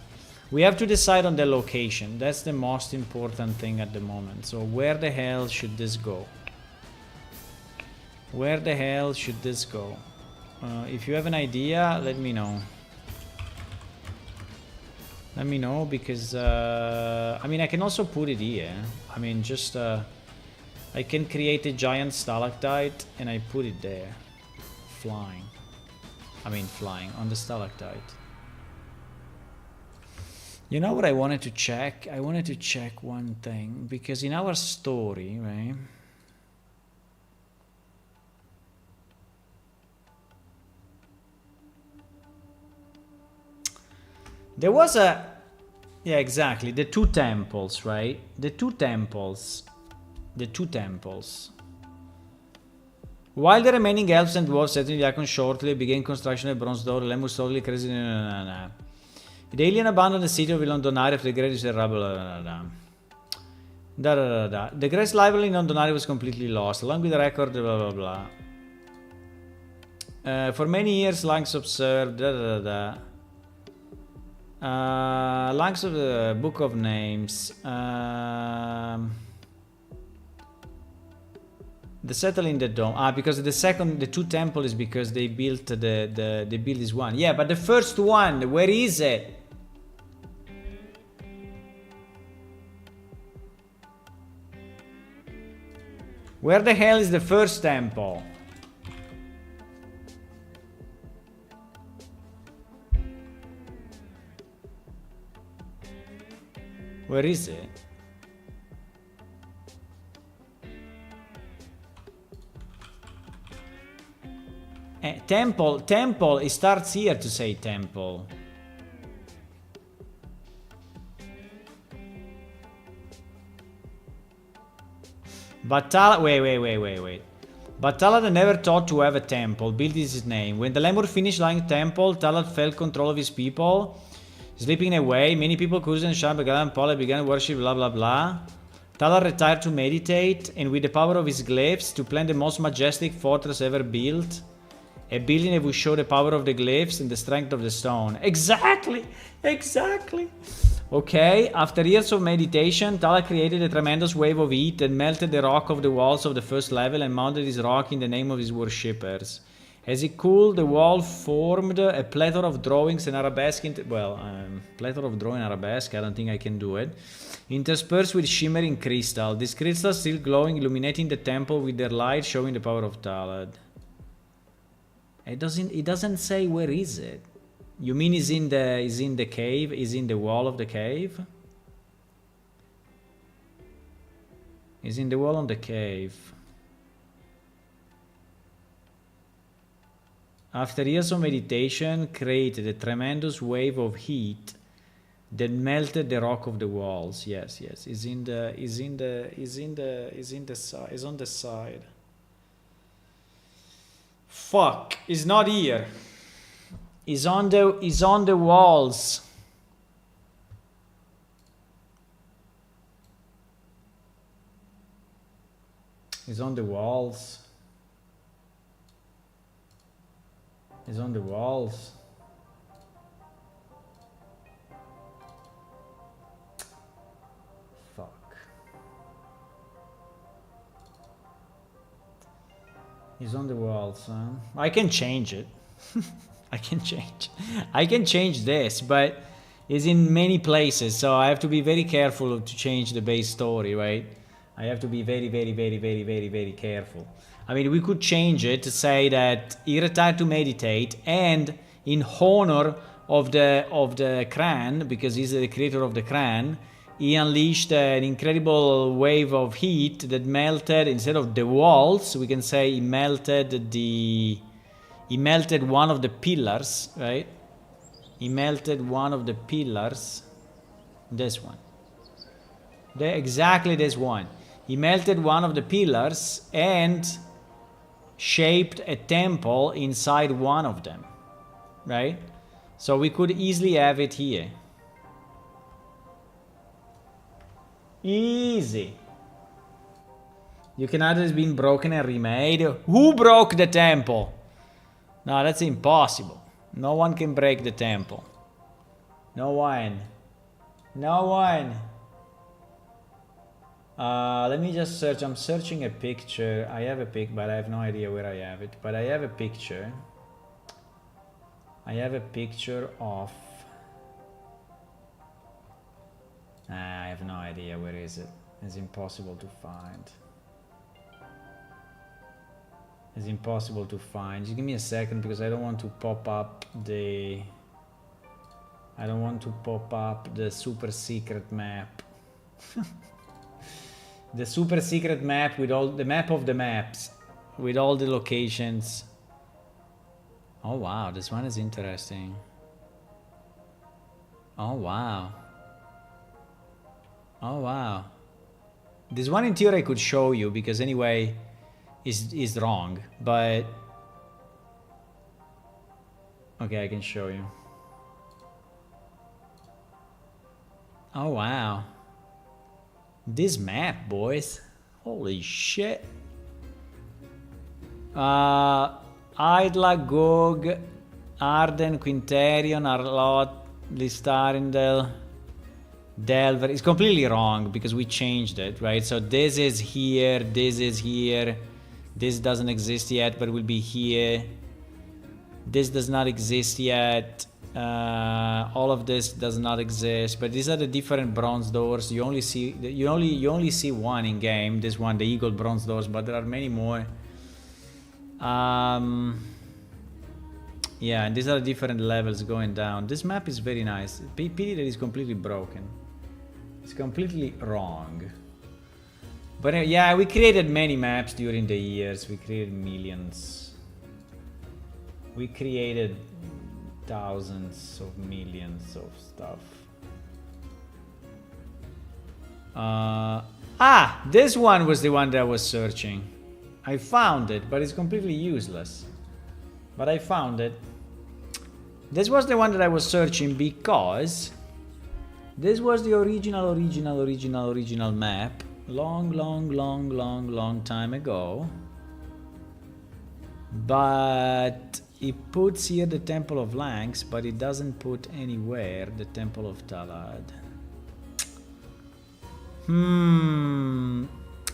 we have to decide on the location. That's the most important thing at the moment. So where the hell should this go? Where the hell should this go? If you have an idea, let me know. Let me know, because I mean, I can also put it here. I mean, just I can create a giant stalactite and I put it there. Flying. I mean, flying on the stalactite. You know what I wanted to check? I wanted to check one thing, because in our story, right? There was a... Yeah, exactly. The two temples, right? The two temples. The two temples. While the remaining elves and dwarves settled in the icon shortly, began construction of bronze door, Lemus slowly crazy. The alien abandoned the city of Londonari after the great rubble. The great library in Londonari was completely lost, along with the record. Blah blah blah. For many years, Langs observed. Langs of the Book of Names. The settle in the dome. Because the two temple is because they built they built this one. Yeah, but the first one, where is it? Where the hell is the first temple? Where is it? Temple, it starts here to say temple. But wait. But Talad never thought to have a temple, built is his name. When the Lemur finished lying temple, Talad felt control of his people. Sleeping away, many people couldn't shine, began Paul began worship, blah blah blah. Talad retired to meditate, and with the power of his glyphs, to plan the most majestic fortress ever built. A building that would show the power of the glyphs and the strength of the stone. Exactly! Okay, after years of meditation, Talad created a tremendous wave of heat that melted the rock of the walls of the first level and mounted his rock in the name of his worshippers. As it cooled, the wall formed a plethora of drawings and arabesque. Plethora of drawing arabesque, I don't think I can do it. Interspersed with shimmering crystal. These crystals still glowing, illuminating the temple with their light, showing the power of Talad. It doesn't say where is it. You mean is in the cave? Is in the wall of the cave? Is in the wall of the cave. After years of meditation, created a tremendous wave of heat that melted the rock of the walls. Yes. Is on the side. Fuck, it's not here. Is on the walls. It's on the walls. It's on the walls. Fuck. It's on the walls, huh? I can change it. I can change this, but it's in many places, so I have to be very careful to change the base story, right? I have to be very careful. I mean, we could change it to say that he retired to meditate, and in honor of the Kran, because he's the creator of the Kran, he unleashed an incredible wave of heat that melted, instead of the walls, we can say he melted one of the pillars, right? He melted one of the pillars. This one. Exactly this one. He melted one of the pillars and shaped a temple inside one of them, right? So we could easily have it here. Easy. You can either it's been broken and remade. Who broke the temple? No, that's impossible. No one can break the temple. No one. No one. Let me just search. I'm searching a picture. I have a pic, but I have no idea where I have it. But I have a picture. I have a picture of... I have no idea where is it. It's impossible to find. It's impossible to find. Just give me a second because I don't want to pop up the... I don't want to pop up the super secret map. The super secret map with all the map of the maps with all the locations. Oh wow, this one is interesting. Oh wow. Oh wow. This one in theory I could show you because anyway is wrong, but okay, I can show you. Oh wow. This map, boys. Holy shit. Idla, Gog, Arden, Quinterion, Arlot, Listarindel, Delver. It's completely wrong because we changed it, right? So this is here, this is here. This doesn't exist yet, but will be here. This does not exist yet. All of this does not exist, but these are the different bronze doors. You only see one in game. This one, the eagle bronze doors, but there are many more. Yeah, and these are different levels going down. This map is very nice. Pity that it's completely broken. It's completely wrong. But yeah, we created many maps during the years. We created millions. We created thousands of millions of stuff. This one was the one that I was searching. I found it, but it's completely useless. But I found it. This was the one that I was searching because this was the original map. Long time ago. But it puts here the Temple of Lanx, but it doesn't put anywhere the Temple of Talad.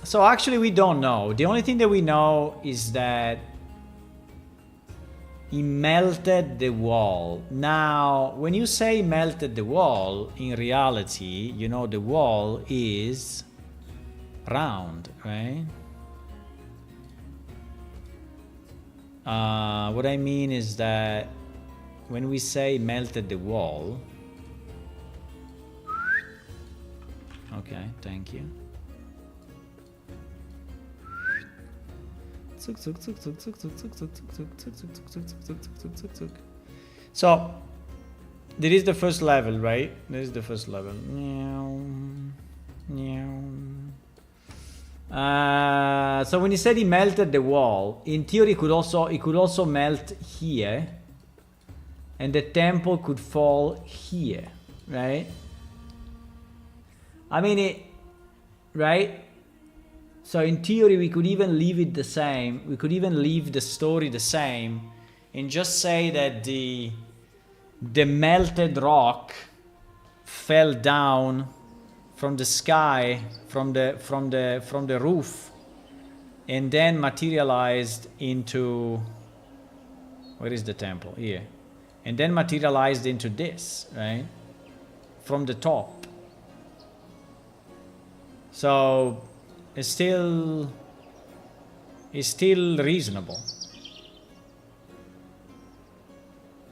So actually we don't know. The only thing that we know is that he melted the wall. Now, when you say melted the wall, in reality, you know the wall is round, right? What I mean is that when we say melted the wall... Okay, thank you. So, there is the first level, right? There is the first level. So when he said he melted the wall, in theory, it could also melt here, and the temple could fall here, right? I mean, right? So in theory, we could even leave it the same. We could even leave the story the same, and just say that the melted rock fell down from the sky, from the roof, and then materialized into... Where is the temple? Here. And then materialized into this, right? From the top. So it's still reasonable.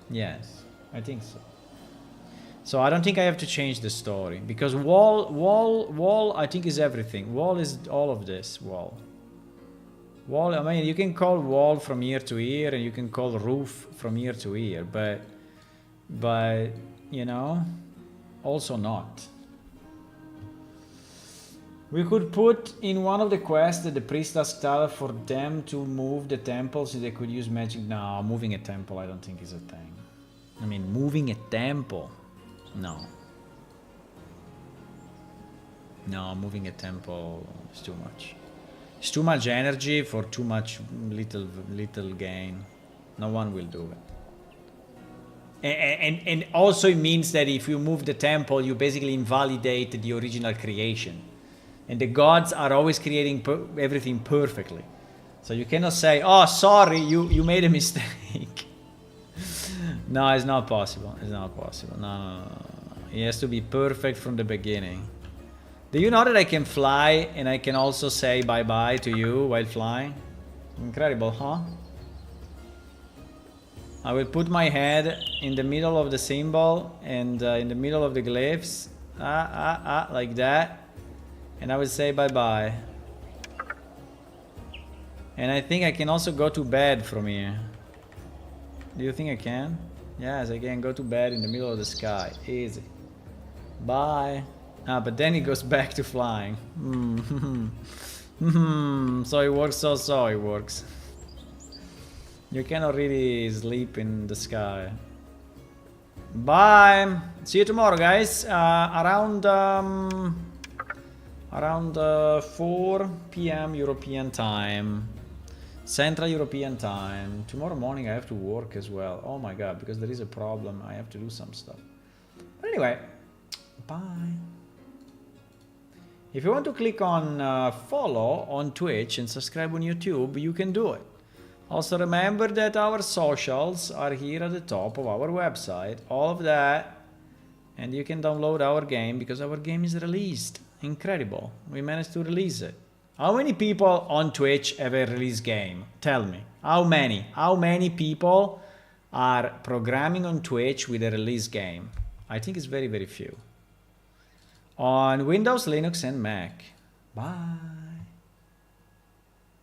Yes, I think so. So I don't think I have to change the story, because wall I think is everything. Wall is all of this. Wall, I mean, you can call wall from ear to ear, and you can call roof from ear to ear, but you know, also not. We could put in one of the quests that the priest asked Tala for them to move the temple so they could use magic. No, moving a temple I don't think is a thing. I mean, moving a temple. No. No, moving a temple is too much. It's too much energy for too much little gain. No one will do it. And also it means that if you move the temple, you basically invalidate the original creation. And the gods are always creating everything perfectly. So you cannot say, oh, sorry, you made a mistake. No, it's not possible. It's not possible. No. It has to be perfect from the beginning. Do you know that I can fly and I can also say bye-bye to you while flying? Incredible, huh? I will put my head in the middle of the symbol and in the middle of the glyphs. Like that. And I will say bye-bye. And I think I can also go to bed from here. Do you think I can? Yes, I can go to bed in the middle of the sky. Easy. Bye. But then it goes back to flying. So it works, so it works. You cannot really sleep in the sky. Bye. See you tomorrow, guys. Around 4 p.m. European time. Central European time. Tomorrow morning I have to work as well. Oh my god, because there is a problem. I have to do some stuff. But anyway, bye. If you want to click on follow on Twitch and subscribe on YouTube, you can do it. Also remember that our socials are here at the top of our website. All of that. And you can download our game because our game is released. Incredible. We managed to release it. How many people on Twitch have a release game? Tell me. How many? How many people are programming on Twitch with a release game? I think it's very, very few. On Windows, Linux, and Mac. Bye.